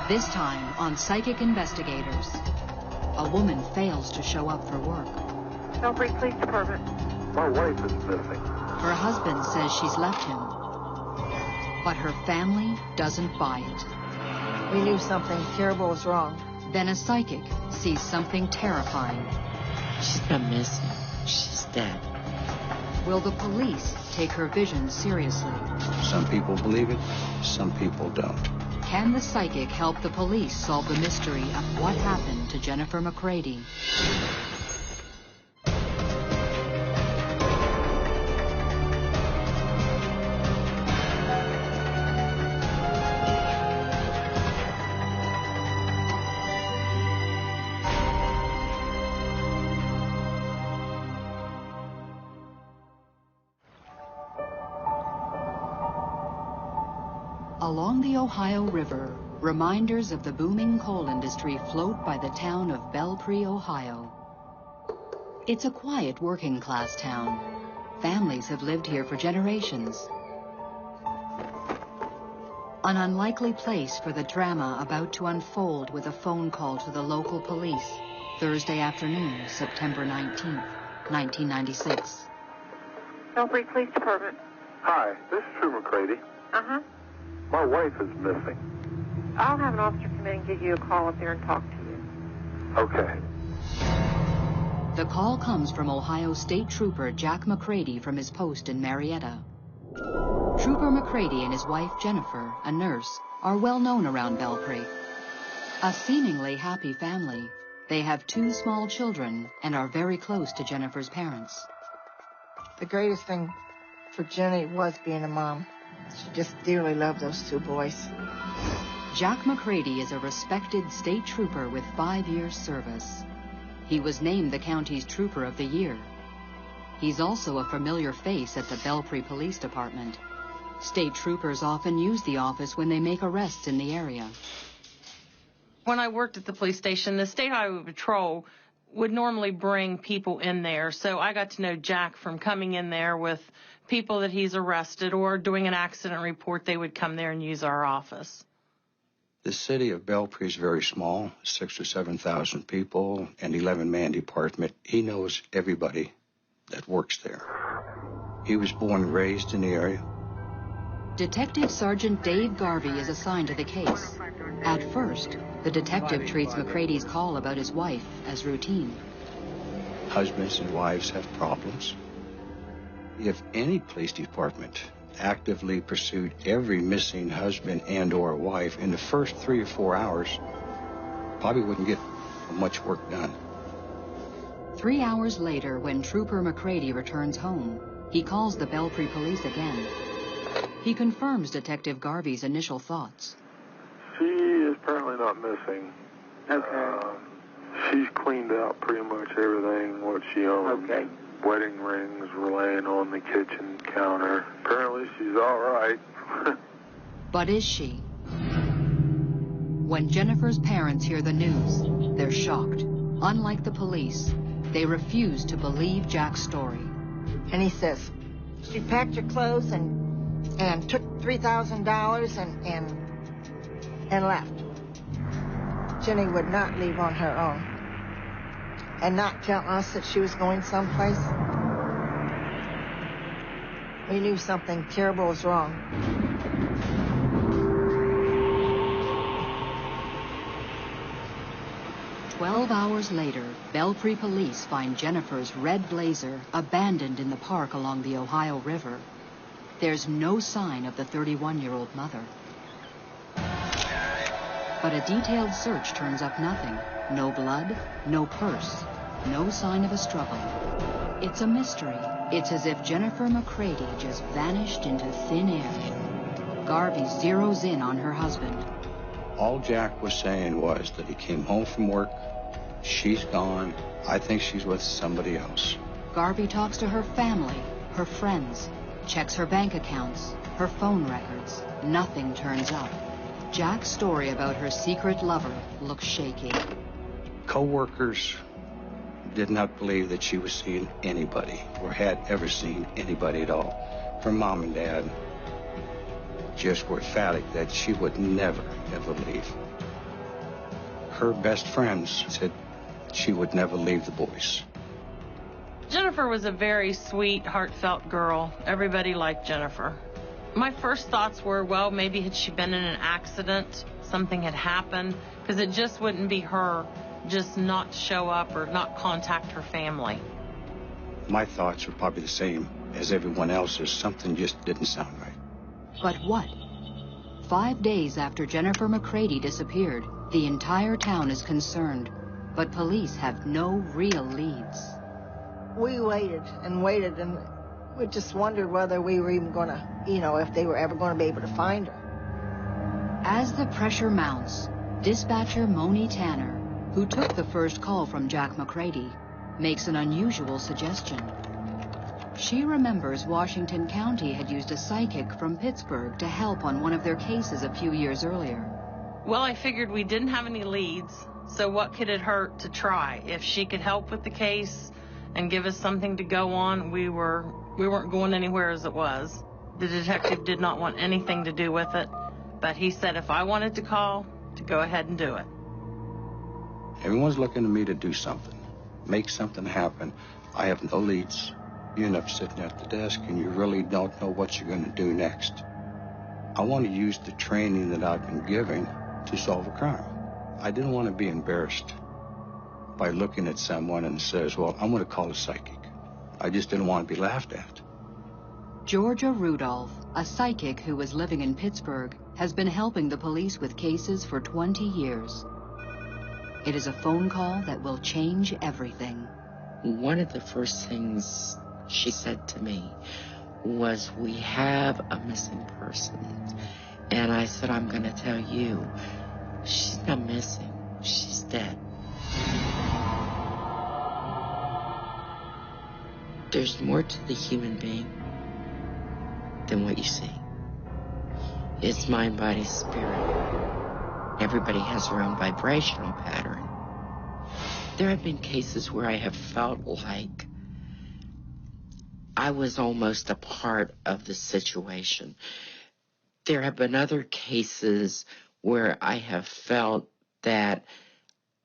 This time on Psychic Investigators. A woman fails to show up for work. Belfry Police Department. My wife is missing. Her husband says she's left him. But her family doesn't buy it. We knew something terrible was wrong. Then a psychic sees something terrifying. She's not missing. She's dead. Will the police take her vision seriously? Some people believe it, some people don't. Can the psychic help the police solve the mystery of what happened to Jennifer McCready? Along the Ohio River, reminders of the booming coal industry float by the town of Belpre, Ohio. It's a quiet working-class town. Families have lived here for generations. An unlikely place for the drama about to unfold with a phone call to the local police, Thursday afternoon, September 19th, 1996. Belfry Police Department. Hi, this is True McCready. Uh-huh. My wife is missing. I'll have an officer come in and give you a call up there and talk to you. Okay. The call comes from Ohio State Trooper Jack McCready from his post in Marietta. Trooper McCready and his wife Jennifer, a nurse, are well known around Belpre. A seemingly happy family. They have 2 small children and are very close to Jennifer's parents. The greatest thing for Jenny was being a mom. She just dearly loved those 2 boys. Jack McCready is a respected state trooper with 5 years service. He was named the county's Trooper of the Year. He's also a familiar face at the Belpre Police Department. State troopers often use the office when they make arrests in the area. When I worked at the police station, the State Highway Patrol would normally bring people in there, so I got to know Jack from coming in there with people that he's arrested or doing an accident report. They would come there and use our office. The city of Belpre is very small, 6,000 or 7,000 people, an 11-man department. He knows everybody that works there. He was born and raised in the area. Detective Sergeant Dave Garvey is assigned to the case. At first, the detective treats McCready's call about his wife as routine. Husbands and wives have problems. If any police department actively pursued every missing husband and or wife in the first 3 or 4 hours, probably wouldn't get much work done. 3 hours later, when Trooper McCready returns home, he calls the Belpre police again. He confirms Detective Garvey's initial thoughts. She is apparently not missing. Okay. She's cleaned out pretty much everything what she owned. Okay. Wedding rings were laying on the kitchen counter. Apparently she's all right. But is she? When Jennifer's parents hear the news, they're shocked. Unlike the police, they refuse to believe Jack's story. And he says, she packed her clothes and took $3,000 and left. Jenny would not leave on her own and not tell us that she was going someplace. We knew something terrible was wrong. "12 hours later, Belpre police find Jennifer's red Blazer abandoned in the park along the Ohio River. There's no sign of the 31-year-old mother. But a detailed search turns up nothing. No blood, no purse, no sign of a struggle. It's a mystery. It's as if Jennifer McCready just vanished into thin air. Garvey zeroes in on her husband. All Jack was saying was that he came home from work, she's gone, I think she's with somebody else. Garvey talks to her family, her friends, checks her bank accounts, her phone records. Nothing turns up. Jack's story about her secret lover looks shaky. Co-workers did not believe that she was seeing anybody or had ever seen anybody at all. Her mom and dad just were emphatic that she would never, ever leave. her best friends said she would never leave the boys. Jennifer was a very sweet, heartfelt girl. Everybody liked Jennifer. My first thoughts were, well, maybe had she been in an accident, something had happened, because it just wouldn't be her just not show up or not contact her family. My thoughts were probably the same as everyone else's. Something just didn't sound right. But what? 5 days after Jennifer McCready disappeared, the entire town is concerned, but police have no real leads. We waited and waited, and we just wondered whether we were even going to, if they were ever going to be able to find her. As the pressure mounts, dispatcher Moni Tanner, who took the first call from Jack McCready, makes an unusual suggestion. She remembers Washington County had used a psychic from Pittsburgh to help on one of their cases a few years earlier. Well, I figured we didn't have any leads, so what could it hurt to try? If she could help with the case and give us something to go on, we weren't going anywhere as it was. The detective did not want anything to do with it, but he said if I wanted to call, to go ahead and do it. Everyone's looking to me to do something, make something happen. I have no leads. You end up sitting at the desk and you really don't know what you're going to do next. I want to use the training that I've been given to solve a crime. I didn't want to be embarrassed by looking at someone and says, well, I'm going to call a psychic. I just didn't want to be laughed at. Georgia Rudolph, a psychic who was living in Pittsburgh, has been helping the police with cases for 20 years. It is a phone call that will change everything. One of the first things she said to me was, we have a missing person. And I said, I'm going to tell you, she's not missing, she's dead. There's more to the human being than what you see. It's mind, body, spirit. Everybody has their own vibrational pattern. There have been cases where I have felt like I was almost a part of the situation. There have been other cases where I have felt that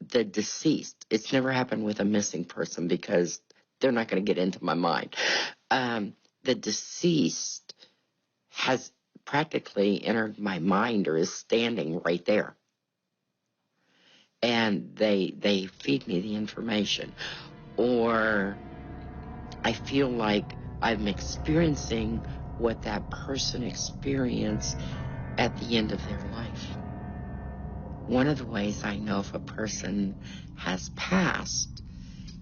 the deceased, it's never happened with a missing person because they're not going to get into my mind. The deceased has practically entered my mind or is standing right there. And they feed me the information. Or I feel like I'm experiencing what that person experienced at the end of their life. One of the ways I know if a person has passed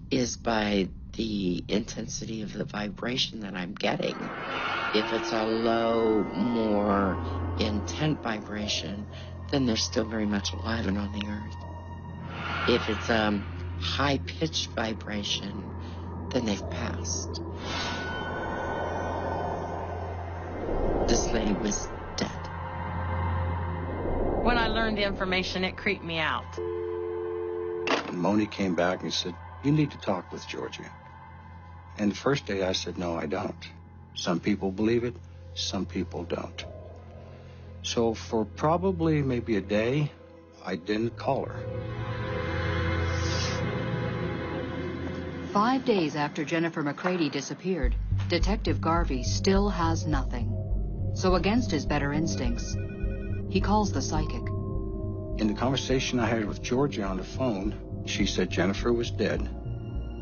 is by the intensity of the vibration that I'm getting. If it's a low, more intense vibration, then they're still very much alive and on the earth. If it's a high-pitched vibration, then they've passed. This lady was dead. When I learned the information, it creeped me out. And Moni came back and said, you need to talk with Georgia. And the first day I said, no, I don't. Some people believe it, some people don't. So for probably maybe a day, I didn't call her. 5 days after Jennifer McCready disappeared, Detective Garvey still has nothing. So against his better instincts, he calls the psychic. In the conversation I had with Georgia on the phone, she said Jennifer was dead.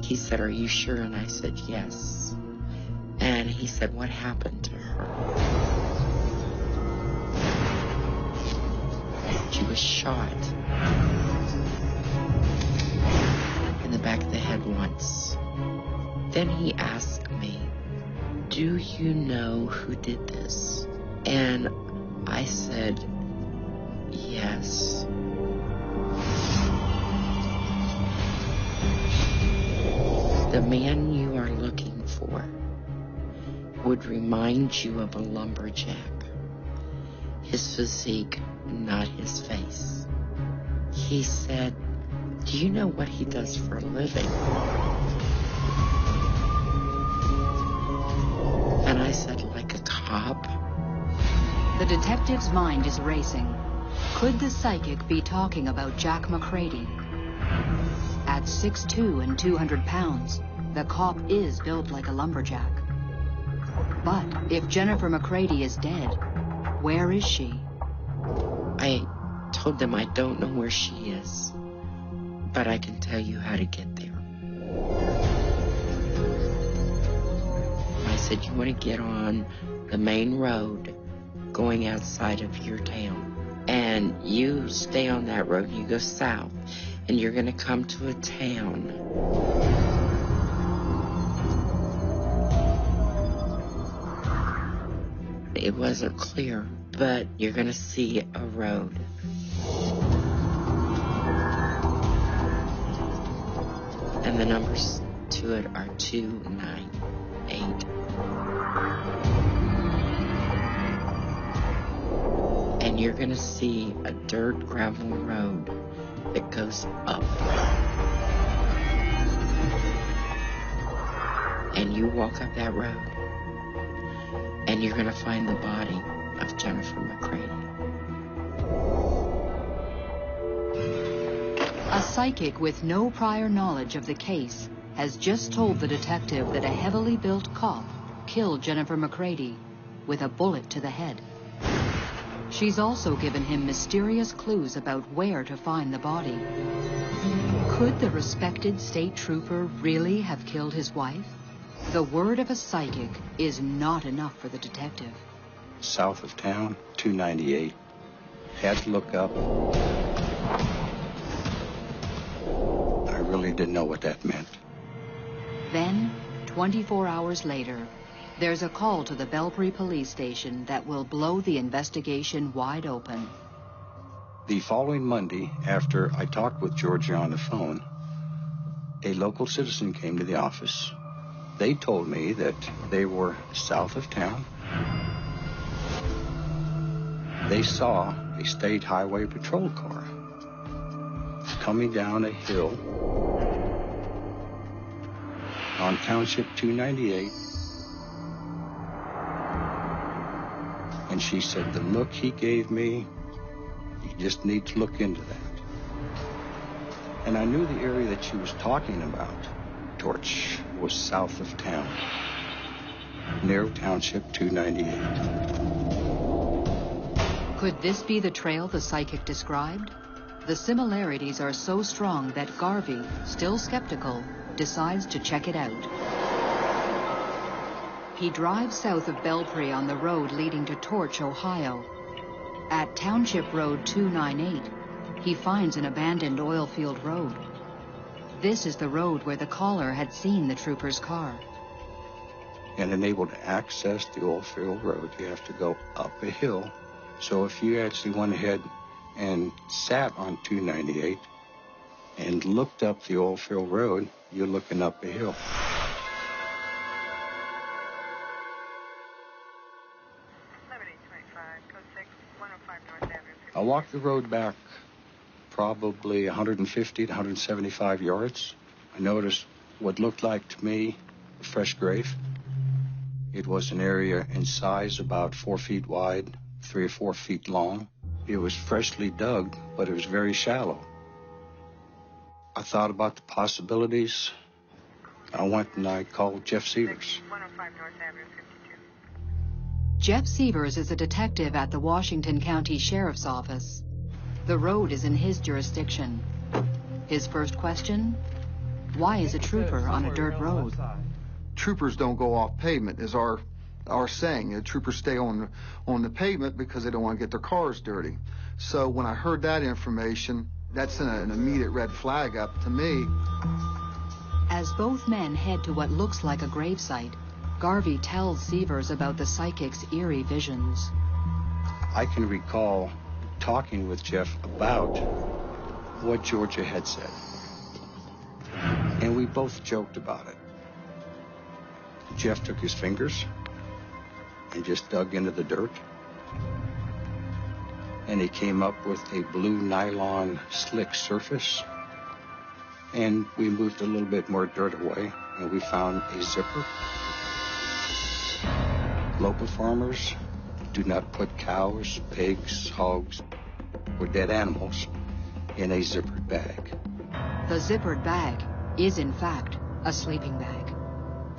He said, are you sure? And I said, yes. And he said, what happened to her? She was shot in the back of the head once. Then he asked me, do you know who did this? And I said, yes. The man you are looking for would remind you of a lumberjack. His physique, not his face. He said, do you know what he does for a living? And I said, like a cop? The detective's mind is racing. Could the psychic be talking about Jack McCready? At 6'2" and 200 pounds, the cop is built like a lumberjack. But if Jennifer McCready is dead, where is she? I told them I don't know where she is, but I can tell you how to get there. I said, you want to get on the main road going outside of your town, and you stay on that road and you go south, and you're going to come to a town. It wasn't clear, but you're going to see a road. And the numbers to it are 298. And you're going to see a dirt gravel road that goes up. And you walk up that road, and you're going to find the body of Jennifer McCready. A psychic with no prior knowledge of the case has just told the detective that a heavily built cop killed Jennifer McCready with a bullet to the head. She's also given him mysterious clues about where to find the body. Could the respected state trooper really have killed his wife? The word of a psychic is not enough for the detective. South of town, 298. Had to look up. I really didn't know what that meant. Then, 24 hours later, there's a call to the Belpre police station that will blow the investigation wide open. The following Monday, after I talked with Georgia on the phone, a local citizen came to the office. They told me that they were south of town. They saw a state highway patrol car coming down a hill on Township 298. And she said, the look he gave me, you just need to look into that. And I knew the area that she was talking about, Torch, was south of town, near Township 298. Could this be the trail the psychic described? The similarities are so strong that Garvey, still skeptical, decides to check it out. He drives south of Belpre on the road leading to Torch, Ohio. At Township Road 298, he finds an abandoned oil field road. This is the road where the caller had seen the trooper's car. And unable to access the oil field road, you have to go up a hill. So if you actually went ahead and sat on 298 and looked up the oil field road, you're looking up a hill. I walked the road back probably 150 to 175 yards. I noticed what looked like to me a fresh grave. It was an area in size about 4 feet wide, 3 or 4 feet long. It was freshly dug, but it was very shallow. I thought about the possibilities. I went and I called Jeff Severs. 105 North Avenue, 52. Jeff Severs is a detective at the Washington County Sheriff's Office. The road is in his jurisdiction. His first question, why is a trooper on a dirt road? Troopers don't go off pavement, is our saying. The troopers stay on the pavement because they don't want to get their cars dirty. So when I heard that information, that's an immediate red flag up to me. As both men head to what looks like a gravesite, Garvey tells Severs about the psychic's eerie visions. I can recall talking with Jeff about what Georgia had said. And we both joked about it. Jeff took his fingers and just dug into the dirt. And he came up with a blue nylon slick surface. And we moved a little bit more dirt away, and we found a zipper. Local farmers do not put cows, pigs, hogs were dead animals in a zippered bag. The zippered bag is, in fact, a sleeping bag.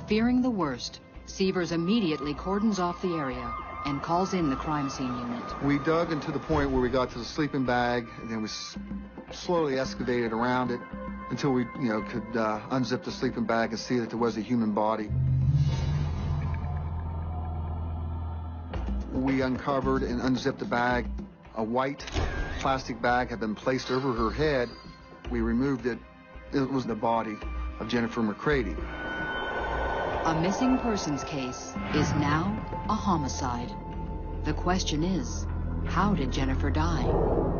Fearing the worst, Sievers immediately cordons off the area and calls in the crime scene unit. We dug into the point where we got to the sleeping bag, and then we slowly excavated around it until we, could unzip the sleeping bag and see that there was a human body. We uncovered and unzipped the bag. A white plastic bag had been placed over her head. We removed it. It was the body of Jennifer McCready. A missing persons case is now a homicide. The question is, how did Jennifer die?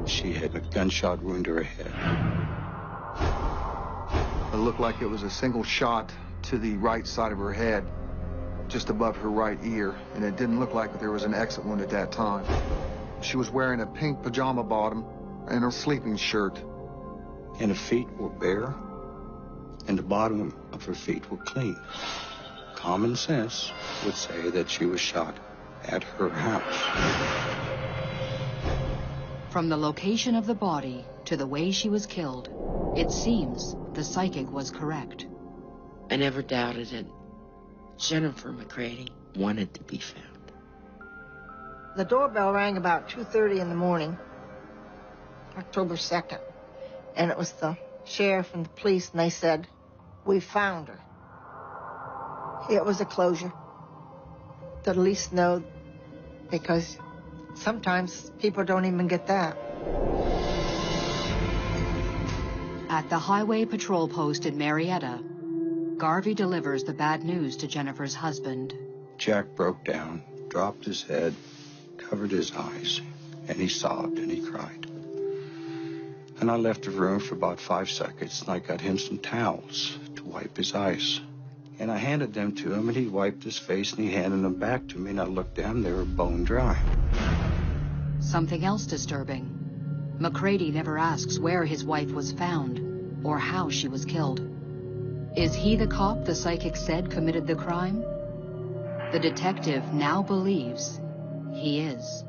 She had a gunshot wound to her head. It looked like it was a single shot to the right side of her head, just above her right ear, and it didn't look like there was an exit wound at that time. She was wearing a pink pajama bottom and a sleeping shirt. And her feet were bare, and the bottom of her feet were clean. Common sense would say that she was shot at her house. From the location of the body to the way she was killed, it seems the psychic was correct. I never doubted it. Jennifer McCready wanted to be found. The doorbell rang about 2:30 in the morning, October 2nd, and it was the sheriff and the police, and they said, "We found her." It was a closure. To at least know, because sometimes people don't even get that. At the highway patrol post in Marietta, Garvey delivers the bad news to Jennifer's husband. Jack broke down, dropped his head, covered his eyes, and he sobbed and he cried. And I left the room for about 5 seconds, and I got him some towels to wipe his eyes. And I handed them to him, and he wiped his face, and he handed them back to me, and I looked down, they were bone dry. Something else disturbing. McCready never asks where his wife was found or how she was killed. Is he the cop the psychic said committed the crime? The detective now believes he is.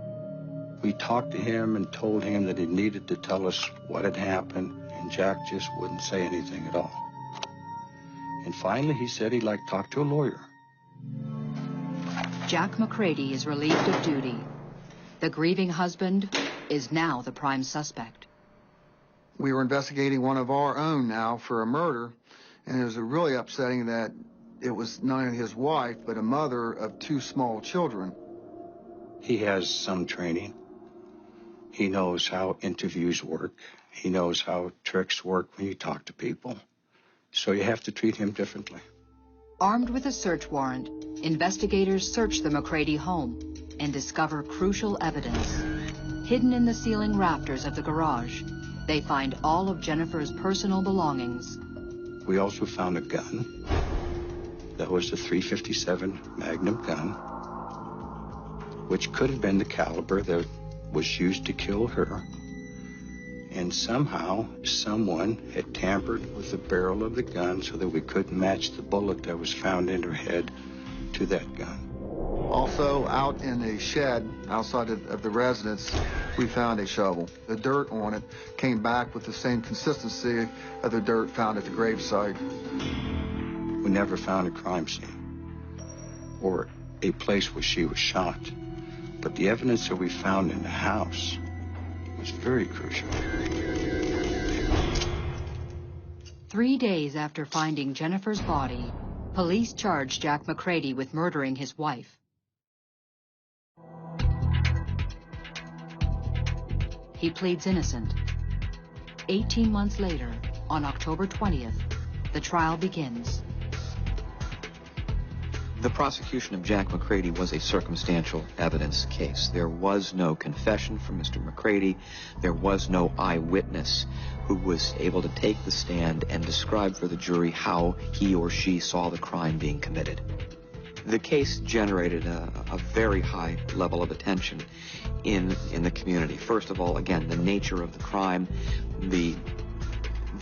We talked to him and told him that he needed to tell us what had happened, and Jack just wouldn't say anything at all. And finally, he said he'd like to talk to a lawyer. Jack McCready is relieved of duty. The grieving husband is now the prime suspect. We were investigating one of our own now for a murder, and it was really upsetting that it was not only his wife, but a mother of 2 small children. He has some training. He knows how interviews work. He knows how tricks work when you talk to people. So you have to treat him differently. Armed with a search warrant, investigators search the McCready home and discover crucial evidence. Hidden in the ceiling rafters of the garage, they find all of Jennifer's personal belongings. We also found a gun. That was a .357 Magnum gun, which could have been the caliber that was used to kill her. And somehow, someone had tampered with the barrel of the gun so that we couldn't match the bullet that was found in her head to that gun. Also, out in a shed outside of the residence, we found a shovel. The dirt on it came back with the same consistency of the dirt found at the gravesite. We never found a crime scene or a place where she was shot. But the evidence that we found in the house was very crucial. 3 days after finding Jennifer's body, police charged Jack McCready with murdering his wife. He pleads innocent. 18 months later, on October 20th, the trial begins. The prosecution of Jack McCready was a circumstantial evidence case. There was no confession from Mr. McCready. There was no eyewitness who was able to take the stand and describe for the jury how he or she saw the crime being committed. The case generated a very high level of attention in the community. First of all, again, the nature of the crime, the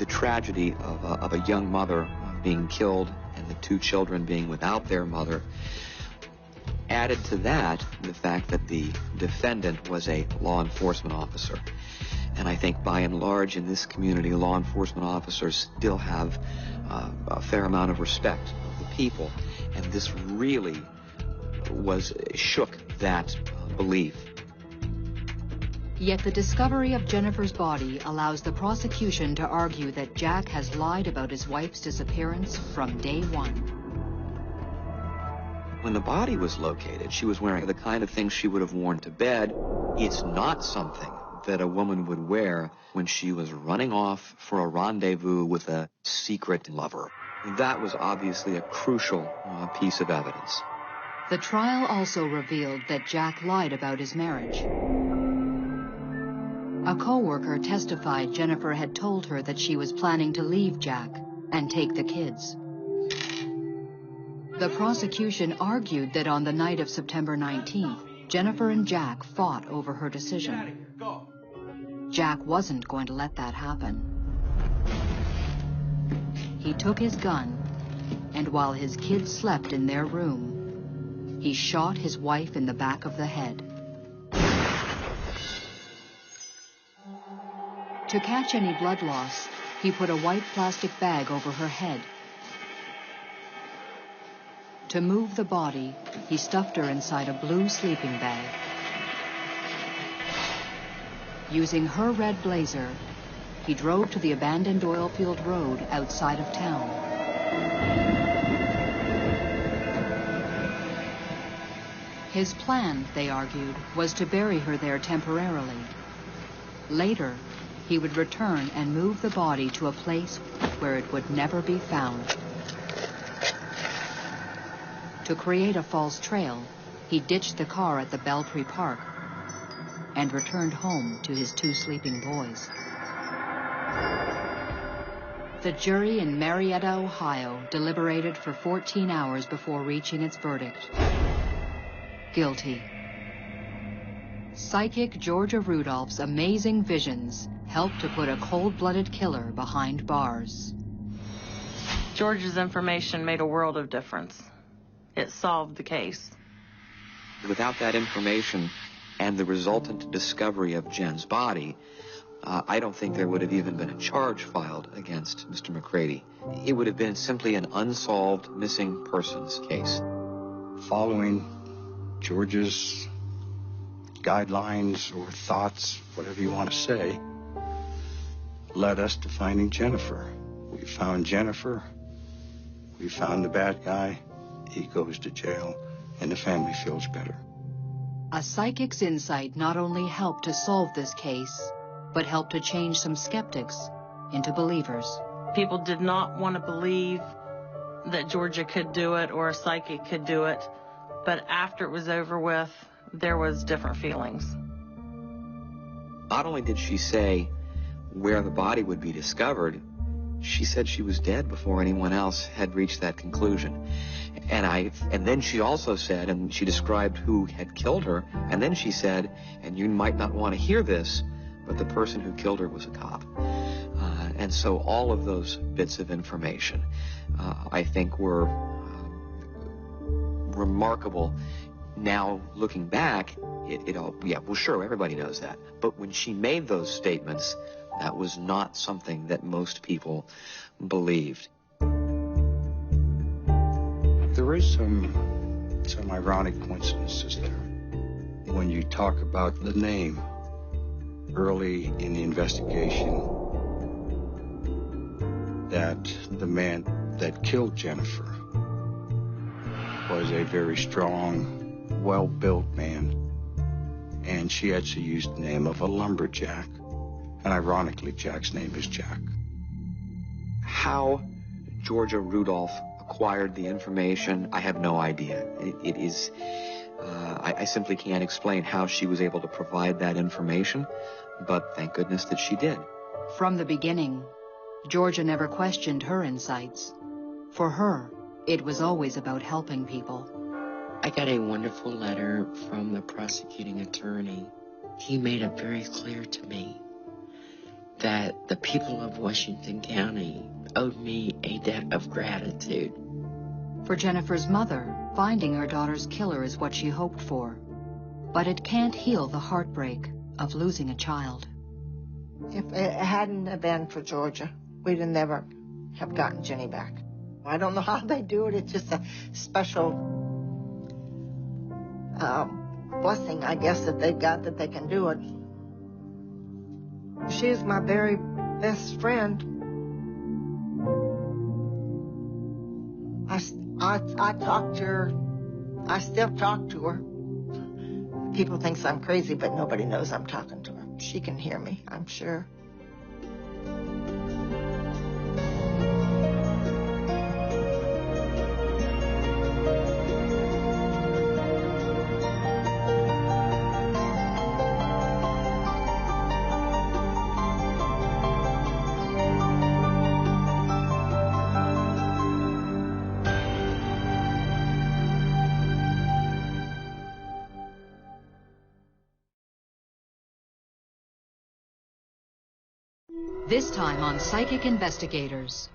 tragedy of a young mother being killed and the 2 children being without their mother. Added to that, the fact that the defendant was a law enforcement officer. And I think by and large in this community, law enforcement officers still have a fair amount of respect of the people. And this really shook that belief. Yet the discovery of Jennifer's body allows the prosecution to argue that Jack has lied about his wife's disappearance from day one. When the body was located, she was wearing the kind of things she would have worn to bed. It's not something that a woman would wear when she was running off for a rendezvous with a secret lover. That was obviously a crucial piece of evidence. The trial also revealed that Jack lied about his marriage. A co-worker testified Jennifer had told her that she was planning to leave Jack and take the kids. The prosecution argued that on the night of September 19th, Jennifer and Jack fought over her decision. Jack wasn't going to let that happen. He took his gun, and while his kids slept in their room, he shot his wife in the back of the head. To catch any blood loss, he put a white plastic bag over her head. To move the body, he stuffed her inside a blue sleeping bag. Using her red blazer, he drove to the abandoned oilfield road outside of town. His plan, they argued, was to bury her there temporarily. Later, he would return and move the body to a place where it would never be found. To create a false trail, he ditched the car at the Belpre Park and returned home to his 2 sleeping boys. The jury in Marietta, Ohio, deliberated for 14 hours before reaching its verdict. Guilty. Psychic Georgia Rudolph's amazing visions helped to put a cold-blooded killer behind bars. George's information made a world of difference. It solved the case. Without that information and the resultant discovery of Jen's body, I don't think there would have even been a charge filed against Mr. McCready. It would have been simply an unsolved missing persons case. Following George's guidelines or thoughts, whatever you want to say, led us to finding Jennifer. We found Jennifer. We found the bad guy. He goes to jail, and the family feels better. A psychic's insight not only helped to solve this case, but helped to change some skeptics into believers. People did not want to believe that Georgia could do it or a psychic could do it, but after it was over with, there was different feelings. Not only did she say where the body would be discovered, she said she was dead before anyone else had reached that conclusion. And then she also said, and she described who had killed her, and then she said, and you might not want to hear this, but the person who killed her was a cop. And so all of those bits of information, I think, were remarkable. Now, looking back, it all, yeah, well, sure, everybody knows that. But when she made those statements, that was not something that most people believed. There is some ironic coincidences there. When you talk about the name early in the investigation, that the man that killed Jennifer was a very strong, well-built man, and she actually used the name of a lumberjack, and ironically, Jack's name is Jack. How Georgia Rudolph acquired the information, I have no idea. It is, I simply can't explain how she was able to provide that information, but thank goodness that she did. From the beginning, Georgia never questioned her insights. For her, it was always about helping people. I got a wonderful letter from the prosecuting attorney. He made it very clear to me that the people of Washington County owed me a debt of gratitude. For Jennifer's mother, Finding her daughter's killer is what she hoped for, but it can't heal the heartbreak of losing a child. If it hadn't have been for Georgia, we'd have never have gotten Jenny back. I don't know how they do it. It's just a special blessing, I guess, that they've got that they can do it. She's my very best friend. I talk to her. I still talk to her. People think I'm crazy, but nobody knows I'm talking to her. She can hear me, I'm sure. This time on Psychic Investigators.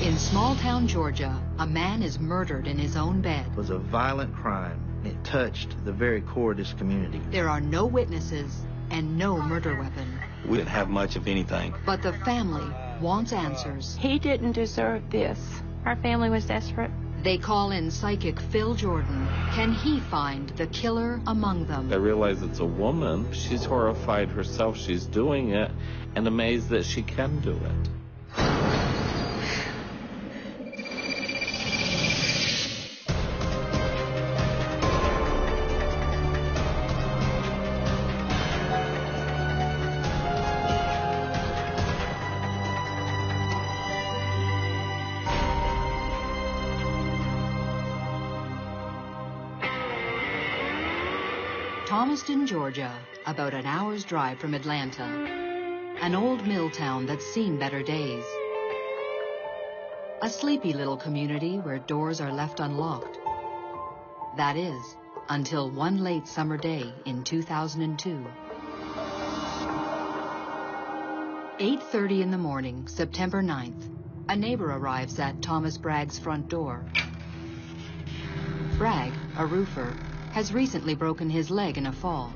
In small-town Georgia, a man is murdered in his own bed. It was a violent crime. It touched the very core of this community. There are no witnesses and no murder weapon. We didn't have much of anything. But the family wants answers. He didn't deserve this. Our family was desperate. They call in psychic Phil Jordan. Can he find the killer among them? I realize it's a woman. She's horrified herself she's doing it and amazed that she can do it. Thomaston, Georgia, about an hour's drive from Atlanta. An old mill town that's seen better days. A sleepy little community where doors are left unlocked. That is, until one late summer day in 2002. 8:30 in the morning, September 9th, a neighbor arrives at Thomas Bragg's front door. Bragg, a roofer, has recently broken his leg in a fall.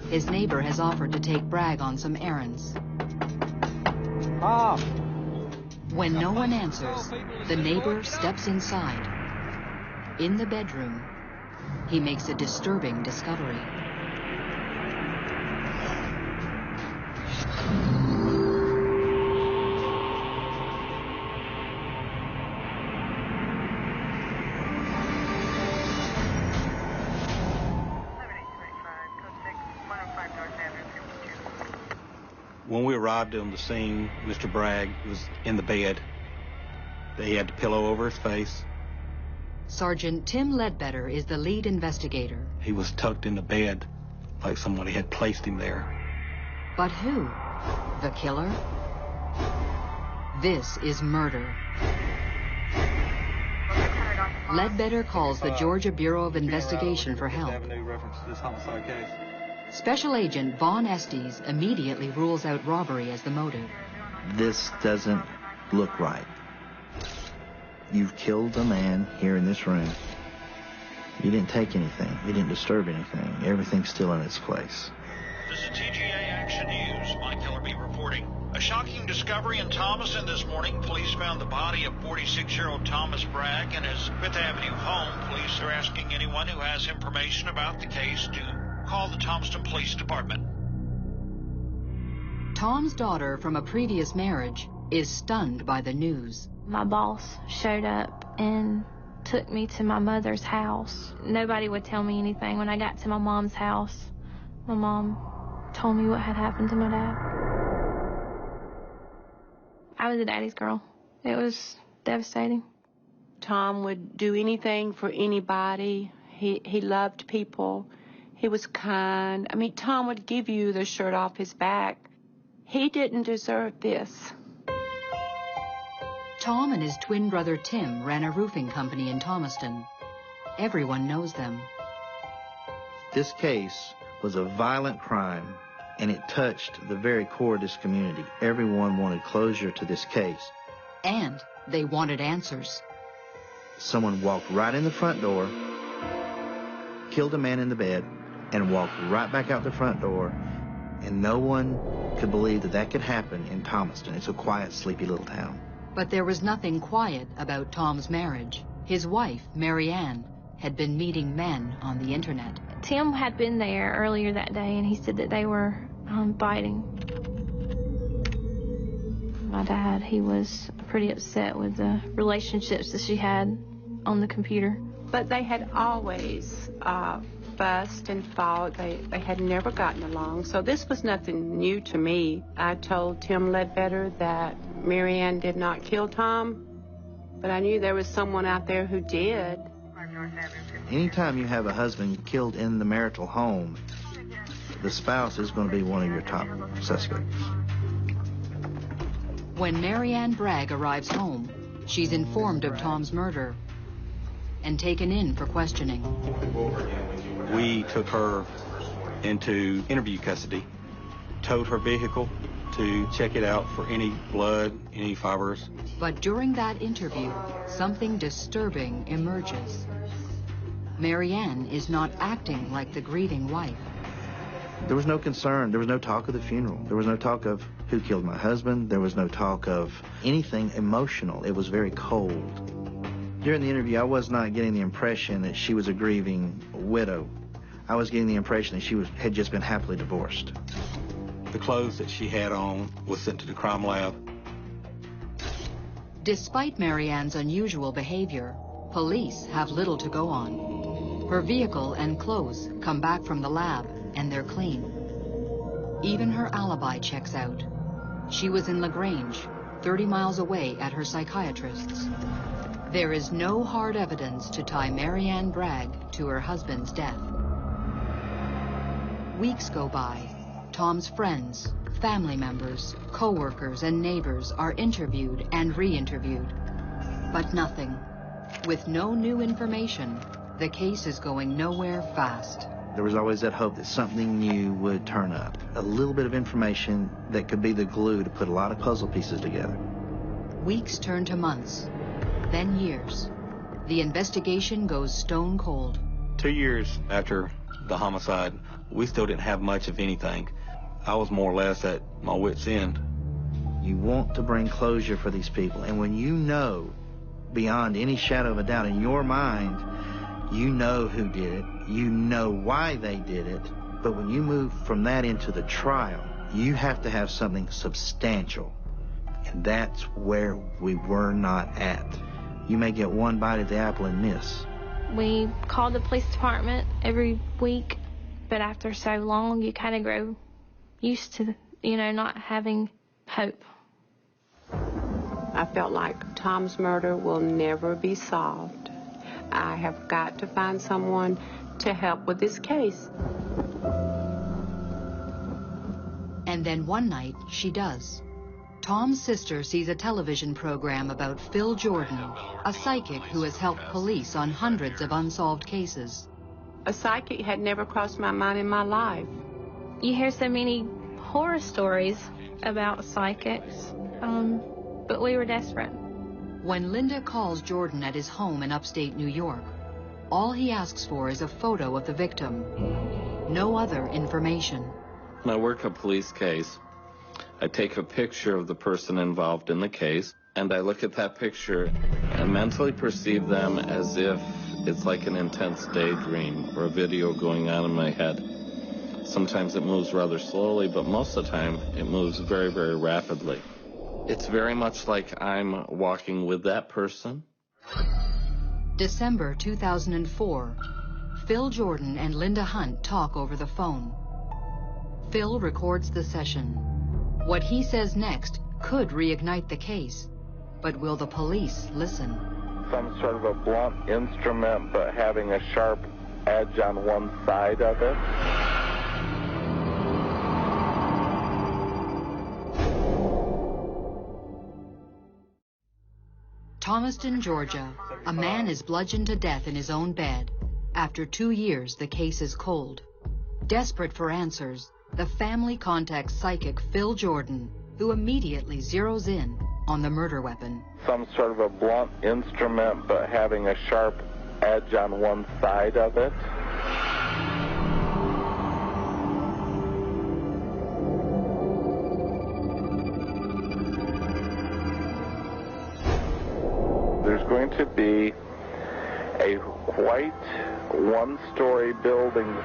His neighbor has offered to take Bragg on some errands. Mom! When no one answers, the neighbor steps inside. In the bedroom, he makes a disturbing discovery. When we arrived on the scene, Mr. Bragg was in the bed. He had the pillow over his face. Sergeant Tim Ledbetter is the lead investigator. He was tucked in the bed like somebody had placed him there. But who? The killer? This is murder. Ledbetter calls the Georgia Bureau of Investigation for help. Special Agent Vaughn Estes immediately rules out robbery as the motive. This doesn't look right. You've killed a man here in this room. You didn't take anything. You didn't disturb anything. Everything's still in its place. This is TGA Action News. Mike Killerby reporting. A shocking discovery in Thomaston this morning. Police found the body of 46-year-old Thomas Bragg in his Fifth Avenue home. Police are asking anyone who has information about the case to call the Thomaston Police Department. Tom's daughter from a previous marriage is stunned by the news. My boss showed up and took me to my mother's house. Nobody would tell me anything. When I got to my mom's house, my mom told me what had happened to my dad. I was a daddy's girl. It was devastating. Tom would do anything for anybody. He loved people. He was kind. I mean, Tom would give you the shirt off his back. He didn't deserve this. Tom and his twin brother Tim ran a roofing company in Thomaston. Everyone knows them. This case was a violent crime, and it touched the very core of this community. Everyone wanted closure to this case. And they wanted answers. someone walked right in the front door, killed a man in the bed, and walked right back out the front door, and no one could believe that that could happen in Thomaston. It's a quiet, sleepy little town. But there was nothing quiet about Tom's marriage. His wife, Mary Ann, had been meeting men on the internet. Tim had been there earlier that day, and he said that they were fighting. My dad, he was pretty upset with the relationships that she had on the computer. But they had always fussed and fought. They had never gotten along. So this was nothing new to me. I told Tim Ledbetter that Mary Ann did not kill Tom, but I knew there was someone out there who did. Anytime you have a husband killed in the marital home, the spouse is going to be one of your top suspects. When Mary Ann Bragg arrives home, she's informed of Tom's murder and taken in for questioning. We took her into interview custody, towed her vehicle to check it out for any blood, any fibers. But during that interview, something disturbing emerges. Mary Ann is not acting like the grieving wife. There was no concern. There was no talk of the funeral. There was no talk of who killed my husband. There was no talk of anything emotional. It was very cold. During the interview, I was not getting the impression that she was a grieving widow. I was getting the impression that she had just been happily divorced. The clothes that she had on was sent to the crime lab. Despite Mary Ann's unusual behavior, police have little to go on. Her vehicle and clothes come back from the lab, and they're clean. Even her alibi checks out. She was in LaGrange, 30 miles away at her psychiatrist's. There is no hard evidence to tie Mary Ann Bragg to her husband's death. Weeks go by. Tom's friends, family members, co-workers, and neighbors are interviewed and re-interviewed. But nothing. With no new information, the case is going nowhere fast. There was always that hope that something new would turn up. A little bit of information that could be the glue to put a lot of puzzle pieces together. Weeks turn to months, then years. The investigation goes stone cold. 2 years after the homicide, we still didn't have much of anything. I was more or less at my wit's end. You want to bring closure for these people, and when you know, beyond any shadow of a doubt in your mind, you know who did it, you know why they did it, but when you move from that into the trial, you have to have something substantial, and that's where we were not at. You may get one bite at the apple and miss. We called the police department every week, but after so long, you kind of grow used to, not having hope. I felt like Tom's murder will never be solved. I have got to find someone to help with this case. And then one night, she does. Tom's sister sees a television program about Phil Jordan, a psychic who has helped police on hundreds of unsolved cases. A psychic had never crossed my mind in my life. You hear so many horror stories about psychics, but we were desperate. When Linda calls Jordan at his home in upstate New York, all he asks for is a photo of the victim. No other information. When I work a police case, I take a picture of the person involved in the case, and I look at that picture and mentally perceive them as if it's like an intense daydream or a video going on in my head. Sometimes it moves rather slowly, but most of the time it moves very, very rapidly. It's very much like I'm walking with that person. December 2004, Phil Jordan and Linda Hunt talk over the phone. Phil records the session. What he says next could reignite the case, but will the police listen? Some sort of a blunt instrument, but having a sharp edge on one side of it. Thomaston, Georgia. A man is bludgeoned to death in his own bed. After 2 years, the case is cold. Desperate for answers, the family contacts psychic Phil Jordan, who immediately zeroes in on the murder weapon. Some sort of a blunt instrument, but having a sharp edge on one side of it. There's going to be a white one-story building.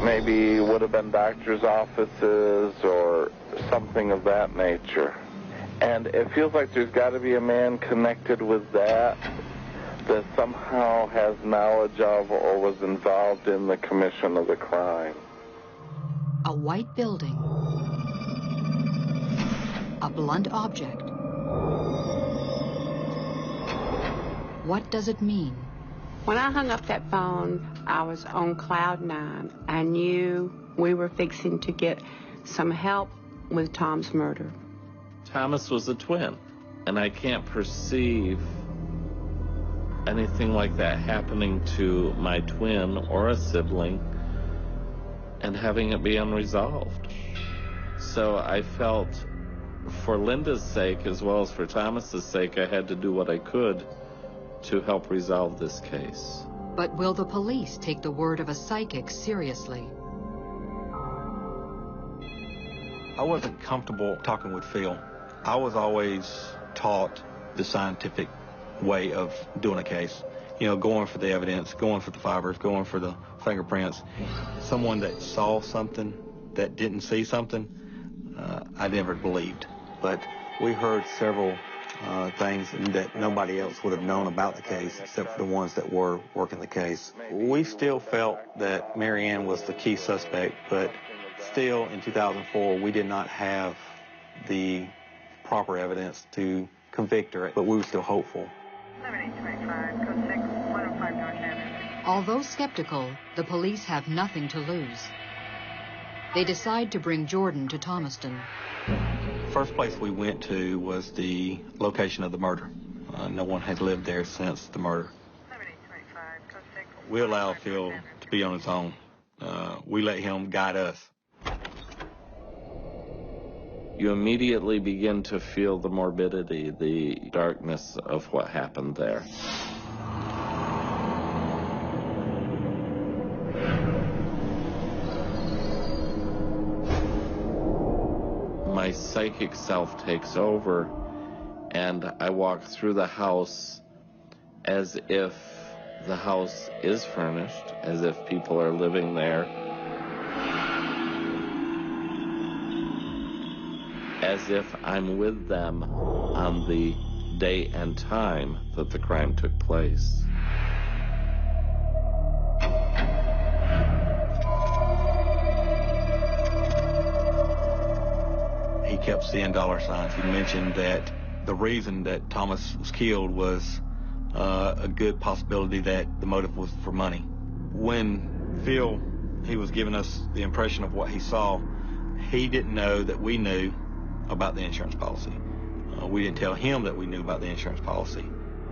Maybe would have been doctor's offices or something of that nature. And it feels like there's got to be a man connected with that somehow has knowledge of or was involved in the commission of the crime. A white building. A blunt object. What does it mean? When I hung up that phone, I was on cloud 9. I knew we were fixing to get some help with Tom's murder. Thomas was a twin, and I can't perceive anything like that happening to my twin or a sibling and having it be unresolved. So I felt, for Linda's sake as well as for Thomas's sake, I had to do what I could to help resolve this case. But will the police take the word of a psychic seriously? I wasn't comfortable talking with Phil. I was always taught the scientific way of doing a case. You know, going for the evidence, going for the fibers, going for the fingerprints. Someone that saw something that didn't see something, I never believed. But we heard several things that nobody else would have known about the case except for the ones that were working the case. We still felt that Mary Ann was the key suspect, but still in 2004 we did not have the proper evidence to convict her, but we were still hopeful. 7825, code 6, 105 North Avenue. Although skeptical, the police have nothing to lose. They decide to bring Jordan to Thomaston. First place we went to was the location of the murder. No one had lived there since the murder. 7825, code 6. We allowed Phil to be on his own. We let him guide us. You immediately begin to feel the morbidity, the darkness of what happened there. My psychic self takes over, and I walk through the house as if the house is furnished, as if people are living there, as if I'm with them on the day and time that the crime took place. He kept seeing dollar signs. He mentioned that the reason that Thomas was killed was a good possibility that the motive was for money. When Phil, he was giving us the impression of what he saw, he didn't know that we knew about the insurance policy. We didn't tell him that we knew about the insurance policy.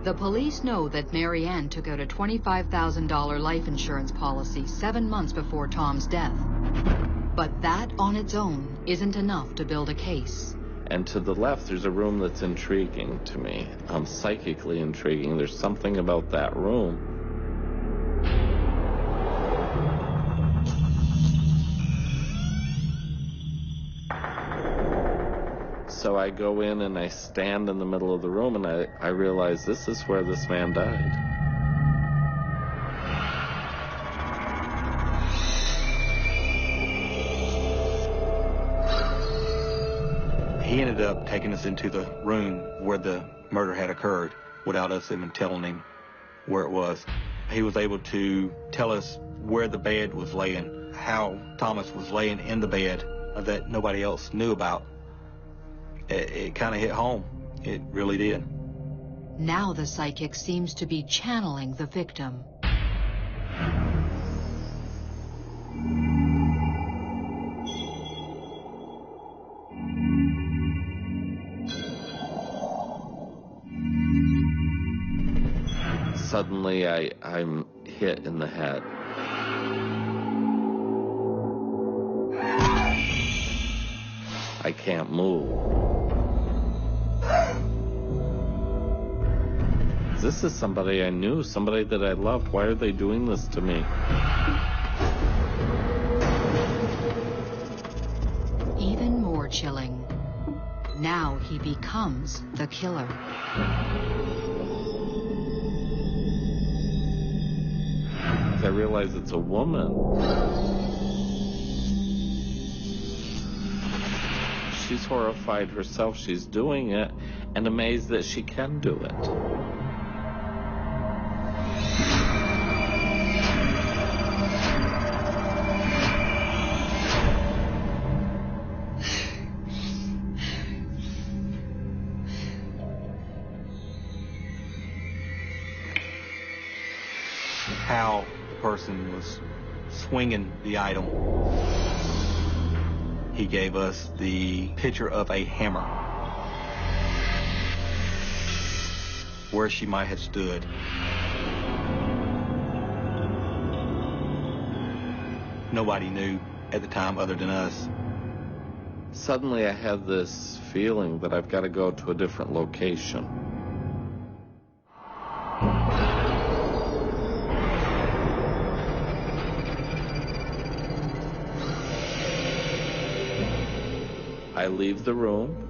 The police know that Mary Ann took out a $25,000 life insurance policy 7 months before Tom's death. But that on its own isn't enough to build a case. And to the left, there's a room that's intriguing to me. Psychically intriguing. There's something about that room. So I go in and I stand in the middle of the room and I realize this is where this man died. He ended up taking us into the room where the murder had occurred without us even telling him where it was. He was able to tell us where the bed was laying, how Thomas was laying in the bed that nobody else knew about. It kind of hit home. It really did. Now the psychic seems to be channeling the victim. Suddenly I'm hit in the head. I can't move. This is somebody I knew, somebody that I loved. Why are they doing this to me? Even more chilling. Now he becomes the killer. I realize it's a woman. She's horrified herself. She's doing it and amazed that she can do it. How the person was swinging the item. He gave us the picture of a hammer, where she might have stood. Nobody knew at the time other than us. Suddenly I had this feeling that I've got to go to a different location. I leave the room,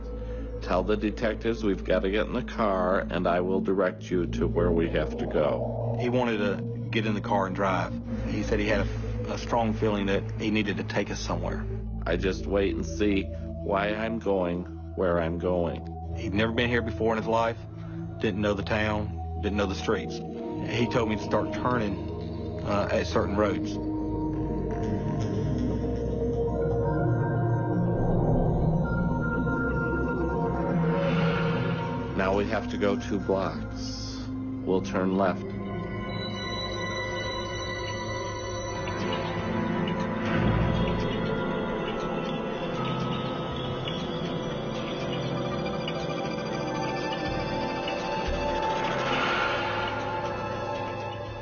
tell the detectives we've got to get in the car, and I will direct you to where we have to go. He wanted to get in the car and drive. He said he had a strong feeling that he needed to take us somewhere. I just wait and see why I'm going where I'm going. He'd never been here before in his life, didn't know the town, didn't know the streets. He told me to start turning at certain roads. Now we have to go 2 blocks. We'll turn left.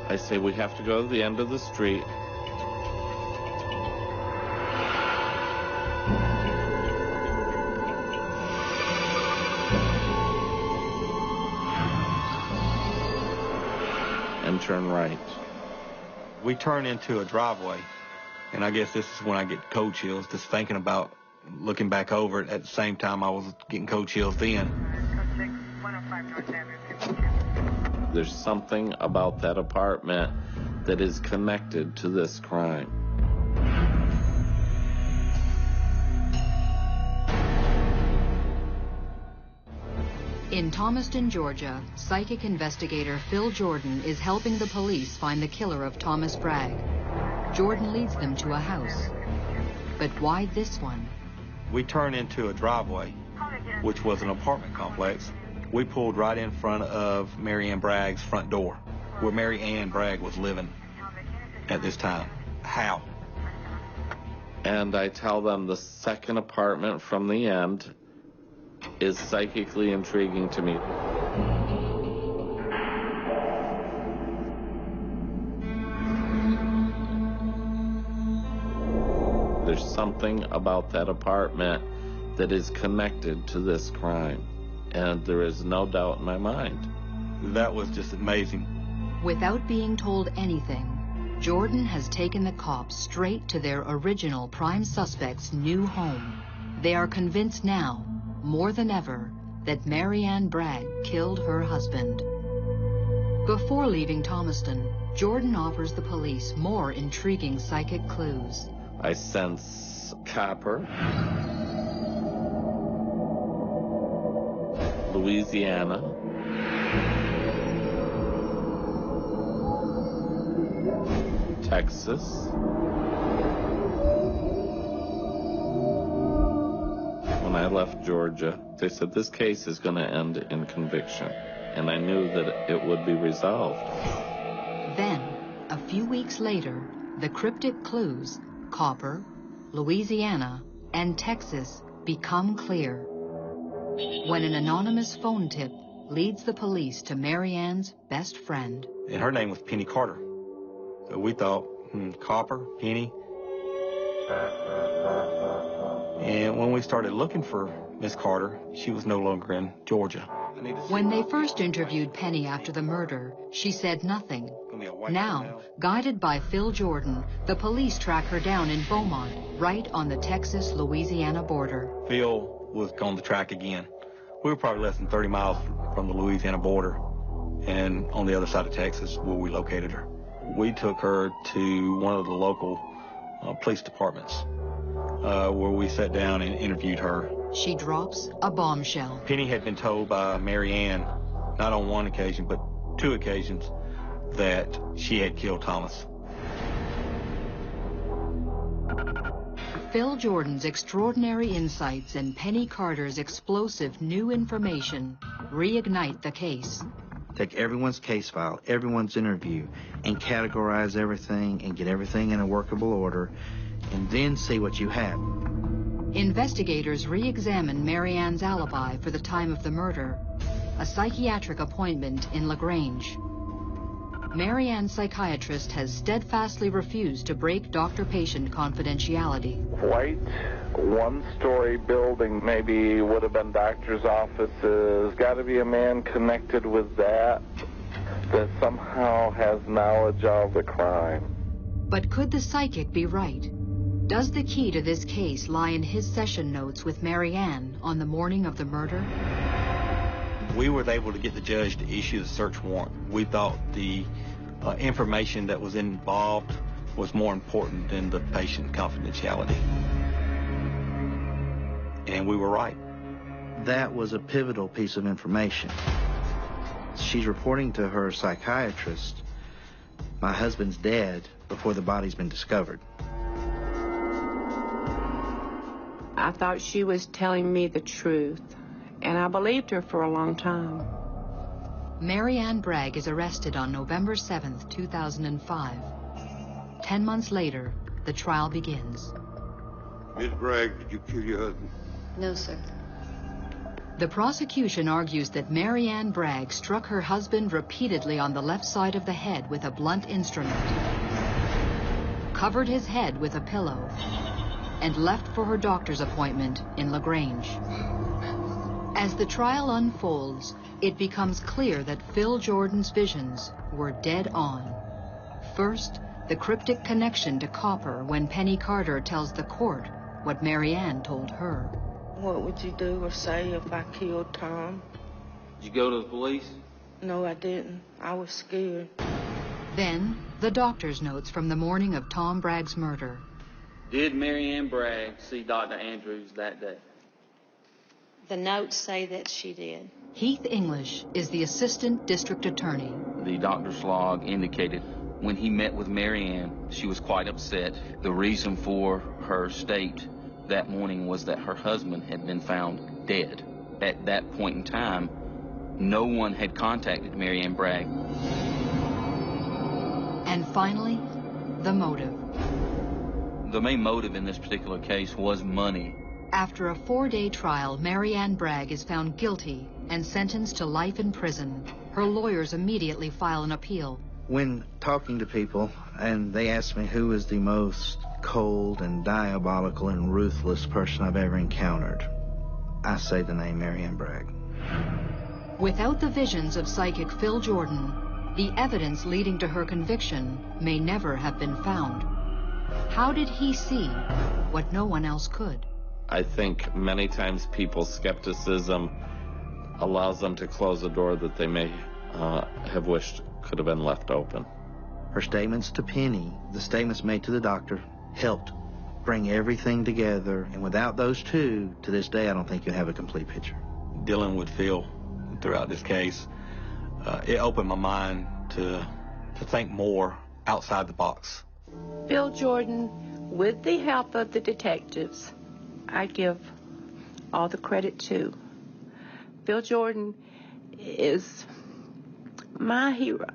I say we have to go to the end of the street. And turn right. We turn into a driveway, and I guess this is when I get cold chills, just thinking about looking back over it. At the same time I was getting cold chills then. There's something about that apartment that is connected to this crime. In Thomaston, Georgia, psychic investigator Phil Jordan is helping the police find the killer of Thomas Bragg. Jordan leads them to a house. But why this one? We turned into a driveway, which was an apartment complex. We pulled right in front of Mary Ann Bragg's front door, where Mary Ann Bragg was living at this time. How? And I tell them the second apartment from the end is psychically intriguing to me. There's something about that apartment that is connected to this crime, and there is no doubt in my mind. That was just amazing. Without being told anything, Jordan has taken the cops straight to their original prime suspect's new home. They are convinced now, more than ever, that Mary Ann Bragg killed her husband. Before leaving Thomaston, Jordan offers the police more intriguing psychic clues. I sense copper, Louisiana, Texas, when I left Georgia, they said this case is going to end in conviction, and I knew that it would be resolved. Then, a few weeks later, the cryptic clues, copper, Louisiana, and Texas, become clear. When an anonymous phone tip leads the police to Mary Ann's best friend. And her name was Penny Carter. So we thought, copper, Penny. And when we started looking for Miss Carter, she was no longer in Georgia. When they first interviewed Penny after the murder, she said nothing. Now, guided by Phil Jordan, the police track her down in Beaumont, right on the Texas-Louisiana border. Phil was on the track again. We were probably less than 30 miles from the Louisiana border and on the other side of Texas where we located her. We took her to one of the local police departments where we sat down and interviewed her. She drops a bombshell. Penny had been told by Mary Ann, not on one occasion, but 2 occasions, that she had killed Thomas. Phil Jordan's extraordinary insights and Penny Carter's explosive new information reignite the case. Take everyone's case file, everyone's interview, and categorize everything and get everything in a workable order, and then see what you have. Investigators re-examine Mary Ann's alibi for the time of the murder, a psychiatric appointment in LaGrange. Mary Ann's psychiatrist has steadfastly refused to break doctor-patient confidentiality. White, one-story building, maybe would have been doctor's offices. Got to be a man connected with that somehow has knowledge of the crime. But could the psychic be right? Does the key to this case lie in his session notes with Mary Ann on the morning of the murder? We were able to get the judge to issue the search warrant. We thought the information that was involved was more important than the patient confidentiality. And we were right. That was a pivotal piece of information. She's reporting to her psychiatrist, my husband's dead before the body's been discovered. I thought she was telling me the truth, and I believed her for a long time. Mary Ann Bragg is arrested on November 7th, 2005. 10 months later, the trial begins. Miss Bragg, did you kill your husband? No, sir. The prosecution argues that Mary Ann Bragg struck her husband repeatedly on the left side of the head with a blunt instrument, covered his head with a pillow, and left for her doctor's appointment in LaGrange. As the trial unfolds, it becomes clear that Phil Jordan's visions were dead on. First, the cryptic connection to copper when Penny Carter tells the court what Mary Ann told her. What would you do or say if I killed Tom? Did you go to the police? No, I didn't. I was scared. Then, the doctor's notes from the morning of Tom Bragg's murder. Did Mary Ann Bragg see Dr. Andrews that day? The notes say that she did. Heath English is the assistant district attorney. The doctor's log indicated when he met with Mary Ann, she was quite upset. The reason for her state that morning was that her husband had been found dead. At that point in time, no one had contacted Mary Ann Bragg. And finally, the motive. The main motive in this particular case was money. After a 4-day trial, Mary Ann Bragg is found guilty and sentenced to life in prison. Her lawyers immediately file an appeal. When talking to people, and they ask me who is the most cold and diabolical and ruthless person I've ever encountered, I say the name Mary Ann Bragg. Without the visions of psychic Phil Jordan, the evidence leading to her conviction may never have been found. How did he see what no one else could? I think many times people's skepticism allows them to close a door that they may have wished could have been left open. Her statements to Penny, the statements made to the doctor, helped bring everything together. And without those two, to this day, I don't think you have a complete picture. Dealing with Phil throughout this case, it opened my mind to think more outside the box. Phil Jordan, with the help of the detectives, I give all the credit to. Phil Jordan is my hero.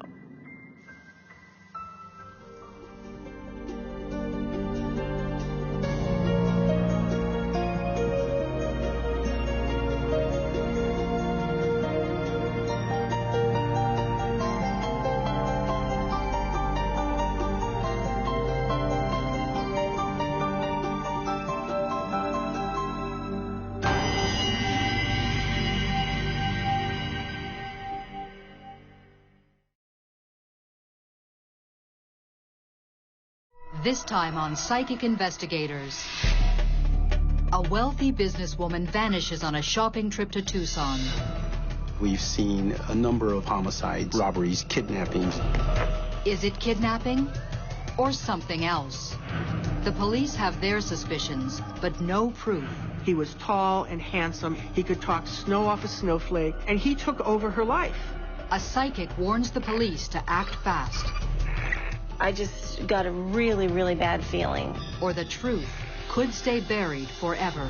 This time on Psychic Investigators. A wealthy businesswoman vanishes on a shopping trip to Tucson. We've seen a number of homicides, robberies, kidnappings. Is it kidnapping or something else? The police have their suspicions, but no proof. He was tall and handsome. He could talk snow off a snowflake, and he took over her life. A psychic warns the police to act fast. I just got a really, really bad feeling. Or the truth could stay buried forever.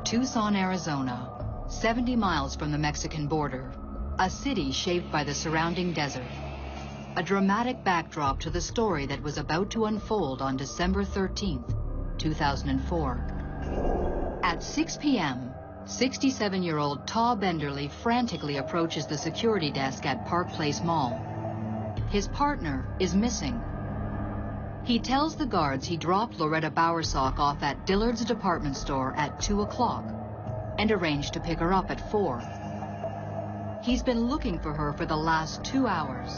Tucson, Arizona, 70 miles from the Mexican border, a city shaped by the surrounding desert. A dramatic backdrop to the story that was about to unfold on December 13th, 2004. At 6 p.m., 67-year-old Taw Benderly frantically approaches the security desk at Park Place Mall. His partner is missing. He tells the guards he dropped Loretta Bowersock off at Dillard's department store at 2 o'clock and arranged to pick her up at 4. He's been looking for her for the last 2 hours.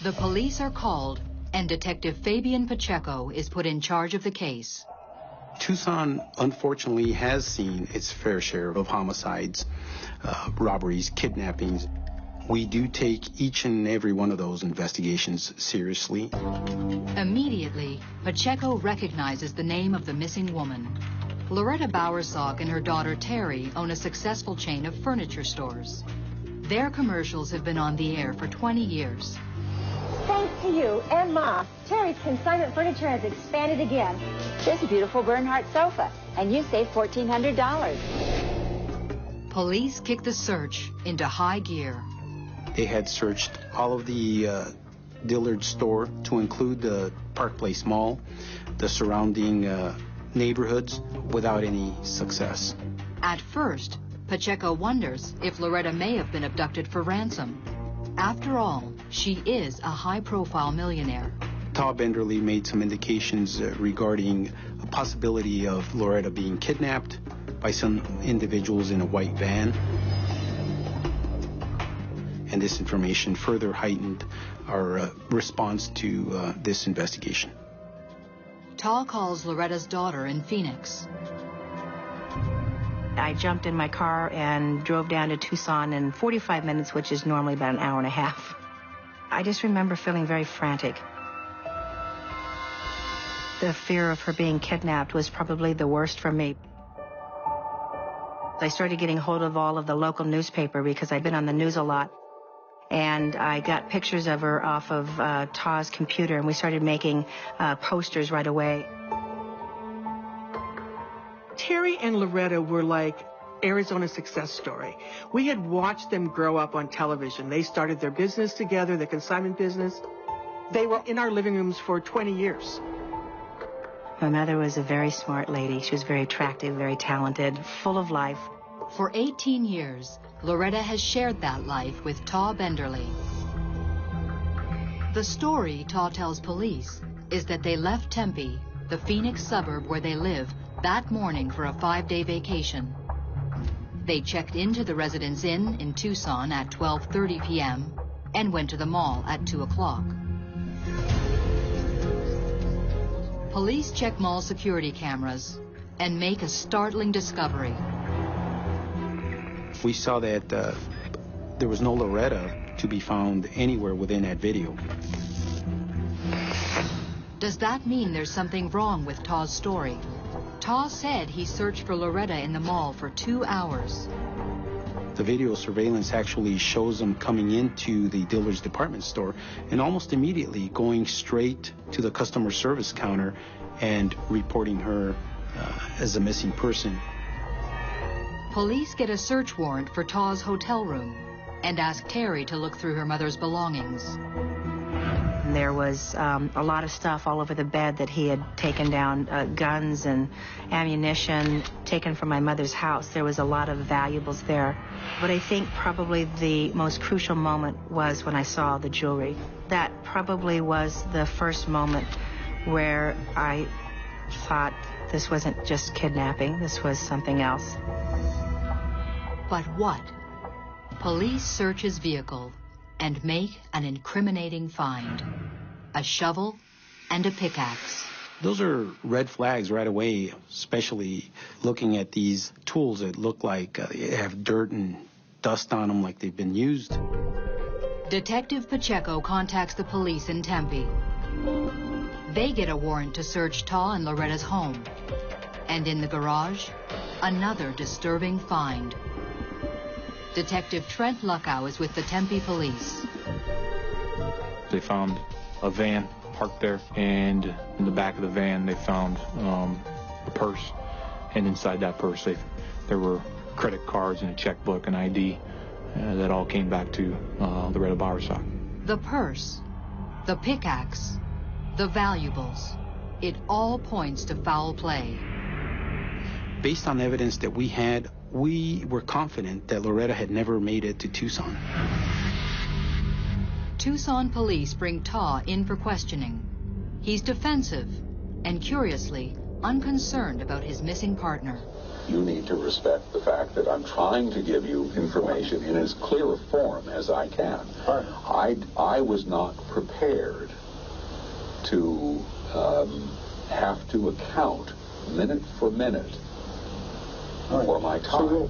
The police are called, and Detective Fabian Pacheco is put in charge of the case. Tucson, unfortunately, has seen its fair share of homicides, robberies, kidnappings. We do take each and every one of those investigations seriously. Immediately, Pacheco recognizes the name of the missing woman. Loretta Bowersock and her daughter Terry own a successful chain of furniture stores. Their commercials have been on the air for 20 years. Thanks to you and Mom, Terry's consignment furniture has expanded again. There's a beautiful Bernhardt sofa, and you saved $1,400. Police kick the search into high gear. They had searched all of the Dillard store to include the Park Place Mall, the surrounding neighborhoods, without any success. At first, Pacheco wonders if Loretta may have been abducted for ransom. After all, she is a high-profile millionaire. Taw Benderly made some indications regarding a possibility of Loretta being kidnapped by some individuals in a white van. And this information further heightened our response to this investigation. Taw calls Loretta's daughter in Phoenix. I jumped in my car and drove down to Tucson in 45 minutes, which is normally about an hour and a half. I just remember feeling very frantic. The fear of her being kidnapped was probably the worst for me. I started getting hold of all of the local newspaper because I'd been on the news a lot. And I got pictures of her off of Taw's computer, and we started making posters right away. Terry and Loretta were like Arizona's success story. We had watched them grow up on television. They started their business together, the consignment business. They were in our living rooms for 20 years. My mother was a very smart lady. She was very attractive, very talented, full of life. For 18 years, Loretta has shared that life with Taw Benderly. The story Taw tells police is that they left Tempe, the Phoenix suburb where they live, that morning for a 5-day vacation. They checked into the Residence Inn in Tucson at 12:30 p.m. and went to the mall at 2 o'clock. Police check mall security cameras and make a startling discovery. We saw that there was no Loretta to be found anywhere within that video. Does that mean there's something wrong with Taw's story? Taw said he searched for Loretta in the mall for 2 hours. The video surveillance actually shows them coming into the Dillard's department store and almost immediately going straight to the customer service counter and reporting her as a missing person. Police get a search warrant for Taw's hotel room and ask Terry to look through her mother's belongings. and there was a lot of stuff all over the bed that he had taken down, guns and ammunition taken from my mother's house. There was a lot of valuables there. But I think probably the most crucial moment was when I saw the jewelry. That probably was the first moment where I thought this wasn't just kidnapping, this was something else. But what? Police search his vehicle and make an incriminating find. A shovel and a pickaxe. Those are red flags right away, especially looking at these tools that look like they have dirt and dust on them like they've been used. Detective Pacheco contacts the police in Tempe. They get a warrant to search Ta and Loretta's home. And in the garage, another disturbing find. Detective Trent Luckow is with the Tempe police. They found a van parked there, and in the back of the van they found a purse, and inside that purse there were credit cards and a checkbook and ID that all came back to Loretta Bowersock. The purse, the pickaxe, the valuables, it all points to foul play. Based on evidence that we had, we were confident that Loretta had never made it to Tucson. Tucson police bring Ta in for questioning. He's defensive and, curiously, unconcerned about his missing partner. You need to respect the fact that I'm trying to give you information in as clear a form as I can. I was not prepared to have to account minute for minute for my time.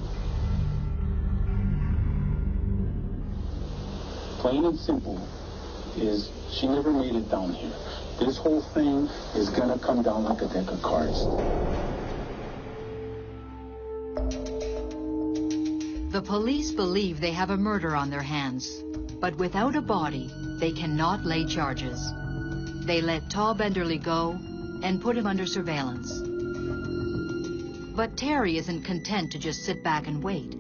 Plain and simple is she never made it down here. This whole thing is gonna come down like a deck of cards. The police believe they have a murder on their hands, but without a body, they cannot lay charges. They let Ta Benderly go and put him under surveillance. But Terry isn't content to just sit back and wait.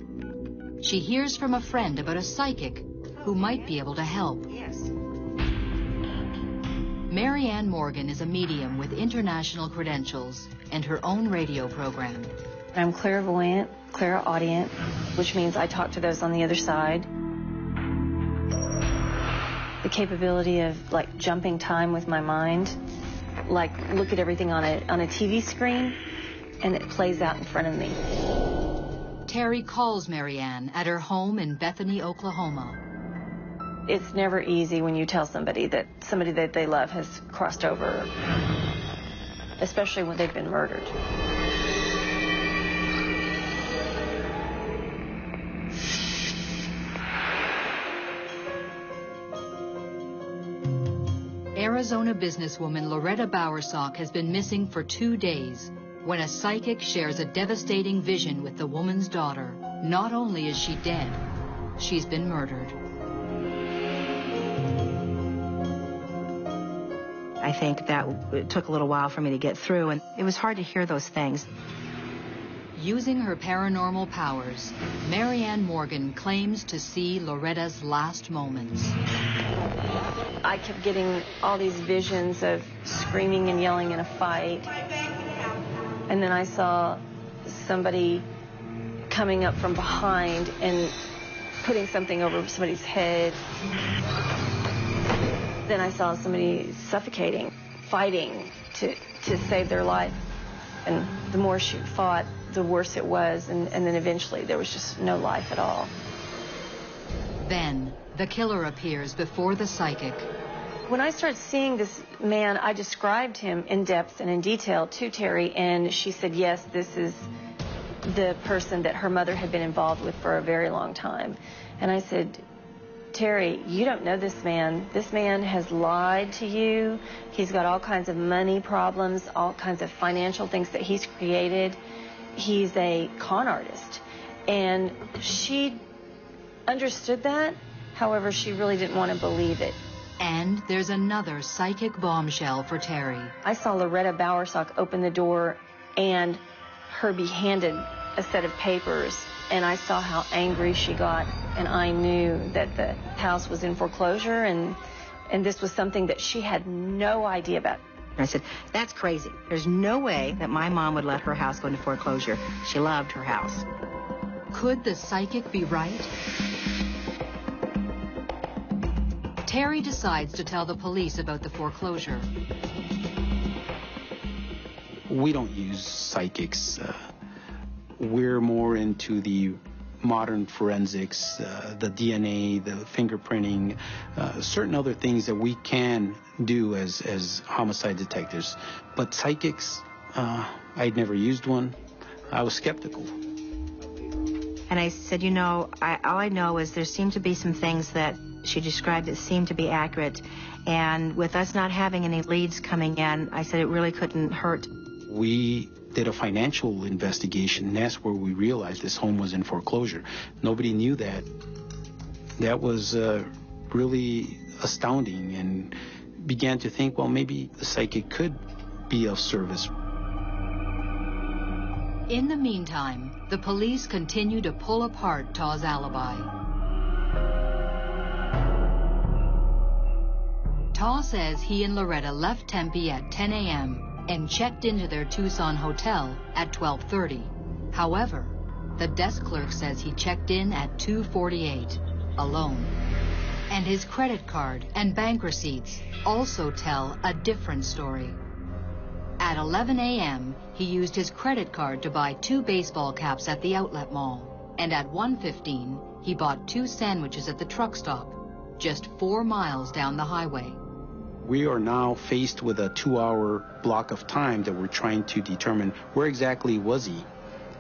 She hears from a friend about a psychic who might be able to help. Yes. Mary Ann Morgan is a medium with international credentials and her own radio program. I'm clairvoyant, clairaudient, which means I talk to those on the other side. The capability of like jumping time with my mind, like look at everything on a TV screen and it plays out in front of me. Terry calls Mary Ann at her home in Bethany, Oklahoma. It's never easy when you tell somebody that they love has crossed over, especially when they've been murdered. Arizona businesswoman Loretta Bowersock has been missing for 2 days when a psychic shares a devastating vision with the woman's daughter. Not only is she dead, she's been murdered. I think that it took a little while for me to get through, and it was hard to hear those things. Using her paranormal powers, Mary Ann Morgan claims to see Loretta's last moments. I kept getting all these visions of screaming and yelling in a fight. And then I saw somebody coming up from behind and putting something over somebody's head. Then I saw somebody suffocating, fighting to save their life. And the more she fought, the worse it was. And then eventually there was just no life at all. Then the killer appears before the psychic. When I started seeing this man, I described him in depth and in detail to Terry, and she said, yes, this is the person that her mother had been involved with for a very long time. And I said, Terry, you don't know this man. This man has lied to you. He's got all kinds of money problems, all kinds of financial things that he's created. He's a con artist. And she understood that. However, she really didn't want to believe it. And there's another psychic bombshell for Terry. I saw Loretta Bowersock open the door and her be handed a set of papers, and I saw how angry she got, and I knew that the house was in foreclosure and And this was something that she had no idea about. I said, that's crazy. There's no way that my mom would let her house go into foreclosure. She loved her house. Could the psychic be right? Terry decides to tell the police about the foreclosure. We don't use psychics. We're more into the modern forensics, the DNA, the fingerprinting, certain other things that we can do as homicide detectives. But psychics, I'd never used one. I was skeptical. And I said, you know, all I know is there seemed to be some things that she described that seemed to be accurate. And with us not having any leads coming in, I said it really couldn't hurt. We did a financial investigation, and that's where we realized this home was in foreclosure. Nobody knew that. That was really astounding, and began to think, well, maybe the psychic could be of service. In the meantime, the police continue to pull apart Taw's alibi. Taw says he and Loretta left Tempe at 10 a.m. and checked into their Tucson hotel at 12:30. However, the desk clerk says he checked in at 2:48, alone. And his credit card and bank receipts also tell a different story. At 11 a.m., he used his credit card to buy 2 baseball caps at the outlet mall. And at 1:15, he bought 2 sandwiches at the truck stop, just 4 miles down the highway. We are now faced with a 2-hour block of time that we're trying to determine where exactly was he.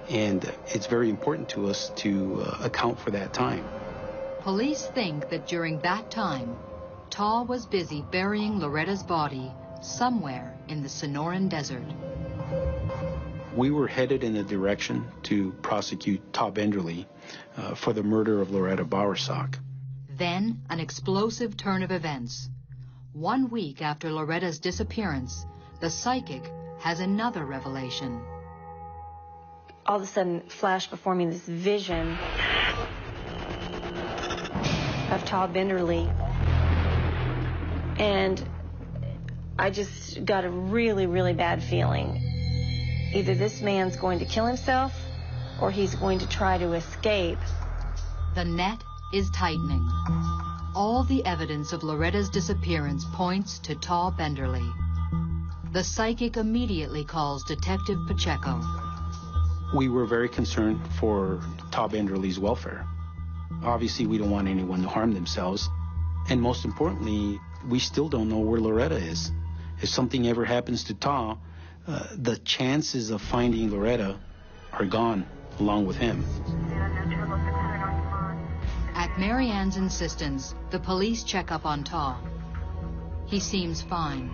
And it's very important to us to account for that time. Police think that during that time, Taw was busy burying Loretta's body somewhere in the Sonoran Desert. We were headed in a direction to prosecute Taw Benderly for the murder of Loretta Bowersock. Then, an explosive turn of events. 1 week after Loretta's disappearance, the psychic has another revelation. All of a sudden flashed before me this vision of Taw Benderly. And I just got a really, really bad feeling. Either this man's going to kill himself or he's going to try to escape. The net is tightening. All the evidence of Loretta's disappearance points to Taw Benderly. The psychic immediately calls Detective Pacheco. We were very concerned for Taw Benderly's welfare. Obviously, we don't want anyone to harm themselves. And most importantly, we still don't know where Loretta is. If something ever happens to Taw, the chances of finding Loretta are gone along with him. At Mary Ann's insistence, the police check up on Taw. He seems fine.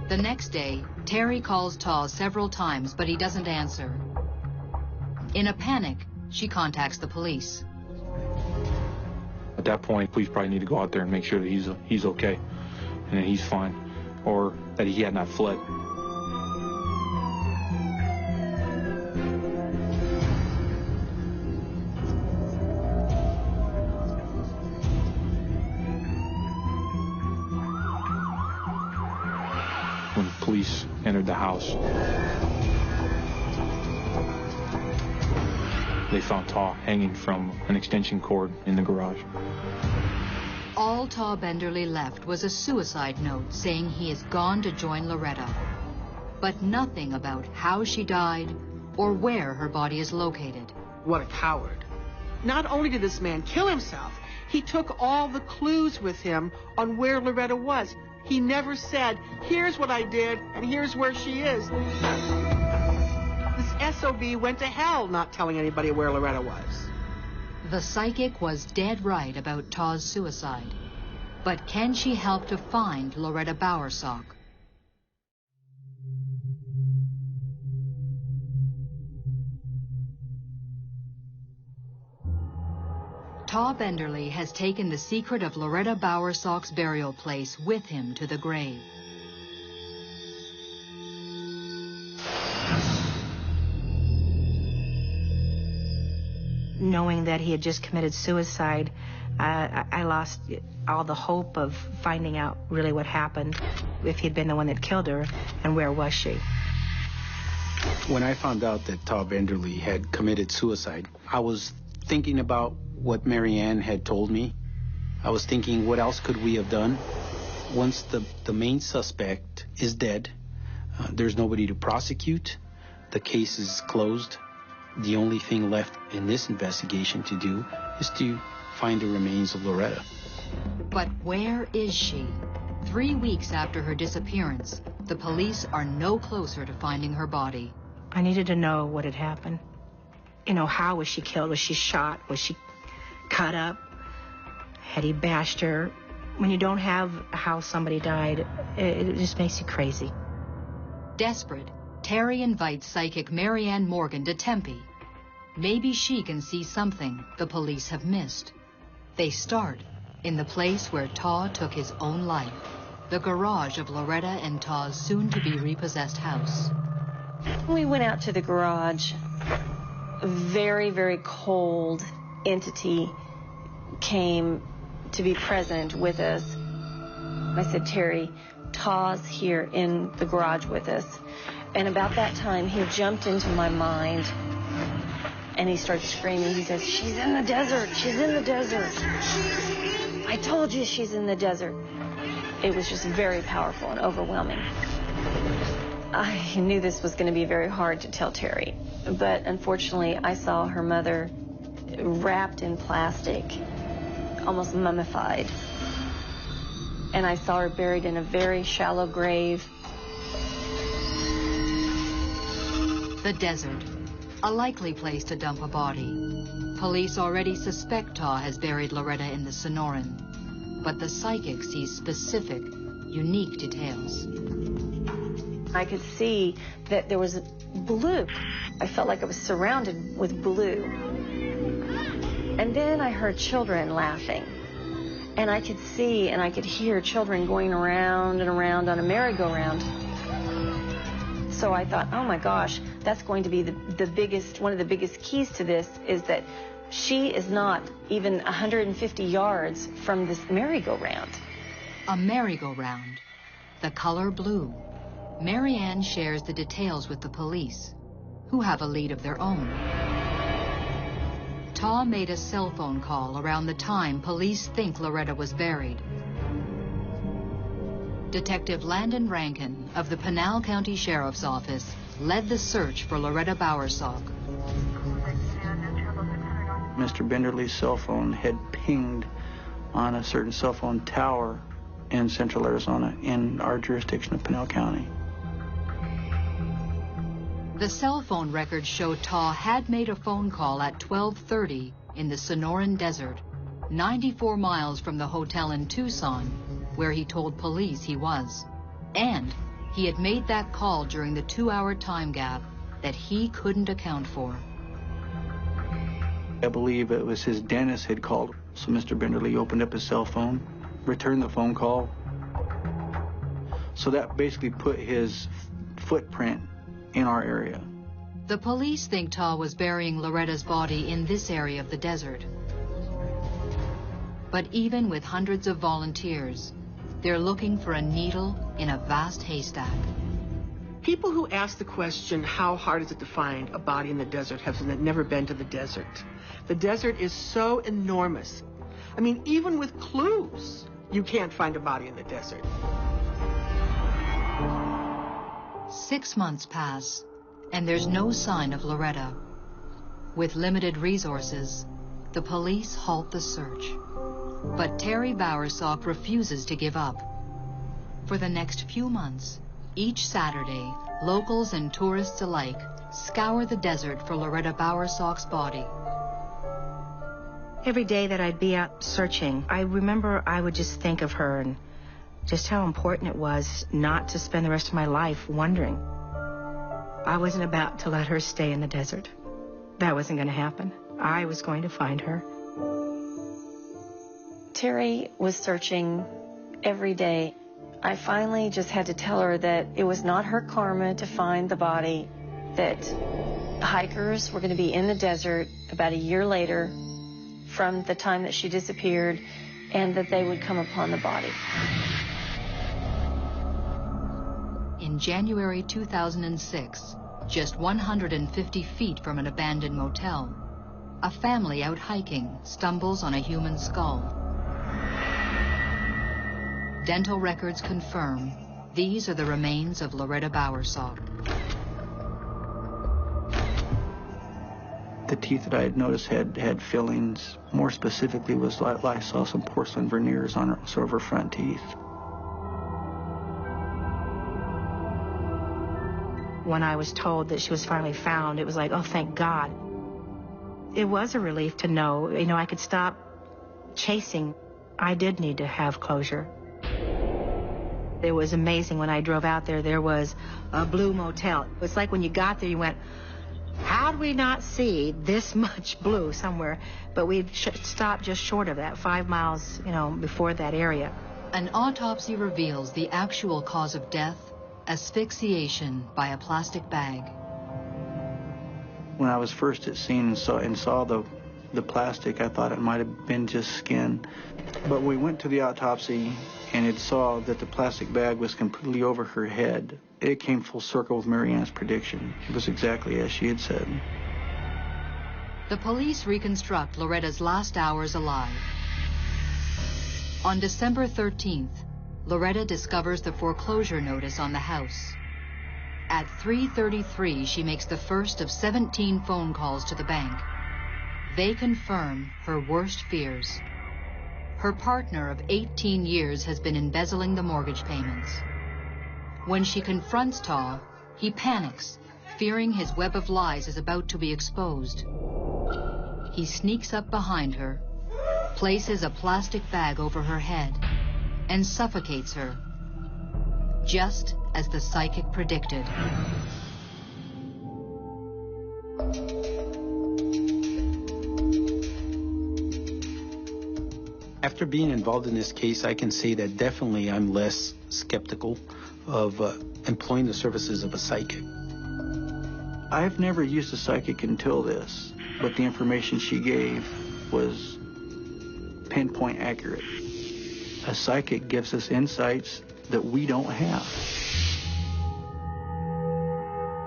The next day, Terry calls Taw several times, but he doesn't answer. In a panic, she contacts the police. At that point, police probably need to go out there and make sure that he's okay and that he's fine, or that he had not fled. When police entered the house, they found Taw hanging from an extension cord in the garage. All Taw Benderly left was a suicide note saying he is gone to join Loretta, but nothing about how she died or where her body is located. What a coward. Not only did this man kill himself, he took all the clues with him on where Loretta was. He never said, here's what I did and here's where she is. This SOB went to hell not telling anybody where Loretta was. The psychic was dead right about Taw's suicide. But can she help to find Loretta Bowersock? Taw Benderly has taken the secret of Loretta Bowersock's burial place with him to the grave. knowing that he had just committed suicide, I lost all the hope of finding out really what happened, if he'd been the one that killed her, and where was she. When I found out that Taw Benderly had committed suicide, I was thinking about what Mary Ann had told me. I was thinking, what else could we have done? Once the main suspect is dead, there's nobody to prosecute. The case is closed. The only thing left in this investigation to do is to find the remains of Loretta. But where is she? 3 weeks after her disappearance, the police are no closer to finding her body. I needed to know what had happened. You know, how was she killed? Was she shot? Was she cut up? Had he bashed her? When you don't have how somebody died, it just makes you crazy. Desperate, Terry invites psychic Mary Ann Morgan to Tempe. Maybe she can see something the police have missed. They start in the place where Taw took his own life, the garage of Loretta and Taw's soon-to-be repossessed house. We went out to the garage. A very, very cold entity came to be present with us. I said, Terry, Taw's here in the garage with us. And about that time, he jumped into my mind, and he started screaming. He says, she's in the desert. She's in the desert. I told you she's in the desert. It was just very powerful and overwhelming. I knew this was going to be very hard to tell Terry, but unfortunately, I saw her mother wrapped in plastic, almost mummified. And I saw her buried in a very shallow grave. The desert, a likely place to dump a body. Police already suspect Taw has buried Loretta in the Sonoran, but the psychic sees specific, unique details. I could see that there was blue. I felt like I was surrounded with blue. And then I heard children laughing. And I could see and I could hear children going around and around on a merry-go-round. So I thought, oh my gosh, that's going to be the biggest, one of the biggest keys to this is that she is not even 150 yards from this merry-go-round. A merry-go-round, the color blue. Mary Ann shares the details with the police, who have a lead of their own. Taw made a cell phone call around the time police think Loretta was buried. Detective Landon Rankin of the Pinal County Sheriff's Office led the search for Loretta Bowersock. Mr. Benderly's cell phone had pinged on a certain cell phone tower in central Arizona in our jurisdiction of Pinal County. The cell phone records show Taw had made a phone call at 12:30 in the Sonoran Desert, 94 miles from the hotel in Tucson, where he told police he was. And he had made that call during the 2-hour time gap that he couldn't account for. I believe it was his dentist had called, so Mr. Benderly opened up his cell phone, returned the phone call. So that basically put his footprint in our area. The police think Taw was burying Loretta's body in this area of the desert. But even with hundreds of volunteers, they're looking for a needle in a vast haystack. People who ask the question, how hard is it to find a body in the desert, have never been to the desert. The desert is so enormous. I mean, even with clues, you can't find a body in the desert. 6 months pass, and there's no sign of Loretta. With limited resources, the police halt the search. But Terry Bowersock refuses to give up. For the next few months, each Saturday, locals and tourists alike scour the desert for Loretta Bowersock's body. Every day that I'd be out searching, I remember I would just think of her and just how important it was not to spend the rest of my life wondering. I wasn't about to let her stay in the desert. That wasn't going to happen. I was going to find her. Terry was searching every day. I finally just had to tell her that it was not her karma to find the body, that hikers were going to be in the desert about a year later from the time that she disappeared, and that they would come upon the body. In January 2006, just 150 feet from an abandoned motel, a family out hiking stumbles on a human skull. Dental records confirm these are the remains of Loretta Bowersock. The teeth that I had noticed had fillings. More specifically, was I saw some porcelain veneers on sort of her front teeth. When I was told that she was finally found, it was like, oh, thank God. It was a relief to know, I could stop chasing. I did need to have closure. It was amazing when I drove out there. There was a blue motel. It's like when you got there, you went, how'd we not see this much blue somewhere? But we stopped just short of that, 5 miles, before that area. An autopsy reveals the actual cause of death: asphyxiation by a plastic bag. When I was first at scene and saw the plastic, I thought it might have been just skin. But we went to the autopsy and it saw that the plastic bag was completely over her head. It came full circle with Mary Ann's prediction. It was exactly as she had said. The police reconstruct Loretta's last hours alive. On December 13th, Loretta discovers the foreclosure notice on the house. At 3:33, she makes the first of 17 phone calls to the bank. They confirm her worst fears. Her partner of 18 years has been embezzling the mortgage payments. When she confronts Taw, he panics, fearing his web of lies is about to be exposed. He sneaks up behind her, places a plastic bag over her head, and suffocates her, just as the psychic predicted. After being involved in this case, I can say that definitely I'm less skeptical of employing the services of a psychic. I've never used a psychic until this, but the information she gave was pinpoint accurate. A psychic gives us insights that we don't have.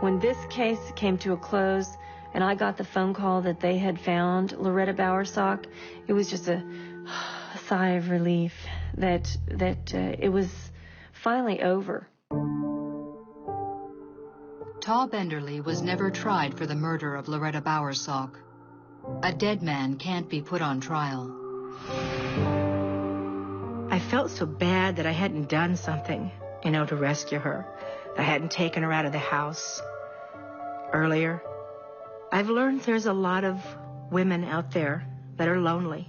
When this case came to a close and I got the phone call that they had found Loretta Bowersock, it was just a sigh of relief that it was finally over. Taw Benderly was never tried for the murder of Loretta Bowersock. A dead man can't be put on trial. I felt so bad that I hadn't done something, to rescue her. I hadn't taken her out of the house earlier. I've learned there's a lot of women out there that are lonely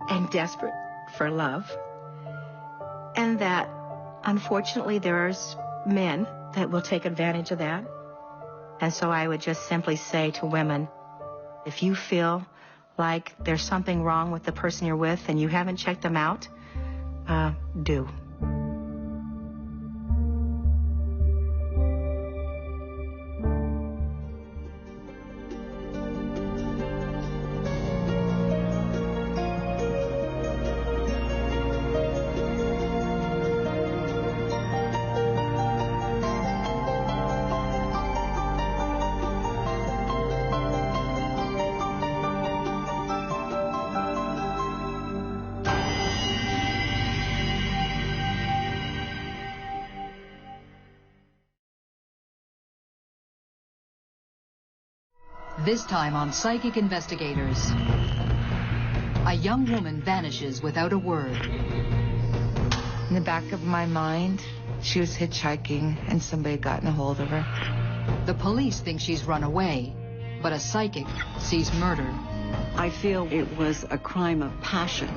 and desperate for love. And that, unfortunately, there's men that will take advantage of that. And so I would just simply say to women, if you feel like there's something wrong with the person you're with and you haven't checked them out, do. This time on Psychic Investigators, a young woman vanishes without a word. In the back of my mind, she was hitchhiking and somebody had gotten a hold of her. The police think she's run away, but a psychic sees murder. I feel it was a crime of passion.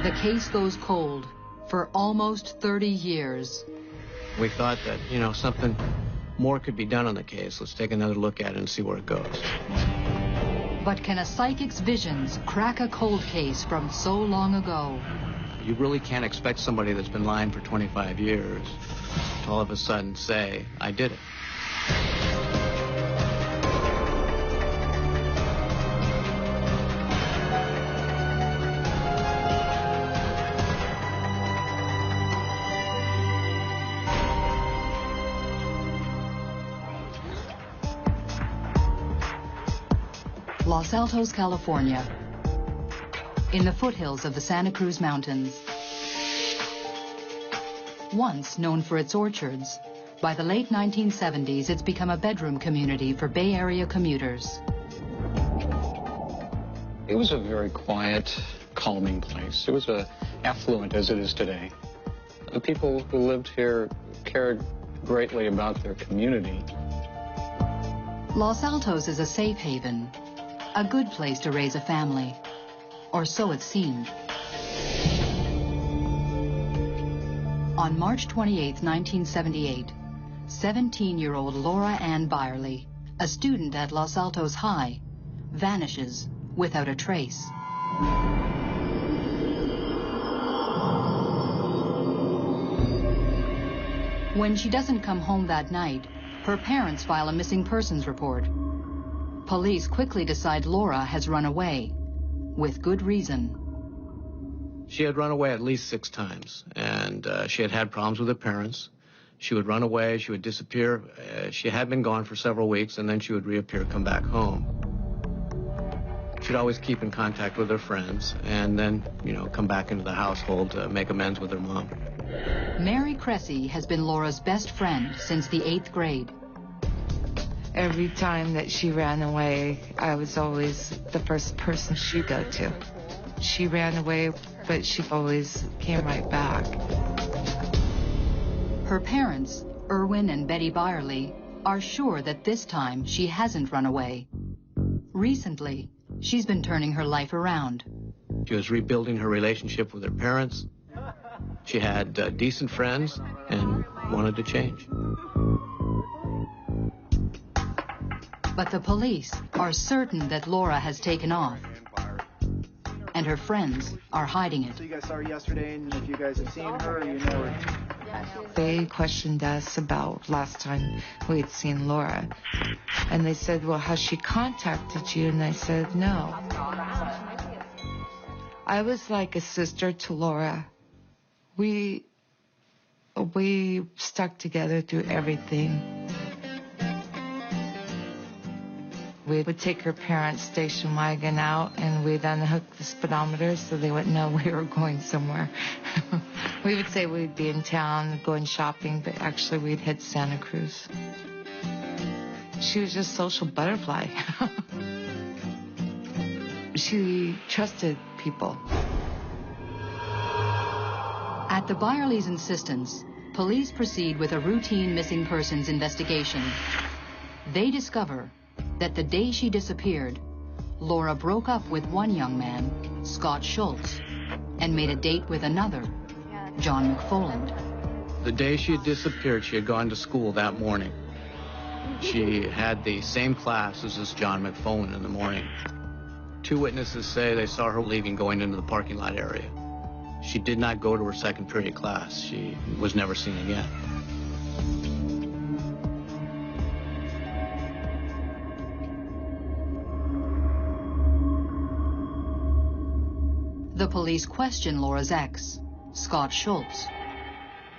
The case goes cold for almost 30 years. We thought that, something more could be done on the case. Let's take another look at it and see where it goes. But can a psychic's visions crack a cold case from so long ago? You really can't expect somebody that's been lying for 25 years to all of a sudden say, I did it. Los Altos, California, in the foothills of the Santa Cruz Mountains. Once known for its orchards, by the late 1970s, it's become a bedroom community for Bay Area commuters. It was a very quiet, calming place. It was affluent as it is today. The people who lived here cared greatly about their community. Los Altos is a safe haven, a good place to raise a family, or so it seemed. On March 28, 1978, 17-year-old Laura Ann Byerly, a student at Los Altos High, vanishes without a trace. When she doesn't come home that night, her parents file a missing persons report. Police quickly decide Laura has run away, with good reason. She had run away at least 6 times, and she had had problems with her parents. She would run away, she would disappear. She had been gone for several weeks, and then she would reappear, come back home. She'd always keep in contact with her friends, and then, come back into the household to make amends with her mom. Mary Cressy has been Laura's best friend since the 8th grade. Every time that she ran away, I was always the first person she'd go to. She ran away, but she always came right back. Her parents, Erwin and Betty Byerly, are sure that this time she hasn't run away. Recently, she's been turning her life around. She was rebuilding her relationship with her parents. She had decent friends and wanted to change. But the police are certain that Laura has taken off, and her friends are hiding it. So you guys saw her yesterday, and if you guys have seen her, you know her. They questioned us about last time we had seen Laura. And they said, well, has she contacted you? And I said, no. I was like a sister to Laura. We stuck together through everything. We would take her parents' station wagon out, and we'd unhook the speedometer so they wouldn't know we were going somewhere. We would say we'd be in town going shopping, but actually we'd hit Santa Cruz. She was just a social butterfly. She trusted people. At the Byerly's insistence, police proceed with a routine missing persons investigation. They discover that the day she disappeared, Laura broke up with one young man, Scott Schultz, and made a date with another, John McFoland. The day she had disappeared, she had gone to school that morning. She had the same class as this John McFoland in the morning. 2 witnesses say they saw her leaving, going into the parking lot area. She did not go to her second period class. She was never seen again. The police question Laura's ex, Scott Schultz.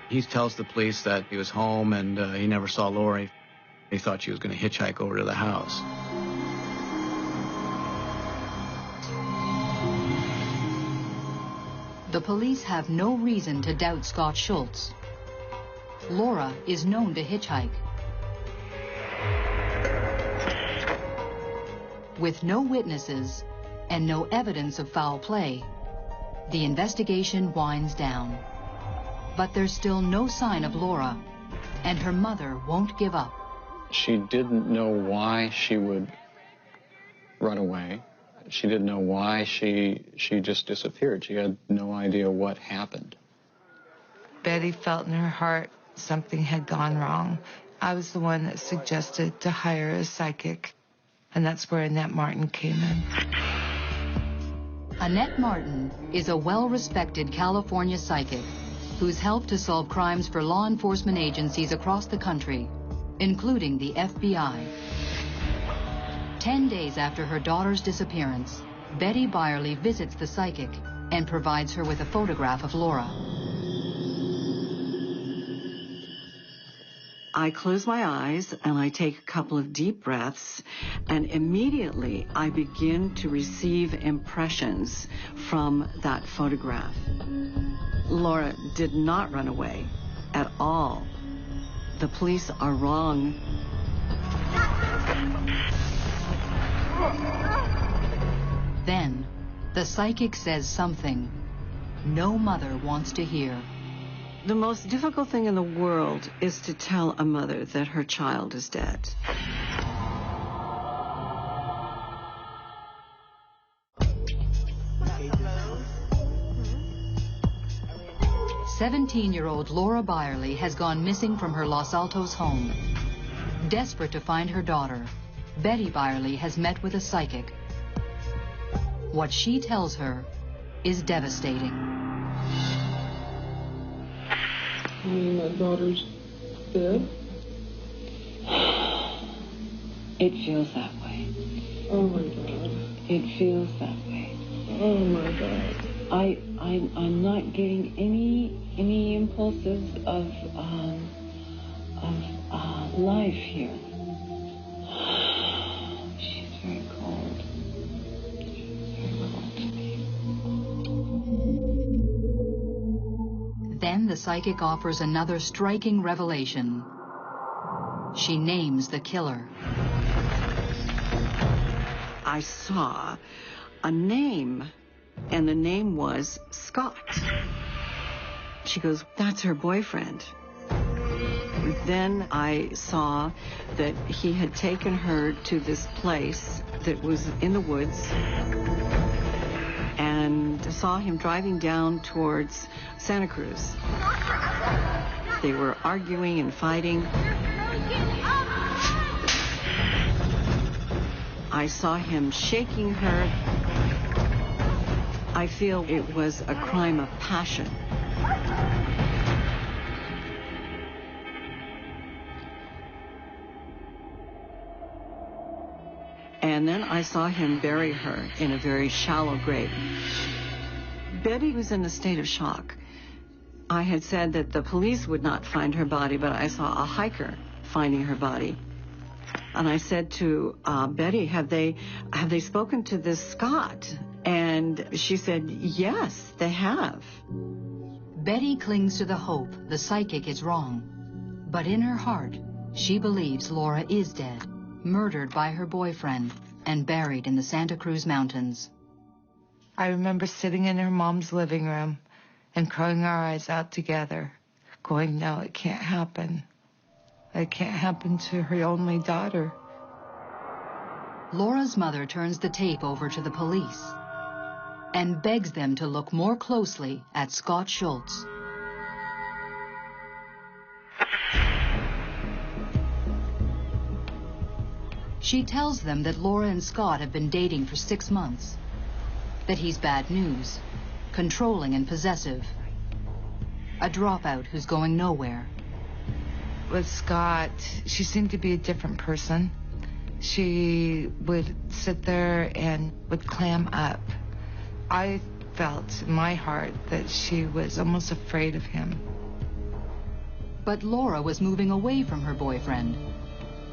He tells the police that he was home and he never saw Lori. He thought she was going to hitchhike over to the house. The police have no reason to doubt Scott Schultz. Laura is known to hitchhike. With no witnesses and no evidence of foul play, the investigation winds down. But there's still no sign of Laura, and her mother won't give up. She didn't know why she would run away. She didn't know why she just disappeared. She had no idea what happened. Betty felt in her heart something had gone wrong. I was the one that suggested to hire a psychic, and that's where Annette Martin came in. Annette Martin is a well-respected California psychic who's helped to solve crimes for law enforcement agencies across the country, including the FBI. 10 days after her daughter's disappearance, Betty Byerly visits the psychic and provides her with a photograph of Laura. I close my eyes and I take a couple of deep breaths, and immediately I begin to receive impressions from that photograph. Laura did not run away at all. The police are wrong. Then, the psychic says something no mother wants to hear. The most difficult thing in the world is to tell a mother that her child is dead. "17-year-old Laura Byerly has gone missing from her Los Altos home. Desperate to find her daughter, Betty Byerly has met with a psychic. What she tells her is devastating. My daughter's dead. It feels that way. Oh my God. It feels that way. Oh my God. I'm not getting any impulses of life here. She's very cold. Very cold to me. Then the psychic offers another striking revelation. She names the killer. I saw a name, and the name was Scott. She goes, "That's her boyfriend." Then I saw that he had taken her to this place that was in the woods, and saw him driving down towards Santa Cruz. They were arguing and fighting. I saw him shaking her. I feel it was a crime of passion. And then I saw him bury her in a very shallow grave. Betty was in a state of shock. I had said that the police would not find her body, but I saw a hiker finding her body. And I said to Betty, have they spoken to this Scott? And she said, yes, they have. Betty clings to the hope the psychic is wrong. But in her heart, she believes Laura is dead, murdered by her boyfriend, and buried in the Santa Cruz Mountains. I remember sitting in her mom's living room and crying our eyes out together, going, no, it can't happen. It can't happen to her only daughter. Laura's mother turns the tape over to the police and begs them to look more closely at Scott Schultz. She tells them that Laura and Scott have been dating for 6 months, that he's bad news, controlling and possessive, a dropout who's going nowhere. With Scott, she seemed to be a different person. She would sit there and would clam up. I felt in my heart that she was almost afraid of him. But Laura was moving away from her boyfriend.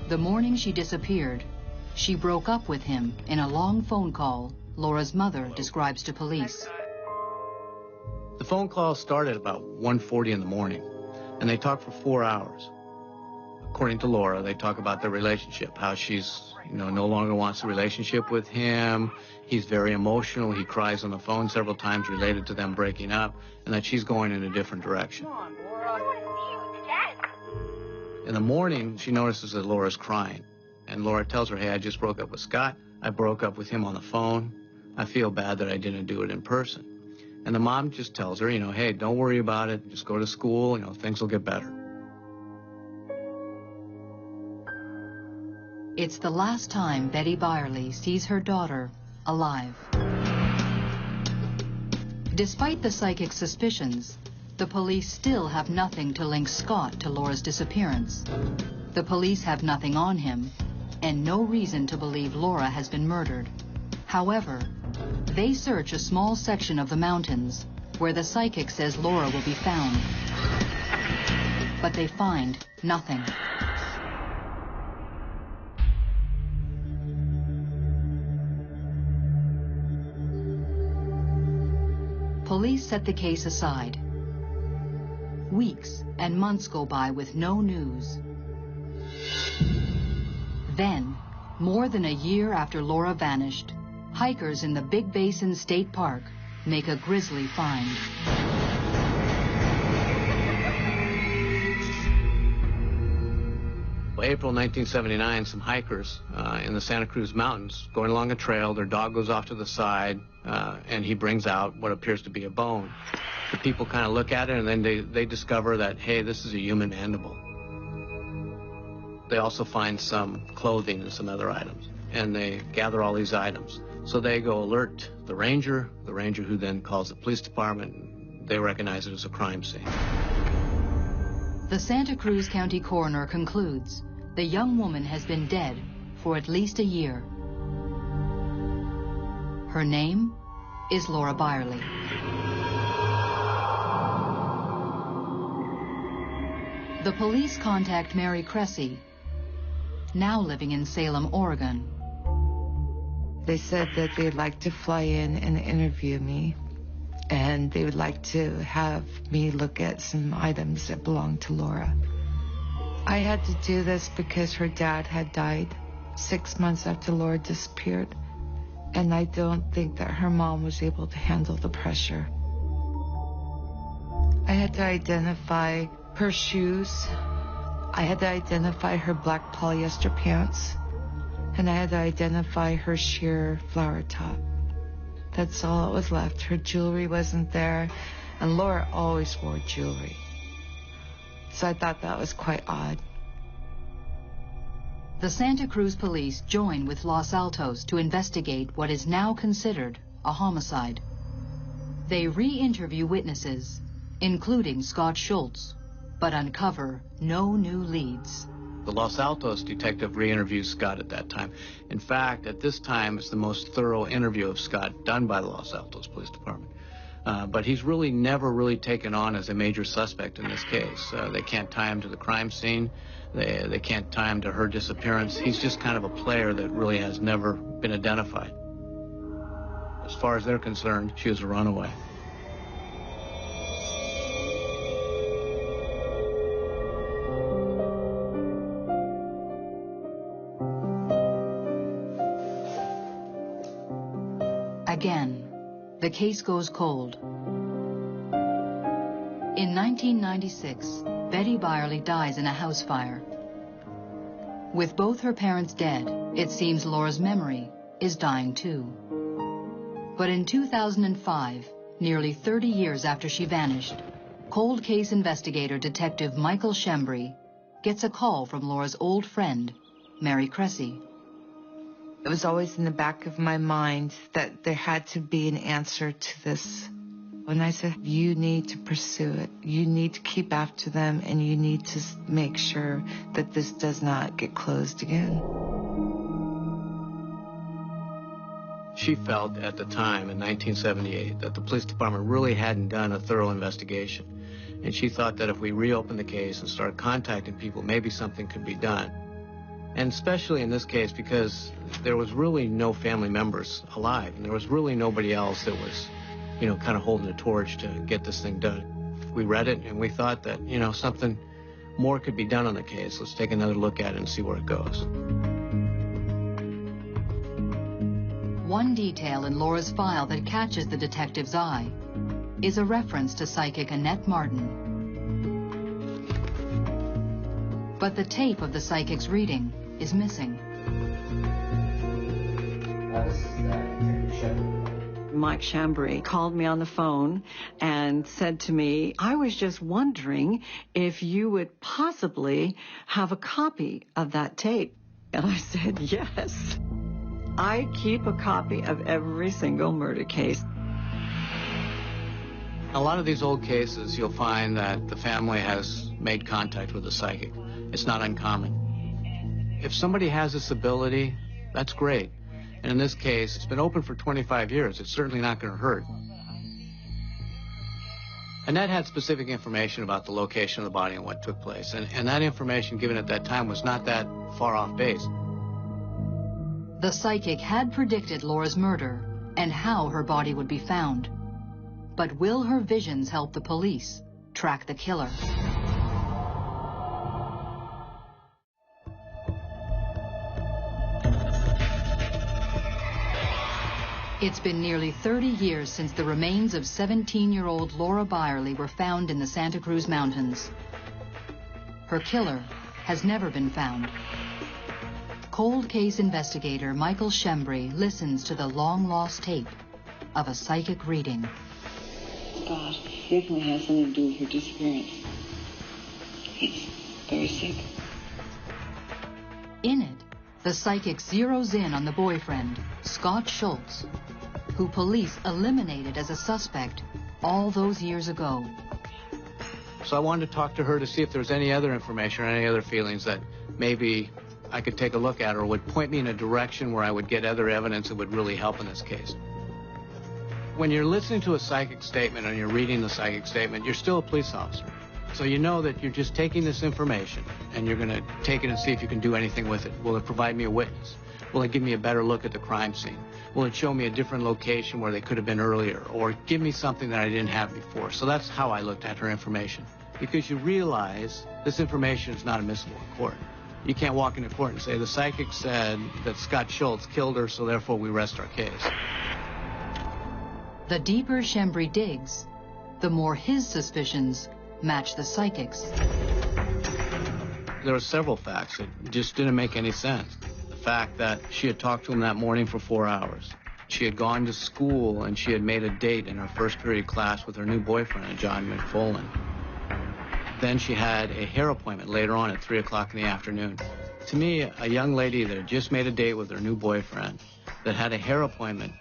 The morning she disappeared, she broke up with him in a long phone call Laura's mother describes to police. The phone call started about 1:40 in the morning, and they talked for 4 hours. According to Laura, they talk about their relationship, how she's, no longer wants a relationship with him. He's very emotional. He cries on the phone several times related to them breaking up, and that she's going in a different direction. In the morning, she notices that Laura's crying, and Laura tells her, hey, I just broke up with Scott. I broke up with him on the phone. I feel bad that I didn't do it in person. And the mom just tells her, hey, don't worry about it. Just go to school. Things will get better. It's the last time Betty Byerly sees her daughter alive. Despite the psychic's suspicions, the police still have nothing to link Scott to Laura's disappearance. The police have nothing on him and no reason to believe Laura has been murdered. However, they search a small section of the mountains where the psychic says Laura will be found. but they find nothing. Police set the case aside. Weeks and months go by with no news. Then, more than a year after Laura vanished, hikers in the Big Basin State Park make a grisly find. April 1979, some hikers in the Santa Cruz Mountains going along a trail. Their dog goes off to the side, and he brings out what appears to be a bone. The people kind of look at it, and then they discover that, hey, this is a human mandible. They also find some clothing and some other items, and they gather all these items. So they go alert the ranger who then calls the police department, and they recognize it as a crime scene. The Santa Cruz County coroner concludes the young woman has been dead for at least a year. Her name is Laura Byerly. The police contact Mary Cressy, now living in Salem, Oregon. They said that they'd like to fly in and interview me, and they would like to have me look at some items that belonged to Laura. I had to do this because her dad had died 6 months after Laura disappeared, and I don't think that her mom was able to handle the pressure. I had to identify her shoes, I had to identify her black polyester pants, and I had to identify her sheer flower top. That's all that was left. Her jewelry wasn't there, and Laura always wore jewelry. So I thought that was quite odd. The Santa Cruz police join with Los Altos to investigate what is now considered a homicide. They re-interview witnesses, including Scott Schultz, but uncover no new leads. The Los Altos detective re-interviews Scott at that time. In fact, at this time, it's the most thorough interview of Scott done by the Los Altos Police Department. But he's really never really taken on as a major suspect in this case. They can't tie him to the crime scene. They can't tie him to her disappearance. He's just kind of a player that really has never been identified. As far as they're concerned, she was a runaway. Again, the case goes cold. In 1996, Betty Byerly dies in a house fire. With both her parents dead, it seems Laura's memory is dying too. But in 2005, nearly 30 years after she vanished, cold case investigator Detective Michael Shembry gets a call from Laura's old friend, Mary Cressy. It was always in the back of my mind that there had to be an answer to this. And I said, you need to pursue it. You need to keep after them, and you need to make sure that this does not get closed again. She felt at the time, in 1978, that the police department really hadn't done a thorough investigation. And she thought that if we reopened the case and started contacting people, maybe something could be done. And especially in this case, because there was really no family members alive, and there was really nobody else that was, kind of holding the torch to get this thing done. We read it, and we thought that, something more could be done on the case. Let's take another look at it and see where it goes. One detail in Laura's file that catches the detective's eye is a reference to psychic Annette Martin. But the tape of the psychic's reading is missing. Mike Shembry called me on the phone and said to me, I was just wondering if you would possibly have a copy of that tape. And I said, yes. I keep a copy of every single murder case. A lot of these old cases, you'll find that the family has made contact with a psychic. It's not uncommon. If somebody has this ability, that's great. And in this case, it's been open for 25 years. It's certainly not going to hurt. Annette had specific information about the location of the body and what took place, and that information given at that time was not that far off base. The psychic had predicted Laura's murder and how her body would be found. But will her visions help the police track the killer? It's been nearly 30 years since the remains of 17-year-old Laura Byerly were found in the Santa Cruz Mountains. Her killer has never been found. Cold case investigator Michael Shembry listens to the long-lost tape of a psychic reading. God definitely has something to do with her disappearance. He's very sick. In it, the psychic zeroes in on the boyfriend, Scott Schultz, who police eliminated as a suspect all those years ago. So I wanted to talk to her to see if there was any other information or any other feelings that maybe I could take a look at or would point me in a direction where I would get other evidence that would really help in this case. When you're listening to a psychic statement and you're reading the psychic statement, you're still a police officer. So you know that you're just taking this information and you're going to take it and see if you can do anything with it. Will it provide me a witness? Will it give me a better look at the crime scene? Will it show me a different location where they could have been earlier? Or give me something that I didn't have before? So that's how I looked at her information. Because you realize this information is not admissible in court. You can't walk into court and say, the psychic said that Scott Schultz killed her, so therefore we rest our case. The deeper Shembry digs, the more his suspicions match the psychic's. There were several facts that just didn't make any sense. The fact that she had talked to him that morning for 4 hours. She had gone to school and she had made a date in her first period class with her new boyfriend, John McFolin. Then she had a hair appointment later on at 3 o'clock in the afternoon. To me, a young lady that had just made a date with her new boyfriend, that had a hair appointment,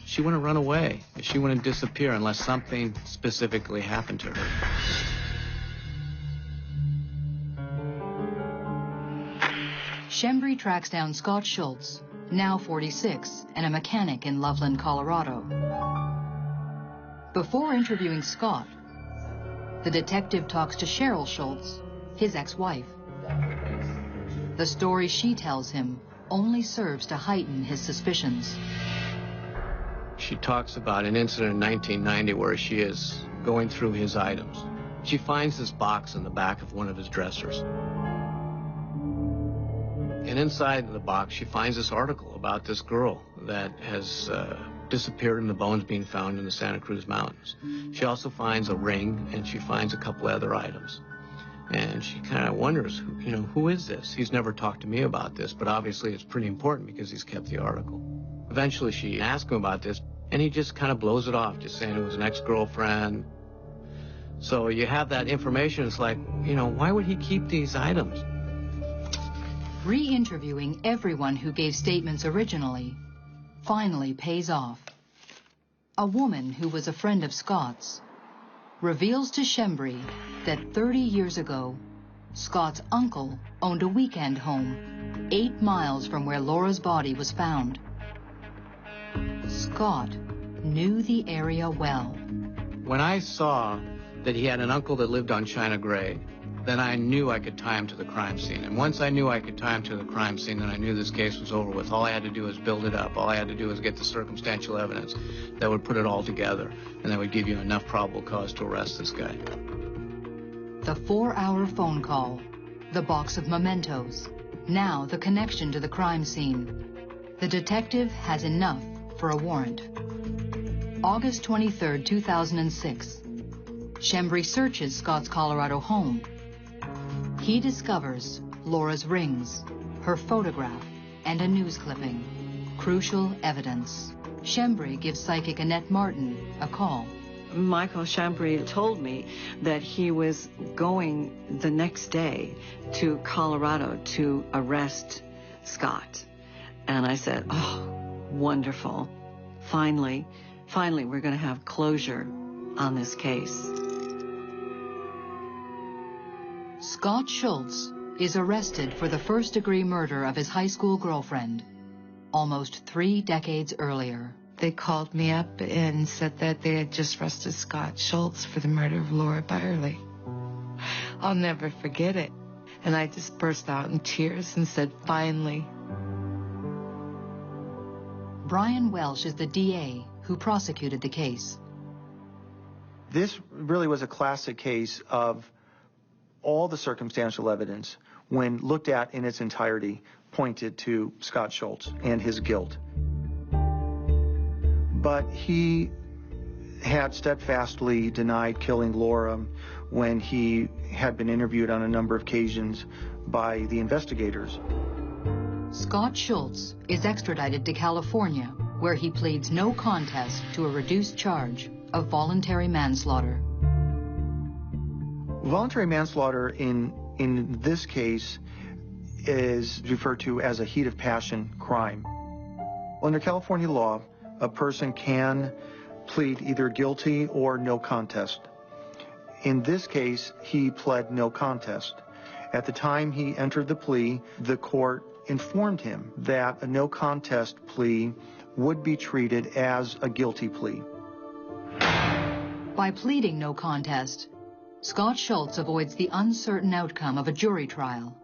she wouldn't run away. She wouldn't disappear unless something specifically happened to her. Shembry tracks down Scott Schultz, now 46, and a mechanic in Loveland, Colorado. Before interviewing Scott, the detective talks to Cheryl Schultz, his ex-wife. The story she tells him only serves to heighten his suspicions. She talks about an incident in 1990 where she is going through his items. She finds this box in the back of one of his dressers. And inside the box, she finds this article about this girl that has disappeared and the bones being found in the Santa Cruz Mountains. She also finds a ring, and she finds a couple other items. And she kind of wonders, who is this? He's never talked to me about this, but obviously it's pretty important because he's kept the article. Eventually she asks him about this, and he just kind of blows it off, just saying it was an ex-girlfriend. So you have that information. It's like, why would he keep these items? Re-interviewing everyone who gave statements originally finally pays off. A woman who was a friend of Scott's reveals to Shembry that 30 years ago, Scott's uncle owned a weekend home 8 miles from where Laura's body was found. Scott knew the area well. When I saw that he had an uncle that lived on China Grade, then I knew I could tie him to the crime scene. And once I knew I could tie him to the crime scene, then I knew this case was over with. All I had to do was build it up. All I had to do was get the circumstantial evidence that would put it all together, and that would give you enough probable cause to arrest this guy. The 4-hour phone call, the box of mementos, now the connection to the crime scene. The detective has enough for a warrant. August 23, 2006. Shembry searches Scott's Colorado home. He discovers Laura's rings, her photograph, and a news clipping. Crucial evidence. Shembry gives psychic Annette Martin a call. Michael Shembry told me that he was going the next day to Colorado to arrest Scott. And I said, oh, wonderful. Finally, we're going to have closure on this case. Scott Schultz is arrested for the first-degree murder of his high school girlfriend, almost 3 decades earlier. They called me up and said that they had just arrested Scott Schultz for the murder of Laura Byerly. I'll never forget it. And I just burst out in tears and said, finally. Brian Welsh is the DA who prosecuted the case. This really was a classic case of all the circumstantial evidence, when looked at in its entirety, pointed to Scott Schultz and his guilt. But he had steadfastly denied killing Laura when he had been interviewed on a number of occasions by the investigators. Scott Schultz is extradited to California, where he pleads no contest to a reduced charge of voluntary manslaughter. Voluntary manslaughter in this case is referred to as a heat of passion crime. Under California law, a person can plead either guilty or no contest. In this case, he pled no contest. At the time he entered the plea, the court informed him that a no contest plea would be treated as a guilty plea. By pleading no contest, Scott Schultz avoids the uncertain outcome of a jury trial,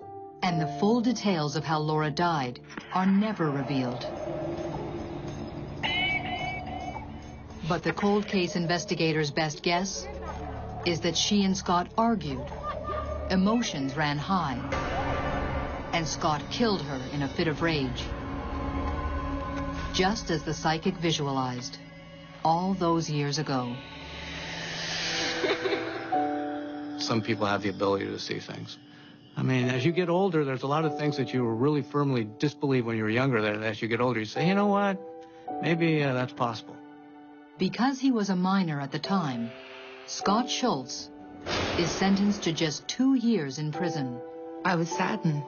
and the full details of how Laura died are never revealed. But the cold case investigators' best guess is that she and Scott argued, emotions ran high, and Scott killed her in a fit of rage, just as the psychic visualized all those years ago. Some people have the ability to see things. I mean, as you get older, there's a lot of things that you really firmly disbelieve when you were younger that as you get older, you say, you know what, maybe that's possible. Because he was a minor at the time, Scott Schultz is sentenced to just 2 years in prison. I was saddened.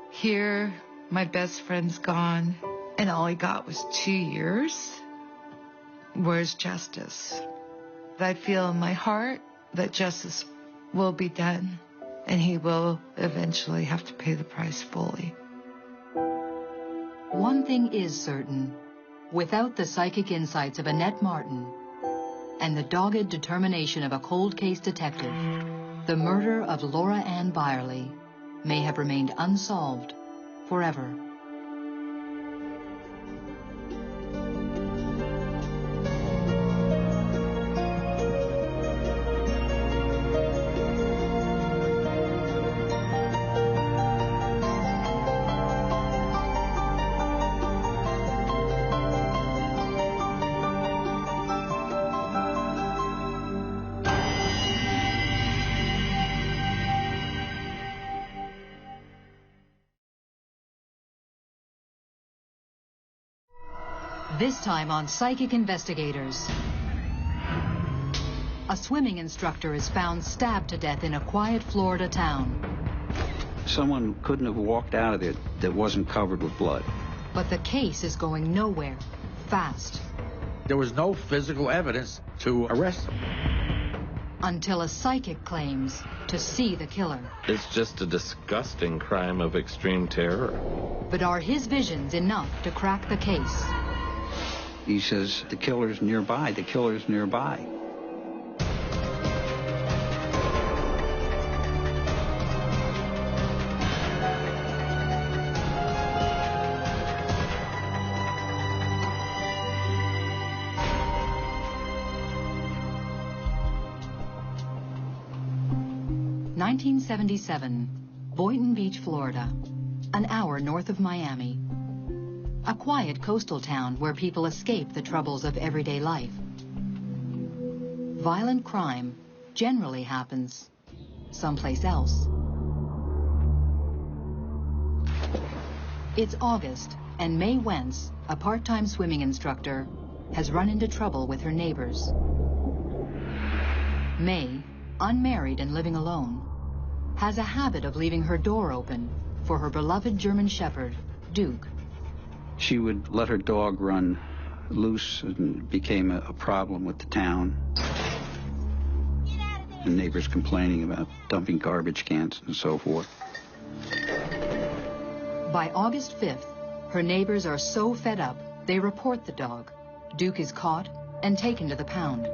Here, my best friend's gone, and all he got was 2 years. Where's justice? I feel in my heart that justice will be done, and he will eventually have to pay the price fully. One thing is certain. Without the psychic insights of Annette Martin and the dogged determination of a cold case detective, the murder of Laura Ann Byerly may have remained unsolved forever. This time on Psychic Investigators. A swimming instructor is found stabbed to death in a quiet Florida town. Someone couldn't have walked out of it that wasn't covered with blood. But the case is going nowhere, fast. There was no physical evidence to arrest him. Until a psychic claims to see the killer. It's just a disgusting crime of extreme terror. But are his visions enough to crack the case? He says, the killer's nearby, the killer's nearby. (1977), Boynton Beach, Florida, an hour north of Miami. A quiet coastal town where people escape the troubles of everyday life. Violent crime generally happens someplace else. It's August, and Mae Wentz, a part-time swimming instructor, has run into trouble with her neighbors. Mae, unmarried and living alone, has a habit of leaving her door open for her beloved German Shepherd, Duke. She would let her dog run loose and became a problem with the town. The neighbors complaining about dumping garbage cans and so forth. By August 5th, her neighbors are so fed up, they report the dog Duke is caught and taken to the pound.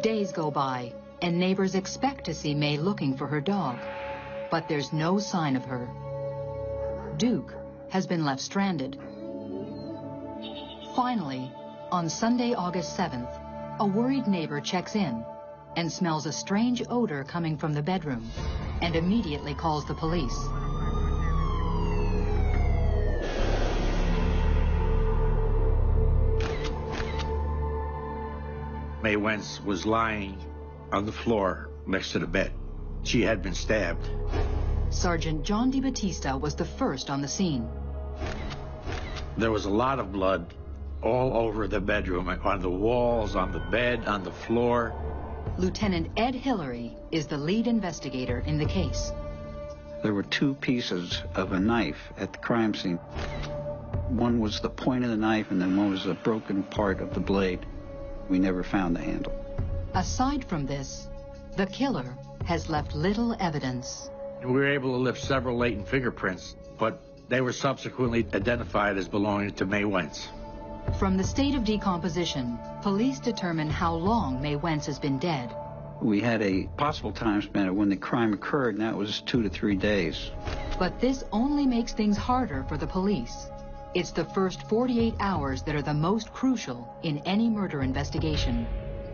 Days go by, and neighbors expect to see May looking for her dog, but there's no sign of her. Duke has been left stranded. Finally, on Sunday, August 7th, a worried neighbor checks in and smells a strange odor coming from the bedroom and immediately calls the police. May Wentz was lying on the floor next to the bed. She had been stabbed. Sergeant John DiBattista was the first on the scene. There was a lot of blood all over the bedroom, on the walls, on the bed, on the floor. Lieutenant Ed Hillary is the lead investigator in the case. There were 2 pieces of a knife at the crime scene. One was the point of the knife, and then one was a broken part of the blade. We never found the handle. Aside from this, the killer has left little evidence. We were able to lift several latent fingerprints, but they were subsequently identified as belonging to May Wentz. From the state of decomposition, police determine how long May Wentz has been dead. We had a possible time span of when the crime occurred, and that was 2 to 3 days. But this only makes things harder for the police. It's the first 48 hours that are the most crucial in any murder investigation,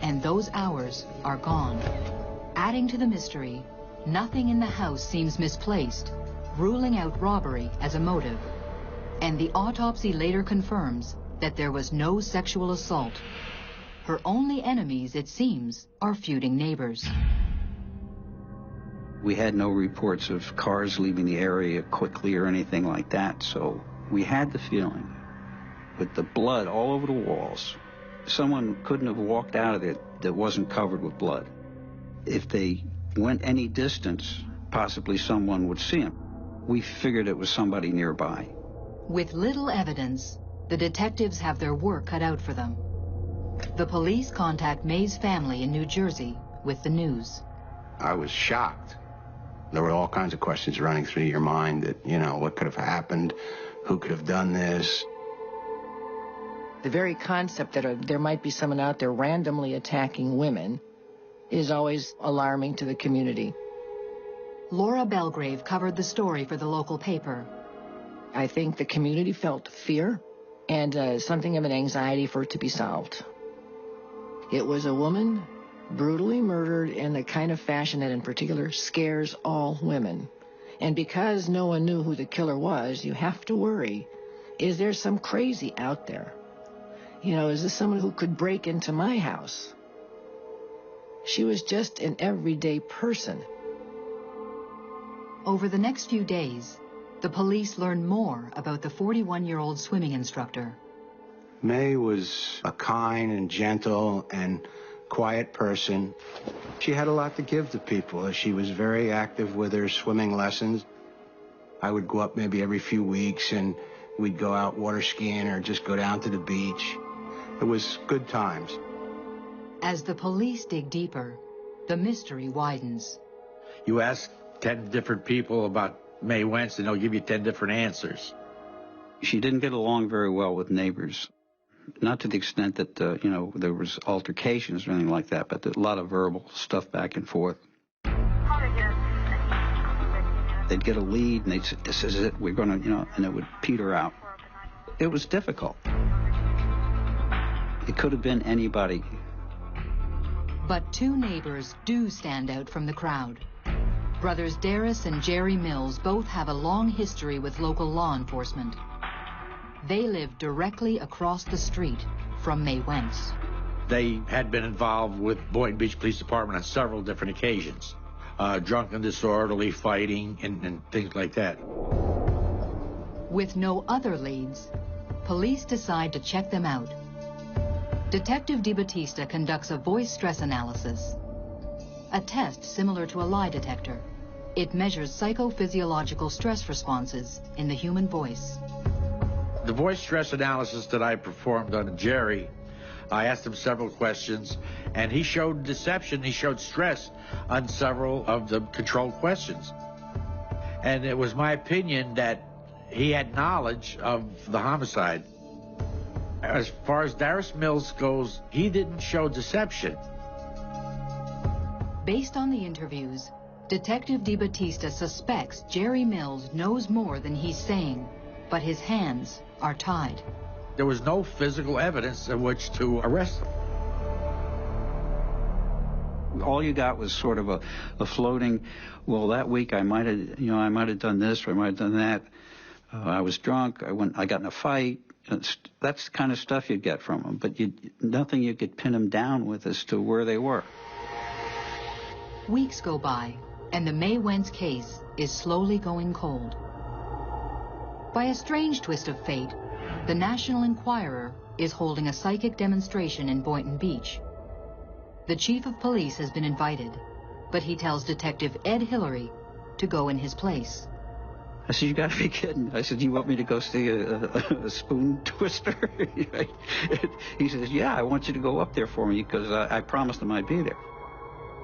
and those hours are gone. Adding to the mystery, nothing in the house seems misplaced, ruling out robbery as a motive. And the autopsy later confirms that there was no sexual assault. Her only enemies, it seems, are feuding neighbors. We had no reports of cars leaving the area quickly or anything like that, so we had the feeling, with the blood all over the walls, someone couldn't have walked out of it that wasn't covered with blood. If they went any distance, possibly someone would see them. We figured it was somebody nearby. With little evidence, the detectives have their work cut out for them. The police contact May's family in New Jersey with the news. I was shocked. There were all kinds of questions running through your mind that, what could have happened? Who could have done this? The very concept that there might be someone out there randomly attacking women is always alarming to the community. Laura Belgrave covered the story for the local paper. I think the community felt fear and something of an anxiety for it to be solved. It was a woman brutally murdered in the kind of fashion that in particular scares all women. And because no one knew who the killer was, you have to worry, is there some crazy out there? Is this someone who could break into my house? She was just an everyday person. Over the next few days, the police learned more about the 41-year-old swimming instructor. May was a kind and gentle and quiet person. She had a lot to give to people. She was very active with her swimming lessons. I would go up maybe every few weeks, and we'd go out water skiing or just go down to the beach. It was good times. As the police dig deeper, the mystery widens. You ask 10 different people about May Wentz, and they'll give you 10 different answers. She didn't get along very well with neighbors. Not to the extent that, there was altercations or anything like that, but a lot of verbal stuff back and forth. They'd get a lead, and they'd say, this is it, we're going to, and it would peter out. It was difficult. It could have been anybody. But 2 neighbors do stand out from the crowd. Brothers Darris and Jerry Mills both have a long history with local law enforcement. They live directly across the street from May Wentz. They had been involved with Boynton Beach Police Department on several different occasions. Drunken, disorderly, fighting, and things like that. With no other leads, police decide to check them out. Detective DiBattista conducts a voice stress analysis, a test similar to a lie detector. It measures psychophysiological stress responses in the human voice. The voice stress analysis that I performed on Jerry, I asked him several questions, and he showed deception, he showed stress on several of the controlled questions. And it was my opinion that he had knowledge of the homicide. As far as Darius Mills goes, he didn't show deception. Based on the interviews, Detective DeBattista suspects Jerry Mills knows more than he's saying, but his hands are tied. There was no physical evidence in which to arrest him. All you got was sort of a floating, well, that week I might have done this or I might have done that. I was drunk, I got in a fight. That's the kind of stuff you get from them, but nothing you could pin them down with as to where they were. Weeks go by, and the May Wentz case is slowly going cold. By a strange twist of fate, the National Enquirer is holding a psychic demonstration in Boynton Beach. The chief of police has been invited, but he tells Detective Ed Hillary to go in his place. I said, you got to be kidding. I said, you want me to go see a spoon twister? He says, yeah, I want you to go up there for me because I promised him I'd be there.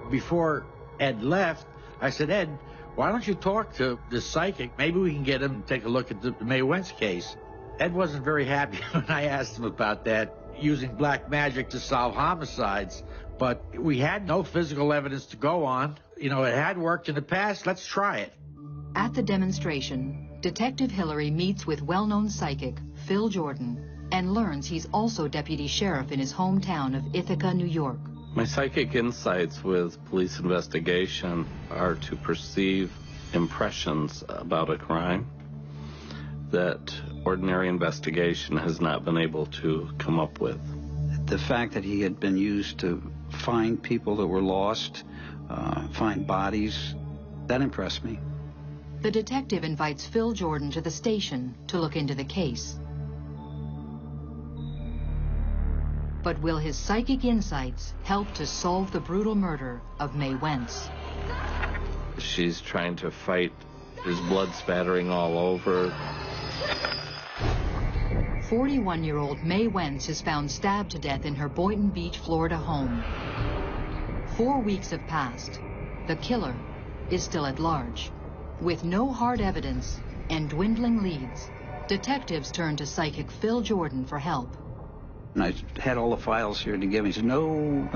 Before Ed left, I said, Ed, why don't you talk to the psychic? Maybe we can get him to take a look at the May Wentz case. Ed wasn't very happy when I asked him about that, using black magic to solve homicides. But we had no physical evidence to go on. It had worked in the past. Let's try it. At the demonstration, Detective Hillary meets with well-known psychic Phil Jordan and learns he's also deputy sheriff in his hometown of Ithaca, New York. My psychic insights with police investigation are to perceive impressions about a crime that ordinary investigation has not been able to come up with. The fact that he had been used to find people that were lost, find bodies, that impressed me. The detective invites Phil Jordan to the station to look into the case. But will his psychic insights help to solve the brutal murder of May Wentz? She's trying to fight. There's blood spattering all over. 41-year-old May Wentz is found stabbed to death in her Boynton Beach, Florida home. 4 weeks have passed. The killer is still at large. With no hard evidence and dwindling leads, detectives turn to psychic Phil Jordan for help. And I had all the files here to give me. He said, no.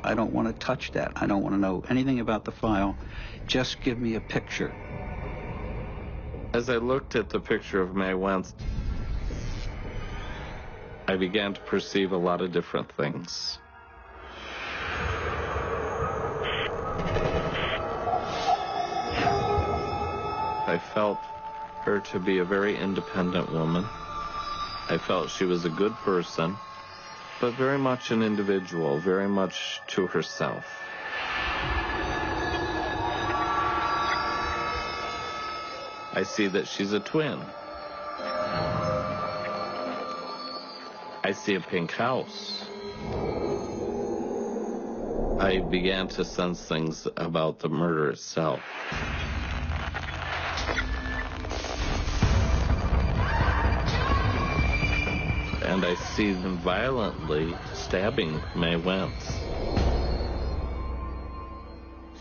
I don't want to touch that. I don't want to know anything about the file. Just give me a picture. As I looked at the picture of May Wentz, I began to perceive a lot of different things. I felt her to be a very independent woman. I felt she was a good person, but very much an individual, very much to herself. I see that she's a twin. I see a pink house. I began to sense things about the murder itself. And I see them violently stabbing May Wentz.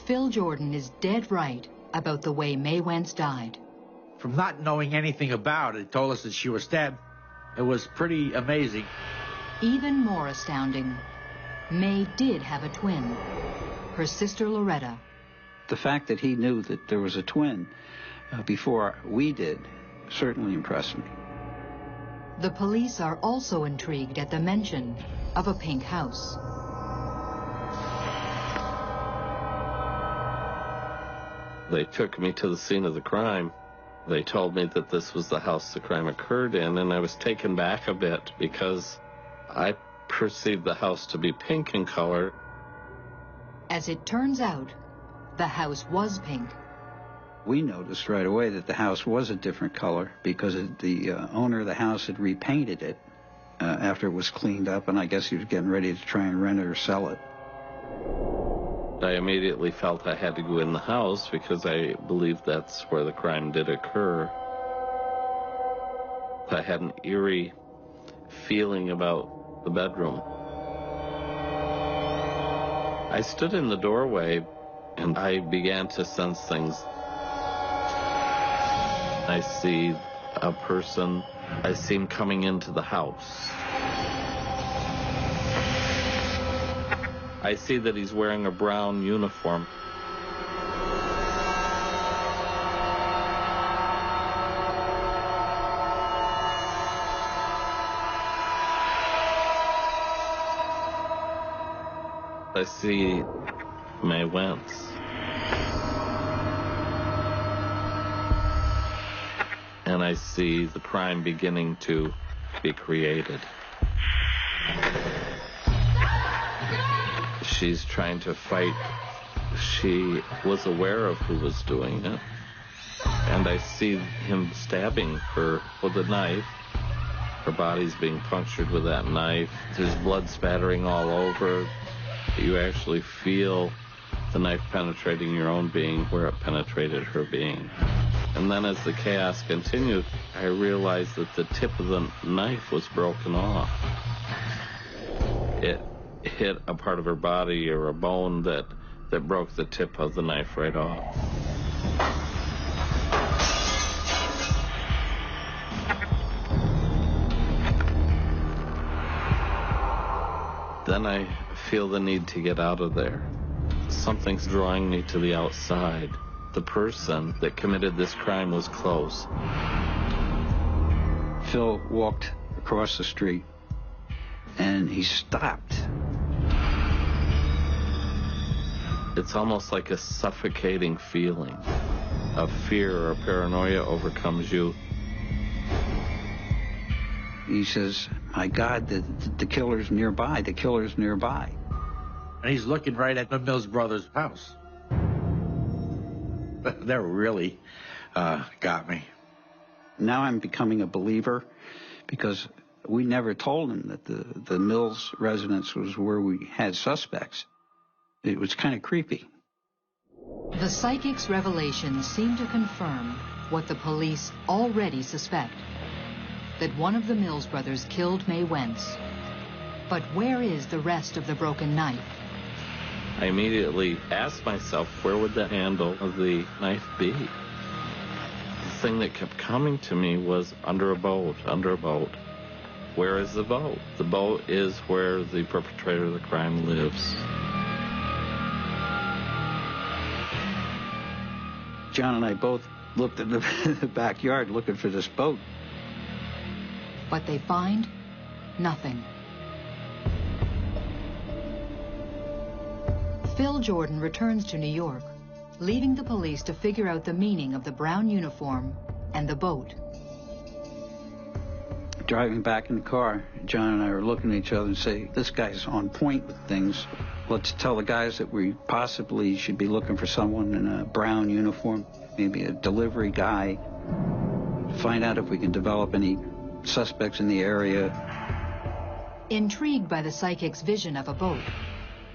Phil Jordan is dead right about the way May Wentz died. From not knowing anything about it, told us that she was stabbed. It was pretty amazing. Even more astounding, May did have a twin, her sister Loretta. The fact that he knew that there was a twin before we did certainly impressed me. The police are also intrigued at the mention of a pink house. They took me to the scene of the crime. They told me that this was the house the crime occurred in, and I was taken back a bit because I perceived the house to be pink in color. As it turns out, the house was pink. We noticed right away that the house was a different color because the owner of the house had repainted it after it was cleaned up, and I guess he was getting ready to try and rent it or sell it. I immediately felt I had to go in the house because I believed that's where the crime did occur. I had an eerie feeling about the bedroom. I stood in the doorway and I began to sense things. I see a person. I see him coming into the house. I see that he's wearing a brown uniform. I see May Wentz. And I see the crime beginning to be created. She's trying to fight. She was aware of who was doing it. And I see him stabbing her with a knife. Her body's being punctured with that knife. There's blood spattering all over. You actually feel the knife penetrating your own being where it penetrated her being. And then as the chaos continued, I realized that the tip of the knife was broken off. It hit a part of her body or a bone that broke the tip of the knife right off. Then I feel the need to get out of there. Something's drawing me to the outside. The person that committed this crime was close. Phil walked across the street, and he stopped. It's almost like a suffocating feeling. A fear or a paranoia overcomes you. He says, my God, the killer's nearby. The killer's nearby. And he's looking right at the Mills brothers' house. That really got me. Now I'm becoming a believer because we never told him that the Mills residence was where we had suspects. It was kind of creepy. The psychic's revelations seem to confirm what the police already suspect, that one of the Mills brothers killed May Wentz. But where is the rest of the broken knife? I immediately asked myself, where would the handle of the knife be? The thing that kept coming to me was under a boat, under a boat. Where is the boat? The boat is where the perpetrator of the crime lives. John and I both looked at the backyard looking for this boat. But they find nothing. Phil Jordan returns to New York, leaving the police to figure out the meaning of the brown uniform and the boat. Driving back in the car, John and I were looking at each other and say, this guy's on point with things. Let's tell the guys that we possibly should be looking for someone in a brown uniform, maybe a delivery guy. Find out if we can develop any suspects in the area. Intrigued by the psychic's vision of a boat,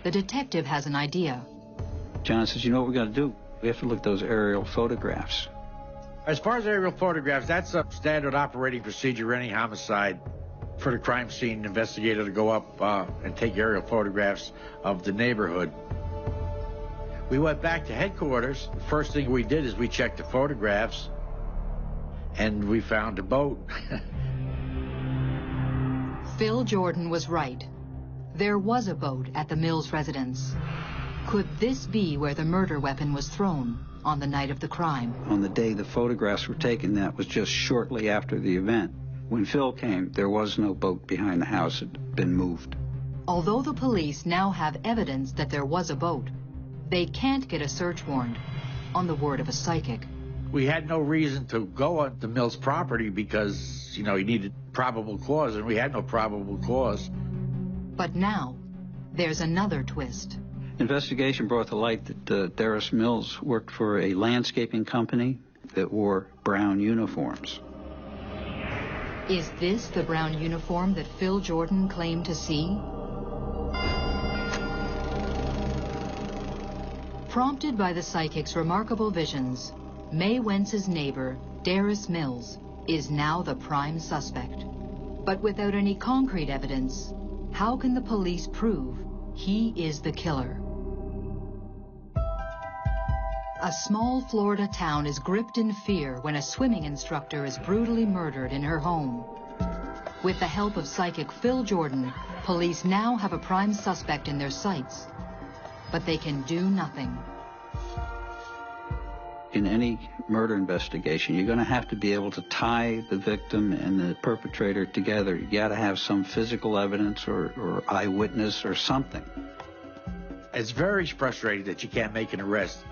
the detective has an idea. John says, you know what we got to do? We have to look at those aerial photographs. As far as aerial photographs, that's a standard operating procedure, any homicide, for the crime scene investigator to go up and take aerial photographs of the neighborhood. We went back to headquarters. The first thing we did is we checked the photographs, and we found a boat. Phil Jordan was right. There was a boat at the Mills residence. Could this be where the murder weapon was thrown on the night of the crime? On the day the photographs were taken, that was just shortly after the event. When Phil came, there was no boat behind the house. It had been moved. Although the police now have evidence that there was a boat, they can't get a search warrant on the word of a psychic. We had no reason to go on the Mills property because, you needed probable cause, and we had no probable cause. But now, there's another twist. Investigation brought to light that Darris Mills worked for a landscaping company that wore brown uniforms. Is this the brown uniform that Phil Jordan claimed to see? Prompted by the psychic's remarkable visions, May Wentz's neighbor, Darris Mills, is now the prime suspect. But without any concrete evidence, how can the police prove he is the killer? A small Florida town is gripped in fear when a swimming instructor is brutally murdered in her home. With the help of psychic Phil Jordan, police now have a prime suspect in their sights, but they can do nothing. In any murder investigation, you're going to have to be able to tie the victim and the perpetrator together. You got to have some physical evidence or eyewitness or something. It's very frustrating that you can't make an arrest.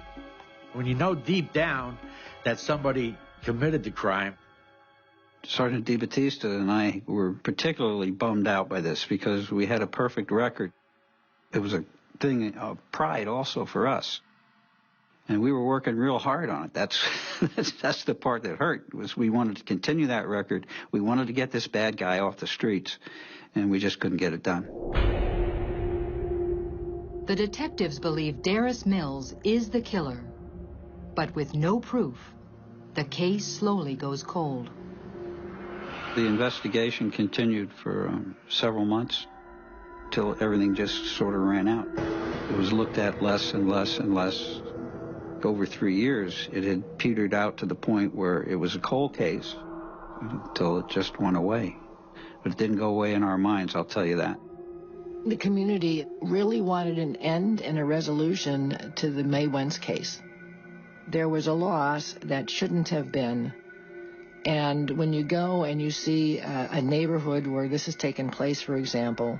When you know deep down that somebody committed the crime. Sergeant DeBattista and I were particularly bummed out by this because we had a perfect record. It was a thing of pride also for us. And we were working real hard on it. That's the part that hurt, was we wanted to continue that record. We wanted to get this bad guy off the streets, and we just couldn't get it done. The detectives believe Darris Mills is the killer, but with no proof, the case slowly goes cold. The investigation continued for several months till everything just sort of ran out. It was looked at less and less and less. Over 3 years, it had petered out to the point where it was a cold case until it just went away. But it didn't go away in our minds, I'll tell you that. The community really wanted an end and a resolution to the May Wentz case. There was a loss that shouldn't have been. And when you go and you see a neighborhood where this has taken place, for example,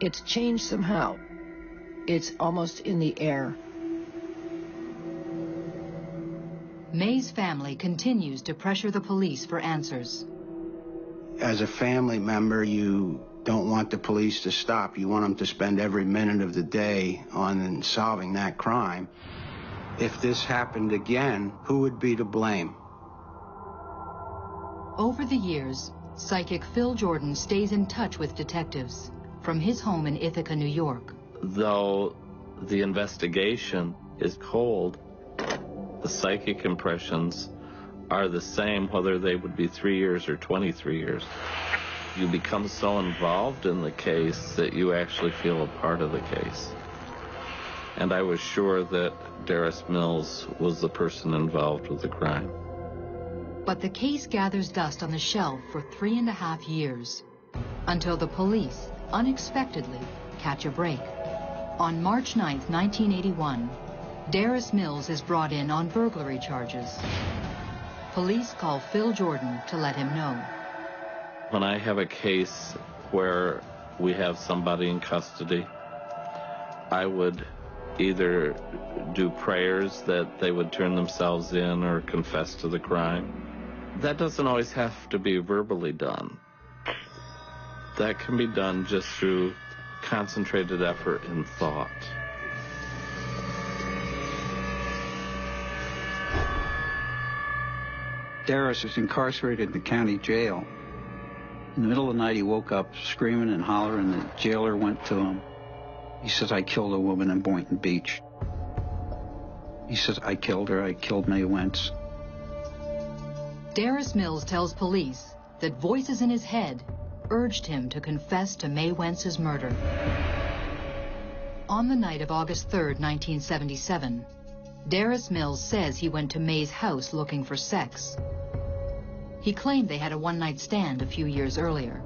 it's changed somehow. It's almost in the air. May's family continues to pressure the police for answers. As a family member, you don't want the police to stop. You want them to spend every minute of the day on solving that crime. If this happened again, who would be to blame? Over the years, psychic Phil Jordan stays in touch with detectives from his home in Ithaca, New York. Though the investigation is cold, the psychic impressions are the same whether they would be 3 years or 23 years. You become so involved in the case that you actually feel a part of the case. And I was sure that Darris Mills was the person involved with the crime. But the case gathers dust on the shelf for 3.5 years, until the police unexpectedly catch a break. On March 9th, 1981, Darris Mills is brought in on burglary charges. Police call Phil Jordan to let him know. When I have a case where we have somebody in custody, I would either do prayers that they would turn themselves in or confess to the crime. That doesn't always have to be verbally done. That can be done just through concentrated effort and thought. Darris is incarcerated in the county jail. In the middle of the night, he woke up screaming and hollering. The jailer went to him. He says, "I killed a woman in Boynton Beach." He says, "I killed her. I killed May Wentz." Darris Mills tells police that voices in his head urged him to confess to May Wentz's murder. On the night of August 3rd, 1977, Darris Mills says he went to May's house looking for sex. He claimed they had a one-night stand a few years earlier.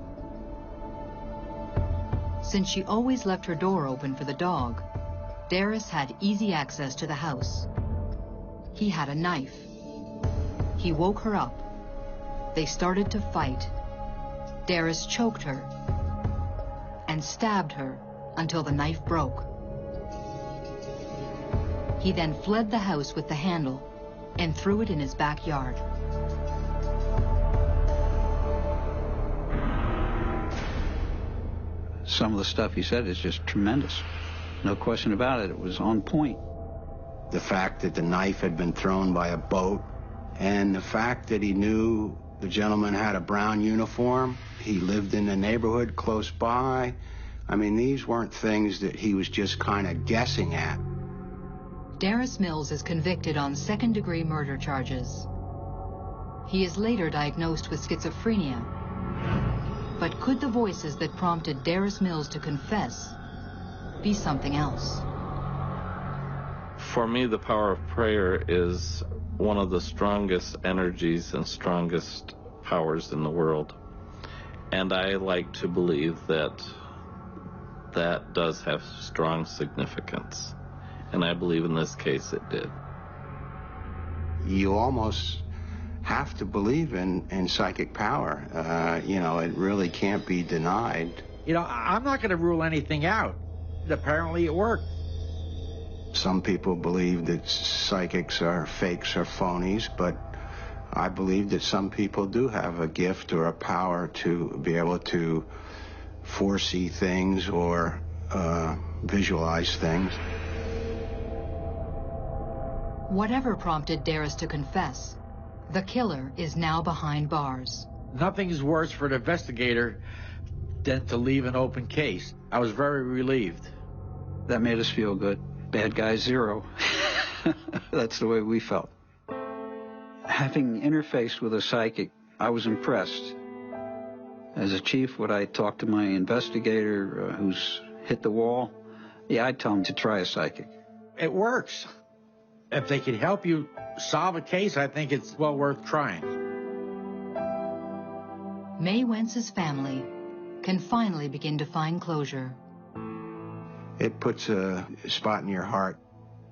Since she always left her door open for the dog, Darris had easy access to the house. He had a knife. He woke her up. They started to fight. Darris choked her and stabbed her until the knife broke. He then fled the house with the handle and threw it in his backyard. Some of the stuff he said is just tremendous. No question about it. It was on point. The fact that the knife had been thrown by a boat, and the fact that he knew the gentleman had a brown uniform, he lived in the neighborhood close by. I mean, these weren't things that he was just kind of guessing at. Darris Mills is convicted on second-degree murder charges. He is later diagnosed with schizophrenia. But could the voices that prompted Darris Mills to confess be something else? For me, the power of prayer is one of the strongest energies and strongest powers in the world. And I like to believe that that does have strong significance. And I believe in this case it did. You almost have to believe in psychic power. You know, it really can't be denied. You know, I'm not going to rule anything out. Apparently it worked. Some people believe that psychics are fakes or phonies, but I believe that some people do have a gift or a power to be able to foresee things or visualize things. Whatever prompted Darris to confess, the killer is now behind bars. Nothing is worse for an investigator than to leave an open case. I was very relieved. That made us feel good. Bad guy zero. That's the way we felt. Having interfaced with a psychic, I was impressed. As a chief, would I talk to my investigator who's hit the wall? Yeah, I'd tell him to try a psychic. It works. If they can help you solve a case, I think it's well worth trying. May Wentz's family can finally begin to find closure. It puts a spot in your heart.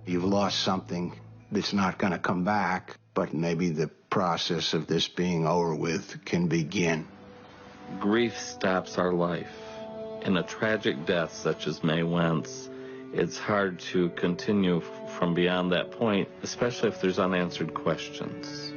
You've lost something that's not going to come back, but maybe the process of this being over with can begin. Grief stops our life. In a tragic death such as May Wentz, it's hard to continue from beyond that point, especially if there's unanswered questions.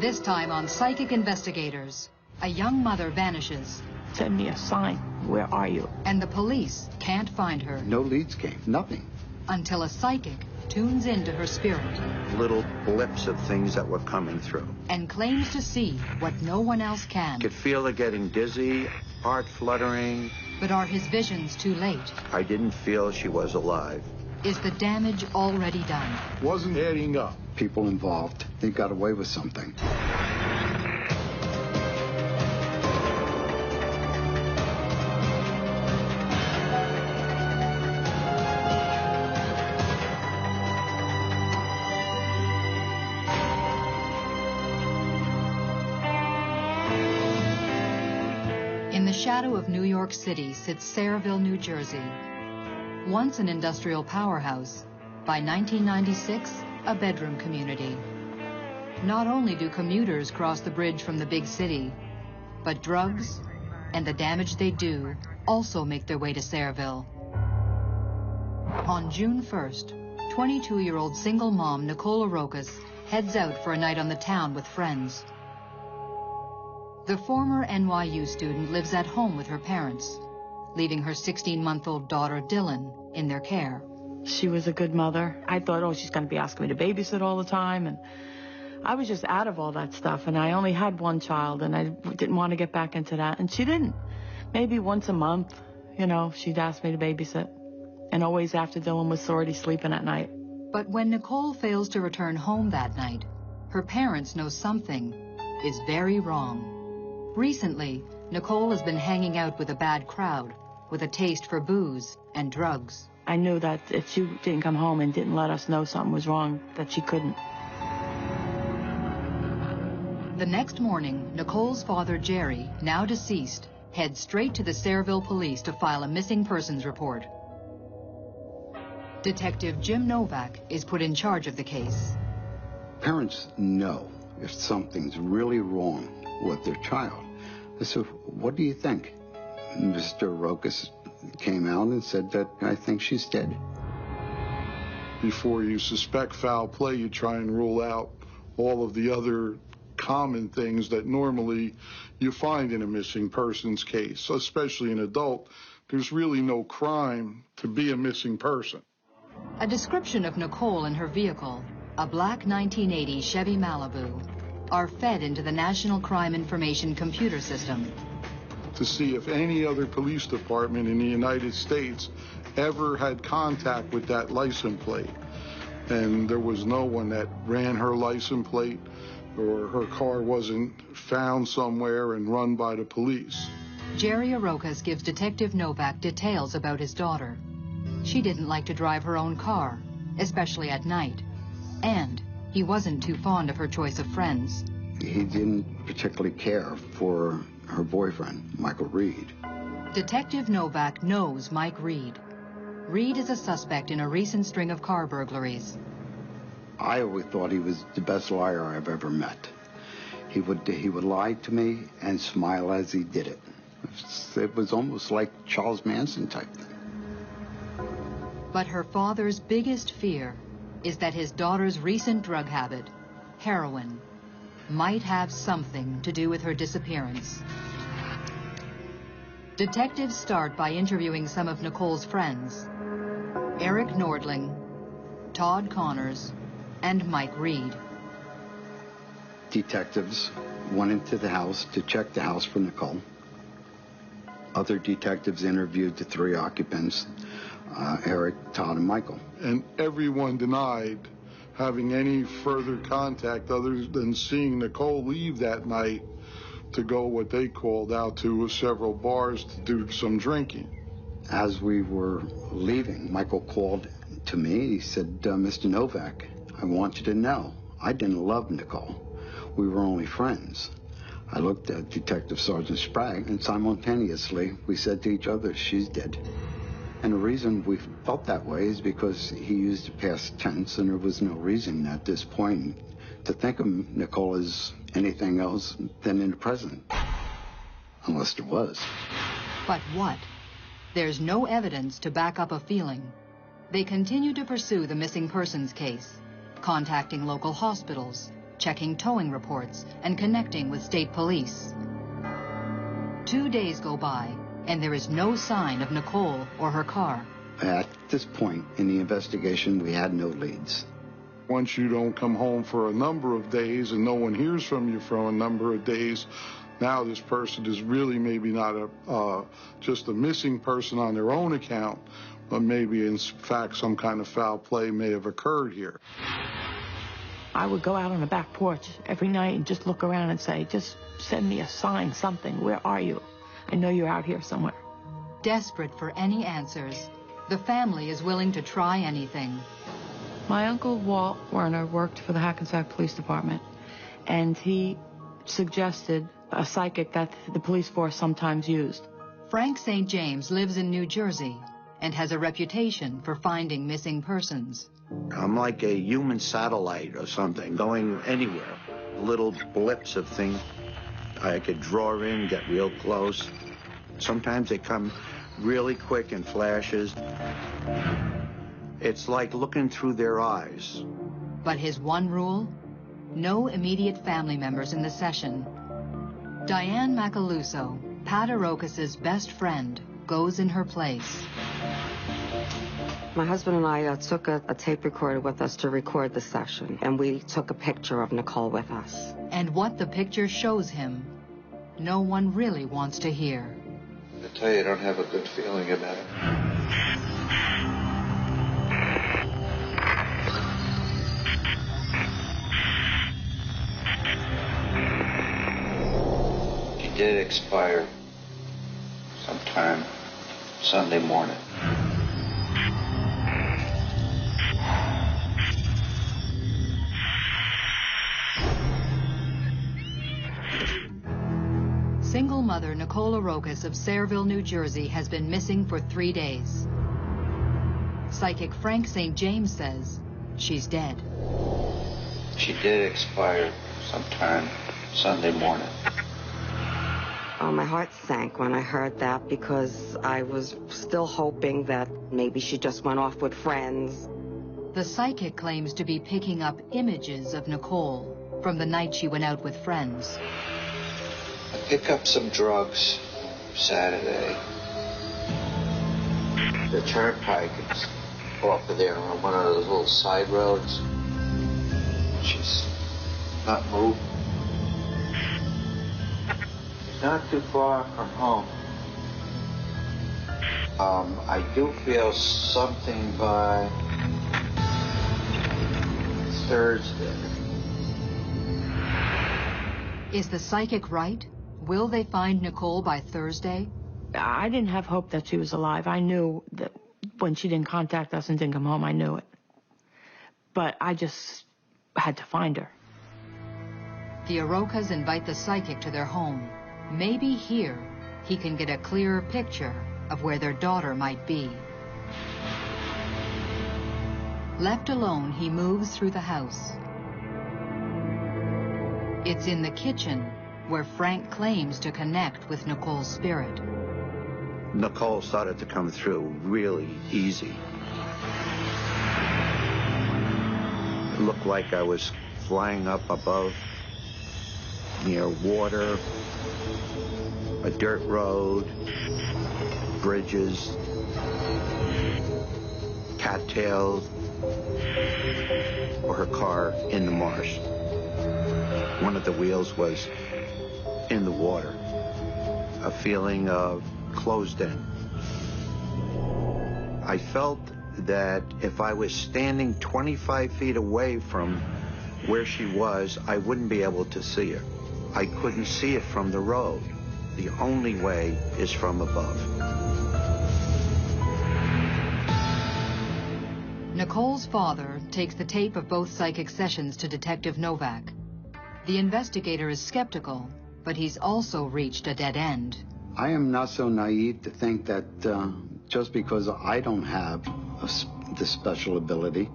This time on Psychic Investigators, a young mother vanishes. Send me a sign. Where are you? And the police can't find her. No leads came, nothing. Until a psychic tunes into her spirit. Little blips of things that were coming through. And claims to see what no one else can. Could feel her getting dizzy, heart fluttering. But are his visions too late? I didn't feel she was alive. Is the damage already done? Wasn't adding up. People involved, they got away with something. In the shadow of New York City sits Sayreville, New Jersey. Once an industrial powerhouse, by 1996, a bedroom community. Not only do commuters cross the bridge from the big city, but drugs and the damage they do also make their way to Sayreville. On June 1st, 22-year-old single mom Nicole Arokas heads out for a night on the town with friends. The former NYU student lives at home with her parents, leaving her 16-month-old daughter Dylan in their care. She was a good mother. I thought, oh, she's going to be asking me to babysit all the time. And I was just out of all that stuff. And I only had one child, and I didn't want to get back into that. And she didn't. Maybe once a month, you know, she'd ask me to babysit. And always after Dylan was already sleeping at night. But when Nicole fails to return home that night, her parents know something is very wrong. Recently, Nicole has been hanging out with a bad crowd, with a taste for booze and drugs. I knew that if she didn't come home and didn't let us know something was wrong, that she couldn't. The next morning, Nicole's father, Jerry, now deceased, heads straight to the Sayreville police to file a missing persons report. Detective Jim Novak is put in charge of the case. Parents know if something's really wrong with their child. So, what do you think? Mr. Arokas came out and said that I think she's dead. Before you suspect foul play, you try and rule out all of the other common things that normally you find in a missing persons case, especially an adult, there's really no crime to be a missing person. A description of Nicole and her vehicle, a black 1980 Chevy Malibu, are fed into the National Crime Information Computer System. To see if any other police department in the United States ever had contact with that license plate. And there was no one that ran her license plate, or her car wasn't found somewhere and run by the police. Jerry Arokas gives Detective Novak details about his daughter. She didn't like to drive her own car, especially at night. And he wasn't too fond of her choice of friends. He didn't particularly care for her boyfriend, Michael Reed. Detective Novak knows Mike Reed. Reed is a suspect in a recent string of car burglaries. I always thought he was the best liar I've ever met. He would lie to me and smile as he did it. It was almost like Charles Manson type thing. But her father's biggest fear is that his daughter's recent drug habit, heroin, might have something to do with her disappearance. Detectives start by interviewing some of Nicole's friends, Eric Nordling, Todd Connors, and Mike Reed. Detectives went into the house to check the house for Nicole. Other detectives interviewed the three occupants, Eric, Todd, and Michael. And everyone denied having any further contact other than seeing Nicole leave that night to go what they called out to several bars to do some drinking. As we were leaving, Michael called to me. He said, Mr. Novak, I want you to know, I didn't love Nicole. We were only friends. I looked at Detective Sergeant Sprague, and simultaneously we said to each other, she's dead. And the reason we felt that way is because he used the past tense, and there was no reason at this point to think of Nicole as anything else than in the present. Unless there was. But what? There's no evidence to back up a feeling. They continue to pursue the missing persons case, contacting local hospitals, checking towing reports, and connecting with state police. 2 days go by, and there is no sign of Nicole or her car. At this point in the investigation, we had no leads. Once you don't come home for a number of days and no one hears from you for a number of days, now this person is really maybe not just a missing person on their own account, but maybe in fact some kind of foul play may have occurred here. I would go out on the back porch every night and just look around and say, just send me a sign, something. Where are you? I know you're out here somewhere. Desperate for any answers, the family is willing to try anything. My uncle Walt Werner worked for the Hackensack Police Department, and he suggested a psychic that the police force sometimes used. Frank St. James lives in New Jersey and has a reputation for finding missing persons. I'm like a human satellite or something, going anywhere. Little blips of things I could draw in, get real close. Sometimes they come really quick in flashes. It's like looking through their eyes. But his one rule? No immediate family members in the session. Diane Macaluso, Pat Arokas's best friend, goes in her place. My husband and I took a tape recorder with us to record the session, and we took a picture of Nicole with us. And what the picture shows him, no one really wants to hear. I tell you, I don't have a good feeling about it. She did expire sometime Sunday morning. Single mother Nicole Arokas of Sayreville, New Jersey has been missing for 3 days. Psychic Frank St. James says she's dead. She did expire sometime Sunday morning. Oh, my heart sank when I heard that because I was still hoping that maybe she just went off with friends. The psychic claims to be picking up images of Nicole from the night she went out with friends. I pick up some drugs Saturday. The turnpike is off of there on one of those little side roads. She's not moving. She's not too far from home. I do feel something by Thursday. Is the psychic right? Will they find Nicole by Thursday? I didn't have hope that she was alive. I knew that when she didn't contact us and didn't come home, I knew it. But I just had to find her. The Arokas invite the psychic to their home. Maybe here he can get a clearer picture of where their daughter might be. Left alone, he moves through the house. It's in the kitchen where Frank claims to connect with Nicole's spirit. Nicole started to come through really easy. It looked like I was flying up above, near water, a dirt road, bridges, cattails, or her car in the marsh. One of the wheels was in the water. A feeling of closed in. I felt that if I was standing 25 feet away from where she was, I wouldn't be able to see her. I couldn't see it from the road. The only way is from above. Nicole's father takes the tape of both psychic sessions to Detective Novak. The investigator is skeptical, but he's also reached a dead end. I am not so naive to think that just because I don't have this special ability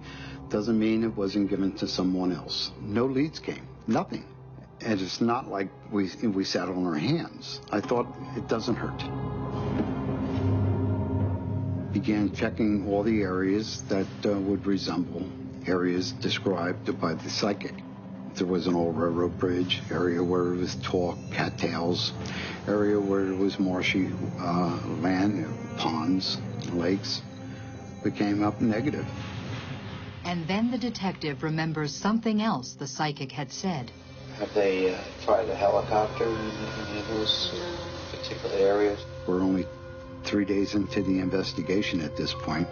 doesn't mean it wasn't given to someone else. No leads came, nothing. And it's not like we sat on our hands. I thought it doesn't hurt. Began checking all the areas that would resemble areas described by the psychic. There was an old railroad bridge, area where it was tall cattails, area where it was marshy land, ponds, lakes. We came up negative. And then the detective remembers something else the psychic had said. Have they tried a helicopter in any of those particular areas? We're only 3 days into the investigation at this point,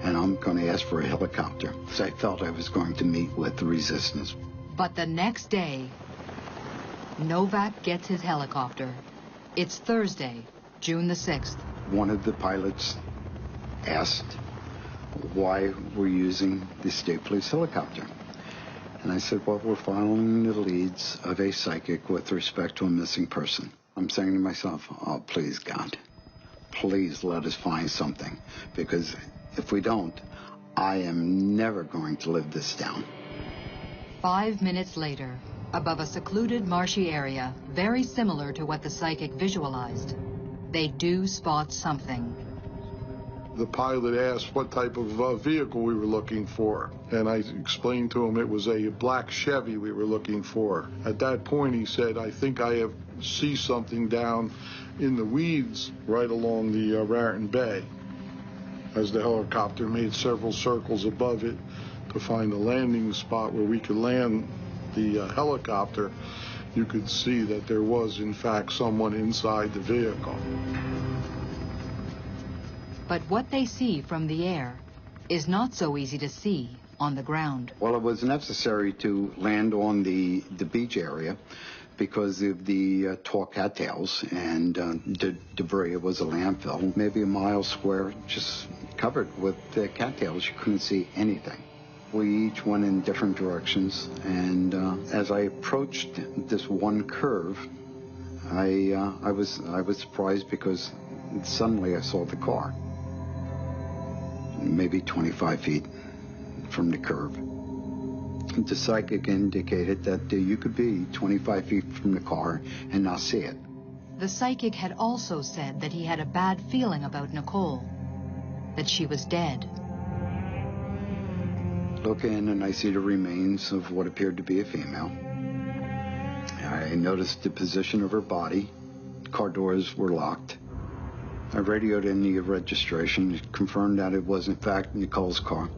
and I'm going to ask for a helicopter, because I felt I was going to meet with the resistance. But the next day, Novak gets his helicopter. It's Thursday, June the 6th. One of the pilots asked why we're using the state police helicopter. And I said, well, we're following the leads of a psychic with respect to a missing person. I'm saying to myself, oh, please, God, please let us find something. Because if we don't, I am never going to live this down. 5 minutes later, above a secluded marshy area, very similar to what the psychic visualized, they do spot something. The pilot asked what type of vehicle we were looking for, and I explained to him it was a black Chevy we were looking for. At that point, he said, I think I see something down in the weeds right along the Raritan Bay. As the helicopter made several circles above it to find a landing spot where we could land the helicopter, you could see that there was, in fact, someone inside the vehicle. But what they see from the air is not so easy to see on the ground. Well, it was necessary to land on the beach area because of the tall cattails and debris. It was a landfill, maybe a mile square, just covered with cattails. You couldn't see anything. We each went in different directions, and as I approached this one curve, I was surprised because suddenly I saw the car, maybe 25 feet from the curve. The psychic indicated that you could be 25 feet from the car and not see it. The psychic had also said that he had a bad feeling about Nicole, that she was dead. Look in and I see the remains of what appeared to be a female. I noticed the position of her body. Car doors were locked. I radioed in the registration, confirmed that it was in fact Nicole's car.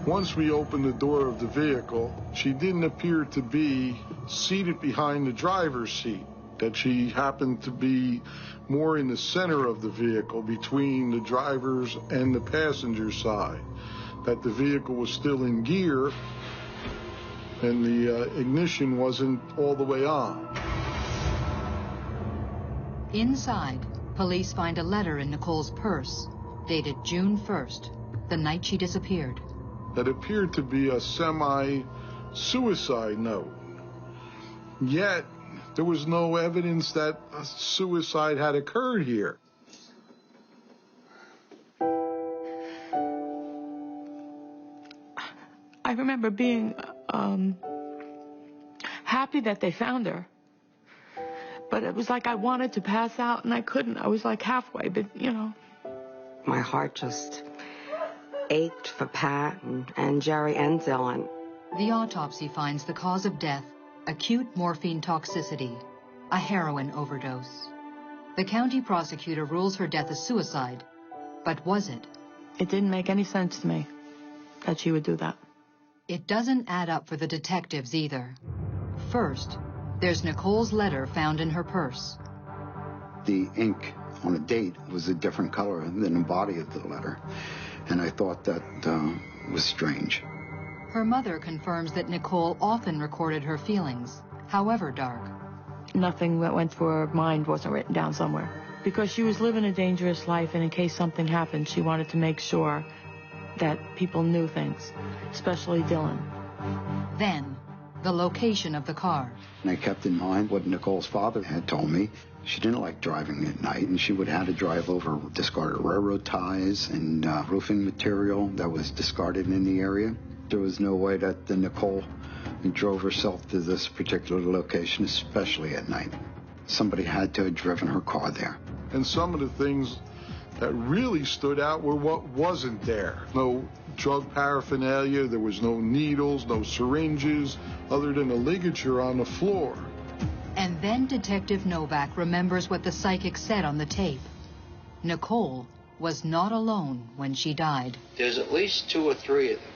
Once we opened the door of the vehicle, she didn't appear to be seated behind the driver's seat, that she happened to be more in the center of the vehicle between the driver's and the passenger side, that the vehicle was still in gear and the ignition wasn't all the way on. Inside, police find a letter in Nicole's purse, dated June 1st, the night she disappeared. That appeared to be a semi-suicide note. Yet, there was no evidence that a suicide had occurred here. I remember being happy that they found her. But it was like I wanted to pass out and I couldn't. I was like halfway, but you know. My heart just ached for Pat and Jerry and Dylan. The autopsy finds the cause of death acute morphine toxicity, a heroin overdose. The county prosecutor rules her death a suicide, but was it? It didn't make any sense to me that she would do that. It doesn't add up for the detectives either. First, there's Nicole's letter found in her purse. The ink on the date was a different color than the body of the letter, and I thought that was strange. Her mother confirms that Nicole often recorded her feelings, however dark. Nothing that went through her mind wasn't written down somewhere. Because she was living a dangerous life, and in case something happened, she wanted to make sure that people knew things, especially Dylan. Then, the location of the car. And I kept in mind what Nicole's father had told me. She didn't like driving at night, and she would have to drive over discarded railroad ties and roofing material that was discarded in the area. There was no way that Nicole drove herself to this particular location, especially at night. Somebody had to have driven her car there. And some of the things that really stood out were what wasn't there. No drug paraphernalia, there was no needles, no syringes, other than a ligature on the floor. And then Detective Novak remembers what the psychic said on the tape. Nicole was not alone when she died. There's at least 2 or 3 of them.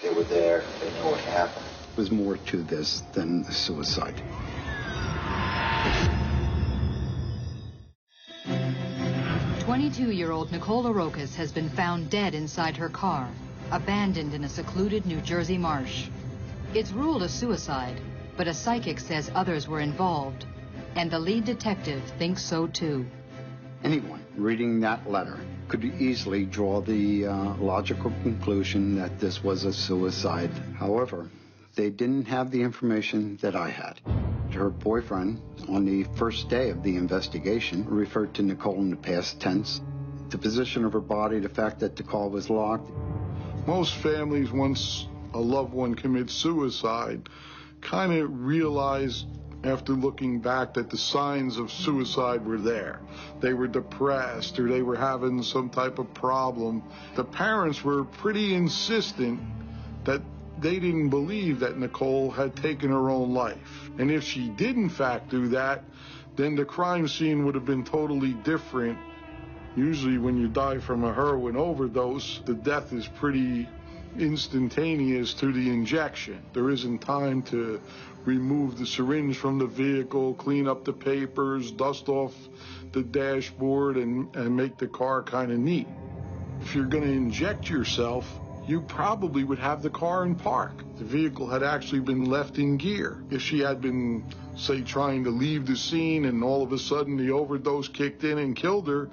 They were there. They know what happened. There was more to this than the suicide. "22-year-old Nicole Arokas has been found dead inside her car, abandoned in a secluded New Jersey marsh. It's ruled a suicide, but a psychic says others were involved, and the lead detective thinks so too. Anyone reading that letter could easily draw the logical conclusion that this was a suicide. However, they didn't have the information that I had. Her boyfriend, on the first day of the investigation, referred to Nicole in the past tense. The position of her body, the fact that the car was locked. Most families, once a loved one commits suicide, kind of realize after looking back that the signs of suicide were there. They were depressed or they were having some type of problem. The parents were pretty insistent that they didn't believe that Nicole had taken her own life. And if she did in fact do that, then the crime scene would have been totally different. Usually when you die from a heroin overdose, the death is pretty instantaneous to the injection. There isn't time to remove the syringe from the vehicle, clean up the papers, dust off the dashboard, and make the car kind of neat. If you're going to inject yourself, you probably would have the car in park. The vehicle had actually been left in gear. If she had been, say, trying to leave the scene and all of a sudden the overdose kicked in and killed her,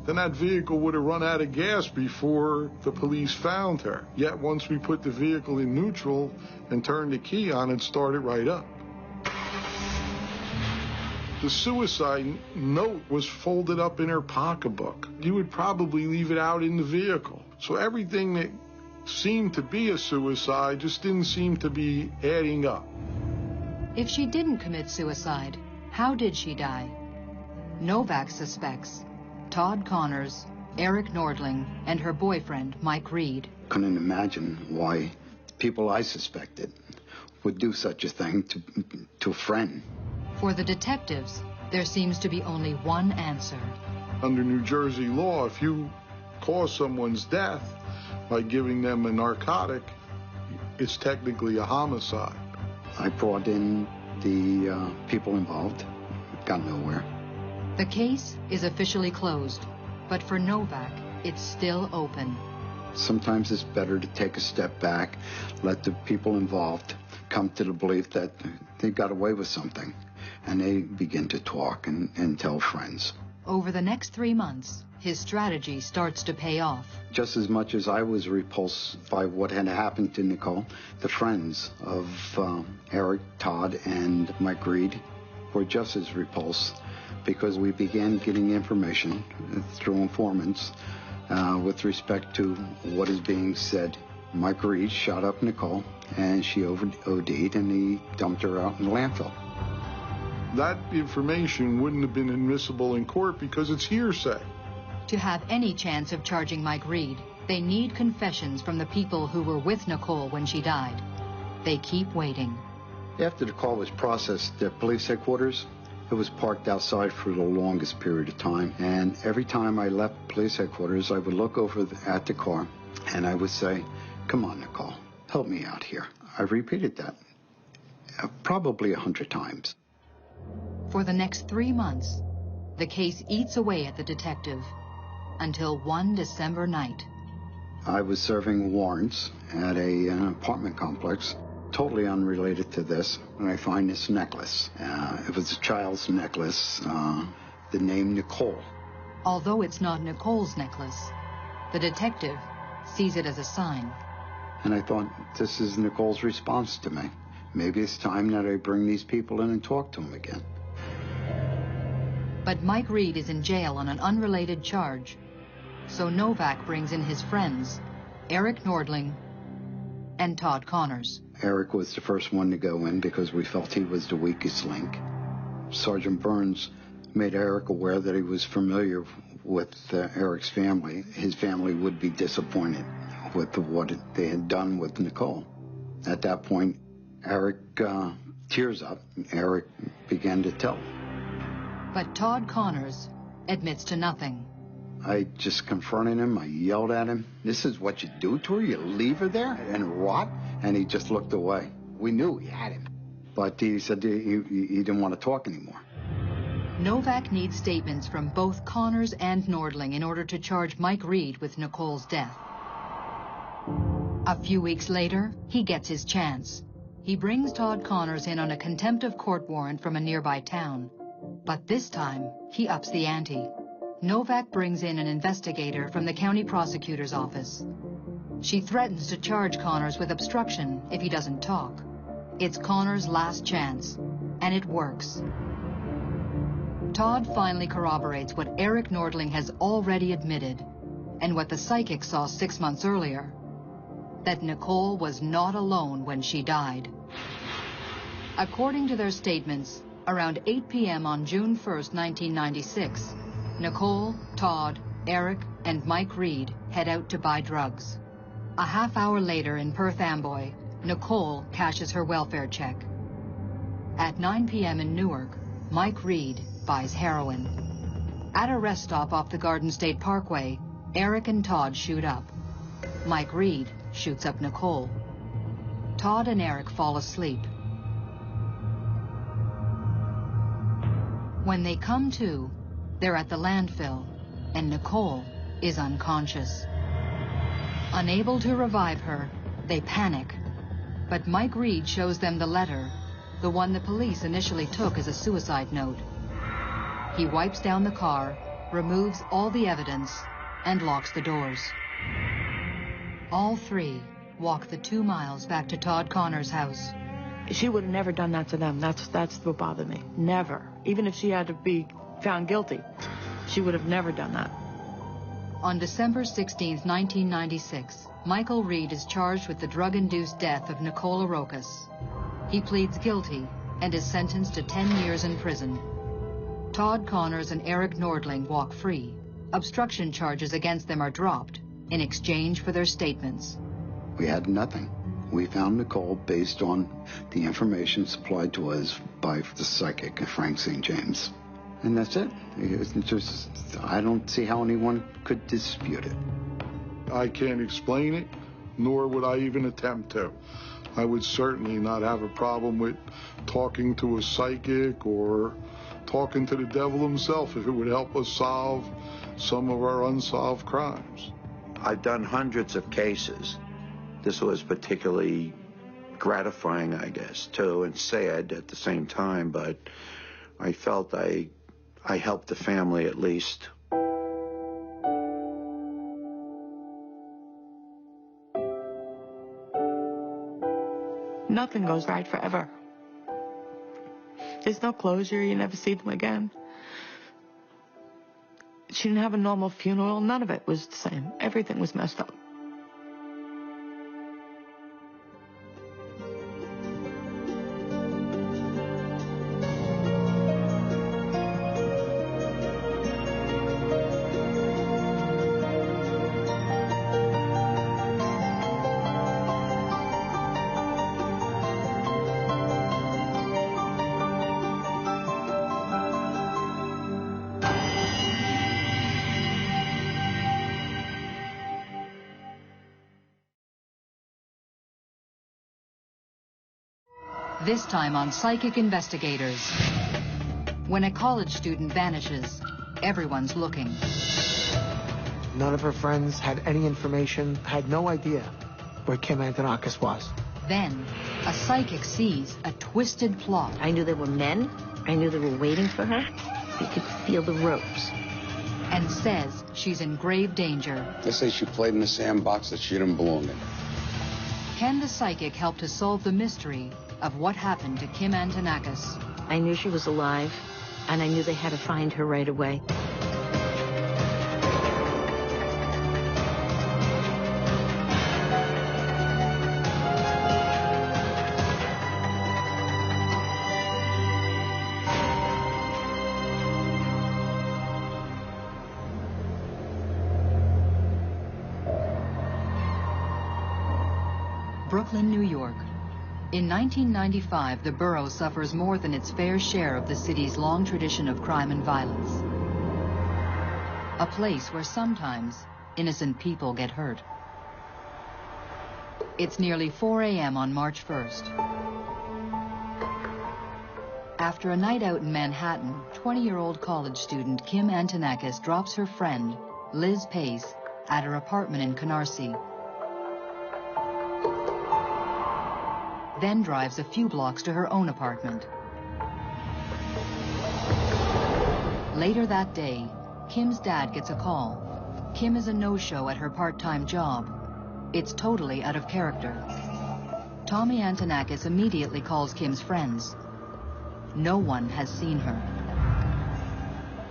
then that vehicle would have run out of gas before the police found her. Yet once we put the vehicle in neutral and turned the key on, it started right up. The suicide note was folded up in her pocketbook. You would probably leave it out in the vehicle. So everything that seemed to be a suicide just didn't seem to be adding up. If she didn't commit suicide, how did she die? Novak suspects Todd Connors, Eric Nordling, and her boyfriend, Mike Reed. Couldn't imagine why people I suspected would do such a thing to a friend. For the detectives, There seems to be only one answer. Under New Jersey law, if you cause someone's death by giving them a narcotic, it's technically a homicide. I brought in the people involved. Got nowhere. The case is officially closed, but for Novak, it's still open. Sometimes it's better to take a step back, let the people involved come to the belief that they got away with something, and they begin to talk and tell friends. Over the next 3 months, his strategy starts to pay off. Just as much as I was repulsed by what had happened to Nicole, the friends of Eric, Todd, and Mike Reed were just as repulsed, because we began getting information through informants with respect to what is being said. Mike Reed shot up Nicole, and she OD'd, and he dumped her out in the landfill. That information wouldn't have been admissible in court because it's hearsay. To have any chance of charging Mike Reed, they need confessions from the people who were with Nicole when she died. They keep waiting. After the call was processed at police headquarters, it was parked outside for the longest period of time. And every time I left police headquarters, I would look over at the car and I would say, "Come on, Nicole, help me out here." I repeated that probably 100 times. For the next 3 months, the case eats away at the detective until one December night. I was serving warrants at an apartment complex, totally unrelated to this, and I find this necklace. It was a child's necklace, the name Nicole. Although it's not Nicole's necklace, the detective sees it as a sign. And I thought, this is Nicole's response to me. Maybe it's time that I bring these people in and talk to them again. But Mike Reed is in jail on an unrelated charge. So Novak brings in his friends, Eric Nordling and Todd Connors. Eric was the first one to go in because we felt he was the weakest link. Sergeant Burns made Eric aware that he was familiar with Eric's family. His family would be disappointed with what they had done with Nicole. At that point, Eric tears up. Eric began to tell. But Todd Connors admits to nothing. I just confronted him. I yelled at him. "This is what you do to her? You leave her there and rot?" And he just looked away. We knew he had him. But he said he didn't want to talk anymore. Novak needs statements from both Connors and Nordling in order to charge Mike Reed with Nicole's death. A few weeks later, he gets his chance. He brings Todd Connors in on a contempt of court warrant from a nearby town. But this time, he ups the ante. Novak brings in an investigator from the county prosecutor's office. She threatens to charge Connors with obstruction if he doesn't talk. It's Connors' last chance, and it works. Todd finally corroborates what Eric Nordling has already admitted, and what the psychic saw 6 months earlier, that Nicole was not alone when she died. According to their statements, around 8 p.m. on June 1st, 1996, Nicole, Todd, Eric, and Mike Reed head out to buy drugs. A half hour later in Perth Amboy, Nicole cashes her welfare check. At 9 p.m. in Newark, Mike Reed buys heroin. At a rest stop off the Garden State Parkway, Eric and Todd shoot up. Mike Reed shoots up Nicole. Todd and Eric fall asleep. When they come to, they're at the landfill, and Nicole is unconscious. Unable to revive her, they panic. But Mike Reed shows them the letter, the one the police initially took as a suicide note. He wipes down the car, removes all the evidence, and locks the doors. All three walk the 2 miles back to Todd Connors' house. She would have never done that to them. That's what bothered me. Never. Even if she had to be found guilty, she would have never done that. On December 16, 1996, Michael Reed is charged with the drug-induced death of Nicole Arokas. He pleads guilty and is sentenced to 10 years in prison. Todd Connors and Eric Nordling walk free. Obstruction charges against them are dropped in exchange for their statements. We had nothing. We found Nicole based on the information supplied to us by the psychic, Frank St. James. And that's it. It's just, I don't see how anyone could dispute it. I can't explain it, nor would I even attempt to. I would certainly not have a problem with talking to a psychic or talking to the devil himself if it would help us solve some of our unsolved crimes. I've done hundreds of cases. This was particularly gratifying, I guess, too, and sad at the same time, but I felt I helped the family at least. Nothing goes right forever. There's no closure. You never see them again. She didn't have a normal funeral. None of it was the same. Everything was messed up. This time on Psychic Investigators. When a college student vanishes, everyone's looking. None of her friends had any information, had no idea where Kim Antonakis was. Then, a psychic sees a twisted plot. I knew there were men. I knew they were waiting for her. You could feel the ropes. And says she's in grave danger. They say she played in the sandbox that she didn't belong in. Can the psychic help to solve the mystery of what happened to Kim Antonakis? I knew she was alive, and I knew they had to find her right away. Brooklyn, New York. In 1995, the borough suffers more than its fair share of the city's long tradition of crime and violence. A place where sometimes innocent people get hurt. It's nearly 4 a.m. on March 1st. After a night out in Manhattan, 20-year-old college student Kim Antonakis drops her friend, Liz Pace, at her apartment in Canarsie. Then drives a few blocks to her own apartment. Later that day, Kim's dad gets a call. Kim is a no-show at her part-time job. It's totally out of character. Tommy Antonakis immediately calls Kim's friends. No one has seen her.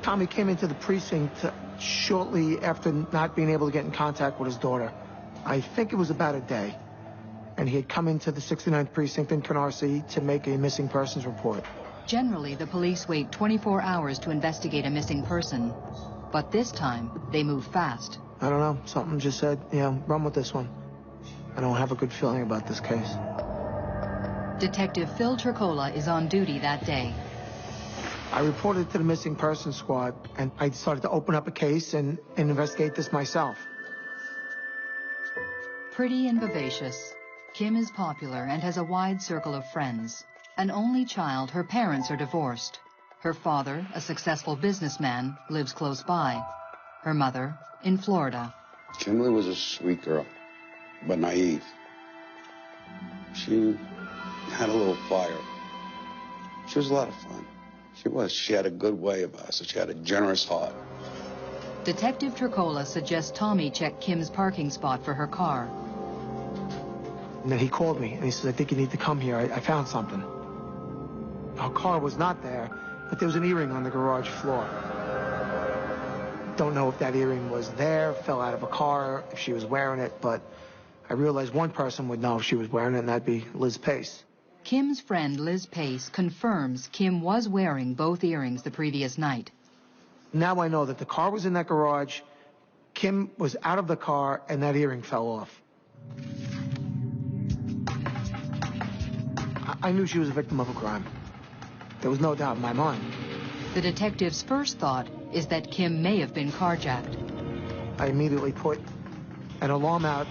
Tommy came into the precinct shortly after not being able to get in contact with his daughter. I think it was about a day. And he had come into the 69th precinct in Canarsie to make a missing persons report. Generally, the police wait 24 hours to investigate a missing person. But this time, they move fast. I don't know. Something just said, run with this one. I don't have a good feeling about this case. Detective Phil Turcola is on duty that day. I reported to the missing persons squad, and I started to open up a case and investigate this myself. Pretty and vivacious, Kim is popular and has a wide circle of friends. An only child, her parents are divorced. Her father, a successful businessman, lives close by. Her mother, in Florida. Kimberly was a sweet girl, but naive. She had a little fire. She was a lot of fun. She was. She had a good way about her. She had a generous heart. Detective Turcola suggests Tommy check Kim's parking spot for her car. And then he called me, and he says, I think you need to come here. I found something. Our car was not there, but there was an earring on the garage floor. Don't know if that earring was there, fell out of a car, if she was wearing it, but I realized one person would know if she was wearing it, and that'd be Liz Pace. Kim's friend, Liz Pace, confirms Kim was wearing both earrings the previous night. Now I know that the car was in that garage, Kim was out of the car, and that earring fell off. I knew she was a victim of a crime. There was no doubt in my mind. The detective's first thought is that Kim may have been carjacked. I immediately put an alarm out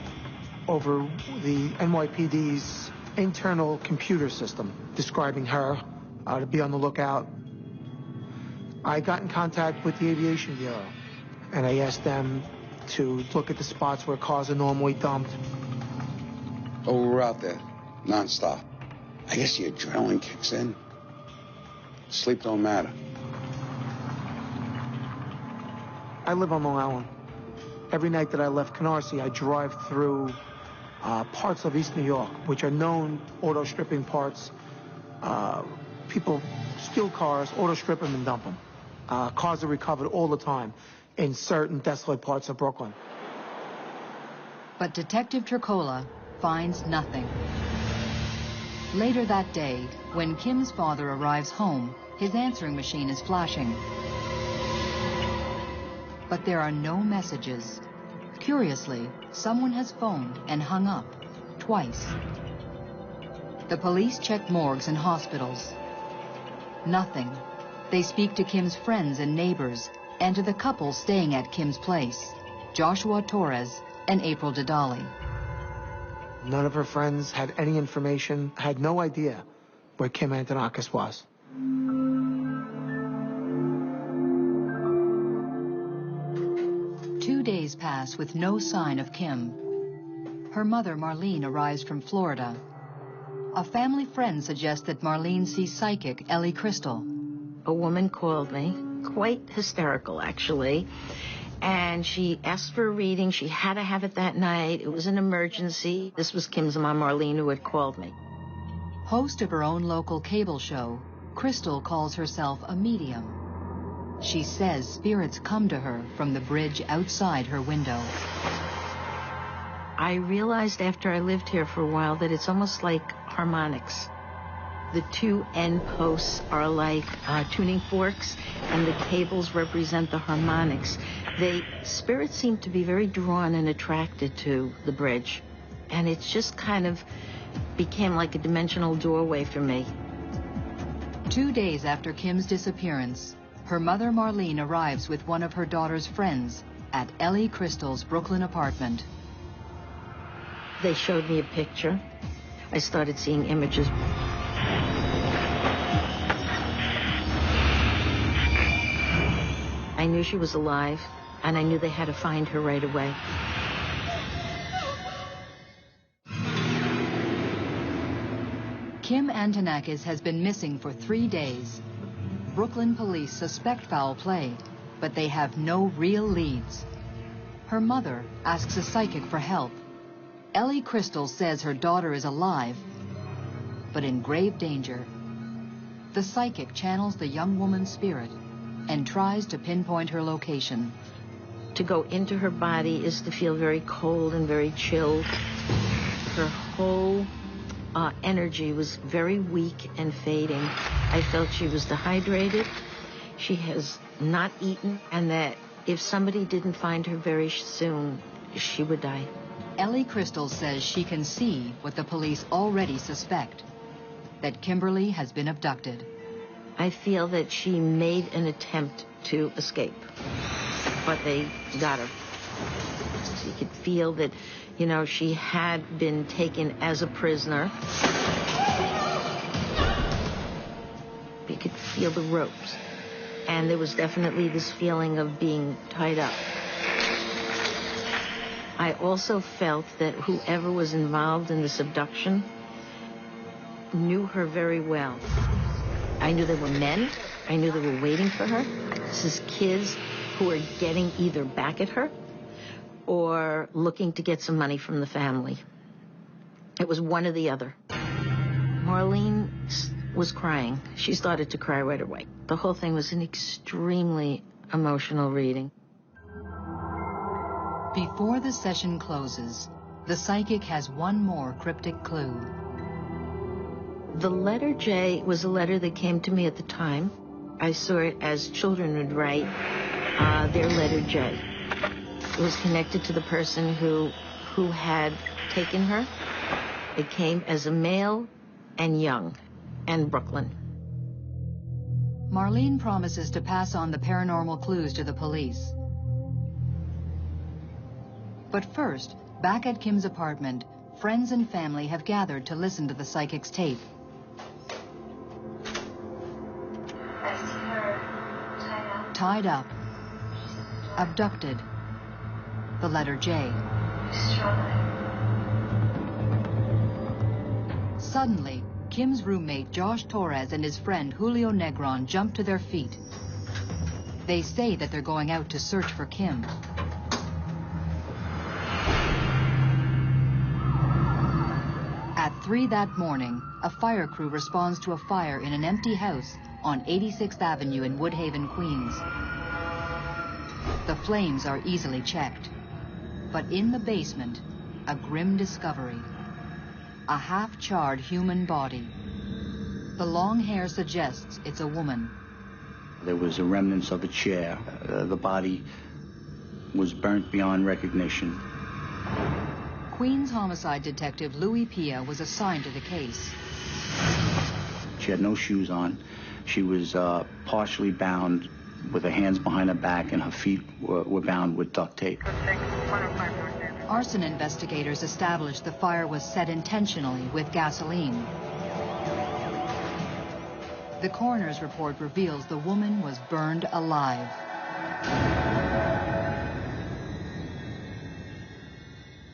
over the NYPD's internal computer system describing her to be on the lookout. I got in contact with the Aviation Bureau, and I asked them to look at the spots where cars are normally dumped. Oh, we're out there, nonstop. I guess the adrenaline kicks in. Sleep don't matter. I live on Long Island. Every night that I left Canarsie, I drive through parts of East New York, which are known auto stripping parts. People steal cars, auto strip them, and dump them. Cars are recovered all the time in certain desolate parts of Brooklyn. But Detective Turcola finds nothing. Later that day, when Kim's father arrives home, his answering machine is flashing. But there are no messages. Curiously, someone has phoned and hung up twice. The police check morgues and hospitals. Nothing. They speak to Kim's friends and neighbors and to the couple staying at Kim's place, Joshua Torres and April Dedali. None of her friends had any information, had no idea where Kim Antonakis was. 2 days pass with no sign of Kim. Her mother, Marlene, arrives from Florida. A family friend suggests that Marlene sees psychic Ellie Crystal. A woman called me, quite hysterical actually, and she asked for a reading. She had to have it that night. It was an emergency. This was Kim's mom, Marlene, who had called me. Host of her own local cable show, Crystal calls herself a medium. She says spirits come to her from the bridge outside her window. I realized after I lived here for a while that it's almost like harmonics. The two end posts are like tuning forks, and the cables represent the harmonics. Spirits seem to be very drawn and attracted to the bridge, and it's just kind of became like a dimensional doorway for me. 2 days after Kim's disappearance, her mother Marlene arrives with one of her daughter's friends at Ellie Crystal's Brooklyn apartment. They showed me a picture. I started seeing images. I knew she was alive, and I knew they had to find her right away. Kim Antonakis has been missing for 3 days. Brooklyn police suspect foul play, but they have no real leads. Her mother asks a psychic for help. Ellie Crystal says her daughter is alive, but in grave danger. The psychic channels the young woman's spirit and tries to pinpoint her location. To go into her body is to feel very cold and very chilled. Her whole energy was very weak and fading. I felt she was dehydrated. She has not eaten, and that if somebody didn't find her very soon, she would die. Ellie Crystal says she can see what the police already suspect, that Kimberly has been abducted. I feel that she made an attempt to escape, but they got her. You could feel that, you know, she had been taken as a prisoner. You could feel the ropes, and there was definitely this feeling of being tied up. I also felt that whoever was involved in this abduction knew her very well. I knew they were men. I knew they were waiting for her. This is kids who are getting either back at her or looking to get some money from the family. It was one or the other. Marlene was crying. She started to cry right away. The whole thing was an extremely emotional reading. Before the session closes, the psychic has one more cryptic clue. The letter J was a letter that came to me at the time. I saw it as children would write their letter J. It was connected to the person who had taken her. It came as a male and young and Brooklyn. Marlene promises to pass on the paranormal clues to the police. But first, back at Kim's apartment, friends and family have gathered to listen to the psychic's tape. Tied up. Abducted. The letter J. Suddenly, Kim's roommate Josh Torres and his friend Julio Negron jump to their feet. They say that they're going out to search for Kim. At 3 that morning, a fire crew responds to a fire in an empty house on 86th Avenue in Woodhaven, Queens. The flames are easily checked. But in the basement, a grim discovery. A half-charred human body. The long hair suggests it's a woman. There was a remnants of a chair. The body was burnt beyond recognition. Queens homicide detective Louis Pia was assigned to the case. She had no shoes on. She was partially bound with her hands behind her back, and her feet were bound with duct tape. Arson investigators established the fire was set intentionally with gasoline. The coroner's report reveals the woman was burned alive.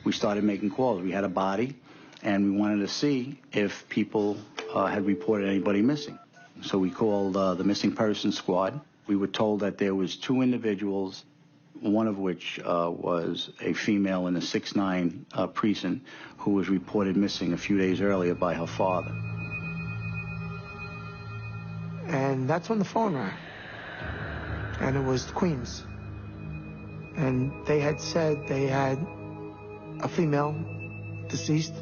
We started making calls. We had a body, and we wanted to see if people had reported anybody missing. So we called the missing person squad. We were told that there was 2 individuals, one of which was a female in the 6-9 precinct who was reported missing a few days earlier by her father. And that's when the phone rang. And it was Queens. And they had said they had a female, deceased,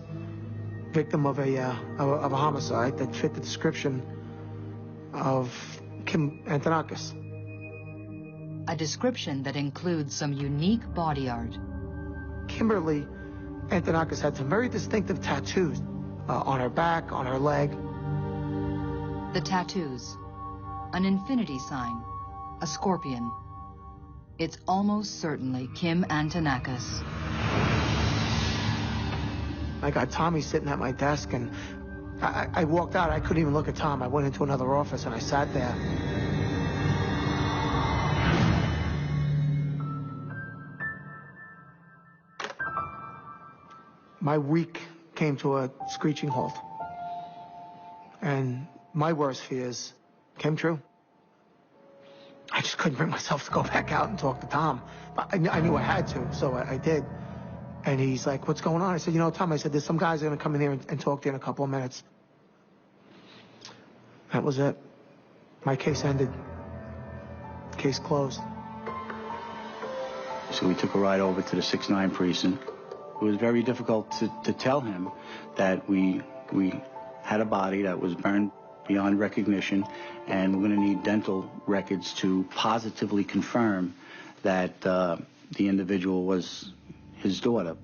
victim of a homicide that fit the description of Kim Antonakis. A description that includes some unique body art. Kimberly Antonakis had some very distinctive tattoos on her back, on her leg. The tattoos. An infinity sign. A scorpion. It's almost certainly Kim Antonakis. I got Tommy sitting at my desk, and I walked out. I couldn't even look at Tom. I went into another office, and I sat there. My week came to a screeching halt. And my worst fears came true. I just couldn't bring myself to go back out and talk to Tom. I knew I had to, so I did. And he's like, "What's going on?" I said, "You know, Tom," I said, "there's some guys going to come in here and talk to you in a couple of minutes." That was it. My case ended. Case closed. So we took a ride over to the 6-9 precinct. It was very difficult to tell him that we had a body that was burned beyond recognition, and we're going to need dental records to positively confirm that the individual was his daughter.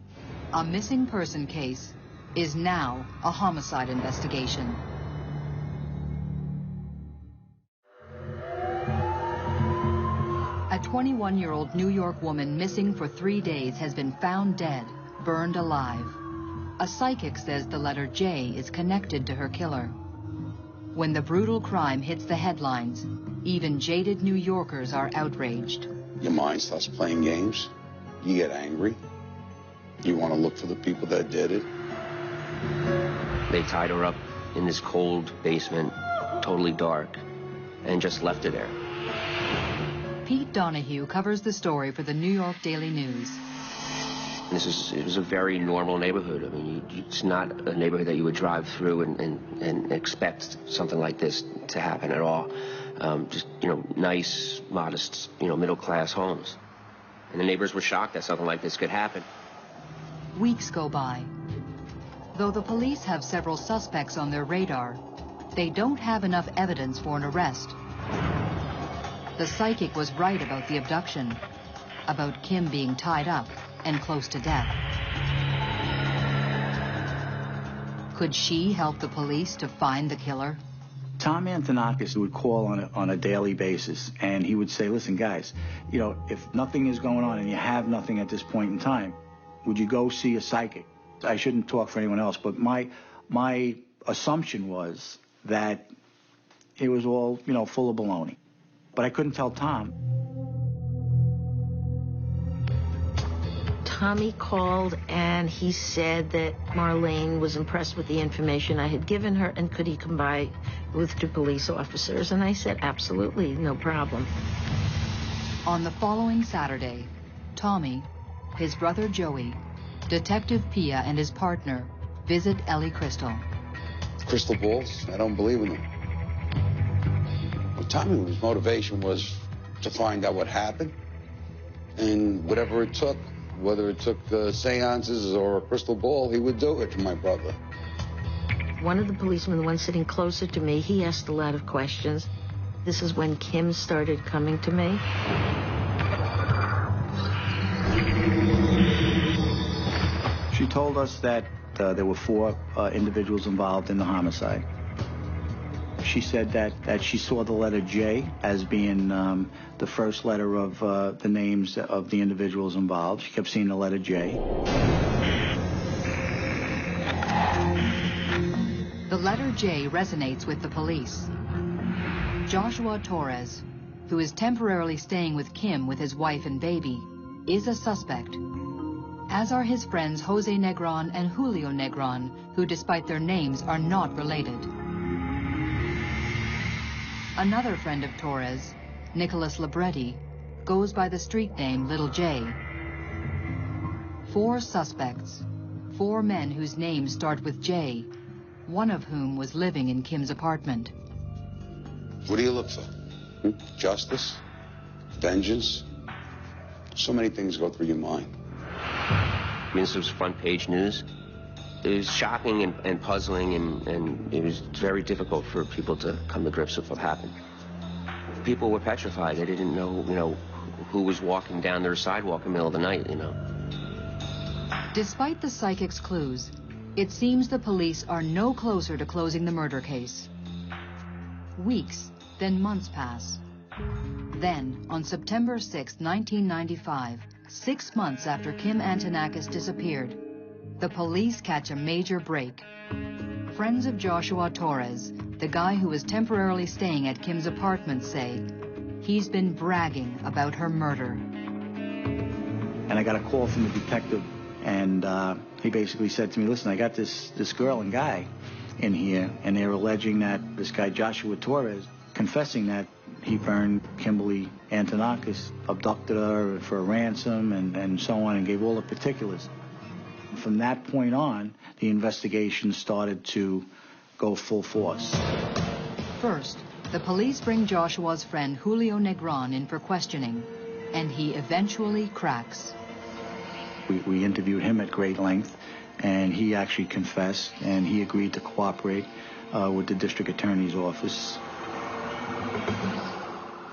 A missing person case is now a homicide investigation. A 21-year-old New York woman missing for 3 days has been found dead, burned alive. A psychic says the letter J is connected to her killer. When the brutal crime hits the headlines, even jaded New Yorkers are outraged. Your mind starts playing games. You get angry. You want to look for the people that did it. They tied her up in this cold basement, totally dark, and just left her there. Pete Donahue covers the story for the New York Daily News. It was a very normal neighborhood. I mean, it's not a neighborhood that you would drive through and expect something like this to happen at all. Just, nice, modest, middle-class homes. And the neighbors were shocked that something like this could happen. Weeks go by. Though the police have several suspects on their radar, they don't have enough evidence for an arrest. The psychic was right about the abduction, about Kim being tied up and close to death. Could she help the police to find the killer? Tom Antonakis would call on a daily basis, and he would say, listen, guys, you know, if nothing is going on and you have nothing at this point in time, would you go see a psychic? I shouldn't talk for anyone else, but my assumption was that it was all, you know, full of baloney. But I couldn't tell Tom. Tommy called and he said that Marlene was impressed with the information I had given her and could he come by with 2 police officers, and I said absolutely, no problem. On the following Saturday, Tommy, his brother Joey, Detective Pia and his partner visit Ellie Crystal. Crystal balls, I don't believe in them. Well, Tommy's motivation was to find out what happened, and whatever it took, whether it took seances or a crystal ball, he would do it to my brother. One of the policemen, the one sitting closer to me, he asked a lot of questions. This is when Kim started coming to me. She told us that there were 4 individuals involved in the homicide. She said that she saw the letter J as being the first letter of the names of the individuals involved. She kept seeing the letter J. The letter J resonates with the police. Joshua Torres, who is temporarily staying with Kim with his wife and baby, is a suspect, as are his friends Jose Negron and Julio Negron, who despite their names are not related. Another friend of Torres, Nicholas Libretti, goes by the street name Little J. 4 suspects, 4 men whose names start with J, one of whom was living in Kim's apartment. What do you look for? Justice? Vengeance? So many things go through your mind. I mean, this was front page news. It was shocking and puzzling, and it was very difficult for people to come to grips with what happened. People were petrified. They didn't know, you know, who was walking down their sidewalk in the middle of the night, you know. Despite the psychic's clues, it seems the police are no closer to closing the murder case. Weeks, then months pass. Then, on September 6, 1995, 6 months after Kim Antonakis disappeared, the police catch a major break. Friends of Joshua Torres, the guy who was temporarily staying at Kim's apartment, say he's been bragging about her murder. And I got a call from the detective, and he basically said to me, listen, I got this girl and guy in here, and they're alleging that this guy Joshua Torres, confessing that he burned Kimberly Antonakis, abducted her for a ransom, and so on, and gave all the particulars. From that point on, the investigation started to go full force. First, the police bring Joshua's friend Julio Negron in for questioning, and he eventually cracks. We interviewed him at great length, and he actually confessed, and he agreed to cooperate with the district attorney's office.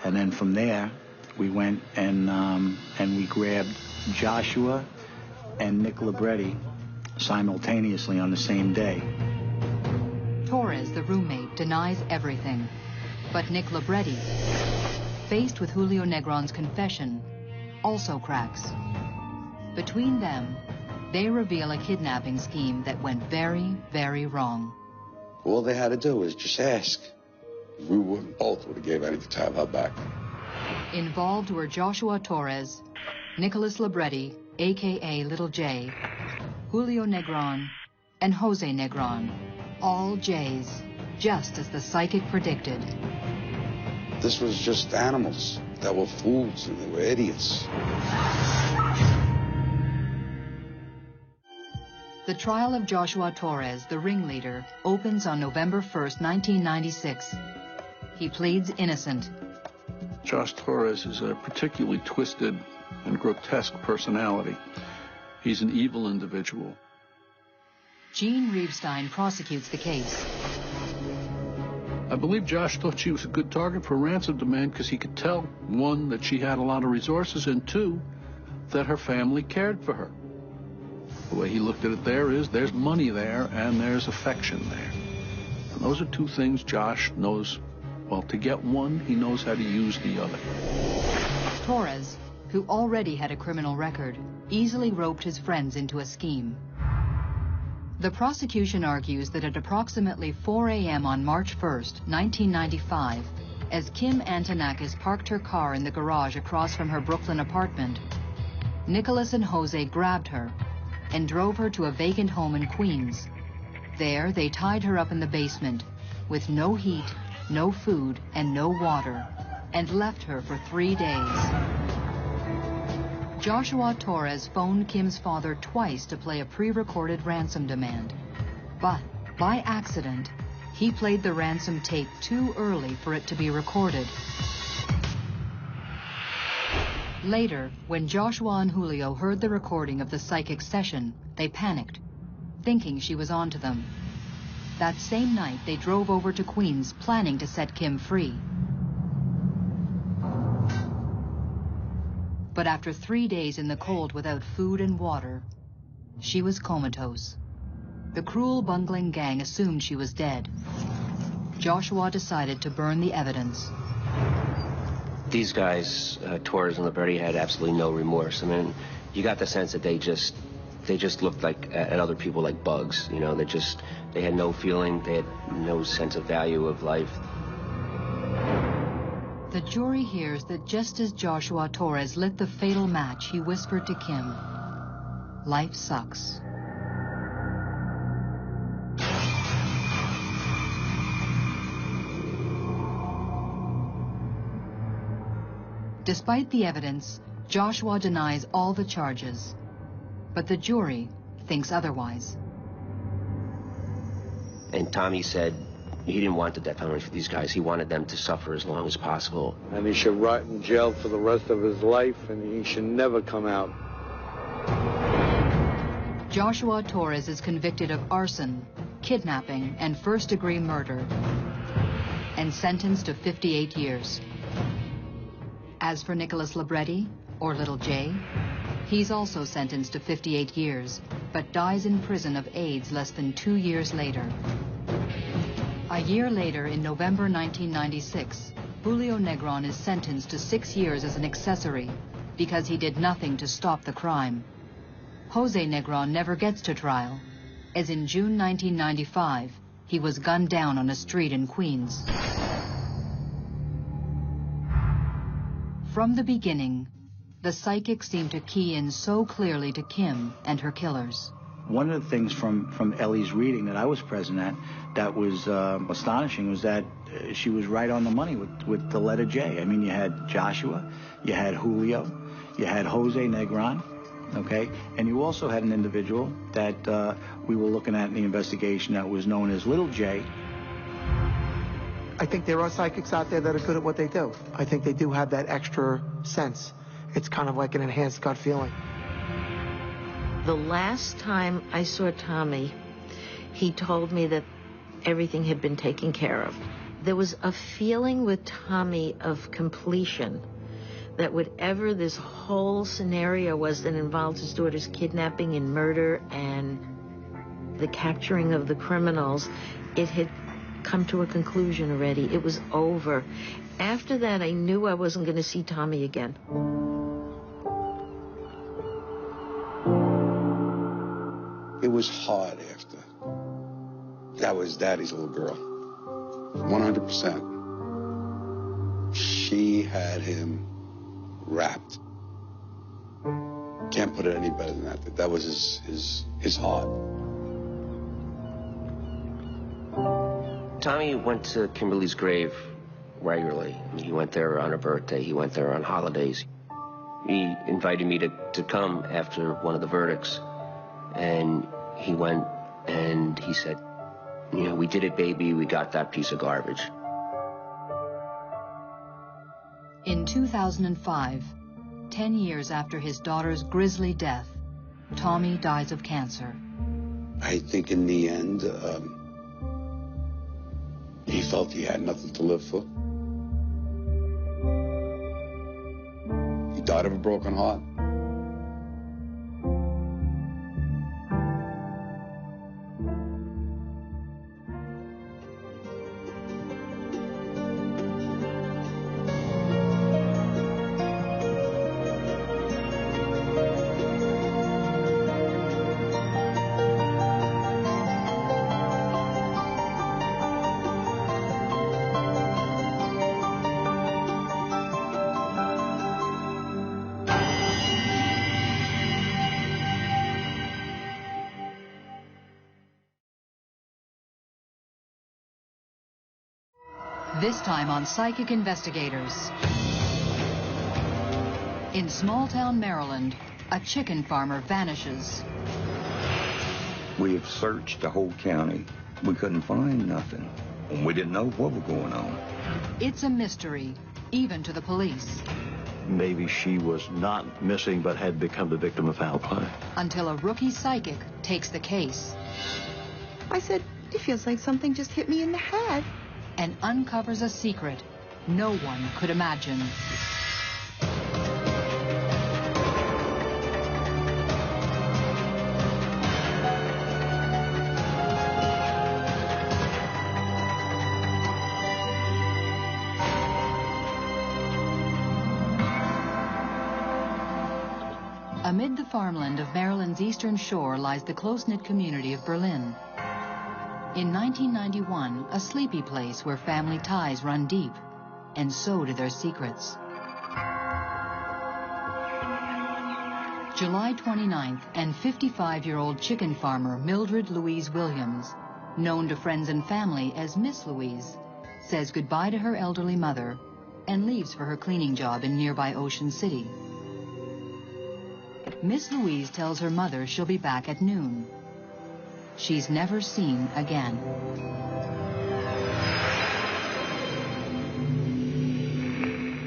And then from there, we went and we grabbed Joshua and Nick Libretti simultaneously on the same day. Torres, the roommate, denies everything. But Nick Libretti, faced with Julio Negron's confession, also cracks. Between them, they reveal a kidnapping scheme that went very, very wrong. All they had to do was just ask. We both would have gave anything to have her back. Involved were Joshua Torres, Nicholas Libretti, a.k.a. Little J, Julio Negron, and Jose Negron, all J's, just as the psychic predicted. This was just animals that were fools and they were idiots. The trial of Joshua Torres, the ringleader, opens on November 1st, 1996. He pleads innocent. Josh Torres is a particularly twisted and grotesque personality. He's an evil individual. Gene Reevestein prosecutes the case. I believe Josh thought she was a good target for ransom demand because he could tell, 1, that she had a lot of resources, and 2, that her family cared for her. The way he looked at it there's money there and there's affection there. And those are two things Josh knows. Well, to get one, he knows how to use the other. Torres, who already had a criminal record, easily roped his friends into a scheme. The prosecution argues that at approximately 4 a.m. on March 1st, 1995, as Kim Antonakis parked her car in the garage across from her Brooklyn apartment, Nicholas and Jose grabbed her and drove her to a vacant home in Queens. There, they tied her up in the basement with no heat, no food, and no water, and left her for 3 days. Joshua Torres phoned Kim's father twice to play a pre-recorded ransom demand. But, by accident, he played the ransom tape too early for it to be recorded. Later, when Joshua and Julio heard the recording of the psychic session, they panicked, thinking she was onto them. That same night, they drove over to Queens, planning to set Kim free. But after 3 days in the cold without food and water, she was comatose. The cruel, bungling gang assumed she was dead. Joshua decided to burn the evidence. These guys, Torres and Liberty, had absolutely no remorse. I mean, you got the sense that they just looked like at other people like bugs. You know, they had no feeling, they had no sense of value of life. The jury hears that just as Joshua Torres lit the fatal match, he whispered to Kim, "Life sucks." Despite the evidence, Joshua denies all the charges, but the jury thinks otherwise. And Tommy said he didn't want the death penalty for these guys. He wanted them to suffer as long as possible. And he should rot in jail for the rest of his life, and he should never come out. Joshua Torres is convicted of arson, kidnapping, and first-degree murder, and sentenced to 58 years. As for Nicholas Libretti, or Little J, he's also sentenced to 58 years, but dies in prison of AIDS less than 2 years later. A year later, in November 1996, Julio Negron is sentenced to 6 years as an accessory because he did nothing to stop the crime. Jose Negron never gets to trial, as in June 1995, he was gunned down on a street in Queens. From the beginning, the psychic seemed to key in so clearly to Kim and her killers. One of the things from Ellie's reading that I was present at that was astonishing was that she was right on the money with the letter J. I mean, you had Joshua, you had Julio, you had Jose Negron, okay? And you also had an individual that we were looking at in the investigation that was known as Little J. I think there are psychics out there that are good at what they do. I think they do have that extra sense. It's kind of like an enhanced gut feeling. The last time I saw Tommy, he told me that everything had been taken care of. There was a feeling with Tommy of completion, that whatever this whole scenario was that involved his daughter's kidnapping and murder and the capturing of the criminals, it had come to a conclusion already. It was over. After that, I knew I wasn't going to see Tommy again. It was hard after. That was Daddy's little girl. 100%. She had him wrapped. Can't put it any better than that. That was his heart. Tommy went to Kimberly's grave regularly. I mean, he went there on her birthday. He went there on holidays. He invited me to come after one of the verdicts. And he went and he said, you know, we did it, baby. We got that piece of garbage. In 2005, 10 years after his daughter's grisly death, Tommy dies of cancer. I think in the end, he felt he had nothing to live for. He died of a broken heart. This time on Psychic Investigators. In small-town Maryland, a chicken farmer vanishes. We have searched the whole county. We couldn't find nothing. We didn't know what was going on. It's a mystery, even to the police. Maybe she was not missing but had become the victim of foul play. Until a rookie psychic takes the case. I said, it feels like something just hit me in the head. And uncovers a secret no one could imagine. Amid the farmland of Maryland's eastern shore lies the close-knit community of Berlin. In 1991, a sleepy place where family ties run deep, and so do their secrets. July 29th, and 55-year-old chicken farmer Mildred Louise Williams, known to friends and family as Miss Louise, says goodbye to her elderly mother and leaves for her cleaning job in nearby Ocean City. Miss Louise tells her mother she'll be back at noon. She's never seen again.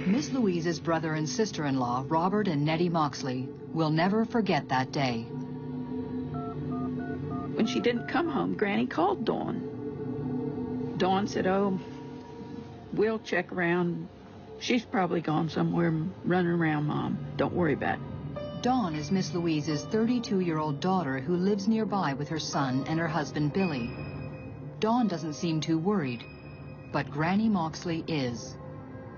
Miss Louise's brother and sister-in-law, Robert and Nettie Moxley, will never forget that day. When she didn't come home, Granny called Dawn. Dawn said, oh, we'll check around. She's probably gone somewhere running around, Mom. Don't worry about it. Dawn is Miss Louise's 32-year-old daughter who lives nearby with her son and her husband, Billy. Dawn doesn't seem too worried, but Granny Moxley is.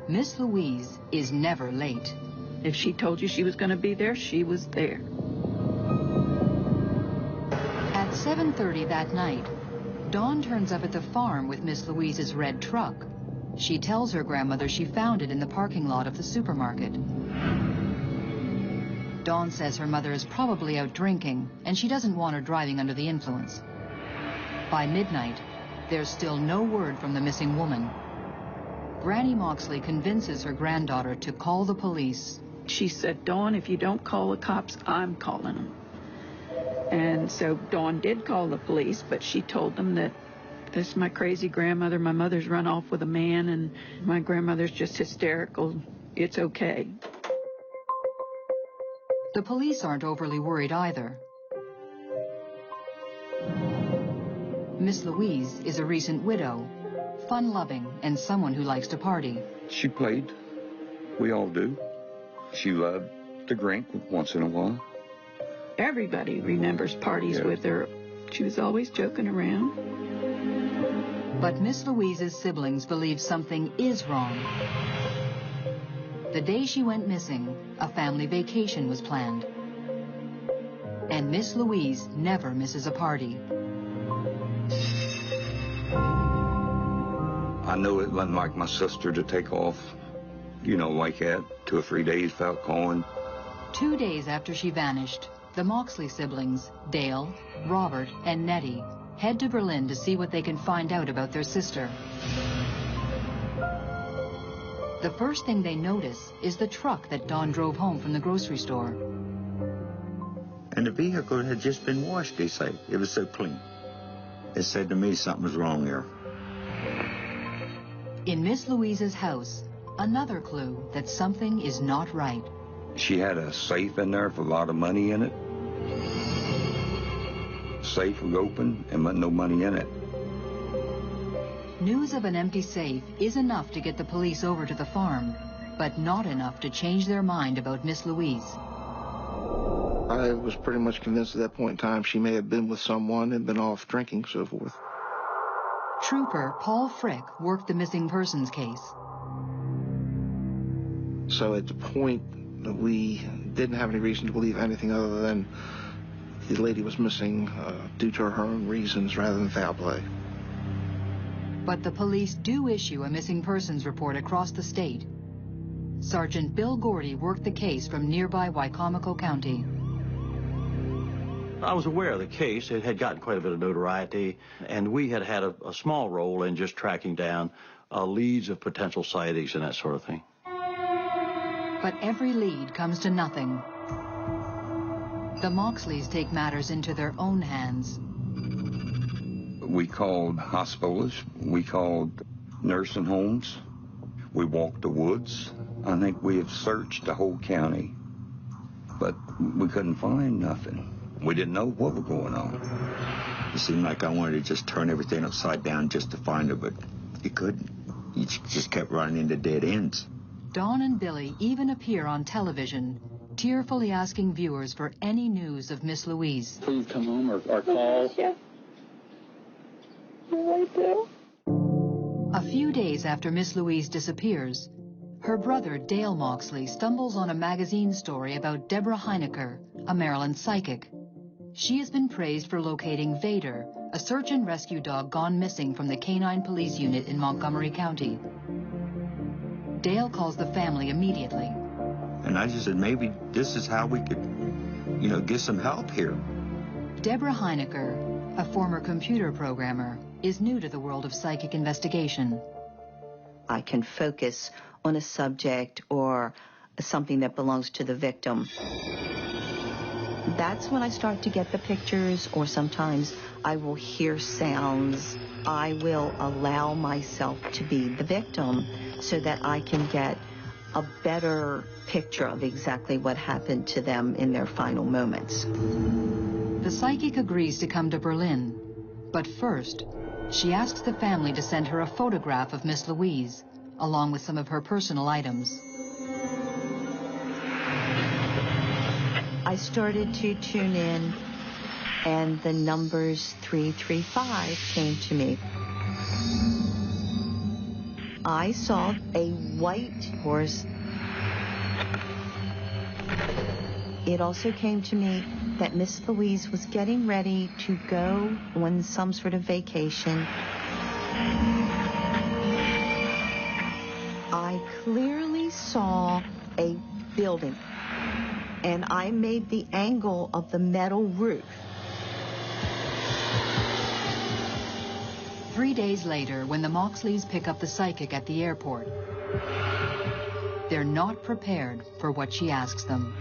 Miss Louise is never late. If she told you she was going to be there, she was there. At 7:30 that night, Dawn turns up at the farm with Miss Louise's red truck. She tells her grandmother she found it in the parking lot of the supermarket. Dawn says her mother is probably out drinking, and she doesn't want her driving under the influence. By midnight, there's still no word from the missing woman. Granny Moxley convinces her granddaughter to call the police. She said, Dawn, if you don't call the cops, I'm calling them. And so Dawn did call the police, but she told them that this is my crazy grandmother. My mother's run off with a man, and my grandmother's just hysterical. It's okay. The police aren't overly worried either. Miss Louise is a recent widow, fun-loving, and someone who likes to party. She played. We all do. She loved to drink once in a while. Everybody remembers parties with her. She was always joking around. But Miss Louise's siblings believe something is wrong. The day she went missing, a family vacation was planned. And Miss Louise never misses a party. I know it wasn't like my sister to take off, like that, 2 or 3 days without calling. 2 days after she vanished, the Moxley siblings, Dale, Robert, and Nettie, head to Berlin to see what they can find out about their sister. The first thing they notice is the truck that Dawn drove home from the grocery store. And the vehicle had just been washed, they say. It was so clean. It said to me something was wrong there. In Miss Louise's house, another clue that something is not right. She had a safe in there with a lot of money in it. The safe was open and wasn't no money in it. News of an empty safe is enough to get the police over to the farm, but not enough to change their mind about Miss Louise. I was pretty much convinced at that point in time she may have been with someone and been off drinking, so forth. Trooper Paul Frick worked the missing persons case. So at the point, we didn't have any reason to believe anything other than the lady was missing due to her own reasons rather than foul play. But the police do issue a missing persons report across the state. Sergeant Bill Gordy worked the case from nearby Wicomico County. I was aware of the case. It had gotten quite a bit of notoriety, and we had had a small role in just tracking down leads of potential sightings and that sort of thing. But every lead comes to nothing. The Moxleys take matters into their own hands. We called hospitals. We called nursing homes. We walked the woods. I think we have searched the whole county, but we couldn't find nothing. We didn't know what was going on. It seemed like I wanted to just turn everything upside down just to find her, but you couldn't. You just kept running into dead ends. Dawn and Billy even appear on television, tearfully asking viewers for any news of Miss Louise. Please come home or call. A few days after Miss Louise disappears, her brother Dale Moxley stumbles on a magazine story about Deborah Heinecker, a Maryland psychic. She has been praised for locating Vader, a search and rescue dog gone missing from the Canine Police Unit in Montgomery County. Dale calls the family immediately. And I just said, maybe this is how we could, get some help here. Deborah Heinecker, a former computer programmer, is new to the world of psychic investigation. I can focus on a subject or something that belongs to the victim. That's when I start to get the pictures, or sometimes I will hear sounds. I will allow myself to be the victim so that I can get a better picture of exactly what happened to them in their final moments. The psychic agrees to come to Berlin, but first, she asks the family to send her a photograph of Miss Louise, along with some of her personal items. I started to tune in, and the numbers 335 came to me. I saw a white horse. It also came to me that Miss Louise was getting ready to go on some sort of vacation. I clearly saw a building, and I made the angle of the metal roof. 3 days later, when the Moxleys pick up the psychic at the airport, they're not prepared for what she asks them.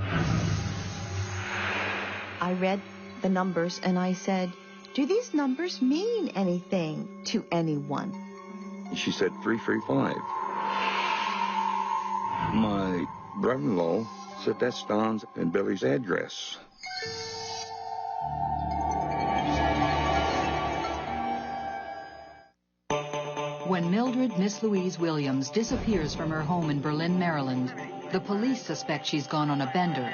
I read the numbers and I said, do these numbers mean anything to anyone? She said 335. My brother-in-law said that's Don's and Billy's address. When Mildred Miss Louise Williams disappears from her home in Berlin, Maryland, the police suspect she's gone on a bender.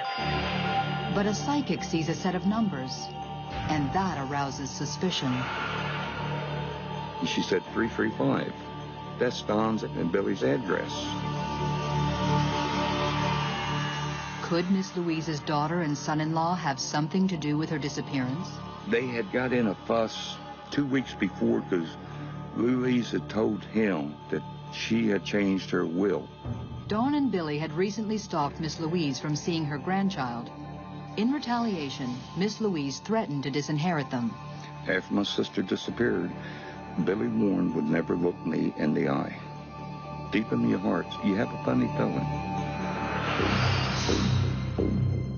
But a psychic sees a set of numbers, and that arouses suspicion. She said 335. That's Don's and Billy's address. Could Miss Louise's daughter and son-in-law have something to do with her disappearance? They had got in a fuss 2 weeks before because Louise had told him that she had changed her will. Dawn and Billy had recently stopped Miss Louise from seeing her grandchild. In retaliation, Miss Louise threatened to disinherit them. After my sister disappeared, Billy Warren would never look me in the eye. Deep in your hearts, you have a funny feeling.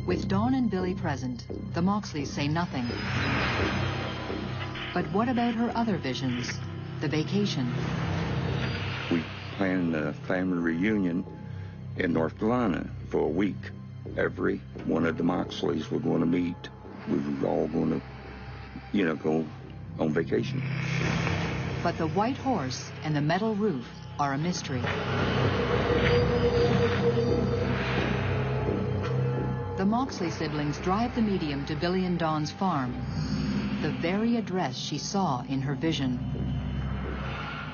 With Dawn and Billy present, the Moxleys say nothing. But what about her other visions? The vacation. We planned a family reunion in North Carolina for a week. Every one of the Moxleys were going to meet. We were all going to, go on vacation. But the white horse and the metal roof are a mystery. The Moxley siblings drive the medium to Billy and Dawn's farm, the very address she saw in her vision.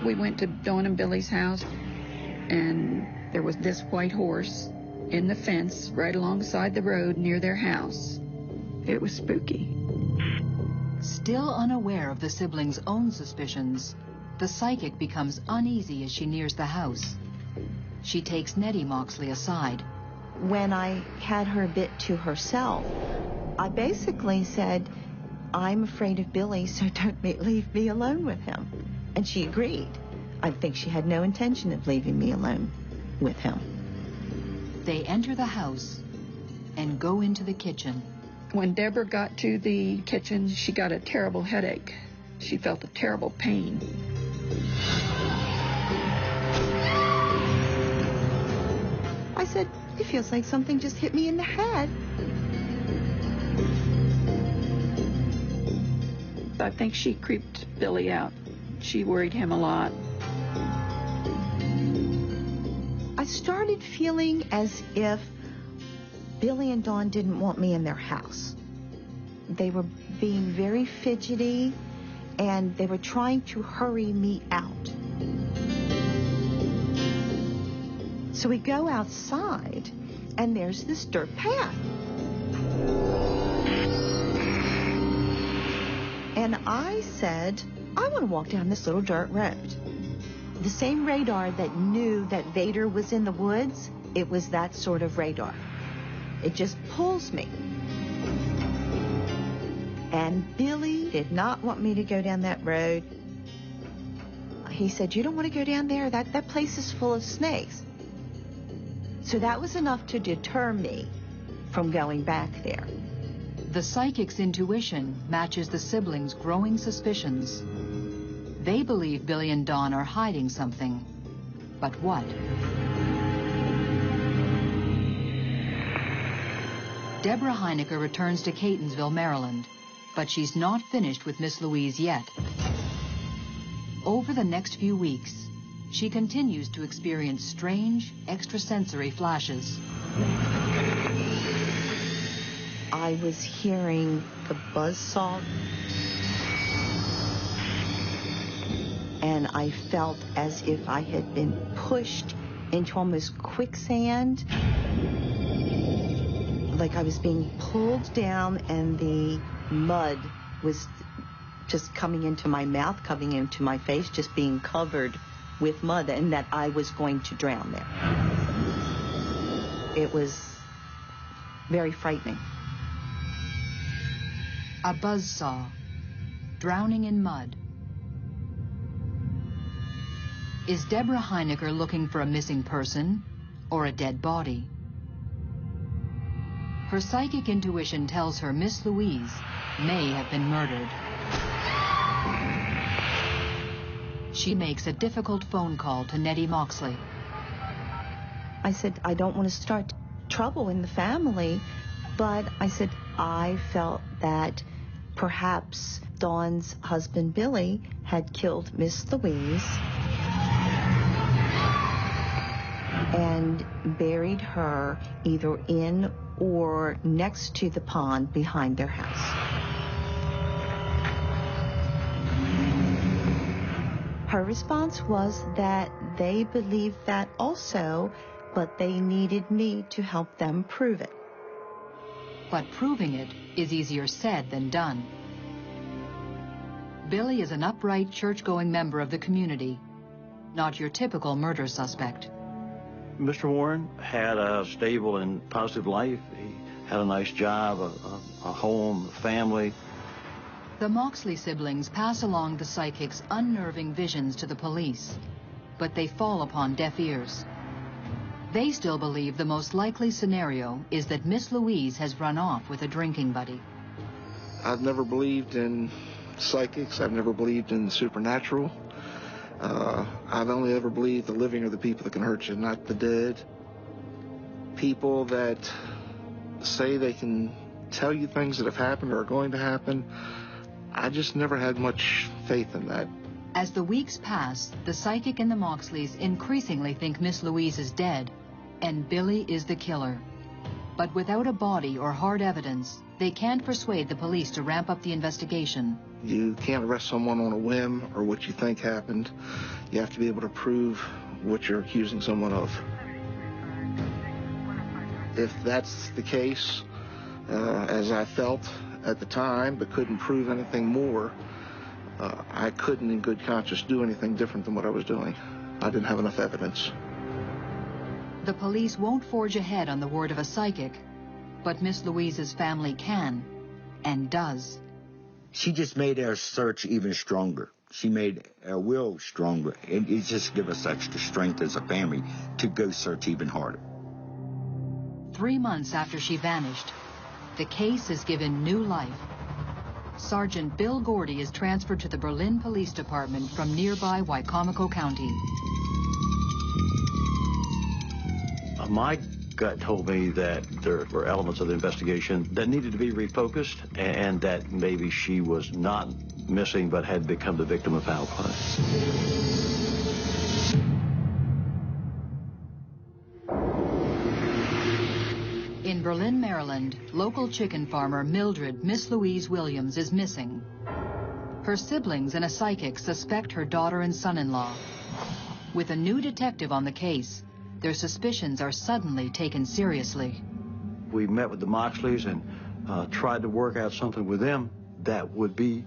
We went to Dawn and Billy's house, and there was this white horse in the fence right alongside the road near their house. It was spooky. Still unaware of the siblings' own suspicions, the psychic becomes uneasy as she nears the house. She takes Nettie Moxley aside. When I had her a bit to herself, I basically said, I'm afraid of Billy, so don't leave me alone with him. And she agreed. I think she had no intention of leaving me alone with him. They enter the house and go into the kitchen. When Deborah got to the kitchen, she got a terrible headache. She felt a terrible pain. I said, it feels like something just hit me in the head. I think she creeped Billy out. She worried him a lot. I started feeling as if Billy and Dawn didn't want me in their house. They were being very fidgety, and they were trying to hurry me out. So we go outside, and there's this dirt path. And I said, I want to walk down this little dirt road. The same radar that knew that Vader was in the woods, it was that sort of radar. It just pulls me. And Billy did not want me to go down that road. He said, you don't want to go down there? That place is full of snakes. So that was enough to deter me from going back there. The psychic's intuition matches the siblings' growing suspicions. They believe Billy and Dawn are hiding something. But what? Deborah Heinecker returns to Catonsville, Maryland, but she's not finished with Miss Louise yet. Over the next few weeks, she continues to experience strange, extrasensory flashes. I was hearing the buzzsaw, and I felt as if I had been pushed into almost quicksand, like I was being pulled down and the mud was just coming into my mouth, coming into my face, just being covered with mud, and that I was going to drown there. It was very frightening. A buzzsaw, drowning in mud. Is Deborah Heinecker looking for a missing person or a dead body? Her psychic intuition tells her Miss Louise may have been murdered. She makes a difficult phone call to Nettie Moxley. I said, I don't want to start trouble in the family, but I said, I felt that perhaps Dawn's husband, Billy, had killed Miss Louise and buried her either in or next to the pond behind their house. Her response was that they believed that also, but they needed me to help them prove it. But proving it is easier said than done. Billy is an upright, church-going member of the community, not your typical murder suspect. Mr. Warren had a stable and positive life. He had a nice job, a home, a family. The Moxley siblings pass along the psychic's unnerving visions to the police, but they fall upon deaf ears. They still believe the most likely scenario is that Miss Louise has run off with a drinking buddy. I've never believed in psychics. I've never believed in the supernatural. I've only ever believed the living are the people that can hurt you, not the dead. People that say they can tell you things that have happened or are going to happen, I just never had much faith in that. As the weeks pass, the psychic and the Moxleys increasingly think Miss Louise is dead, and Billy is the killer. But without a body or hard evidence, they can't persuade the police to ramp up the investigation. You can't arrest someone on a whim or what you think happened. You have to be able to prove what you're accusing someone of. If that's the case, as I felt at the time, but couldn't prove anything more, I couldn't in good conscience do anything different than what I was doing. I didn't have enough evidence. The police won't forge ahead on the word of a psychic, but Miss Louise's family can, and does. She just made our search even stronger. She made our will stronger. And it just gave us extra strength as a family to go search even harder. 3 months after she vanished, the case is given new life. Sergeant Bill Gordy is transferred to the Berlin Police Department from nearby Wicomico County. My gut told me that there were elements of the investigation that needed to be refocused, and that maybe she was not missing but had become the victim of foul play. In Berlin, Maryland, local chicken farmer Mildred Miss Louise Williams is missing. Her siblings and a psychic suspect her daughter and son-in-law. With a new detective on the case, their suspicions are suddenly taken seriously. We met with the Moxleys and tried to work out something with them that would be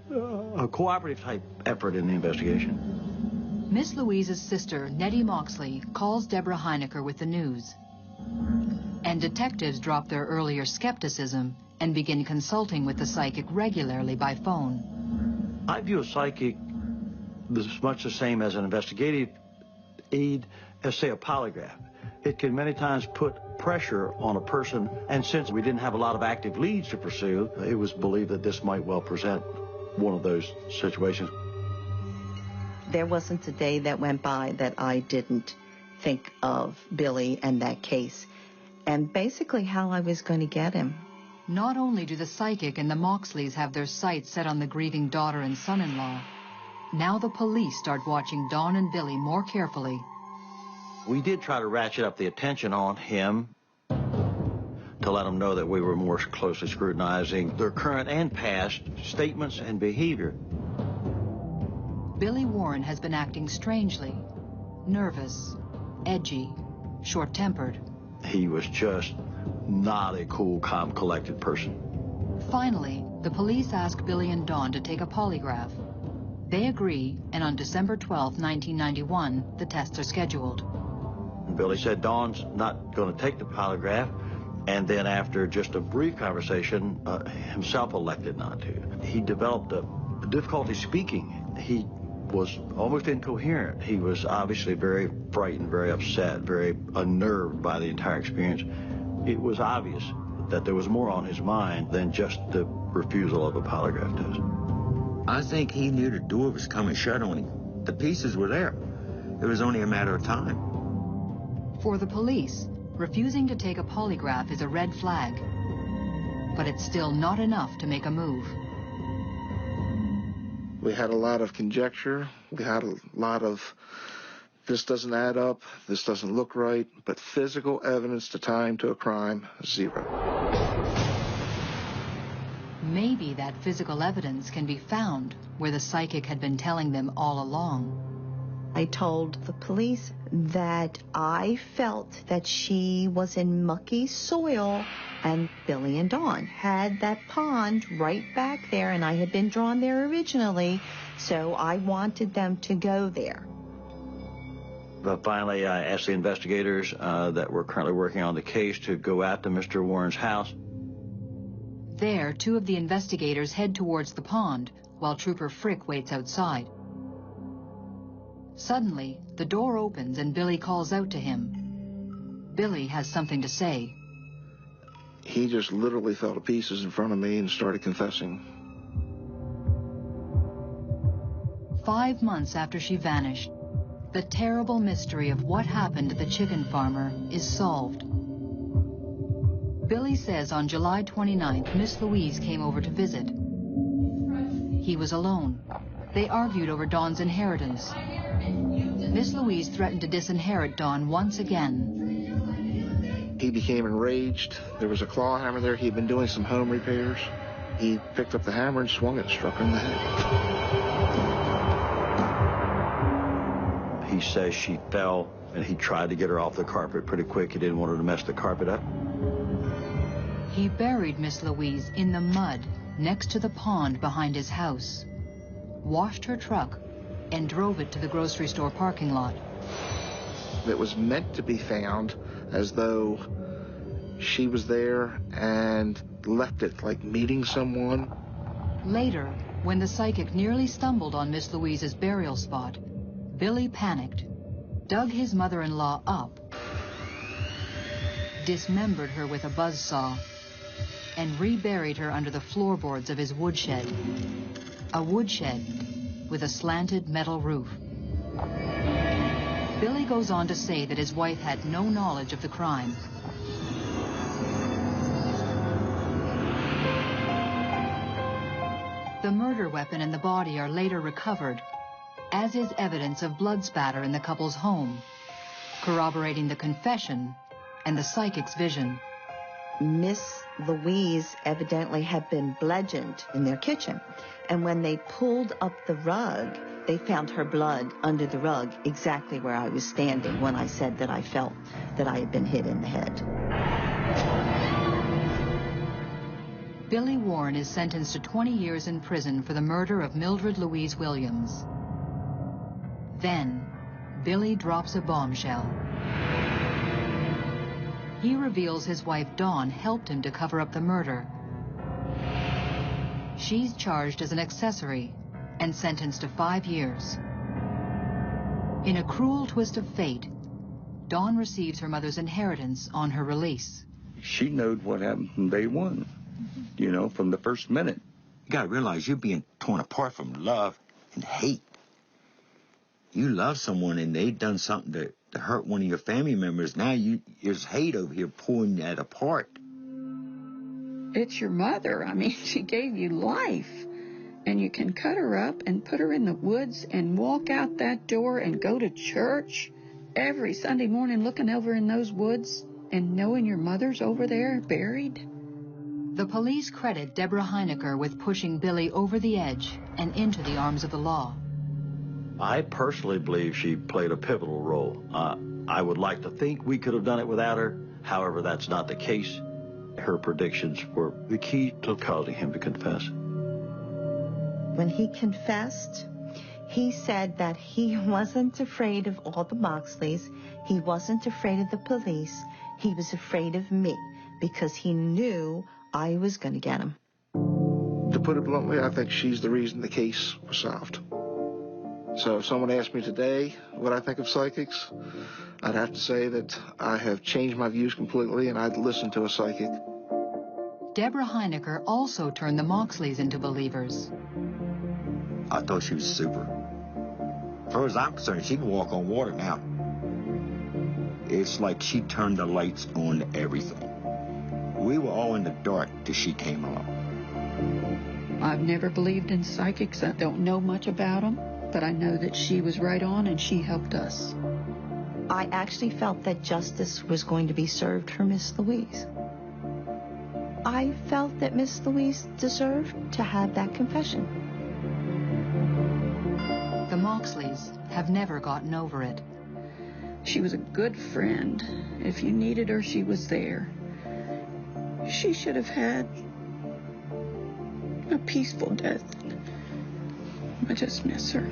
a cooperative type effort in the investigation. Miss Louise's sister, Nettie Moxley, calls Deborah Heinecker with the news. And detectives drop their earlier skepticism and begin consulting with the psychic regularly by phone. I view a psychic as much the same as an investigative aid as, say, a polygraph. It can many times put pressure on a person, and since we didn't have a lot of active leads to pursue, it was believed that this might well present one of those situations. There wasn't a day that went by that I didn't think of Billy and that case, and basically how I was going to get him. Not only do the psychic and the Moxleys have their sights set on the grieving daughter and son-in-law, now the police start watching Dawn and Billy more carefully. We did try to ratchet up the attention on him to let them know that we were more closely scrutinizing their current and past statements and behavior. Billy Warren has been acting strangely, nervous, edgy, short-tempered. He was just not a cool, calm, collected person. Finally, the police ask Billy and Dawn to take a polygraph. They agree, and on December 12, 1991, the tests are scheduled. Billy said Dawn's not going to take the polygraph, and then after just a brief conversation, himself elected not to. He developed a difficulty speaking. He was almost incoherent. He was obviously very frightened, very upset, very unnerved by the entire experience. It was obvious that there was more on his mind than just the refusal of a polygraph test. I think he knew the door was coming shut on him. The pieces were there. It was only a matter of time. For the police, refusing to take a polygraph is a red flag. But it's still not enough to make a move. We had a lot of conjecture. We had a lot of, this doesn't add up, this doesn't look right, but physical evidence to tie him to a crime, zero. Maybe that physical evidence can be found where the psychic had been telling them all along. I told the police that I felt that she was in mucky soil, and Billy and Dawn had that pond right back there, and I had been drawn there originally, so I wanted them to go there. But finally, I asked the investigators that were currently working on the case to go out to Mr. Warren's house. There, two of the investigators head towards the pond, while Trooper Frick waits outside. Suddenly, the door opens and Billy calls out to him. Billy has something to say. He just literally fell to pieces in front of me and started confessing. 5 months after she vanished, the terrible mystery of what happened to the chicken farmer is solved. Billy says on July 29th, Miss Louise came over to visit. He was alone. They argued over Dawn's inheritance. Miss Louise threatened to disinherit Dawn once again. He became enraged. There was a claw hammer there. He'd been doing some home repairs. He picked up the hammer and swung it and struck her in the head. He says she fell, and he tried to get her off the carpet pretty quick. He didn't want her to mess the carpet up. He buried Miss Louise in the mud next to the pond behind his house, washed her truck, and drove it to the grocery store parking lot. It was meant to be found as though she was there and left it like meeting someone. Later, when the psychic nearly stumbled on Miss Louise's burial spot, Billy panicked, dug his mother-in-law up, dismembered her with a buzzsaw, and reburied her under the floorboards of his woodshed. A woodshed with a slanted metal roof. Billy goes on to say that his wife had no knowledge of the crime. The murder weapon and the body are later recovered, as is evidence of blood spatter in the couple's home, corroborating the confession and the psychic's vision. Miss Louise evidently had been bludgeoned in their kitchen, and when they pulled up the rug, they found her blood under the rug, exactly where I was standing when I said that I felt that I had been hit in the head. Billy Warren is sentenced to 20 years in prison for the murder of Mildred Louise Williams. Then, Billy drops a bombshell. He reveals his wife Dawn helped him to cover up the murder. She's charged as an accessory and sentenced to 5 years. In a cruel twist of fate, Dawn receives her mother's inheritance on her release. She knowed what happened from day one, you know, from the first minute. You gotta realize you're being torn apart from love and hate. You love someone and they've done something to hurt one of your family members. Now there's hate over here pulling that apart. It's your mother. I mean, she gave you life. And you can cut her up and put her in the woods and walk out that door and go to church every Sunday morning looking over in those woods and knowing your mother's over there buried. The police credit Deborah Heinecker with pushing Billy over the edge and into the arms of the law. I personally believe she played a pivotal role. I would like to think we could have done it without her. However, that's not the case. Her predictions were the key to causing him to confess. When he confessed, he said that he wasn't afraid of all the Moxleys. He wasn't afraid of the police. He was afraid of me because he knew I was going to get him. To put it bluntly, I think she's the reason the case was solved. So if someone asked me today what I think of psychics, I'd have to say that I have changed my views completely and I'd listen to a psychic. Deborah Heinecker also turned the Moxleys into believers. I thought she was super. As far as I'm concerned, she can walk on water now. It's like she turned the lights on to everything. We were all in the dark till she came along. I've never believed in psychics. I don't know much about them, but I know that she was right on and she helped us. I actually felt that justice was going to be served for Miss Louise. I felt that Miss Louise deserved to have that confession. The Moxleys have never gotten over it. She was a good friend. If you needed her, she was there. She should have had a peaceful death. I just miss her.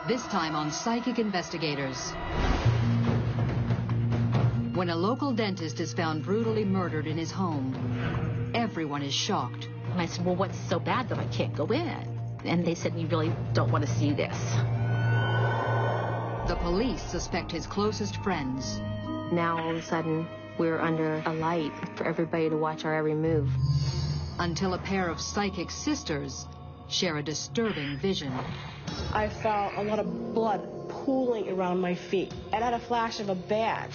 This time on Psychic Investigators. When a local dentist is found brutally murdered in his home, everyone is shocked. And I said, well, what's so bad that I can't go in? And they said, you really don't want to see this. The police suspect his closest friends. Now, all of a sudden, we're under a light for everybody to watch our every move. Until a pair of psychic sisters share a disturbing vision. I felt a lot of blood pooling around my feet. And I had a flash of a bat.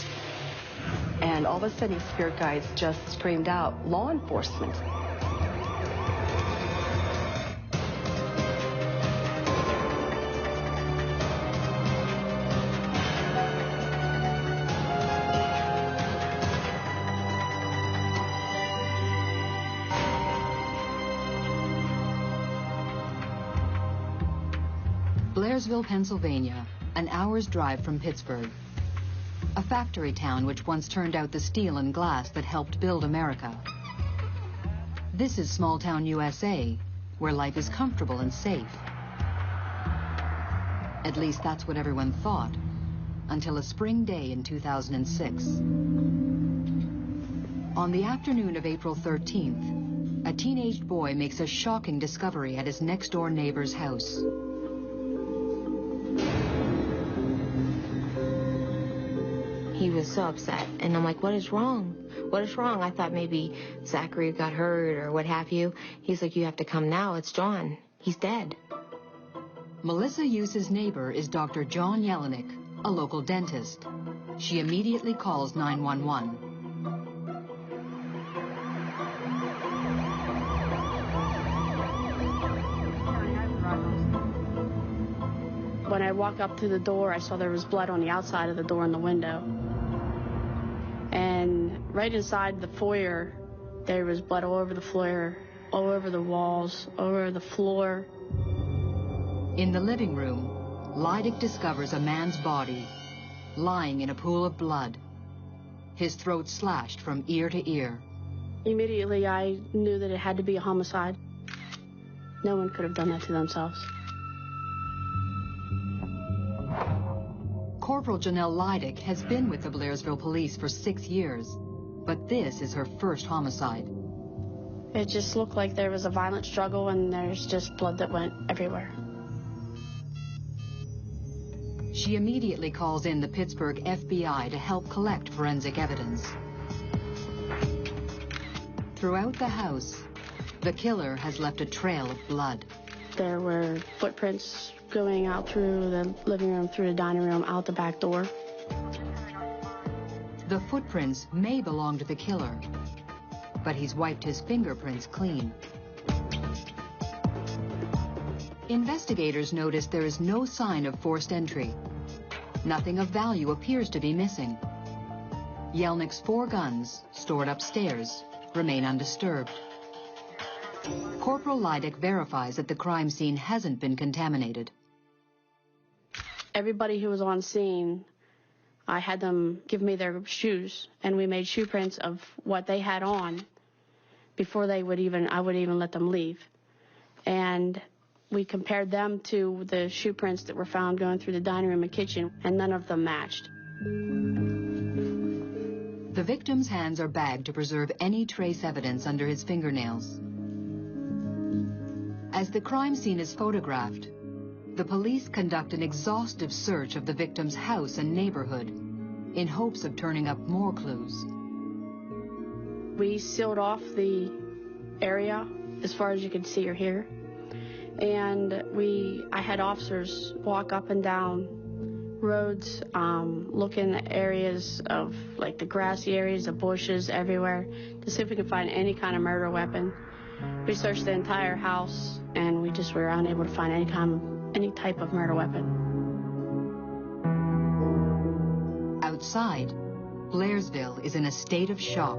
And all of a sudden, spirit guides just screamed out, law enforcement. Blairsville, Pennsylvania, an hour's drive from Pittsburgh. A factory town which once turned out the steel and glass that helped build America. This is small town USA, where life is comfortable and safe. At least that's what everyone thought, until a spring day in 2006. On the afternoon of April 13th, a teenage boy makes a shocking discovery at his next-door neighbor's house. He was so upset, and I'm like, what is wrong? What is wrong? I thought maybe Zachary got hurt or what have you. He's like, you have to come now. It's John. He's dead. Melissa Yuse's neighbor is Dr. John Jelinek, a local dentist. She immediately calls 911. When I walked up to the door, I saw there was blood on the outside of the door and the window. And right inside the foyer, there was blood all over the floor, all over the walls, all over the floor. In the living room, Leidig discovers a man's body lying in a pool of blood, his throat slashed from ear to ear. Immediately, I knew that it had to be a homicide. No one could have done that to themselves. Corporal Janelle Leidig has been with the Blairsville police for 6 years, but this is her first homicide. It just looked like there was a violent struggle and there's just blood that went everywhere. She immediately calls in the Pittsburgh FBI to help collect forensic evidence. Throughout the house, the killer has left a trail of blood. There were footprints going out through the living room, through the dining room, out the back door. The footprints may belong to the killer, but he's wiped his fingerprints clean. Investigators notice there is no sign of forced entry. Nothing of value appears to be missing. Jelnik's 4 guns, stored upstairs, remain undisturbed. Corporal Leidig verifies that the crime scene hasn't been contaminated. Everybody who was on scene, I had them give me their shoes, and we made shoe prints of what they had on before I would even let them leave. And we compared them to the shoe prints that were found going through the dining room and kitchen, and none of them matched. The victim's hands are bagged to preserve any trace evidence under his fingernails. As the crime scene is photographed, the police conduct an exhaustive search of the victim's house and neighborhood in hopes of turning up more clues. We sealed off the area as far as you could see or hear. And I had officers walk up and down roads, look in the areas of, like, the grassy areas, the bushes, everywhere, to see if we could find any kind of murder weapon. We searched the entire house, and we just were unable to find any type of murder weapon. Outside, Blairsville is in a state of shock.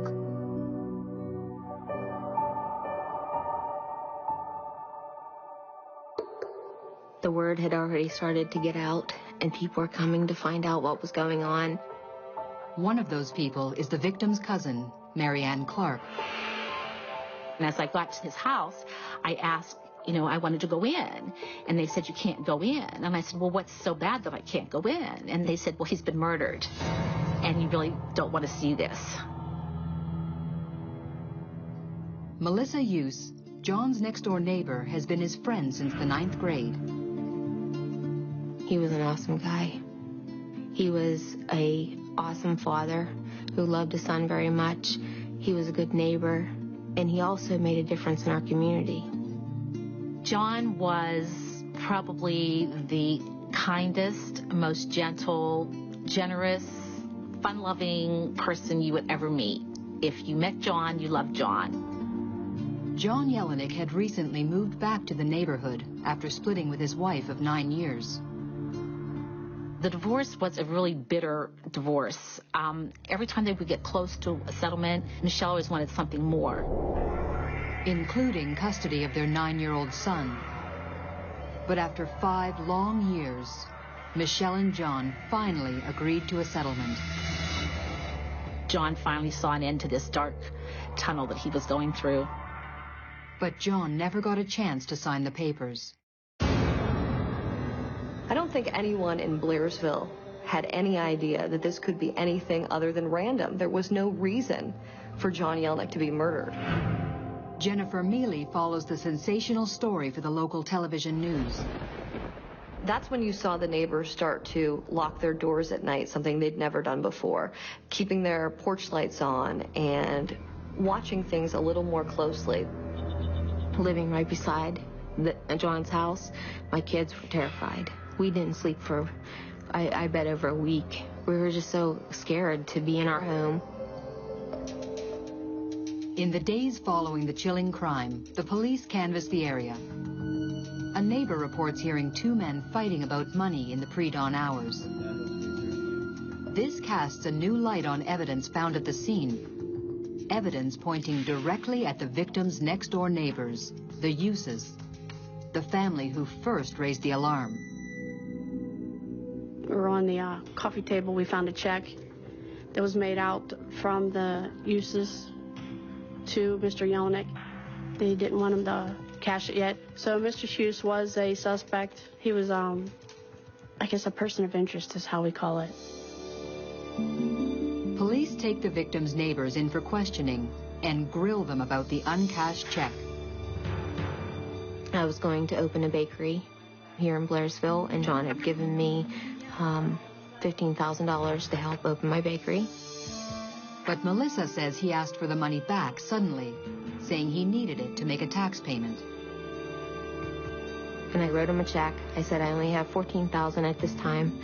The word had already started to get out, and people were coming to find out what was going on. One of those people is the victim's cousin, Mary Ann Clark. And as I got to his house, I asked, I wanted to go in. And they said, you can't go in. And I said, well, what's so bad that I can't go in? And they said, well, he's been murdered, and you really don't want to see this. Melissa Yuse, John's next-door neighbor, has been his friend since the 9th grade. He was an awesome guy. He was an awesome father who loved his son very much. He was a good neighbor, and he also made a difference in our community. John was probably the kindest, most gentle, generous, fun-loving person you would ever meet. If you met John, you loved John. John Jelinek had recently moved back to the neighborhood after splitting with his wife of 9 years. The divorce was a really bitter divorce. Every time they would get close to a settlement, Michelle always wanted something more. Including custody of their 9-year-old son. But after 5 long years, Michelle and John finally agreed to a settlement. John finally saw an end to this dark tunnel that he was going through. But John never got a chance to sign the papers. I don't think anyone in Blairsville had any idea that this could be anything other than random. There was no reason for John Yelnick to be murdered. Jennifer Mealy follows the sensational story for the local television news. That's when you saw the neighbors start to lock their doors at night, something they'd never done before, keeping their porch lights on and watching things a little more closely. Living right beside John's house, my kids were terrified. We didn't sleep for, I bet, over a week. We were just so scared to be in our home. In the days following the chilling crime, the police canvassed the area. A neighbor reports hearing 2 men fighting about money in the pre-dawn hours. This casts a new light on evidence found at the scene. Evidence pointing directly at the victim's next-door neighbors, the Uses, the family who first raised the alarm. We were on the coffee table. We found a check that was made out from the Uses to Mr. Yelnick. They didn't want him to cash it yet. So Mr. Hughes was a suspect. He was, I guess, a person of interest is how we call it. Police take the victim's neighbors in for questioning and grill them about the uncashed check. I was going to open a bakery here in Blairsville, and John had given me $15,000 to help open my bakery. But Melissa says he asked for the money back suddenly, saying he needed it to make a tax payment. And I wrote him a check. I said, I only have $14,000 at this time,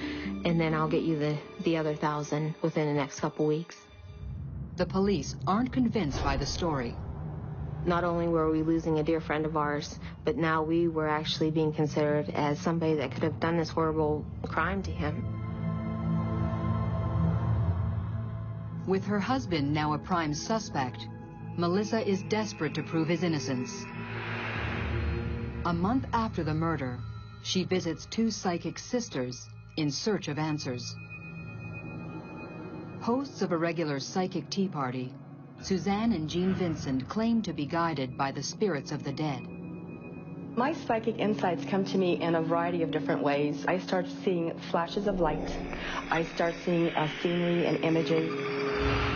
and then I'll get you the other $1,000 within the next couple weeks. The police aren't convinced by the story. Not only were we losing a dear friend of ours, but now we were actually being considered as somebody that could have done this horrible crime to him. With her husband now a prime suspect, Melissa is desperate to prove his innocence. A month after the murder, she visits 2 psychic sisters in search of answers. Hosts of a regular psychic tea party, Suzanne and Jean Vincent claim to be guided by the spirits of the dead. My psychic insights come to me in a variety of different ways. I start seeing flashes of light. I start seeing scenery and images.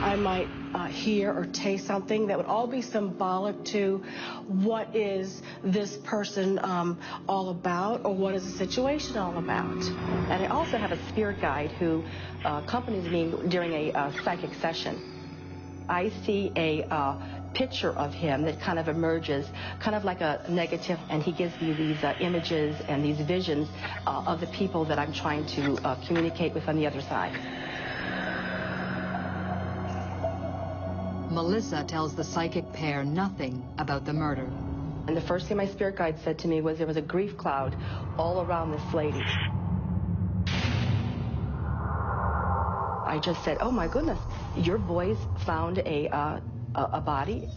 I might hear or taste something that would all be symbolic to what is this person all about, or what is the situation all about. And I also have a spirit guide who accompanies me during a psychic session. I see a picture of him that kind of emerges, kind of like a negative, and he gives me these images and these visions of the people that I'm trying to communicate with on the other side. Melissa tells the psychic pair nothing about the murder. And the first thing my spirit guide said to me was there was a grief cloud all around this lady. I just said, oh my goodness, your boys found a body?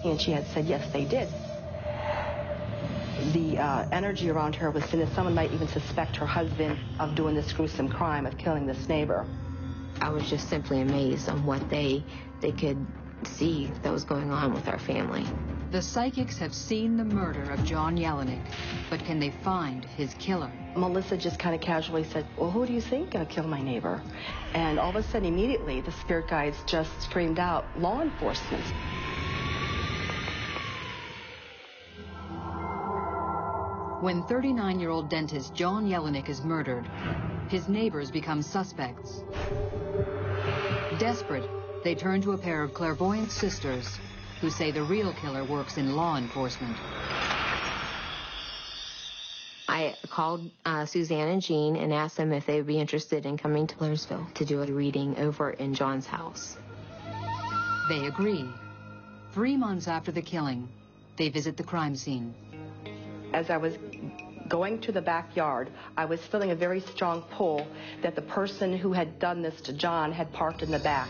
And she had said, yes, they did. The energy around her was saying that someone might even suspect her husband of doing this gruesome crime, of killing this neighbor. I was just simply amazed on what they could see that was going on with our family. The psychics have seen the murder of John Yelnick, but can they find his killer? Melissa just kind of casually said, well, who do you think killed my neighbor? And all of a sudden, immediately, the spirit guides just screamed out, law enforcement. When 39-year-old dentist John Yelnick is murdered, his neighbors become suspects. Desperate, they turn to a pair of clairvoyant sisters who say the real killer works in law enforcement. I called Suzanne and Jean and asked them if they would be interested in coming to Blairsville to do a reading over in John's house. They agree. 3 months after the killing, they visit the crime scene. As I was going to the backyard, I was feeling a very strong pull that the person who had done this to John had parked in the back.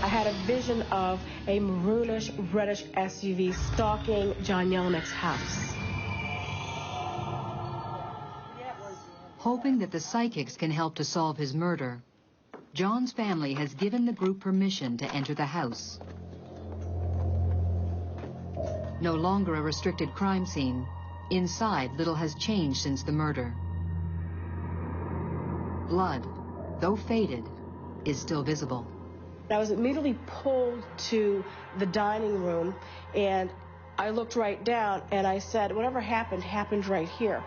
I had a vision of a maroonish, reddish SUV stalking John Yelnick's house. Hoping that the psychics can help to solve his murder, John's family has given the group permission to enter the house. No longer a restricted crime scene, inside little has changed since the murder. Blood, though faded, is still visible. I was immediately pulled to the dining room, and I looked right down, and I said, whatever happened, happened right here.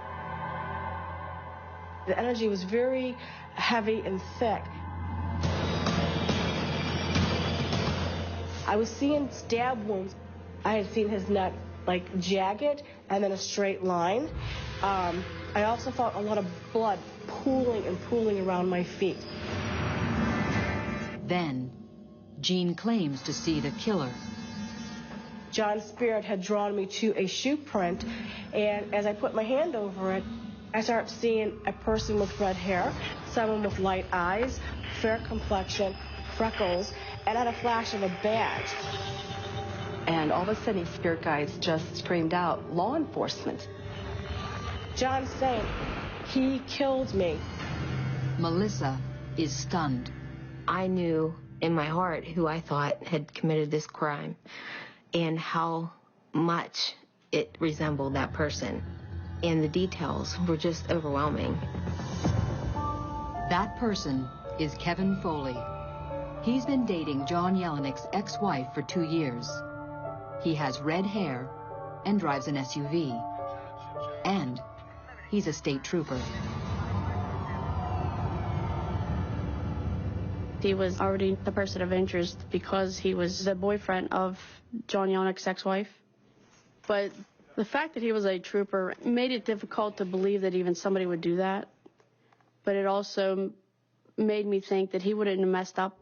The energy was very heavy and thick. I was seeing stab wounds. I had seen his neck like jagged and then a straight line. I also felt a lot of blood pooling around my feet. Then, Jean claims to see the killer. John's spirit had drawn me to a shoe print, and as I put my hand over it, I started seeing a person with red hair, someone with light eyes, fair complexion, freckles, and I had a flash of a badge. And all of a sudden, these spirit guides just screamed out, "Law enforcement." John's saying, "He killed me." Melissa is stunned. I knew in my heart who I thought had committed this crime and how much it resembled that person. And the details were just overwhelming. That person is Kevin Foley. He's been dating John Yelenik's ex-wife for 2 years. He has red hair and drives an SUV. And he's a state trooper. He was already the person of interest because he was the boyfriend of John Yelenik's ex-wife. But the fact that he was a trooper made it difficult to believe that even somebody would do that. But it also made me think that he wouldn't have messed up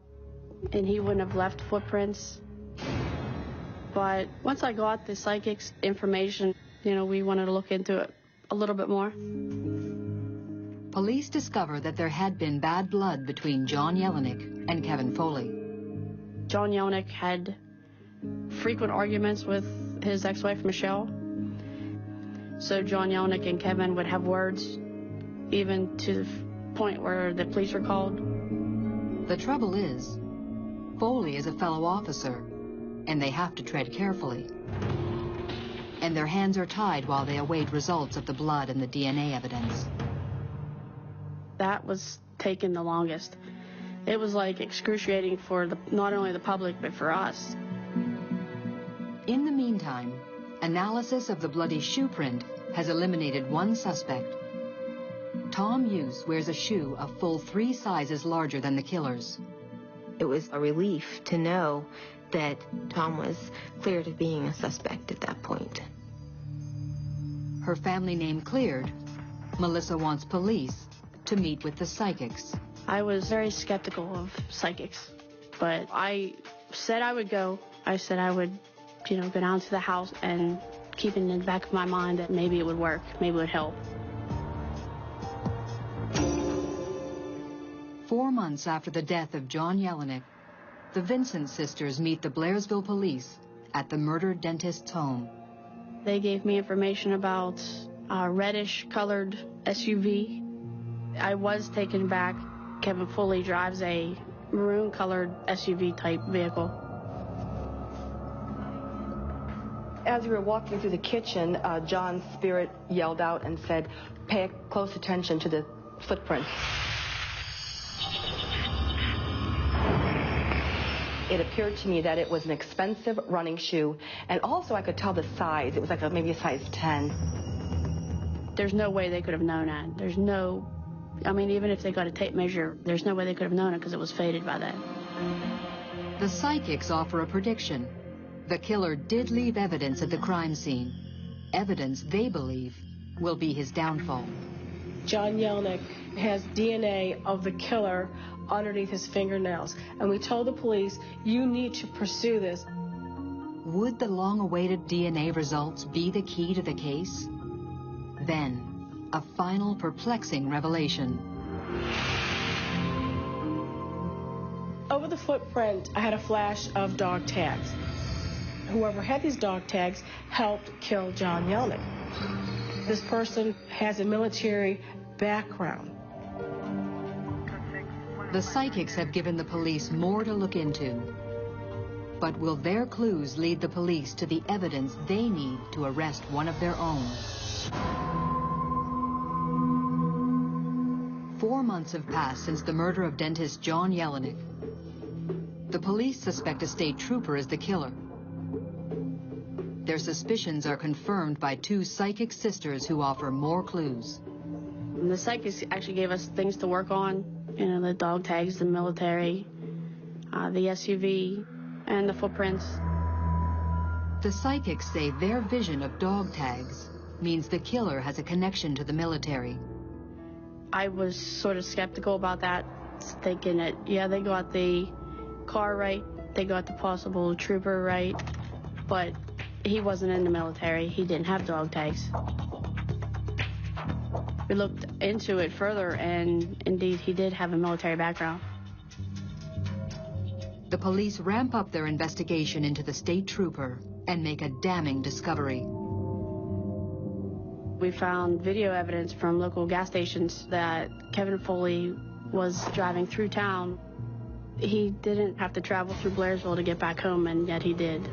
and he wouldn't have left footprints. But once I got the psychic's information, we wanted to look into it a little bit more. Police discover that there had been bad blood between John Yelenik and Kevin Foley. John Yelenik had frequent arguments with his ex-wife, Michelle. So John Yelenik and Kevin would have words, even to the point where the police were called. The trouble is, Foley is a fellow officer, and they have to tread carefully. And their hands are tied while they await results of the blood and the DNA evidence. That was taking the longest. It was like excruciating for not only the public, but for us. In the meantime, analysis of the bloody shoe print has eliminated one suspect. Tom Hughes wears a shoe a full 3 sizes larger than the killer's. It was a relief to know that Tom was cleared of being a suspect at that point. Her family name cleared, Melissa wants police to meet with the psychics. I was very skeptical of psychics, but I said I would go. I said I would, go down to the house and keep it in the back of my mind that maybe it would work, maybe it would help. 4 months after the death of John Yelenik, the Vincent sisters meet the Blairsville police at the murdered dentist's home. They gave me information about a reddish-colored SUV. I was taken back. Kevin Foley drives a maroon-colored SUV-type vehicle. As we were walking through the kitchen, John's spirit yelled out and said, "Pay close attention to the footprints." It appeared to me that it was an expensive running shoe, and also I could tell the size. It was like maybe a size 10. There's no way they could have known that. Even if they got a tape measure, there's no way they could have known it because it was faded by then. The psychics offer a prediction. The killer did leave evidence at the crime scene. Evidence they believe will be his downfall. John Yelenik has DNA of the killer underneath his fingernails, and we told the police, you need to pursue this. Would the long-awaited DNA results be the key to the case? Then, a final perplexing revelation. Over the footprint, I had a flash of dog tags. Whoever had these dog tags helped kill John Yelenik. This person has a military background. The psychics have given the police more to look into. But will their clues lead the police to the evidence they need to arrest one of their own? 4 months have passed since the murder of dentist John Jelinek. The police suspect a state trooper as the killer. Their suspicions are confirmed by 2 psychic sisters who offer more clues. The psychics actually gave us things to work on, you know, the dog tags, the military, the SUV, and the footprints. The psychics say their vision of dog tags means the killer has a connection to the military. I was sort of skeptical about that, thinking that, yeah, they got the car right, they got the possible trooper right, but he wasn't in the military. He didn't have dog tags. We looked into it further, and indeed, he did have a military background. The police ramp up their investigation into the state trooper and make a damning discovery. We found video evidence from local gas stations that Kevin Foley was driving through town. He didn't have to travel through Blairsville to get back home, and yet he did.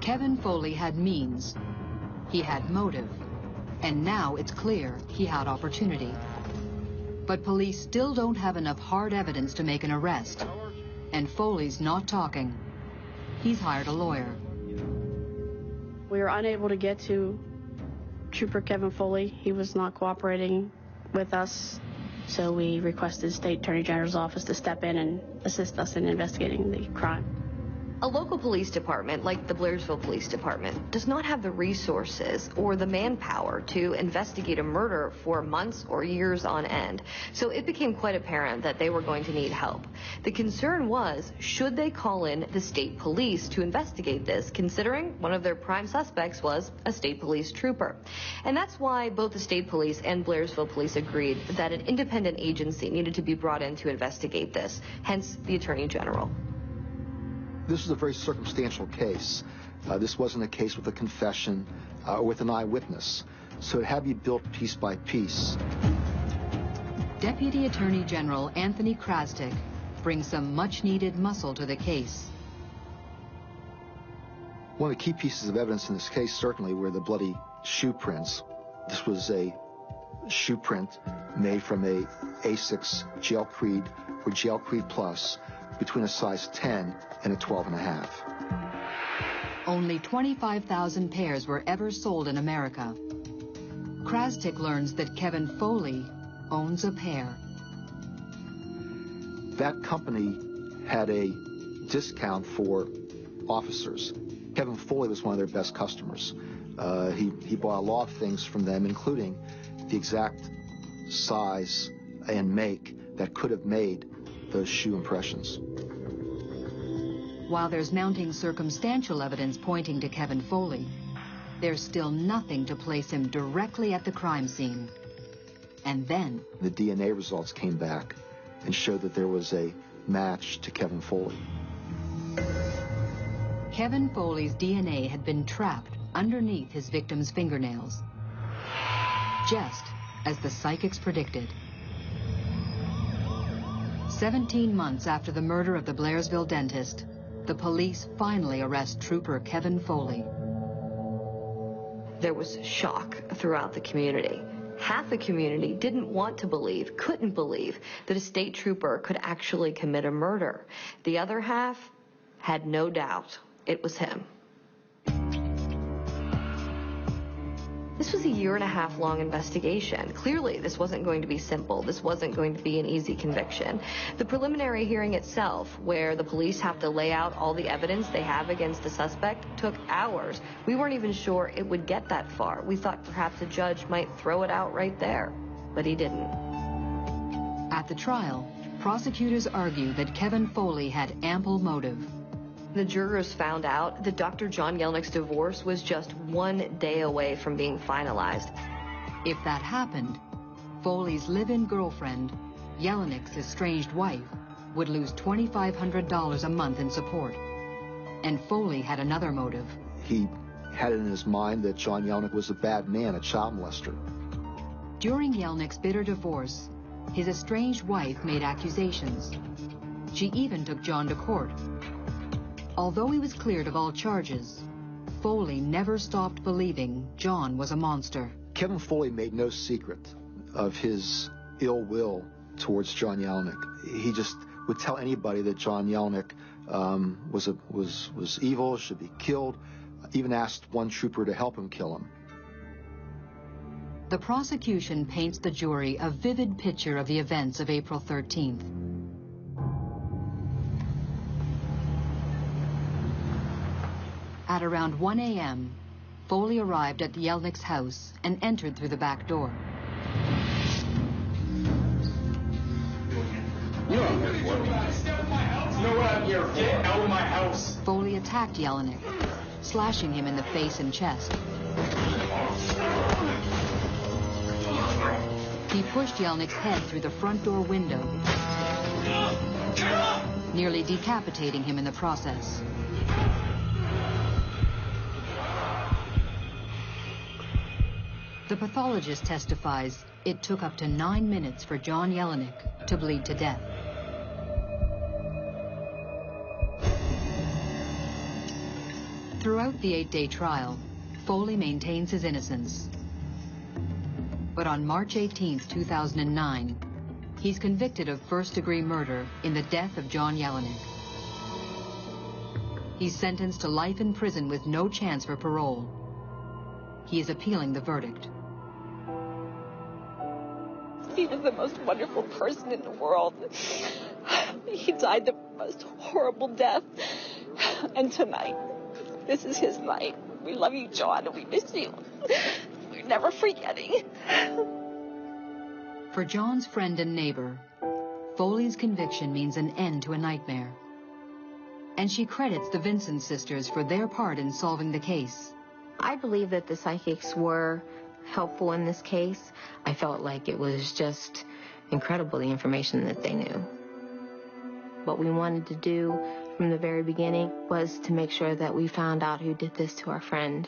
Kevin Foley had means. He had motive. And now it's clear he had opportunity. But police still don't have enough hard evidence to make an arrest. And Foley's not talking. He's hired a lawyer. We were unable to get to Trooper Kevin Foley. He was not cooperating with us. So we requested the State Attorney General's office to step in and assist us in investigating the crime. A local police department, like the Blairsville Police Department, does not have the resources or the manpower to investigate a murder for months or years on end. So it became quite apparent that they were going to need help. The concern was, should they call in the state police to investigate this, considering one of their prime suspects was a state police trooper? And that's why both the state police and Blairsville Police agreed that an independent agency needed to be brought in to investigate this, hence the Attorney General. This was a very circumstantial case. This wasn't a case with a confession or with an eyewitness. So it had to be built piece by piece. Deputy Attorney General Anthony Krastik brings some much-needed muscle to the case. One of the key pieces of evidence in this case certainly were the bloody shoe prints. This was a shoe print made from a Asics Gel Creed or Gel Creed Plus between a size 10 and a 12.5. Only 25,000 pairs were ever sold in America. Krastik learns that Kevin Foley owns a pair. That company had a discount for officers. Kevin Foley was one of their best customers. He bought a lot of things from them, including the exact size and make that could have made those shoe impressions. While there's mounting circumstantial evidence pointing to Kevin Foley, there's still nothing to place him directly at the crime scene. And then the DNA results came back and showed that there was a match to Kevin Foley. Kevin Foley's DNA had been trapped underneath his victim's fingernails, just as the psychics predicted. 17 months after the murder of the Blairsville dentist, the police finally arrest Trooper Kevin Foley. There was shock throughout the community. Half the community didn't want to believe, couldn't believe, that a state trooper could actually commit a murder. The other half had no doubt it was him. This was a 1.5 year long investigation. Clearly, this wasn't going to be simple. This wasn't going to be an easy conviction. The preliminary hearing itself, where the police have to lay out all the evidence they have against the suspect, took hours. We weren't even sure it would get that far. We thought perhaps a judge might throw it out right there, but he didn't. At the trial, prosecutors argue that Kevin Foley had ample motive. The jurors found out that Dr. John Jelinek's divorce was just 1 day away from being finalized. If that happened, Foley's live-in girlfriend, Jelinek's estranged wife, would lose $2,500 a month in support. And Foley had another motive. He had it in his mind that John Jelinek was a bad man, a child molester. During Yelnick's bitter divorce, his estranged wife made accusations. She even took John to court. Although he was cleared of all charges, Foley never stopped believing John was a monster. Kevin Foley made no secret of his ill will towards John Yelnick. He just would tell anybody that John Yelnick was evil, should be killed, even asked one trooper to help him kill him. The prosecution paints the jury a vivid picture of the events of April 13th. At around 1 a.m., Foley arrived at Yelnick's house and entered through the back door. Get out of my house! Foley attacked Yelnick, slashing him in the face and chest. He pushed Yelnick's head through the front door window, nearly decapitating him in the process. The pathologist testifies it took up to 9 minutes for John Yelnick to bleed to death. Throughout the 8-day trial, Foley maintains his innocence. But on March 18, 2009, he's convicted of first-degree murder in the death of John Yelnick. He's sentenced to life in prison with no chance for parole. He is appealing the verdict. He was the most wonderful person in the world. He died the most horrible death. And tonight, this is his night. We love you, John, and we miss you. We're never forgetting. For John's friend and neighbor, Foley's conviction means an end to a nightmare. And she credits the Vincent sisters for their part in solving the case. I believe that the psychics were helpful in this case. I felt like it was just incredible, the information that they knew. What we wanted to do from the very beginning was to make sure that we found out who did this to our friend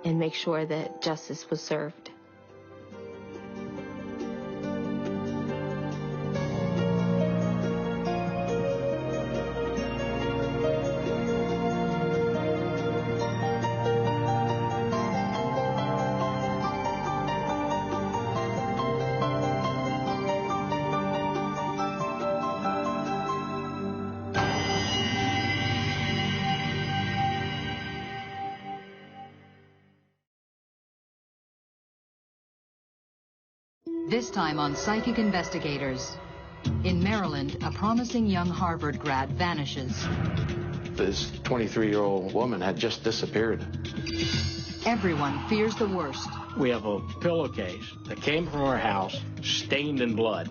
and make sure that justice was served. This time on Psychic Investigators. In Maryland, a promising young Harvard grad vanishes. This 23-year-old woman had just disappeared. Everyone fears the worst. We have a pillowcase that came from our house, stained in blood.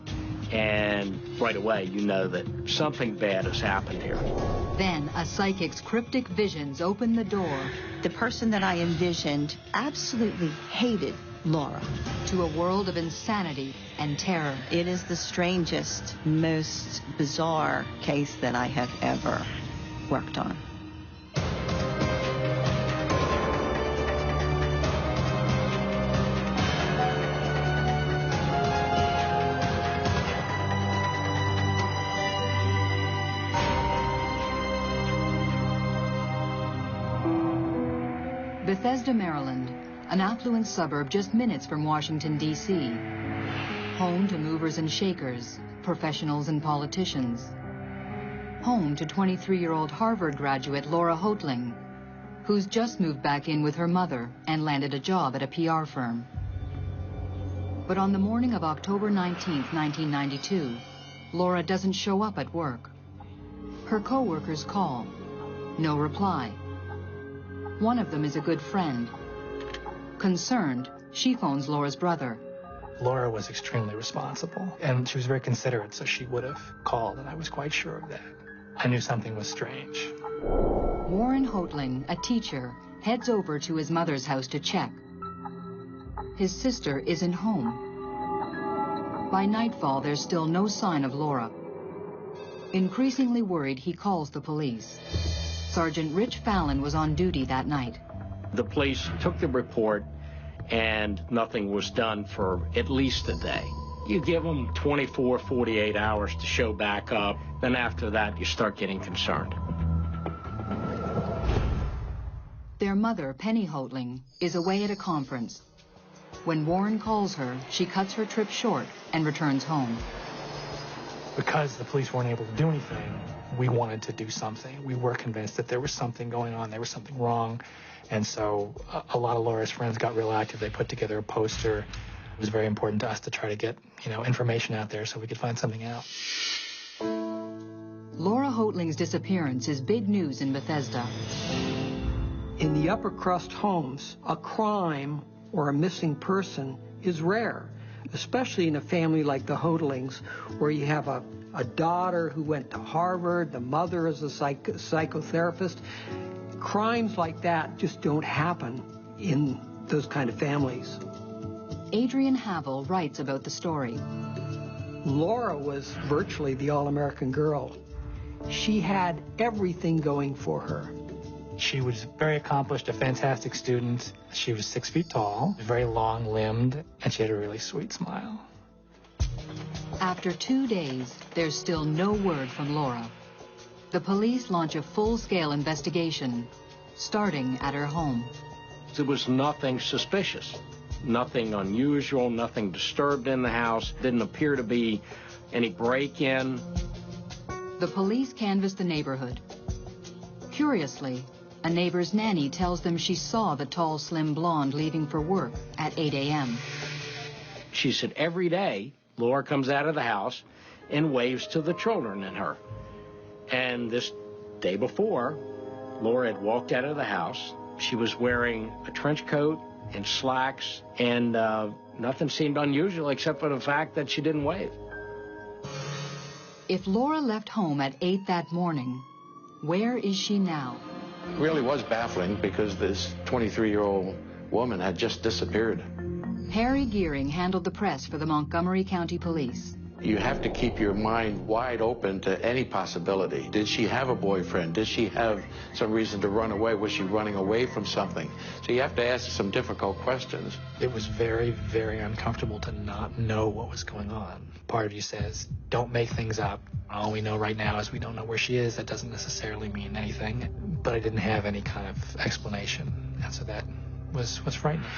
And right away, you know that something bad has happened here. Then a psychic's cryptic visions open the door. The person that I envisioned absolutely hated Laura. To a world of insanity and terror. It is the strangest, most bizarre case that I have ever worked on. Bethesda, Maryland, an affluent suburb just minutes from Washington, D.C. Home to movers and shakers, professionals and politicians. Home to 23-year-old Harvard graduate Laura Hoatling, who's just moved back in with her mother and landed a job at a PR firm. But on the morning of October 19, 1992, Laura doesn't show up at work. Her co-workers call. No reply. One of them is a good friend. Concerned, she phones Laura's brother. Laura was extremely responsible, and she was very considerate, so she would have called, and I was quite sure of that. I knew something was strange. Warren Hoatling, a teacher, heads over to his mother's house to check. His sister isn't home. By nightfall, there's still no sign of Laura. Increasingly worried, he calls the police. Sergeant Rich Fallon was on duty that night. The police took the report and nothing was done for at least a day. You give them 24, 48 hours to show back up, then after that you start getting concerned. Their mother, Penny Hoatling, is away at a conference. When Warren calls her, she cuts her trip short and returns home. Because the police weren't able to do anything, we wanted to do something. We were convinced that there was something going on, there was something wrong. And so a lot of Laura's friends got real active. They put together a poster. It was very important to us to try to get, information out there so we could find something out. Laura Hoatling's disappearance is big news in Bethesda. In the upper crust homes, a crime or a missing person is rare, especially in a family like the Hoatlings, where you have a daughter who went to Harvard, the mother is a psychotherapist. Crimes like that just don't happen in those kind of families. Adrian Havel writes about the story. Laura was virtually the all-American girl. She had everything going for her. She was very accomplished, a fantastic student. She was 6 feet tall, very long-limbed, and she had a really sweet smile. After 2 days, there's still no word from Laura. The police launch a full-scale investigation, starting at her home. There was nothing suspicious, nothing unusual, nothing disturbed in the house. Didn't appear to be any break-in. The police canvass the neighborhood. Curiously, a neighbor's nanny tells them she saw the tall, slim blonde leaving for work at 8 a.m. She said every day, Laura comes out of the house and waves to the children and her. And this day before, Laura had walked out of the house. She was wearing a trench coat and slacks, and nothing seemed unusual except for the fact that she didn't wave. If Laura left home at 8 that morning, where is she now? It really was baffling because this 23-year-old woman had just disappeared. Harry Gearing handled the press for the Montgomery County Police. You have to keep your mind wide open to any possibility. Did she have a boyfriend? Did she have some reason to run away? Was she running away from something? So you have to ask some difficult questions. It was very, very uncomfortable to not know what was going on. Part of you says, don't make things up. All we know right now is we don't know where she is. That doesn't necessarily mean anything. But I didn't have any kind of explanation. And so that was frightening.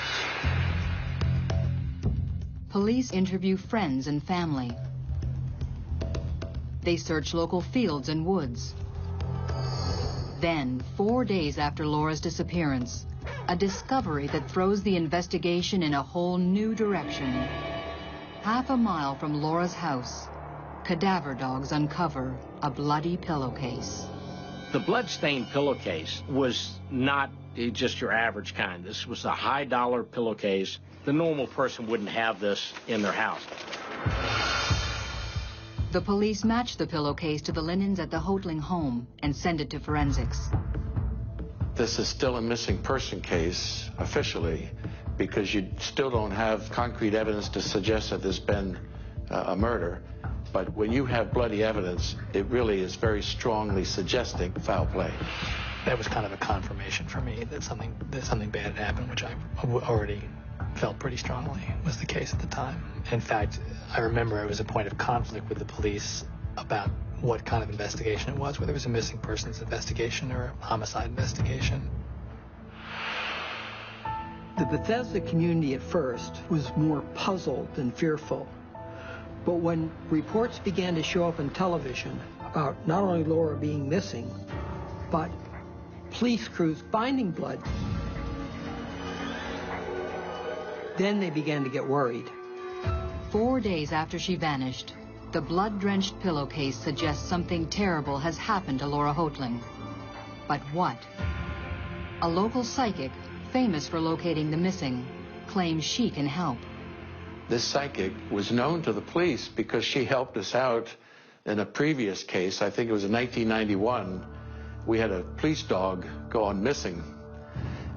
Police interview friends and family. They search local fields and woods. Then, 4 days after Laura's disappearance, a discovery that throws the investigation in a whole new direction. Half a mile from Laura's house, cadaver dogs uncover a bloody pillowcase. The blood-stained pillowcase was not just your average kind. This was a high-dollar pillowcase. The normal person wouldn't have this in their house. The police match the pillowcase to the linens at the Hoatling home and send it to forensics. This is still a missing person case, officially, because you still don't have concrete evidence to suggest that there's been a murder. But when you have bloody evidence, it really is very strongly suggesting foul play. That was kind of a confirmation for me that something bad had happened, which I already felt pretty strongly was the case at the time. In fact, I remember it was a point of conflict with the police about what kind of investigation it was, whether it was a missing persons investigation or a homicide investigation. The Bethesda community at first was more puzzled than fearful. But when reports began to show up on television about not only Laura being missing, but police crews finding blood, then they began to get worried. 4 days after she vanished, the blood-drenched pillowcase suggests something terrible has happened to Laura Hoatling. But what? A local psychic, famous for locating the missing, claims she can help. This psychic was known to the police because she helped us out in a previous case. I think it was in 1991. We had a police dog go on missing.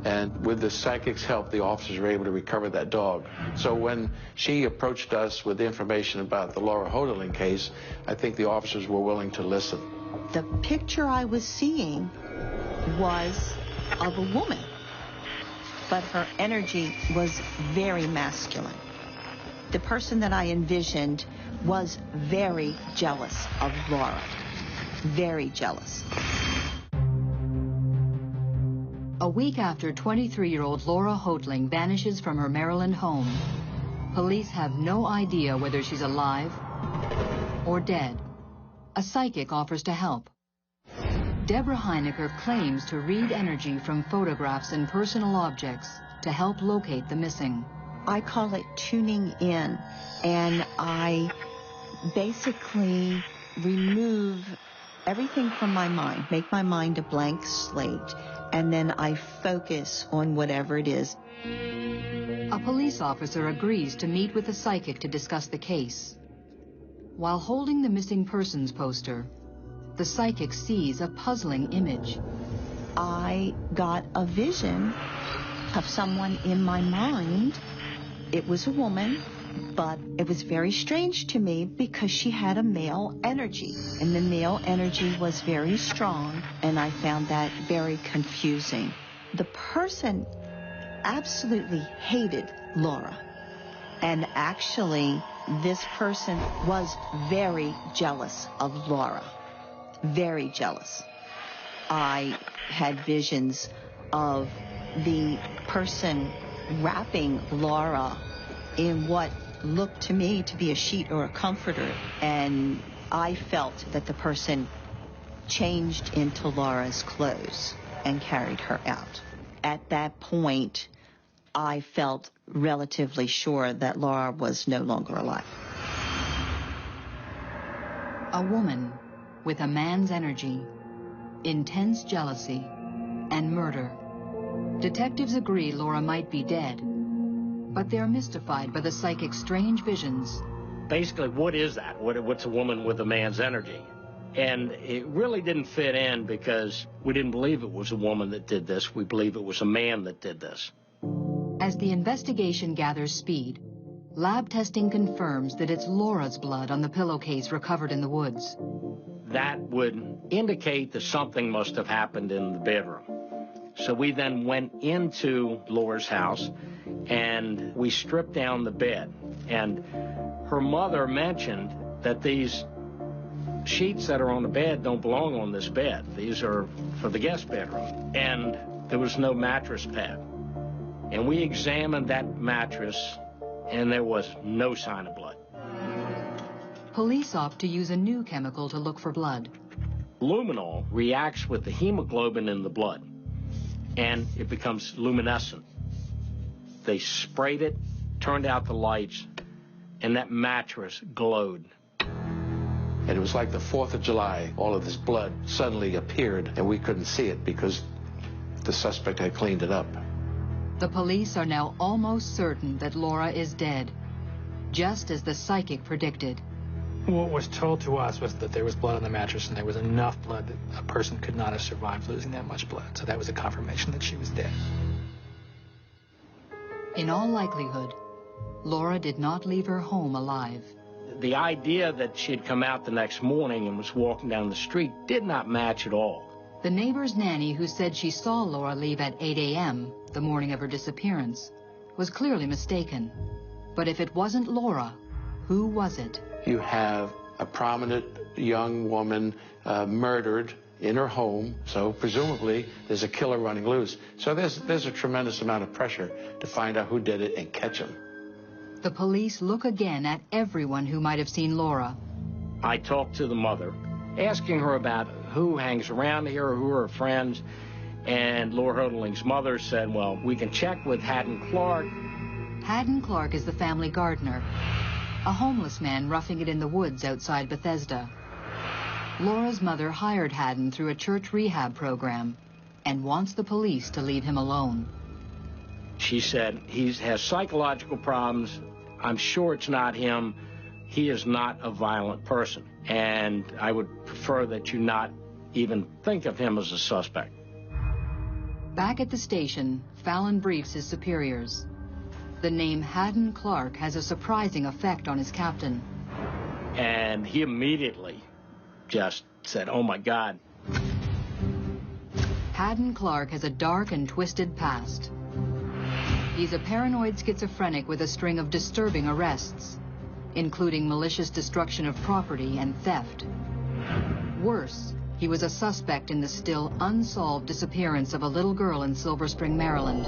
And with the psychic's help, the officers were able to recover that dog. So when she approached us with information about the Laura Hoatling case, I think the officers were willing to listen. The picture I was seeing was of a woman. but her energy was very masculine. The person that I envisioned was very jealous of Laura. Very jealous. A week after 23-year-old Laura Hoatling vanishes from her Maryland home, police have no idea whether she's alive or dead. A psychic offers to help. Deborah Heinecker claims to read energy from photographs and personal objects to help locate the missing. I call it tuning in, and I basically remove everything from my mind, make my mind a blank slate, and then I focus on whatever it is. A police officer agrees to meet with the psychic to discuss the case. While holding the missing persons poster, the psychic sees a puzzling image. I got a vision of someone in my mind. It was a woman, but it was very strange to me because she had a male energy, and the male energy was very strong, and I found that very confusing. The person absolutely hated Laura, and actually this person was very jealous of Laura, very jealous. I had visions of the person wrapping Laura in what looked to me to be a sheet or a comforter, and I felt that the person changed into Laura's clothes and carried her out. At that point, I felt relatively sure that Laura was no longer alive. A woman with a man's energy, intense jealousy, and murder. Detectives agree Laura might be dead, but they're mystified by the psychic's strange visions. Basically, what is that? What's a woman with a man's energy? And it really didn't fit in because we didn't believe it was a woman that did this. We believe it was a man that did this. As the investigation gathers speed, lab testing confirms that it's Laura's blood on the pillowcase recovered in the woods. That would indicate that something must have happened in the bedroom. So we then went into Laura's house and we stripped down the bed. And her mother mentioned that these sheets that are on the bed don't belong on this bed. These are for the guest bedroom. And there was no mattress pad. And we examined that mattress and there was no sign of blood. Police opt to use a new chemical to look for blood. Luminol reacts with the hemoglobin in the blood, and it becomes luminescent. They sprayed it, turned out the lights, and that mattress glowed. And it was like the 4th of July. All of this blood suddenly appeared, and we couldn't see it because the suspect had cleaned it up. The police are now almost certain that Laura is dead, just as the psychic predicted. What was told to us was that there was blood on the mattress and there was enough blood that a person could not have survived losing that much blood. So that was a confirmation that she was dead. In all likelihood, Laura did not leave her home alive. The idea that she had come out the next morning and was walking down the street did not match at all. The neighbor's nanny, who said she saw Laura leave at 8 a.m. the morning of her disappearance, was clearly mistaken. But if it wasn't Laura, who was it? You have a prominent young woman murdered in her home, so presumably there's a killer running loose. So there's a tremendous amount of pressure to find out who did it and catch him. The police look again at everyone who might have seen Laura. I talked to the mother, asking her about who hangs around here, who are her friends, and Laura Hoatling's mother said, well, we can check with Haddon Clark. Haddon Clark is the family gardener, a homeless man roughing it in the woods outside Bethesda. Laura's mother hired Haddon through a church rehab program and wants the police to leave him alone. She said, he has psychological problems. I'm sure it's not him. He is not a violent person. And I would prefer that you not even think of him as a suspect. Back at the station, Fallon briefs his superiors. The name Haddon Clark has a surprising effect on his captain. And he immediately just said, oh my God. Haddon Clark has a dark and twisted past. He's a paranoid schizophrenic with a string of disturbing arrests, including malicious destruction of property and theft. Worse, he was a suspect in the still unsolved disappearance of a little girl in Silver Spring, Maryland.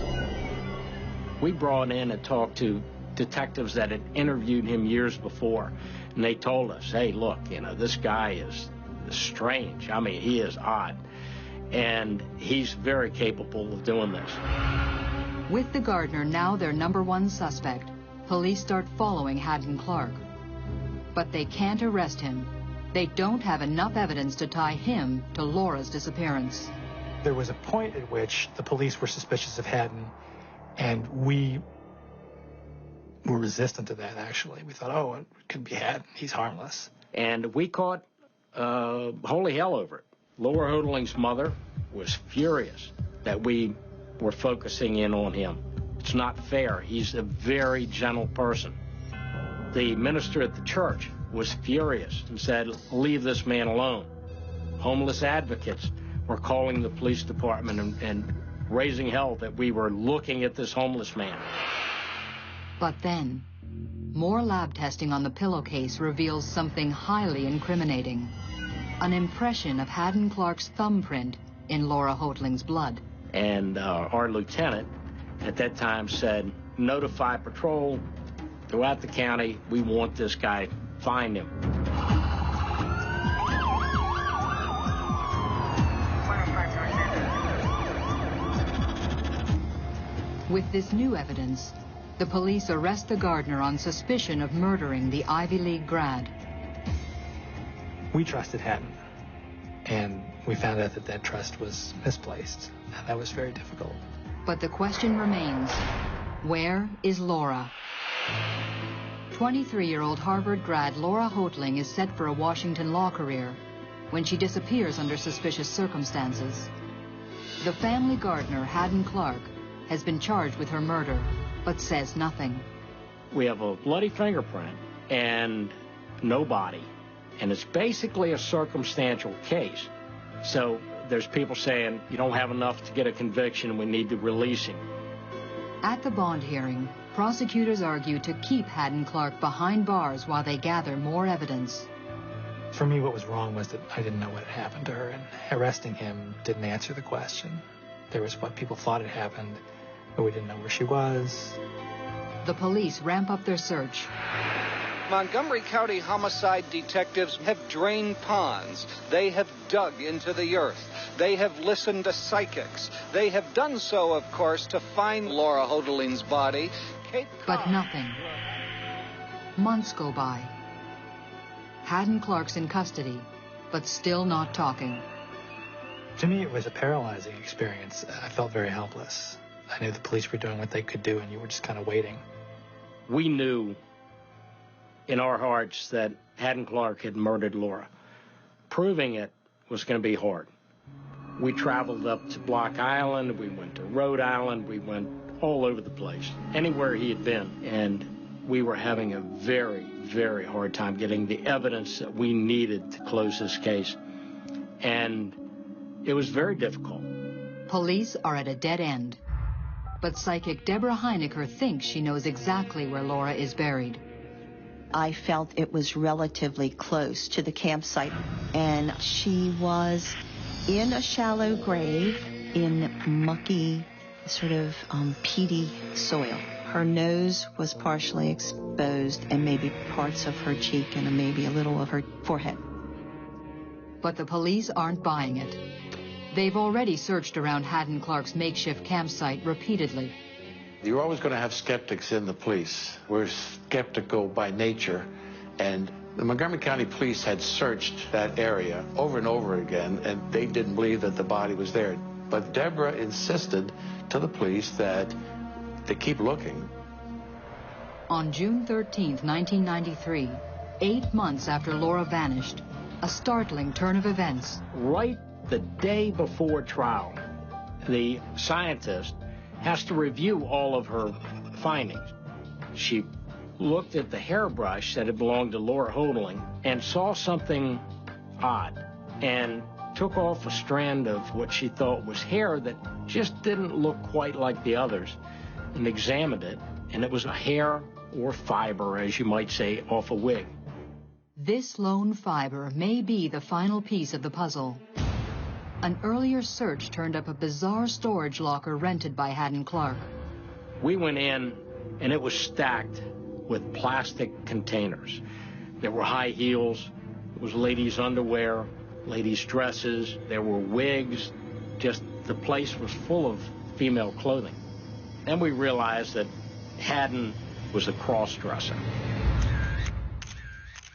We brought in and talked to detectives that had interviewed him years before, and they told us, hey, look, you know, this guy is strange. I mean, he is odd, and he's very capable of doing this. With the gardener now their #1 suspect, police start following Haddon Clark. But they can't arrest him. They don't have enough evidence to tie him to Laura's disappearance. There was a point at which the police were suspicious of Haddon, and we were resistant to that, actually. We thought, oh, it could be Haddon. He's harmless. And we caught holy hell over it. Laura Hodeling's mother was furious that we were focusing in on him. It's not fair. He's a very gentle person. The minister at the church was furious and said, leave this man alone. Homeless advocates were calling the police department and raising hell that we were looking at this homeless man. But then, more lab testing on the pillowcase reveals something highly incriminating. An impression of Haddon Clark's thumbprint in Laura Hodeling's blood. And our lieutenant at that time said, notify patrol throughout the county. We want this guy. Find him. With this new evidence, the police arrest the gardener on suspicion of murdering the Ivy League grad. We trusted Haddon, and we found out that that trust was misplaced, and that was very difficult. But the question remains, where is Laura? 23-year-old Harvard grad Laura Hodeling is set for a Washington law career when she disappears under suspicious circumstances. The family gardener, Haddon Clark, has been charged with her murder, but says nothing. We have a bloody fingerprint and no body, and it's basically a circumstantial case. So there's people saying, you don't have enough to get a conviction, we need to release him. At the bond hearing, prosecutors argue to keep Haddon Clark behind bars while they gather more evidence. For me, what was wrong was that I didn't know what had happened to her, and arresting him didn't answer the question. There was what people thought had happened, but we didn't know where she was. The police ramp up their search. Montgomery County homicide detectives have drained ponds. They have dug into the earth. They have listened to psychics. They have done so, of course, to find Laura Hodeling's body. But nothing. Months go by. Haddon Clark's in custody, but still not talking. To me, it was a paralyzing experience. I felt very helpless. I knew the police were doing what they could do, and you were just kind of waiting. We knew in our hearts that Haddon Clark had murdered Laura. Proving it was going to be hard. We traveled up to Block Island, we went to Rhode Island, we went all over the place, anywhere he had been, and we were having a very, very hard time getting the evidence that we needed to close this case. And it was very difficult. Police are at a dead end. But psychic Deborah Heinecker thinks she knows exactly where Laura is buried. I felt it was relatively close to the campsite, and she was in a shallow grave in mucky, sort of peaty soil. Her nose was partially exposed, and maybe parts of her cheek and maybe a little of her forehead. But the police aren't buying it. They've already searched around Haddon Clark's makeshift campsite repeatedly. You're always going to have skeptics in the police. We're skeptical by nature, and the Montgomery County Police had searched that area over and over again, and they didn't believe that the body was there. But Deborah insisted to the police that they keep looking. On June 13th, 1993, 8 months after Laura vanished, a startling turn of events. Right the day before trial, the scientist has to review all of her findings. She looked at the hairbrush that had belonged to Laura Hodeling and saw something odd and took off a strand of what she thought was hair that just didn't look quite like the others. and examined it, and it was a hair or fiber, as you might say, off a wig. This lone fiber may be the final piece of the puzzle. An earlier search turned up a bizarre storage locker rented by Haddon Clark. We went in, and it was stacked with plastic containers. There were high heels, there was ladies' underwear, ladies' dresses, there were wigs. Just the place was full of female clothing. Then we realized that Haddon was a cross-dresser.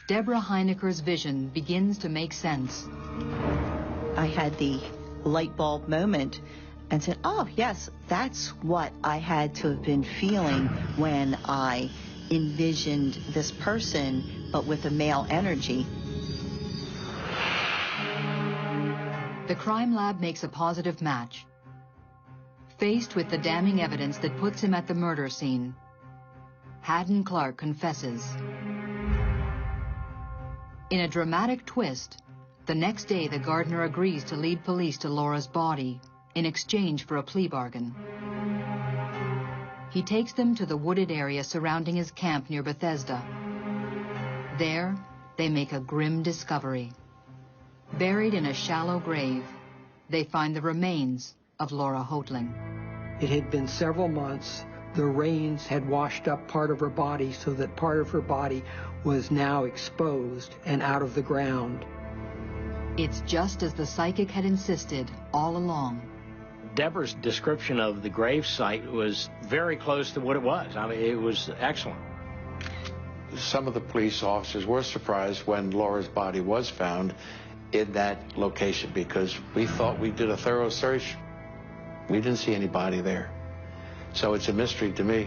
Deborah Heineker's vision begins to make sense. I had the light bulb moment and said, oh, yes, that's what I had to have been feeling when I envisioned this person, but with a male energy. The crime lab makes a positive match. Faced with the damning evidence that puts him at the murder scene, Haddon Clark confesses. In a dramatic twist, the next day the gardener agrees to lead police to Laura's body in exchange for a plea bargain. He takes them to the wooded area surrounding his camp near Bethesda. There, they make a grim discovery. Buried in a shallow grave, they find the remains of Laura Hoatling. It had been several months. The rains had washed up part of her body so that part of her body was now exposed and out of the ground. It's just as the psychic had insisted all along. Deborah's description of the grave site was very close to what it was. I mean, it was excellent. Some of the police officers were surprised when Laura's body was found in that location because we thought we did a thorough search. We didn't see anybody there. So it's a mystery to me.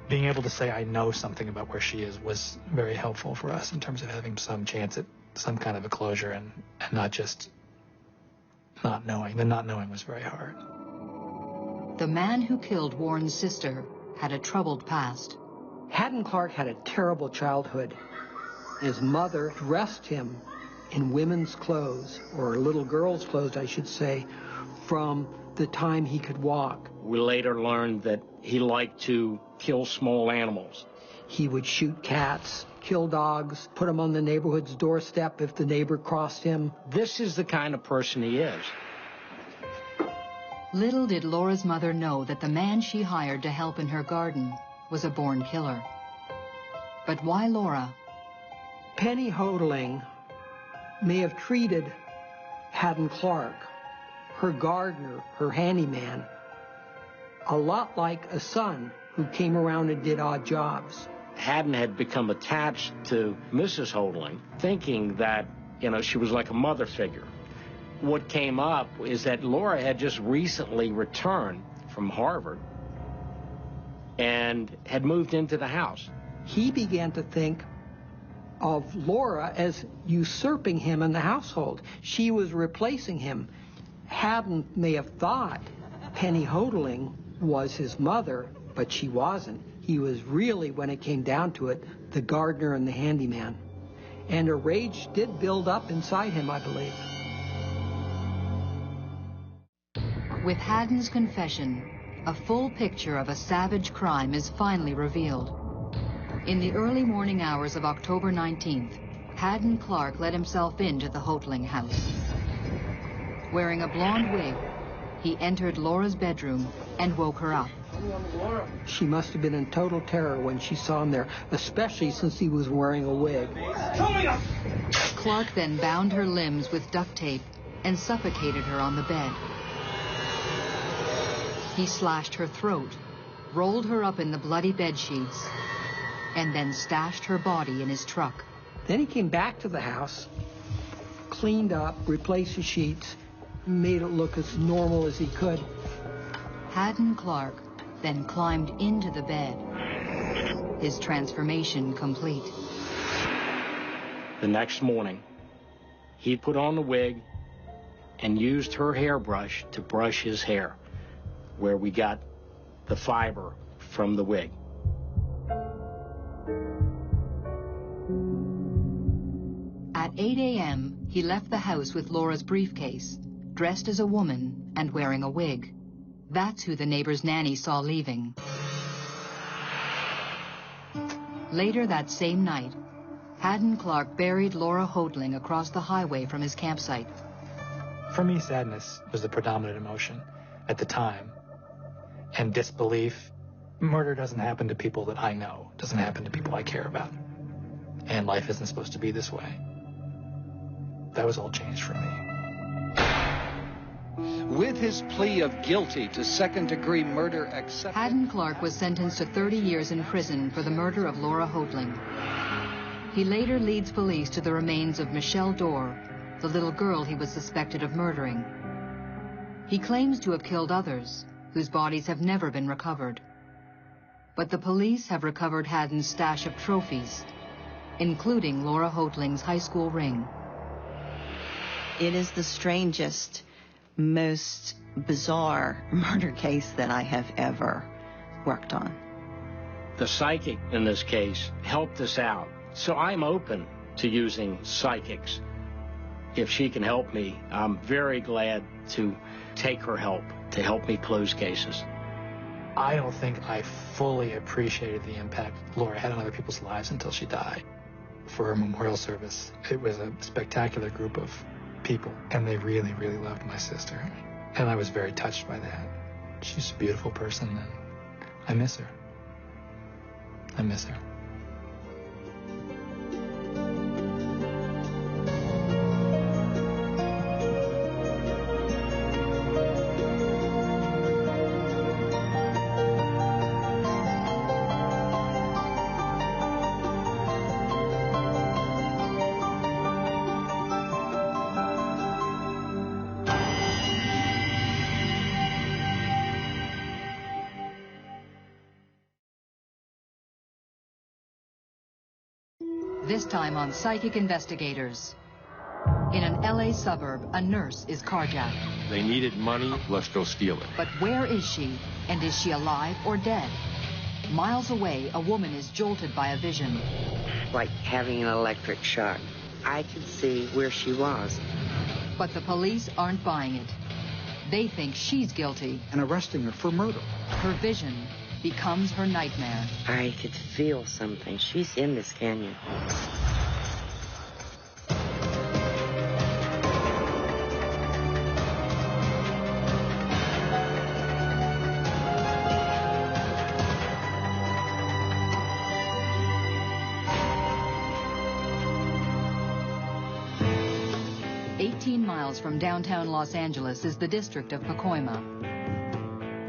Being able to say I know something about where she is was very helpful for us in terms of having some chance at some kind of a closure and not just not knowing. The not knowing was very hard. The man who killed Warren's sister had a troubled past. Haddon Clark had a terrible childhood. His mother dressed him in women's clothes, or little girls' clothes, I should say, from the time he could walk. We later learned that he liked to kill small animals. He would shoot cats, kill dogs, put them on the neighborhood's doorstep if the neighbor crossed him. This is the kind of person he is. Little did Laura's mother know that the man she hired to help in her garden was a born killer. But why Laura? Penny Hoatling may have treated Haddon Clark, her gardener, her handyman, a lot like a son who came around and did odd jobs. Haddon had become attached to Mrs. Hoatling, thinking that, she was like a mother figure. What came up is that Laura had just recently returned from Harvard and had moved into the house. He began to think of Laura as usurping him in the household. She was replacing him. Haddon may have thought Penny Hoatling was his mother, but she wasn't. He was really, when it came down to it, the gardener and the handyman. And a rage did build up inside him, I believe. With Haddon's confession, a full picture of a savage crime is finally revealed. In the early morning hours of October 19th, Haddon Clark let himself into the Hoatling house. Wearing a blonde wig, he entered Laura's bedroom and woke her up. She must have been in total terror when she saw him there, especially since he was wearing a wig. Clark then bound her limbs with duct tape and suffocated her on the bed. He slashed her throat, rolled her up in the bloody bed sheets, and then stashed her body in his truck. Then he came back to the house, cleaned up, replaced the sheets, made it look as normal as he could. Haddon Clark then climbed into the bed, his transformation complete. The next morning, he put on the wig and used her hairbrush to brush his hair, where we got the fiber from the wig. At 8 a.m., he left the house with Laura's briefcase, dressed as a woman and wearing a wig. That's who the neighbor's nanny saw leaving. Later that same night, Haddon Clark buried Laura Hoadling across the highway from his campsite. For me, sadness was the predominant emotion at the time, and disbelief. Murder doesn't happen to people that I know. It doesn't happen to people I care about. And life isn't supposed to be this way. That was all changed for me. With his plea of guilty to second-degree murder accepted, Haddon Clark was sentenced to 30 years in prison for the murder of Laura Hoadling. He later leads police to the remains of Michelle Dorr, the little girl he was suspected of murdering. He claims to have killed others, whose bodies have never been recovered. But the police have recovered Haddon's stash of trophies, including Laura Hoadling's high school ring. It is the strangest, most bizarre murder case that I have ever worked on. The psychic in this case helped us out, so I'm open to using psychics. If she can help me, I'm very glad to take her help to help me close cases. I don't think I fully appreciated the impact Laura had on other people's lives until she died. For her memorial service, it was a spectacular group of people, and they really, really loved my sister. And I was very touched by that. She's a beautiful person, and I miss her. I miss her. This time on Psychic Investigators. In an LA suburb, a nurse is carjacked. They needed money, let's go steal it. But where is she? And is she alive or dead? Miles away, a woman is jolted by a vision. Like having an electric shock. I could see where she was. But the police aren't buying it. They think she's guilty. And arresting her for murder. Her vision becomes her nightmare. I could feel something. She's in this canyon. From downtown Los Angeles is the district of Pacoima.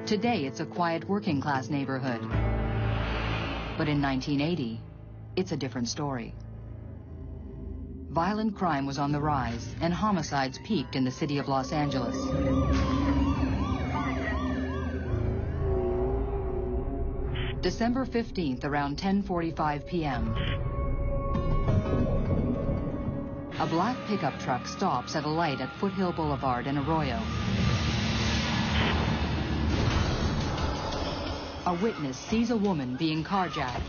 Today, it's a quiet working-class neighborhood. But in 1980, it's a different story. Violent crime was on the rise, and homicides peaked in the city of Los Angeles. December 15th, around 10:45 p.m., a black pickup truck stops at a light at Foothill Boulevard in Arroyo. A witness sees a woman being carjacked.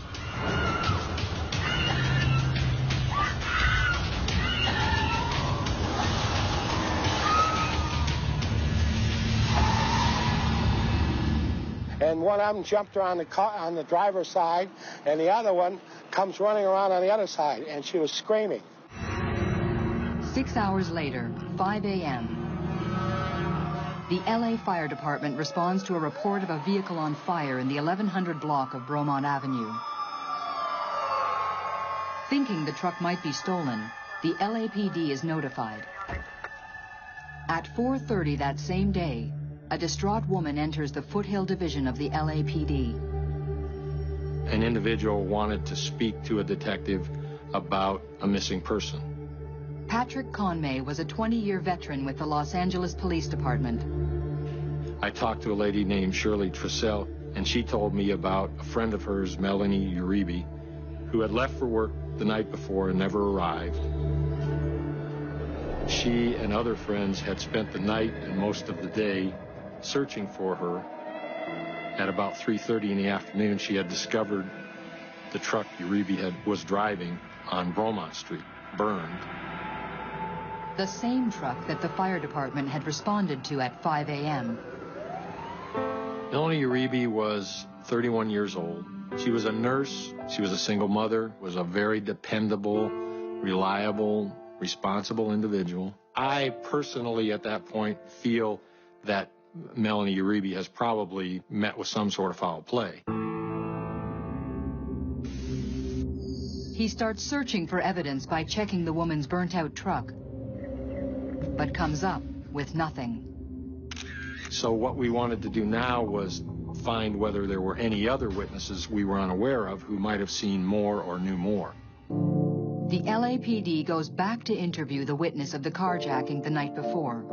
And one of them jumped around the car on the driver's side, and the other one comes running around on the other side, and she was screaming. 6 hours later, 5 a.m., the LA Fire Department responds to a report of a vehicle on fire in the 1100 block of Bromont Avenue. Thinking the truck might be stolen, the LAPD is notified. At 4:30 that same day, a distraught woman enters the Foothill Division of the LAPD. An individual wanted to speak to a detective about a missing person. Patrick Conway was a 20-year veteran with the Los Angeles Police Department. I talked to a lady named Shirley Trissell, and she told me about a friend of hers, Melanie Uribe, who had left for work the night before and never arrived. She and other friends had spent the night and most of the day searching for her. At about 3:30 in the afternoon, she had discovered the truck Uribe was driving on Bromont Street, burned. The same truck that the fire department had responded to at 5 a.m. Melanie Uribe was 31 years old. She was a nurse. She was a single mother, was a very dependable, reliable, responsible individual. I personally, at that point, feel that Melanie Uribe has probably met with some sort of foul play. He starts searching for evidence by checking the woman's burnt-out truck, but comes up with nothing. So what we wanted to do now was find whether there were any other witnesses we were unaware of who might have seen more or knew more. The LAPD goes back to interview the witness of the carjacking the night before.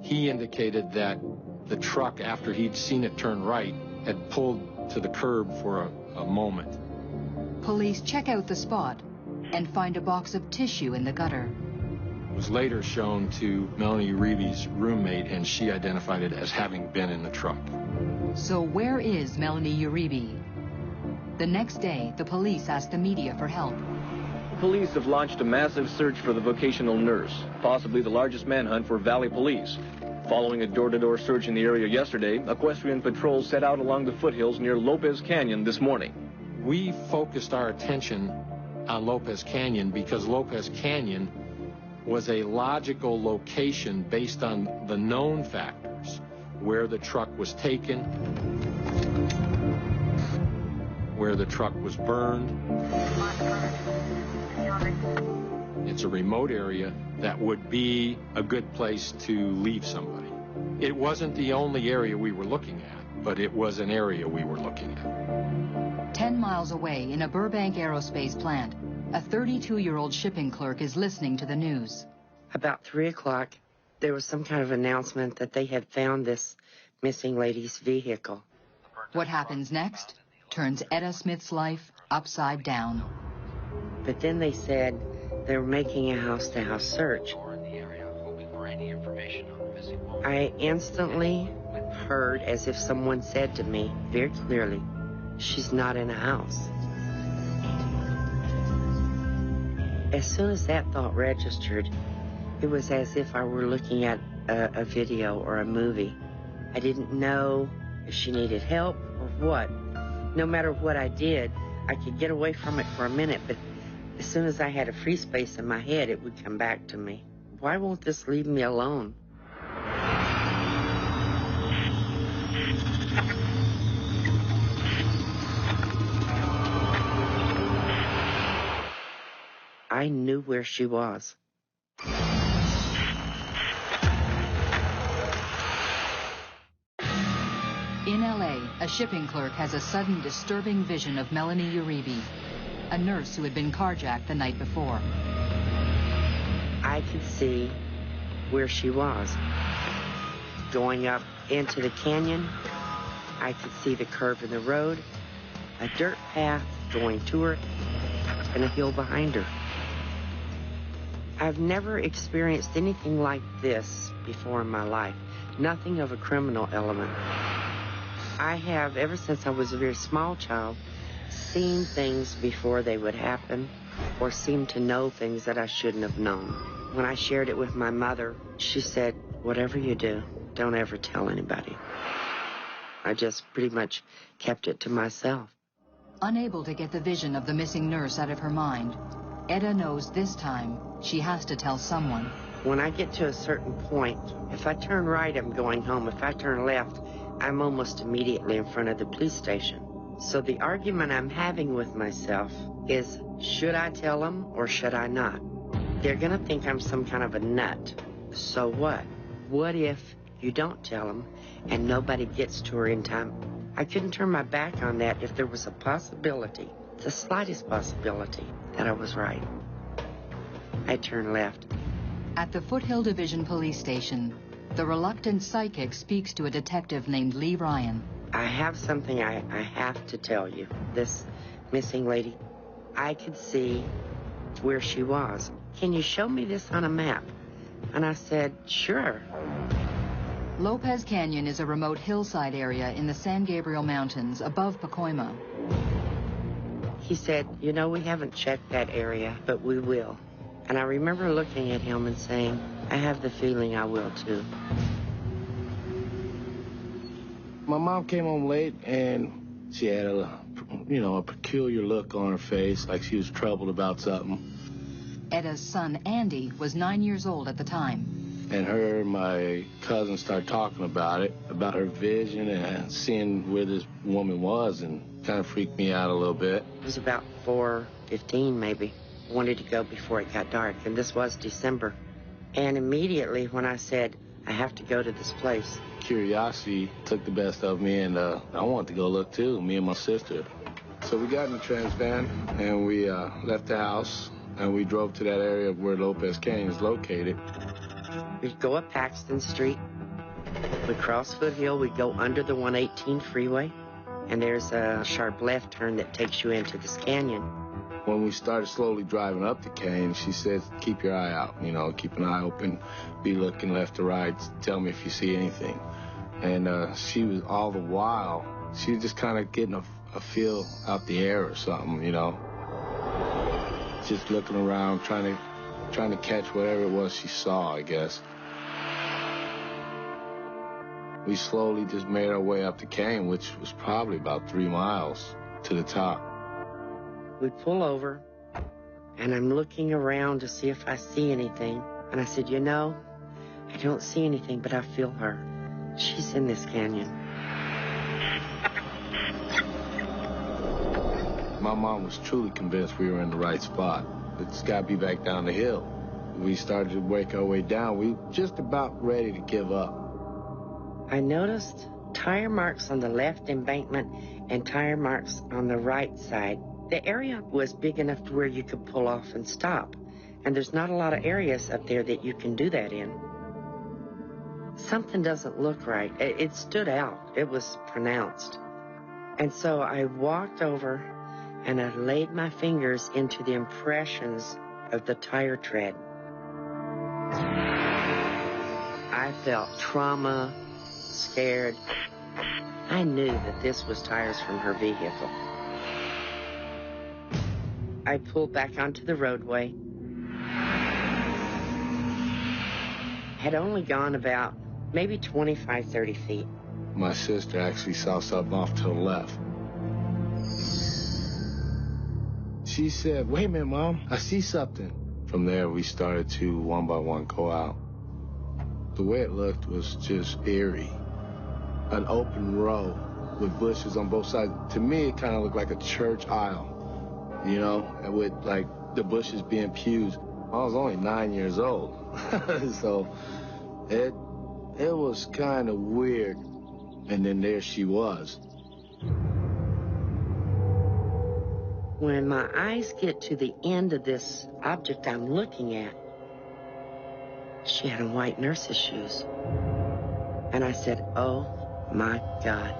He indicated that the truck, after he'd seen it turn right, had pulled to the curb for a moment. Police check out the spot and find a box of tissue in the gutter. It was later shown to Melanie Uribe's roommate, and she identified it as having been in the truck. So where is Melanie Uribe? The next day, the police ask the media for help. Police have launched a massive search for the vocational nurse, possibly the largest manhunt for Valley Police. Following a door-to-door search in the area yesterday, equestrian patrols set out along the foothills near Lopez Canyon this morning. We focused our attention on Lopez Canyon because Lopez Canyon was a logical location based on the known factors: where the truck was taken, where the truck was burned. It's a remote area that would be a good place to leave somebody. It wasn't the only area we were looking at, but it was an area we were looking at. 10 miles away, in a Burbank aerospace plant, a 32-year-old shipping clerk is listening to the news. About 3 o'clock, there was some kind of announcement that they had found this missing lady's vehicle. What happens next turns Etta Smith's life upside down. But then they said they were making a house-to-house search. I instantly heard as if someone said to me very clearly, "She's not in a house." As soon as that thought registered, it was as if I were looking at a video or a movie. I didn't know if she needed help or what. No matter what I did, I could get away from it for a minute, but as soon as I had a free space in my head, it would come back to me. Why won't this leave me alone? I knew where she was. In LA, a shipping clerk has a sudden disturbing vision of Melanie Uribe, a nurse who had been carjacked the night before. I could see where she was. Going up into the canyon, I could see the curve in the road, a dirt path going to her, and a hill behind her. I've never experienced anything like this before in my life. Nothing of a criminal element. I have, ever since I was a very small child, seen things before they would happen, or seemed to know things that I shouldn't have known. When I shared it with my mother, she said, "Whatever you do, don't ever tell anybody." I just pretty much kept it to myself. Unable to get the vision of the missing nurse out of her mind, Etta knows this time she has to tell someone. When I get to a certain point, if I turn right, I'm going home. If I turn left, I'm almost immediately in front of the police station. So the argument I'm having with myself is, should I tell them or should I not? They're going to think I'm some kind of a nut. So what? What if you don't tell them and nobody gets to her in time? I couldn't turn my back on that if there was a possibility, the slightest possibility, that I was right. I turned left. At the Foothill Division Police Station, the reluctant psychic speaks to a detective named Lee Ryan. I have something I have to tell you. This missing lady, I could see where she was. Can you show me this on a map? And I said, sure. Lopez Canyon is a remote hillside area in the San Gabriel Mountains above Pacoima. He said, you know, we haven't checked that area, but we will. And I remember looking at him and saying, I have the feeling I will too. My mom came home late, and she had a peculiar look on her face, like she was troubled about something. Etta's son, Andy, was 9 years old at the time. And her and my cousin started talking about it, about her vision and seeing where this woman was, and kind of freaked me out a little bit. It was about 4:15 maybe. I wanted to go before it got dark, and this was December. And immediately when I said, I have to go to this place, curiosity took the best of me, and I wanted to go look too, me and my sister. So we got in the trans van, and we left the house, and we drove to that area where Lopez Canyon is located. We'd go up Paxton Street, we'd cross Foothill, we'd go under the 118 freeway, and there's a sharp left turn that takes you into this canyon. When we started slowly driving up the canyon, she said, keep your eye out, keep an eye open, be looking left to right, tell me if you see anything. And she was all the while, she was just kind of getting a feel out the air or something, just looking around, trying to catch whatever it was she saw, I guess. We slowly just made our way up the canyon, which was probably about 3 miles to the top. We pull over, and I'm looking around to see if I see anything. And I said, I don't see anything, but I feel her. She's in this canyon. My mom was truly convinced we were in the right spot. It's got to be back down the hill. We started to work our way down. We were just about ready to give up. I noticed tire marks on the left embankment and tire marks on the right side. The area was big enough to where you could pull off and stop. And there's not a lot of areas up there that you can do that in. Something doesn't look right. It stood out. It was pronounced. And so I walked over and I laid my fingers into the impressions of the tire tread. I felt trauma, scared. I knew that this was tires from her vehicle. I pulled back onto the roadway. Had only gone about maybe 25, 30 feet. My sister actually saw something off to the left. She said, wait a minute, Mom, I see something. From there, we started to, one by one, go out. The way it looked was just eerie. An open row with bushes on both sides. To me, it kind of looked like a church aisle, with, like, the bushes being pews. I was only 9 years old, so it was kind of weird. And then there she was. When my eyes get to the end of this object I'm looking at, she had on white nurse's shoes. And I said, oh my God.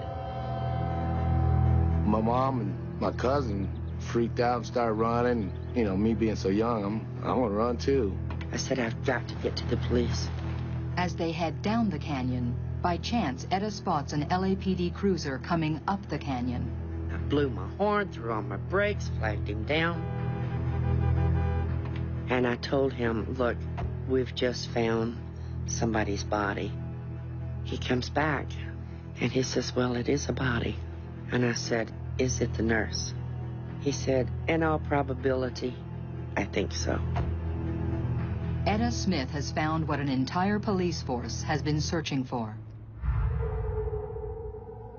My mom and my cousin freaked out and started running. Me being so young, I want to run too. I said, I've got to get to the police. As they head down the canyon, by chance, Etta spots an LAPD cruiser coming up the canyon. I blew my horn, threw on my brakes, flagged him down. And I told him, look, we've just found somebody's body. He comes back, and he says, well, it is a body. And I said, is it the nurse? He said, in all probability, I think so. Etta Smith has found what an entire police force has been searching for.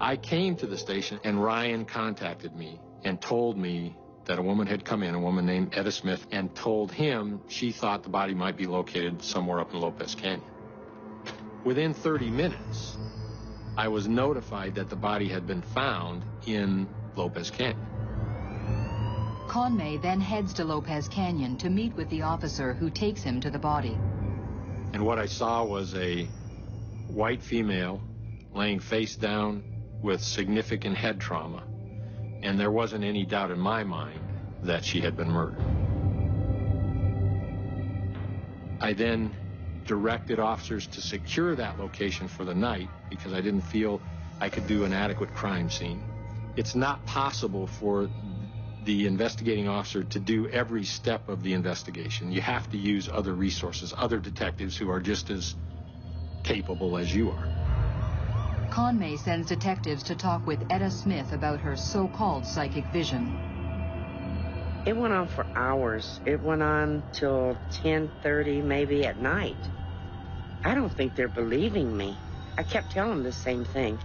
I came to the station, and Ryan contacted me and told me that a woman had come in, a woman named Etta Smith, and told him she thought the body might be located somewhere up in Lopez Canyon. Within 30 minutes, I was notified that the body had been found in Lopez Canyon. Conway then heads to Lopez Canyon to meet with the officer who takes him to the body. And what I saw was a white female laying face down with significant head trauma. And there wasn't any doubt in my mind that she had been murdered. I then directed officers to secure that location for the night because I didn't feel I could do an adequate crime scene. It's not possible for the investigating officer to do every step of the investigation. You have to use other resources, other detectives who are just as capable as you are. Conway sends detectives to talk with Etta Smith about her so-called psychic vision. It went on for hours. It went on till 10:30, maybe at night. I don't think they're believing me. I kept telling them the same thing.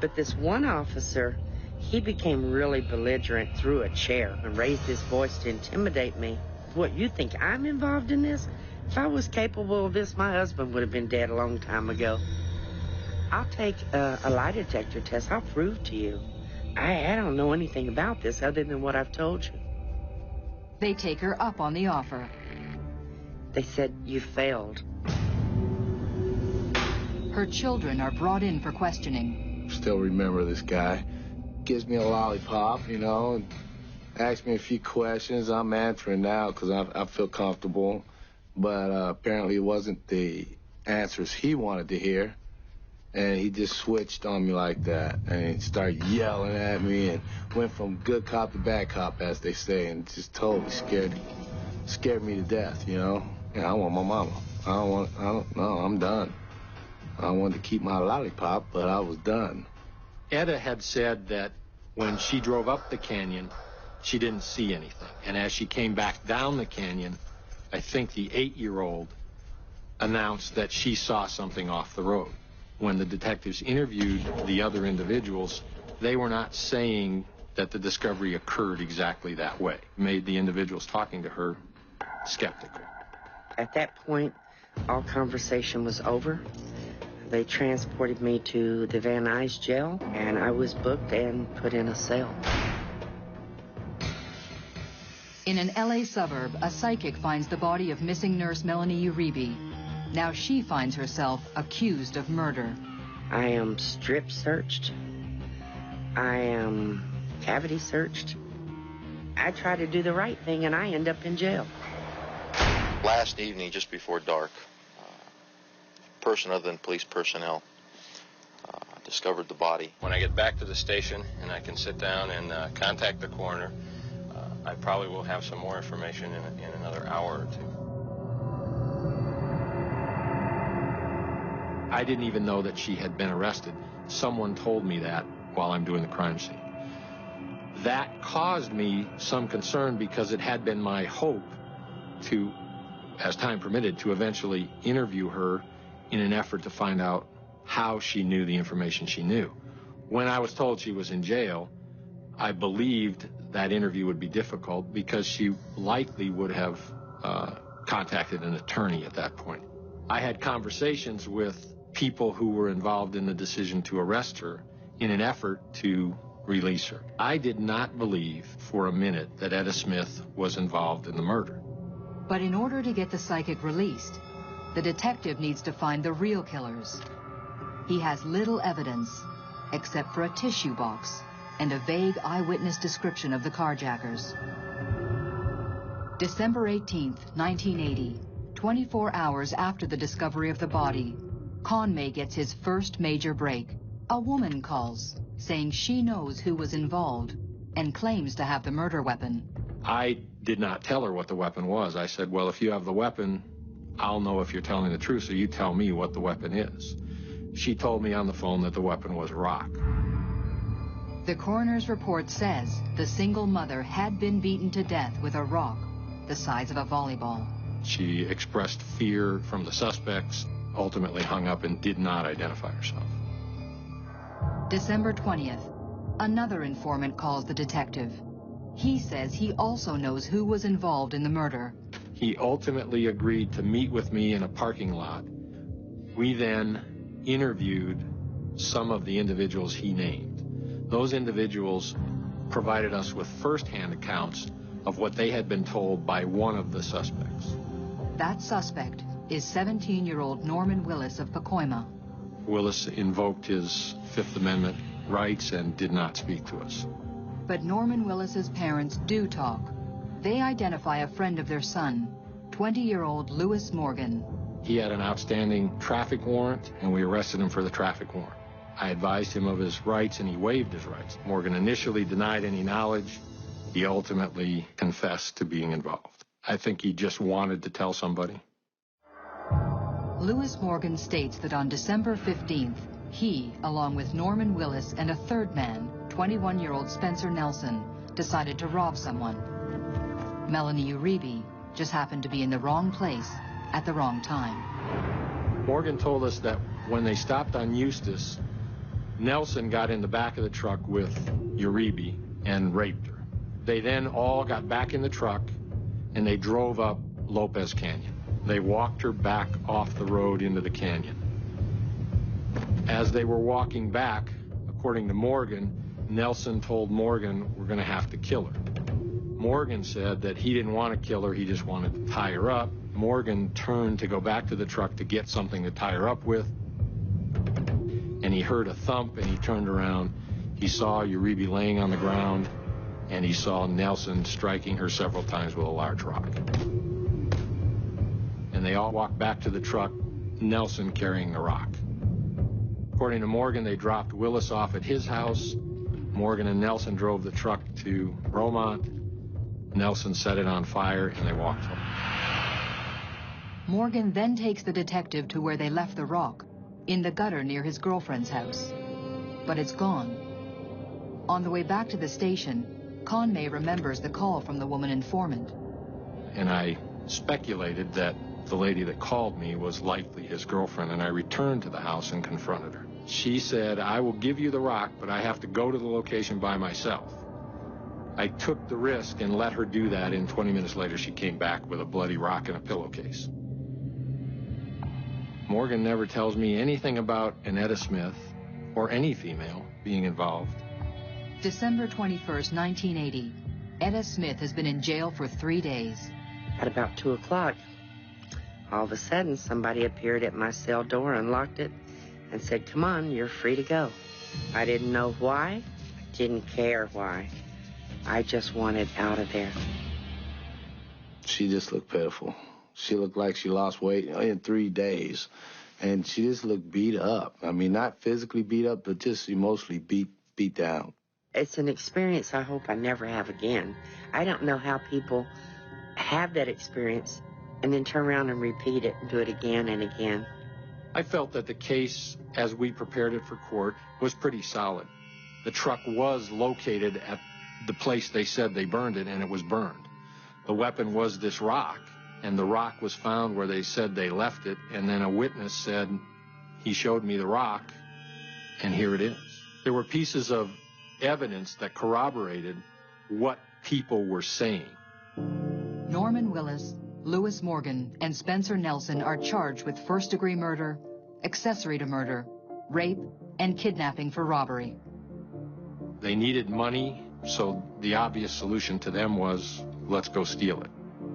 But this one officer, he became really belligerent, threw a chair, and raised his voice to intimidate me. What, you think I'm involved in this? If I was capable of this, my husband would have been dead a long time ago. I'll take a lie detector test. I'll prove to you. I don't know anything about this other than what I've told you. They take her up on the offer. They said, you failed. Her children are brought in for questioning. Still remember this guy. Gives me a lollipop, you know, and asks me a few questions. I'm answering now because I feel comfortable. But apparently it wasn't the answers he wanted to hear. And he just switched on me like that. And he started yelling at me and went from good cop to bad cop, as they say, and just totally scared me to death, you know. Yeah, I want my mama. I'm done. I wanted to keep my lollipop, but I was done. Etta had said that when she drove up the canyon, she didn't see anything. And as she came back down the canyon, I think the 8-year-old announced that she saw something off the road. When the detectives interviewed the other individuals, they were not saying that the discovery occurred exactly that way. It made the individuals talking to her skeptical. At that point, all conversation was over. They transported me to the Van Nuys jail, and I was booked and put in a cell. In an LA suburb, a psychic finds the body of missing nurse Melanie Uribe. Now she finds herself accused of murder. I am strip searched. I am cavity searched. I try to do the right thing and I end up in jail. Last evening, just before dark, a person other than police personnel discovered the body. When I get back to the station and I can sit down and contact the coroner, I probably will have some more information in another hour or two. I didn't even know that she had been arrested. Someone told me that while I'm doing the crime scene. That caused me some concern because it had been my hope to, as time permitted, to eventually interview her in an effort to find out how she knew the information she knew. When I was told she was in jail, I believed that interview would be difficult because she likely would have contacted an attorney at that point. I had conversations with people who were involved in the decision to arrest her in an effort to release her. I did not believe for a minute that Etta Smith was involved in the murder. But in order to get the psychic released, the detective needs to find the real killers. He has little evidence, except for a tissue box and a vague eyewitness description of the carjackers. December 18th, 1980, 24 hours after the discovery of the body, Conway gets his first major break. A woman calls, saying she knows who was involved and claims to have the murder weapon. I did not tell her what the weapon was. I said, well, if you have the weapon, I'll know if you're telling the truth, so you tell me what the weapon is. She told me on the phone that the weapon was rock. The coroner's report says the single mother had been beaten to death with a rock the size of a volleyball. She expressed fear from the suspects, ultimately hung up and did not identify herself. December 20th, another informant calls the detective. He says he also knows who was involved in the murder. He ultimately agreed to meet with me in a parking lot. We then interviewed some of the individuals he named. Those individuals provided us with first-hand accounts of what they had been told by one of the suspects. That suspect is 17-year-old Norman Willis of Pacoima. Willis invoked his Fifth Amendment rights and did not speak to us. But Norman Willis's parents do talk. They identify a friend of their son, 20-year-old Lewis Morgan. He had an outstanding traffic warrant, and we arrested him for the traffic warrant. I advised him of his rights, and he waived his rights. Morgan initially denied any knowledge. He ultimately confessed to being involved. I think he just wanted to tell somebody. Lewis Morgan states that on December 15th, He, along with Norman Willis and a third man, 21-year-old Spencer Nelson, decided to rob someone. Melanie Uribe just happened to be in the wrong place at the wrong time. Morgan told us that when they stopped on Eustis, Nelson got in the back of the truck with Uribe and raped her. They then all got back in the truck and they drove up Lopez Canyon. They walked her back off the road into the canyon. As they were walking back, according to Morgan, Nelson told Morgan, "We're going to have to kill her." Morgan said that he didn't want to kill her, he just wanted to tie her up. Morgan turned to go back to the truck to get something to tie her up with, and he heard a thump, and he turned around. He saw Uribe laying on the ground, and he saw Nelson striking her several times with a large rock. And they all walked back to the truck, Nelson carrying the rock. According to Morgan, they dropped Willis off at his house. Morgan and Nelson drove the truck to Romont. Nelson set it on fire, and they walked home. Morgan then takes the detective to where they left the rock, in the gutter near his girlfriend's house. But it's gone. On the way back to the station, Conway remembers the call from the woman informant. And I speculated that the lady that called me was likely his girlfriend, and I returned to the house and confronted her. She said, "I will give you the rock, but I have to go to the location by myself." I took the risk and let her do that, and 20 minutes later she came back with a bloody rock and a pillowcase. Morgan never tells me anything about an Etta Smith or any female being involved. December 21st, 1980. Etta Smith has been in jail for 3 days. At about 2 o'clock, all of a sudden somebody appeared at my cell door, unlocked it, and said, "Come on, you're free to go." I didn't know why, didn't care why. I just wanted out of there. She just looked pitiful. She looked like she lost weight in 3 days. And she just looked beat up. I mean, not physically beat up, but just emotionally beat down. It's an experience I hope I never have again. I don't know how people have that experience and then turn around and repeat it and do it again and again. I felt that the case, as we prepared it for court, was pretty solid. The truck was located at the place they said they burned it, and it was burned. The weapon was this rock, and the rock was found where they said they left it, and then a witness said, "He showed me the rock, and here it is." There were pieces of evidence that corroborated what people were saying. Norman Willis, Lewis Morgan, and Spencer Nelson are charged with first-degree murder, accessory to murder, rape, and kidnapping for robbery. They needed money, so the obvious solution to them was, let's go steal it.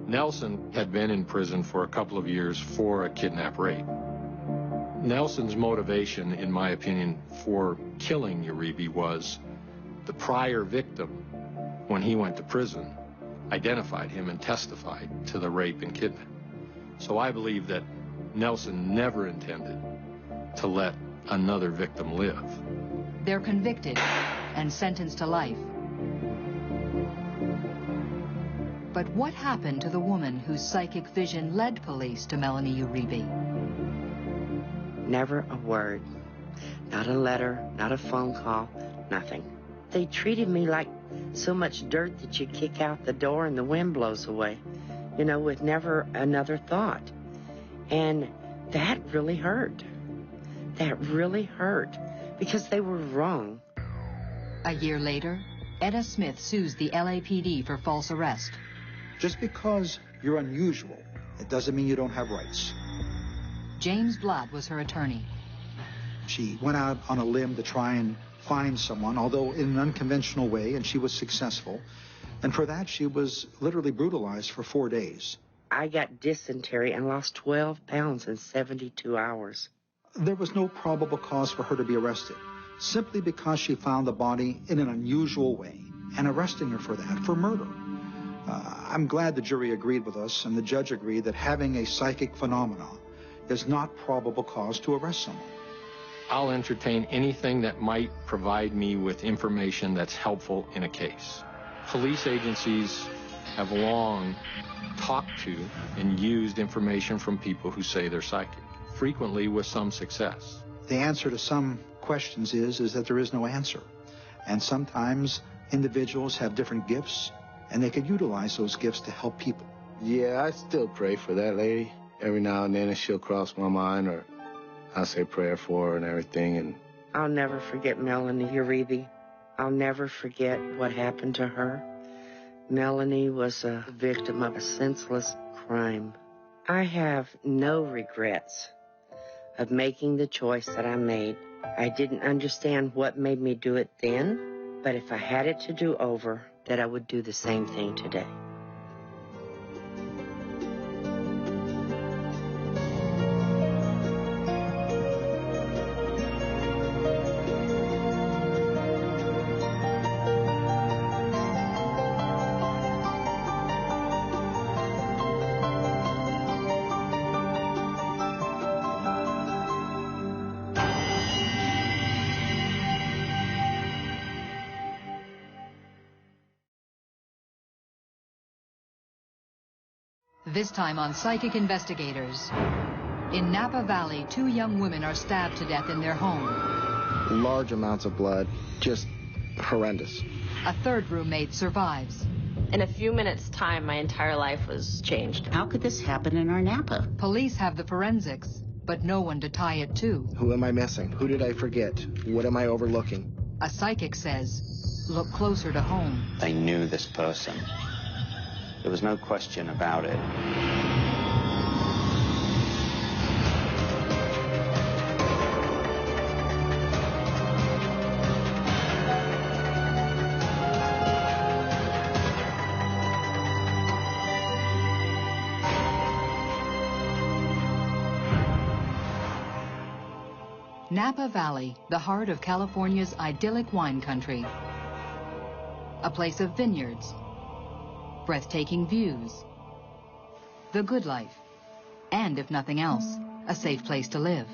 Nelson had been in prison for a couple of years for a kidnap rape. Nelson's motivation, in my opinion, for killing Uribe was the prior victim, when he went to prison, identified him and testified to the rape and kidnap. So I believe that Nelson never intended to let another victim live. They're convicted and sentenced to life. But what happened to the woman whose psychic vision led police to Melanie Uribe? Never a word. Not a letter, not a phone call, nothing. They treated me like so much dirt that you kick out the door and the wind blows away, you know, with never another thought. And that really hurt. That really hurt because they were wrong. A year later, Etta Smith sues the LAPD for false arrest. Just because you're unusual, it doesn't mean you don't have rights. James Blatt was her attorney. She went out on a limb to try and find someone, although in an unconventional way, and she was successful. And for that, she was literally brutalized for 4 days. I got dysentery and lost 12 pounds in 72 hours. There was no probable cause for her to be arrested, simply because she found the body in an unusual way, and arresting her for that, for murder. I'm glad the jury agreed with us, and the judge agreed that having a psychic phenomenon is not probable cause to arrest someone. I'll entertain anything that might provide me with information that's helpful in a case. Police agencies have long talked to and used information from people who say they're psychic, frequently with some success. The answer to some questions is that there is no answer. And sometimes individuals have different gifts, and they could utilize those gifts to help people. Yeah, I still pray for that lady. Every now and then she'll cross my mind, or I'll say prayer for her and everything. And I'll never forget Melanie Uribe. I'll never forget what happened to her. Melanie was a victim of a senseless crime. I have no regrets of making the choice that I made. I didn't understand what made me do it then, but if I had it to do over, that I would do the same thing today. This time on Psychic Investigators. In Napa Valley, 2 young women are stabbed to death in their home. Large amounts of blood, just horrendous. A 3rd roommate survives. In a few minutes' time, my entire life was changed. How could this happen in our Napa? Police have the forensics, but no one to tie it to. Who am I missing? Who did I forget? What am I overlooking? A psychic says, look closer to home. They knew this person. There was no question about it. Napa Valley, the heart of California's idyllic wine country. A place of vineyards, breathtaking views, the good life, and if nothing else, a safe place to live.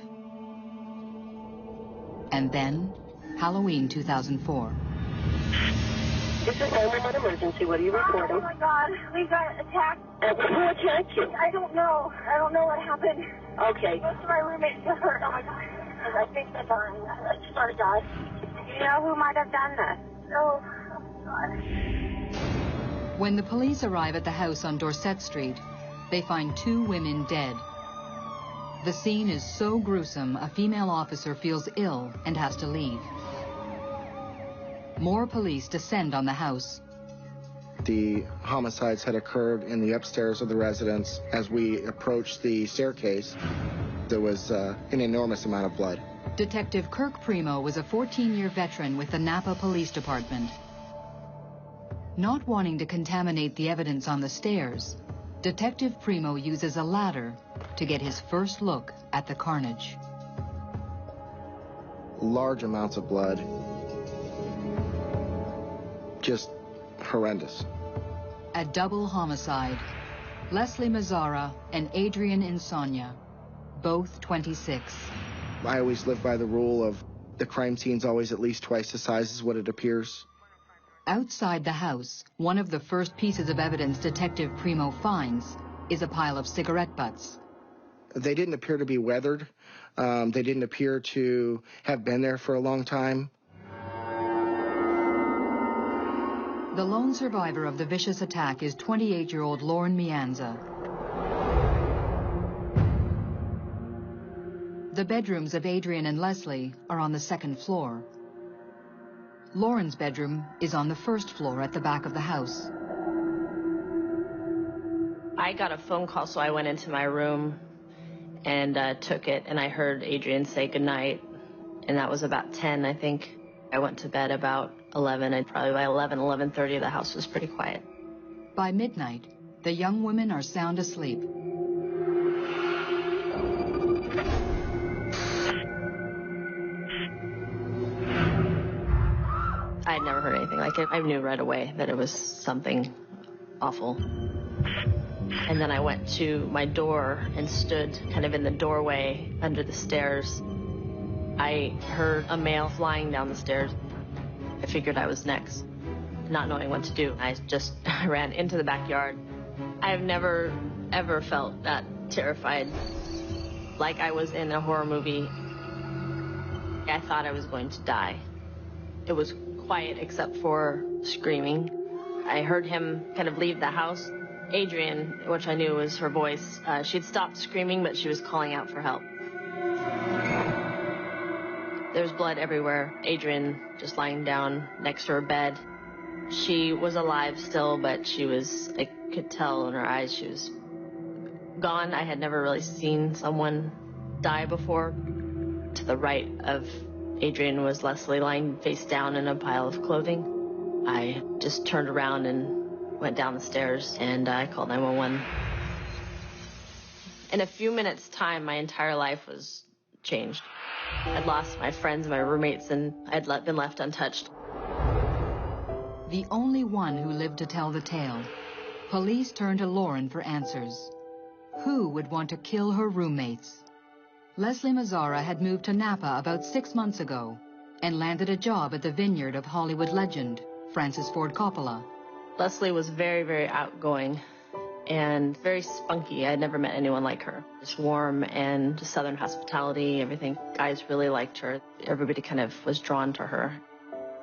And then, Halloween 2004. This is 911 emergency. What are you reporting? Oh my God, we got attacked. Who attacked you? I don't know. I don't know what happened. Okay. Most of my roommates are hurt. Oh my God. I think they're dying. I swear to God. Do you know who might have done this? Oh God. When the police arrive at the house on Dorset Street, they find 2 women dead. The scene is so gruesome, a female officer feels ill and has to leave. More police descend on the house. The homicides had occurred in the upstairs of the residence. As we approached the staircase, there was an enormous amount of blood. Detective Kirk Primo was a 14-year veteran with the Napa Police Department. Not wanting to contaminate the evidence on the stairs, Detective Primo uses a ladder to get his first look at the carnage. Large amounts of blood. Just horrendous. A double homicide. Leslie Mazzara and Adrian Insomnia, both 26. I always live by the rule of the crime scene's always at least twice the size as what it appears. Outside the house, one of the first pieces of evidence Detective Primo finds is a pile of cigarette butts. They didn't appear to be weathered. They didn't appear to have been there for a long time. The lone survivor of the vicious attack is 28-year-old Lauren Mianza. The bedrooms of Adrian and Leslie are on the 2nd floor. Lauren's bedroom is on the 1st floor at the back of the house. I got a phone call, so I went into my room and took it, and I heard Adrian say goodnight, and that was about 10, I think. I went to bed about 11, and probably by 11:30, the house was pretty quiet. By midnight, the young women are sound asleep. I had never heard anything like it. I knew right away that it was something awful. And then I went to my door and stood kind of in the doorway under the stairs. I heard a male flying down the stairs. I figured I was next, not knowing what to do. I ran into the backyard. I've never, ever felt that terrified, like I was in a horror movie. I thought I was going to die. It was quiet except for screaming. I heard him kind of leave the house. Adrian, which I knew was her voice, she'd stopped screaming, but she was calling out for help. There's blood everywhere. Adrian just lying down next to her bed. She was alive still, but I could tell in her eyes she was gone. I had never really seen someone die before. To the right of Adrian was Leslie lying face down in a pile of clothing. I just turned around and went down the stairs and I called 911. In a few minutes' time, my entire life was changed. I'd lost my friends, my roommates, and I'd been left untouched. The only one who lived to tell the tale, police turned to Lauren for answers. Who would want to kill her roommates? Leslie Mazzara had moved to Napa about 6 months ago and landed a job at the vineyard of Hollywood legend, Francis Ford Coppola. Leslie was very, very outgoing and very spunky. I had never met anyone like her. Just warm and just Southern hospitality, everything. Guys really liked her. Everybody kind of was drawn to her.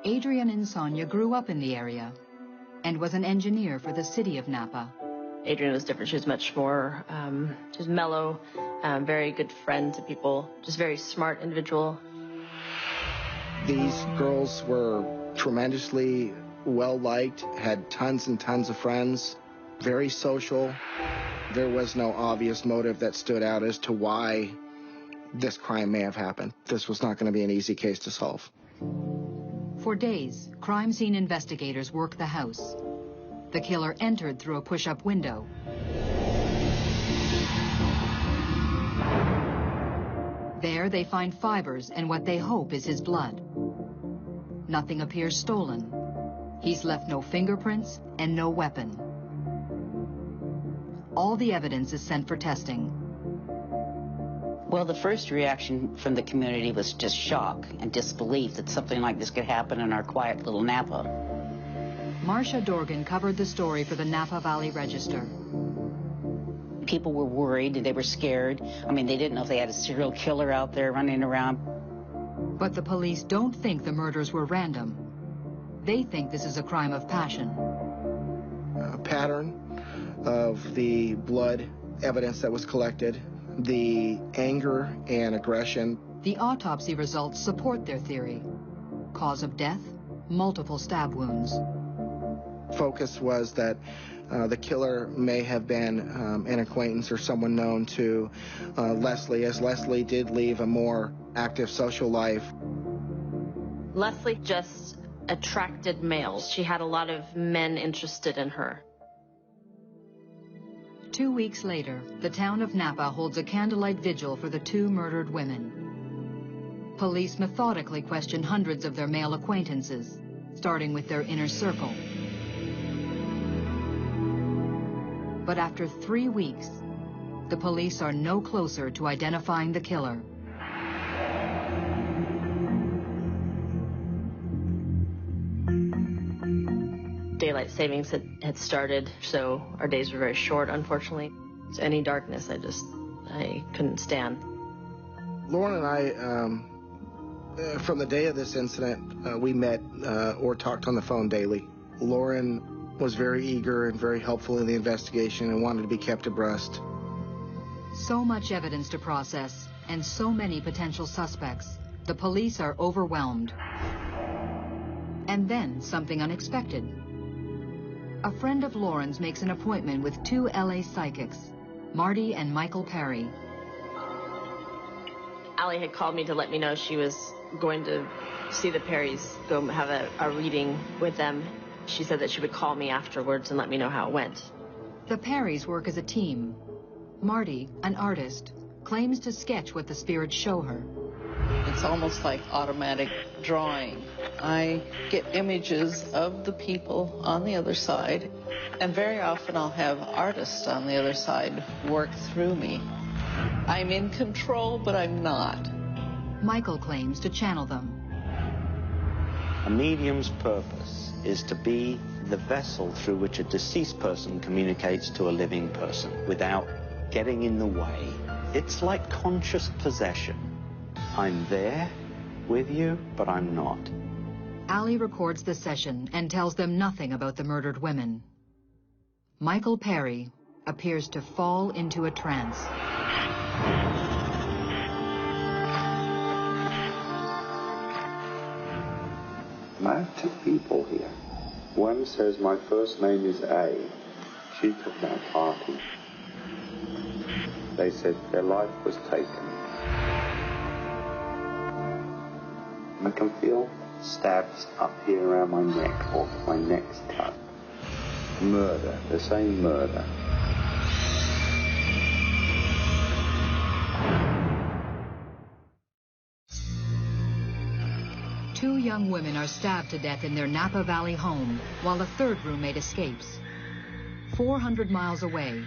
Adrian Insomnia grew up in the area and was an engineer for the city of Napa. Adrian was different. She was much more, she was mellow, very good friend to people, just very smart individual. These girls were tremendously well-liked, had tons and tons of friends, very social. There was no obvious motive that stood out as to why this crime may have happened. This was not going to be an easy case to solve. For days, crime scene investigators worked the house. The killer entered through a push-up window. There they find fibers and what they hope is his blood. Nothing appears stolen. He's left no fingerprints and no weapon. All the evidence is sent for testing. Well, the first reaction from the community was just shock and disbelief that something like this could happen in our quiet little Napa. Marcia Dorgan covered the story for the Napa Valley Register. People were worried, they were scared. I mean, they didn't know if they had a serial killer out there running around. But the police don't think the murders were random. They think this is a crime of passion. A pattern of the blood evidence that was collected, the anger and aggression. The autopsy results support their theory. Cause of death, multiple stab wounds. Focus was that the killer may have been an acquaintance or someone known to Leslie, as Leslie did leave a more active social life. Leslie just attracted males. She had a lot of men interested in her. 2 weeks later, the town of Napa holds a candlelight vigil for the 2 murdered women. Police methodically question hundreds of their male acquaintances, starting with their inner circle. But after 3 weeks, the police are no closer to identifying the killer. Daylight savings had started, so our days were very short, unfortunately. So any darkness, I couldn't stand. Lauren and I, from the day of this incident, we met or talked on the phone daily. Lauren was very eager and very helpful in the investigation and wanted to be kept abreast. So much evidence to process and so many potential suspects, the police are overwhelmed. And then something unexpected. A friend of Lauren's makes an appointment with 2 LA psychics, Marty and Michael Perry. Allie had called me to let me know she was going to see the Perrys, go have a reading with them. She said that she would call me afterwards and let me know how it went. The Perrys work as a team. Marty, an artist, claims to sketch what the spirits show her. It's almost like automatic drawing. I get images of the people on the other side, and very often I'll have artists on the other side work through me. I'm in control, but I'm not. Michael claims to channel them. A medium's purpose is to be the vessel through which a deceased person communicates to a living person without getting in the way. It's like conscious possession. I'm there, with you, but I'm not. Allie records the session and tells them nothing about the murdered women. Michael Perry appears to fall into a trance. I have two people here. One says my first name is A. She took my party. They said their life was taken. I can feel stabs up here around my neck, or my neck's cut. Murder, the same murder. Two young women are stabbed to death in their Napa Valley home, while a third roommate escapes. 400 miles away,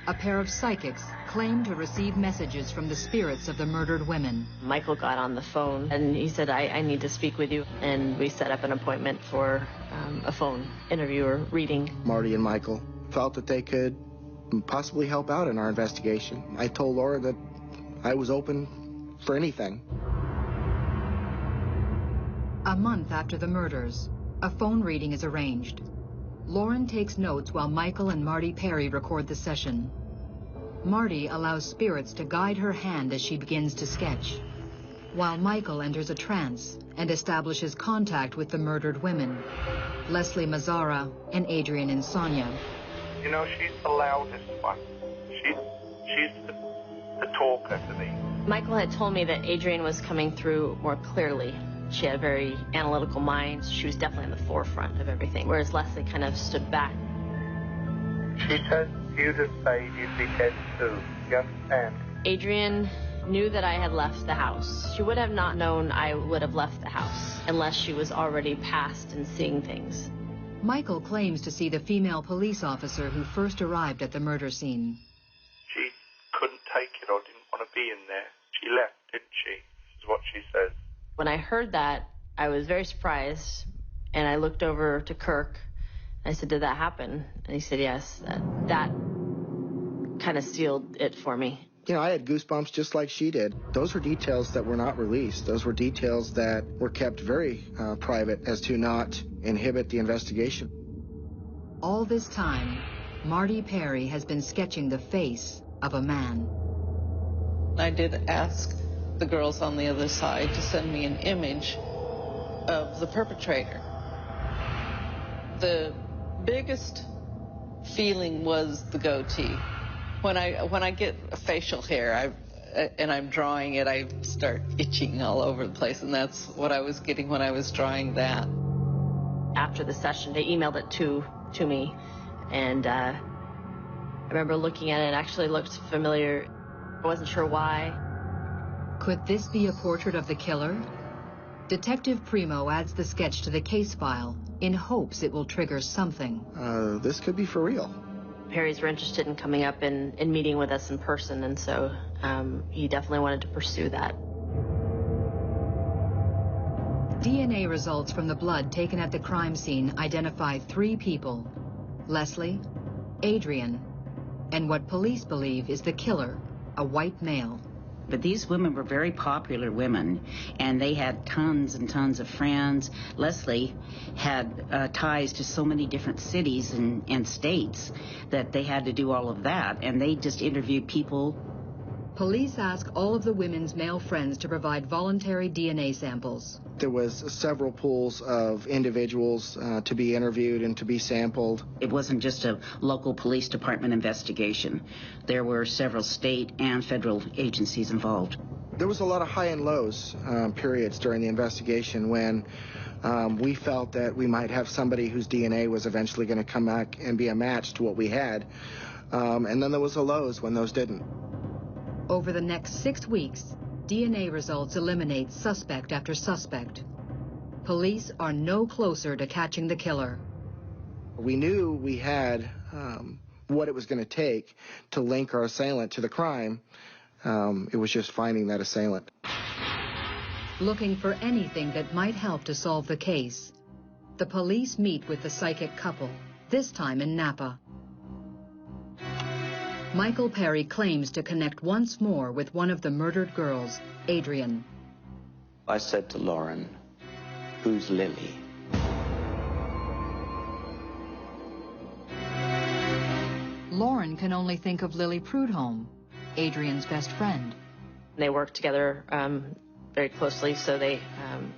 a pair of psychics claim to receive messages from the spirits of the murdered women. Michael got on the phone and he said, I need to speak with you. And we set up an appointment for a phone interview or reading. Marty and Michael felt that they could possibly help out in our investigation. I told Laura that I was open for anything. A month after the murders, a phone reading is arranged. Lauren takes notes while Michael and Marty Perry record the session. Marty allows spirits to guide her hand as she begins to sketch, while Michael enters a trance and establishes contact with the murdered women, Leslie Mazzara and Adrian Insomnia. You know, she's the loudest one. She's the talker to me. Michael had told me that Adrian was coming through more clearly. She had a very analytical mind. She was definitely in the forefront of everything, whereas Leslie kind of stood back. She said you'd have said you'd be dead too. You understand? Adrian knew that I had left the house. She would have not known I would have left the house unless she was already past and seeing things. Michael claims to see the female police officer who first arrived at the murder scene. She couldn't take it or didn't want to be in there. She left, didn't she? Is what she says. When I heard that, I was very surprised, and I looked over to Kirk. I said, did that happen? And he said, yes. That kind of sealed it for me. You know, I had goosebumps just like she did. Those were details that were not released. Those were details that were kept very private as to not inhibit the investigation. All this time, Marty Perry has been sketching the face of a man. I did ask the girls on the other side to send me an image of the perpetrator. The biggest feeling was the goatee. When I get facial hair, and I'm drawing it, I start itching all over the place, and that's what I was getting when I was drawing that. After the session, they emailed it to me, and I remember looking at it. It actually looked familiar. I wasn't sure why. Could this be a portrait of the killer? Detective Primo adds the sketch to the case file in hopes it will trigger something. This could be for real. Perry's were interested in coming up and meeting with us in person, and so he definitely wanted to pursue that. DNA results from the blood taken at the crime scene identify 3 people: Leslie, Adrian, and what police believe is the killer, a white male. But these women were very popular women, and they had tons and tons of friends. Leslie had ties to so many different cities and states that they had to do all of that, and they just interviewed people. Police ask all of the women's male friends to provide voluntary DNA samples. There was several pools of individuals to be interviewed and to be sampled. It wasn't just a local police department investigation. There were several state and federal agencies involved. There was a lot of high and lows periods during the investigation when we felt that we might have somebody whose DNA was eventually going to come back and be a match to what we had. And then there was the lows when those didn't. Over the next 6 weeks, DNA results eliminate suspect after suspect. Police are no closer to catching the killer. We knew we had what it was going to take to link our assailant to the crime. It was just finding that assailant. Looking for anything that might help to solve the case, the police meet with the psychic couple, this time in Napa. Michael Perry claims to connect once more with one of the murdered girls, Adrian. I said to Lauren, "Who's Lily?" Lauren can only think of Lily Prudhomme, Adrian's best friend. They worked together very closely, so they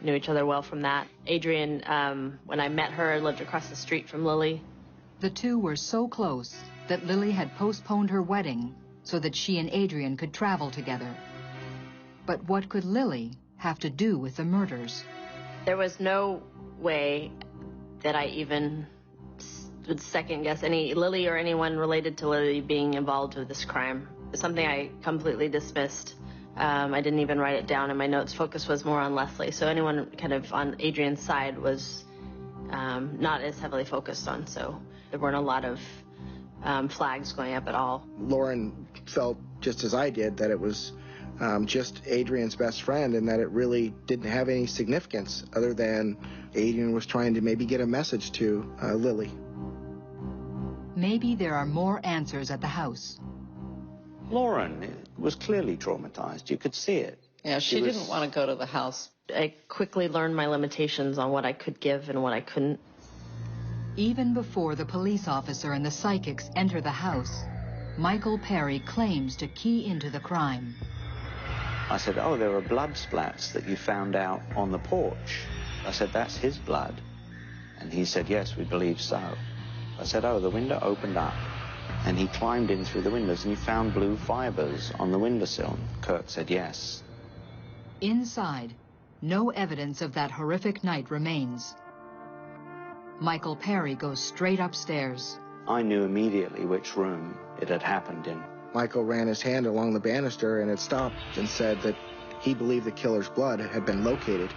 knew each other well from that. Adrian, when I met her, lived across the street from Lily. The two were so close that Lily had postponed her wedding so that she and Adrian could travel together. But what could Lily have to do with the murders? There was no way that I even would second guess any Lily or anyone related to Lily being involved with this crime. It's something I completely dismissed. I didn't even write it down in my notes. Focus was more on Leslie. So anyone kind of on Adrian's side was not as heavily focused on. So there weren't a lot of flags going up at all. Lauren felt just as I did that it was just Adrian's best friend and that it really didn't have any significance other than Adrian was trying to maybe get a message to Lily. Maybe there are more answers at the house. Lauren was clearly traumatized. You could see it. Yeah, she didn't want to go to the house. I quickly learned my limitations on what I could give and what I couldn't. Even before the police officer and the psychics enter the house, Michael Perry claims to key into the crime. I said, "Oh, there are blood splats that you found out on the porch." I said, "That's his blood." And he said, "Yes, we believe so." I said, "Oh, the window opened up." And he climbed in through the windows and he found blue fibers on the windowsill. Kirk said yes. Inside, no evidence of that horrific night remains. Michael Perry goes straight upstairs. I knew immediately which room it had happened in. Michael ran his hand along the banister and it stopped and said that he believed the killer's blood had been located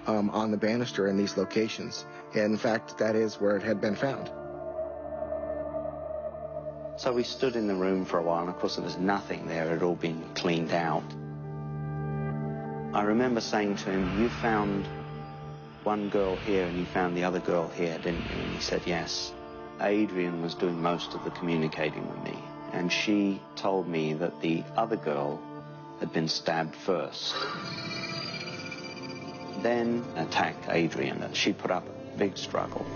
on the banister in these locations. And in fact, that is where it had been found. So we stood in the room for a while, and of course there was nothing there. It had all been cleaned out. I remember saying to him, "You found one girl here and you found the other girl here, didn't you?" And he said, "Yes." Adrian was doing most of the communicating with me, and she told me that the other girl had been stabbed first. Then attacked Adrian, and she put up a big struggle.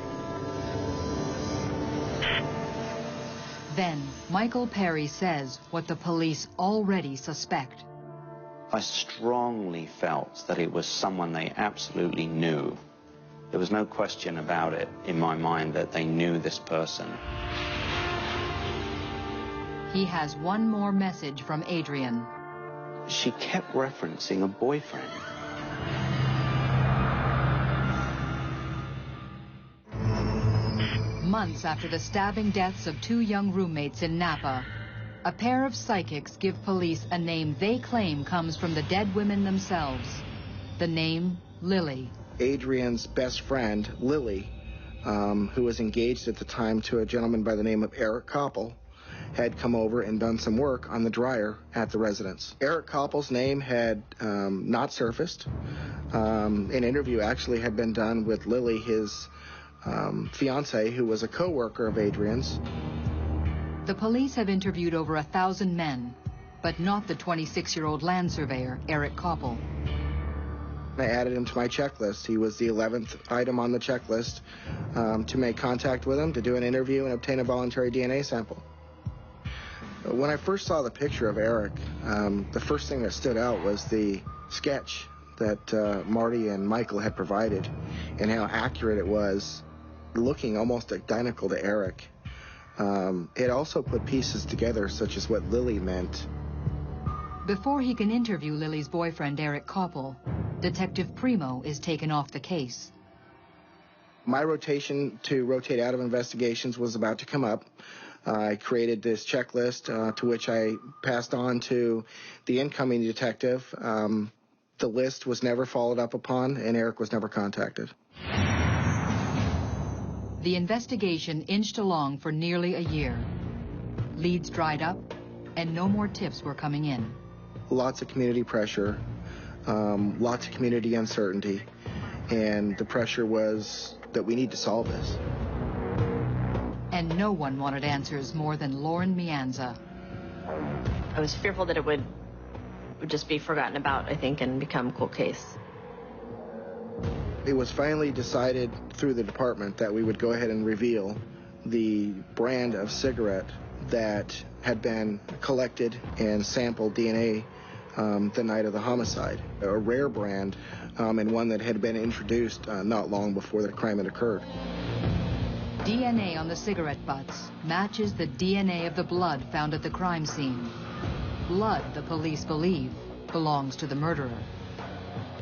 Then, Michael Perry says what the police already suspect. I strongly felt that it was someone they absolutely knew. There was no question about it in my mind that they knew this person. He has one more message from Adrian. She kept referencing a boyfriend. Months after the stabbing deaths of two young roommates in Napa, a pair of psychics give police a name they claim comes from the dead women themselves. The name Lily. Adrian's best friend, Lily, who was engaged at the time to a gentleman by the name of Eric Koppel, had come over and done some work on the dryer at the residence. Eric Koppel's name had not surfaced. An interview actually had been done with Lily, his fiance, who was a co-worker of Adrian's. The police have interviewed over 1,000 men, but not the 26-year-old land surveyor, Eric Koppel. I added him to my checklist. He was the 11th item on the checklist to make contact with him, to do an interview, and obtain a voluntary DNA sample. When I first saw the picture of Eric, the first thing that stood out was the sketch that Marty and Michael had provided and how accurate it was, looking almost identical to Eric. It also put pieces together, such as what Lily meant. Before he can interview Lily's boyfriend, Eric Koppel, Detective Primo is taken off the case. My rotation to rotate out of investigations was about to come up. I created this checklist to which I passed on to the incoming detective. The list was never followed up upon, and Eric was never contacted. The investigation inched along for nearly a year. Leads dried up, and no more tips were coming in. Lots of community pressure, lots of community uncertainty, and the pressure was that we need to solve this. And no one wanted answers more than Lauren Mianza. I was fearful that it would just be forgotten about, I think, and become a cold case. It was finally decided through the department that we would go ahead and reveal the brand of cigarette that had been collected and sampled DNA the night of the homicide. A rare brand and one that had been introduced not long before the crime had occurred. DNA on the cigarette butts matches the DNA of the blood found at the crime scene. Blood, the police believe, belongs to the murderer.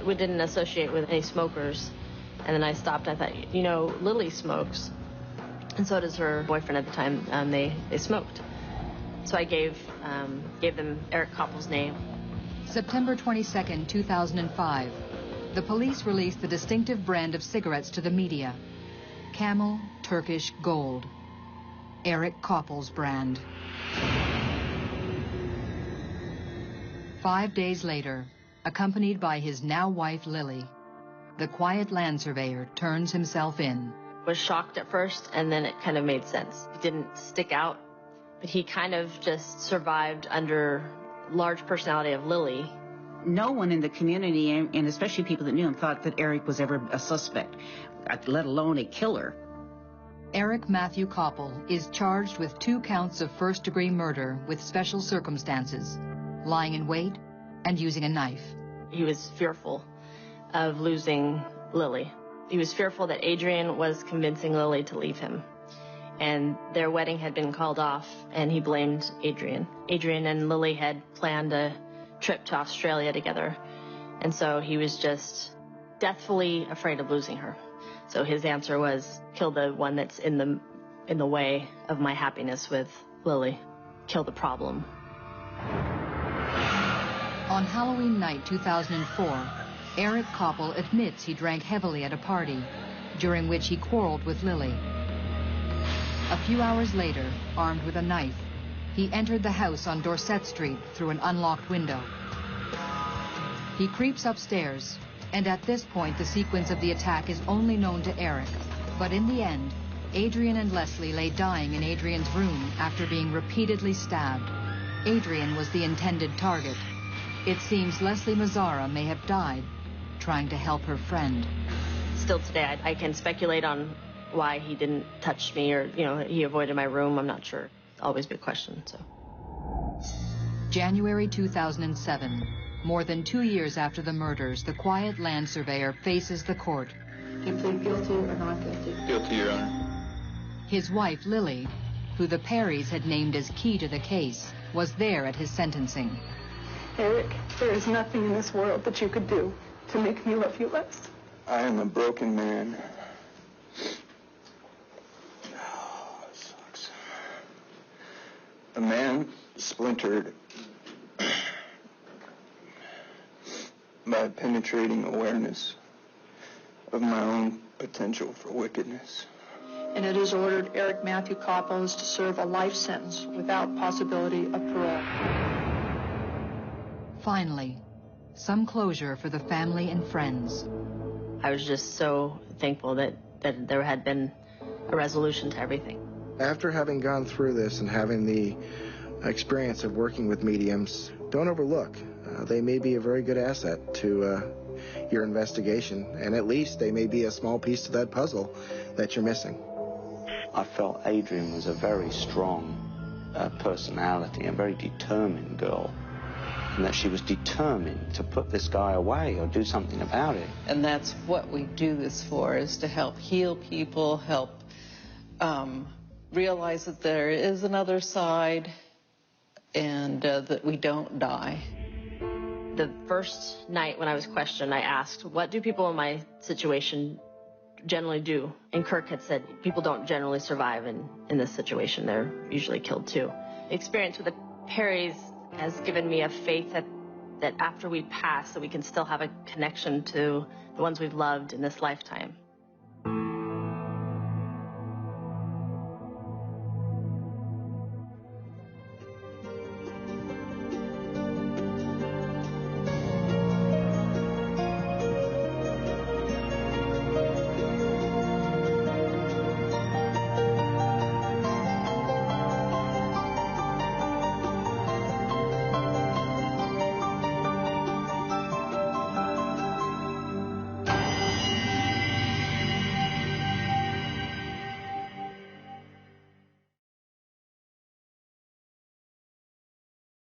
We didn't associate with any smokers. And then I stopped. I thought, you know, Lily smokes. And so does her boyfriend at the time. They smoked. So I gave them Eric Koppel's name. September 22nd, 2005. The police released the distinctive brand of cigarettes to the media. Camel Turkish Gold. Eric Koppel's brand. 5 days later, accompanied by his now wife Lily, the quiet land surveyor turns himself in. Was shocked at first, and then it kind of made sense. He didn't stick out, but he kind of just survived under large personality of Lily. No one in the community, and especially people that knew him, thought that Eric was ever a suspect, let alone a killer. Eric Matthew Koppel is charged with 2 counts of first-degree murder with special circumstances, lying in wait and using a knife. He was fearful of losing Lily. He was fearful that Adrian was convincing Lily to leave him. And their wedding had been called off, and he blamed Adrian. Adrian and Lily had planned a trip to Australia together, and so he was just deathfully afraid of losing her. So his answer was, kill the one that's in the way of my happiness with Lily. Kill the problem. On Halloween night 2004, Eric Koppel admits he drank heavily at a party, during which he quarreled with Lily. A few hours later, armed with a knife, he entered the house on Dorset Street through an unlocked window. He creeps upstairs, and at this point the sequence of the attack is only known to Eric. But in the end, Adrian and Leslie lay dying in Adrian's room after being repeatedly stabbed. Adrian was the intended target. It seems Leslie Mazzara may have died trying to help her friend. Still today, I can speculate on why he didn't touch me, or, you know, he avoided my room. I'm not sure. Always a big question, so. January 2007. More than 2 years after the murders, the quiet land surveyor faces the court. Do you plead guilty or not guilty? Guilty, Your Honor. His wife, Lily, who the Perrys had named as key to the case, was there at his sentencing. Eric, there is nothing in this world that you could do to make me love you less. I am a broken man. Oh, it sucks. A man splintered by penetrating awareness of my own potential for wickedness. And it is ordered Eric Matthew Koppel is to serve a life sentence without possibility of parole. Finally, some closure for the family and friends. I was just so thankful that there had been a resolution to everything. After having gone through this and having the experience of working with mediums, don't overlook. They may be a very good asset to your investigation, and at least they may be a small piece to that puzzle that you're missing. I felt Adrian was a very strong personality, a very determined girl, and that she was determined to put this guy away or do something about it. And that's what we do this for, is to help heal people, help realize that there is another side, and that we don't die. The first night when I was questioned, I asked, what do people in my situation generally do? And Kirk had said, people don't generally survive in this situation. They're usually killed too. The experience with the Perrys has given me a faith that after we pass, that we can still have a connection to the ones we've loved in this lifetime.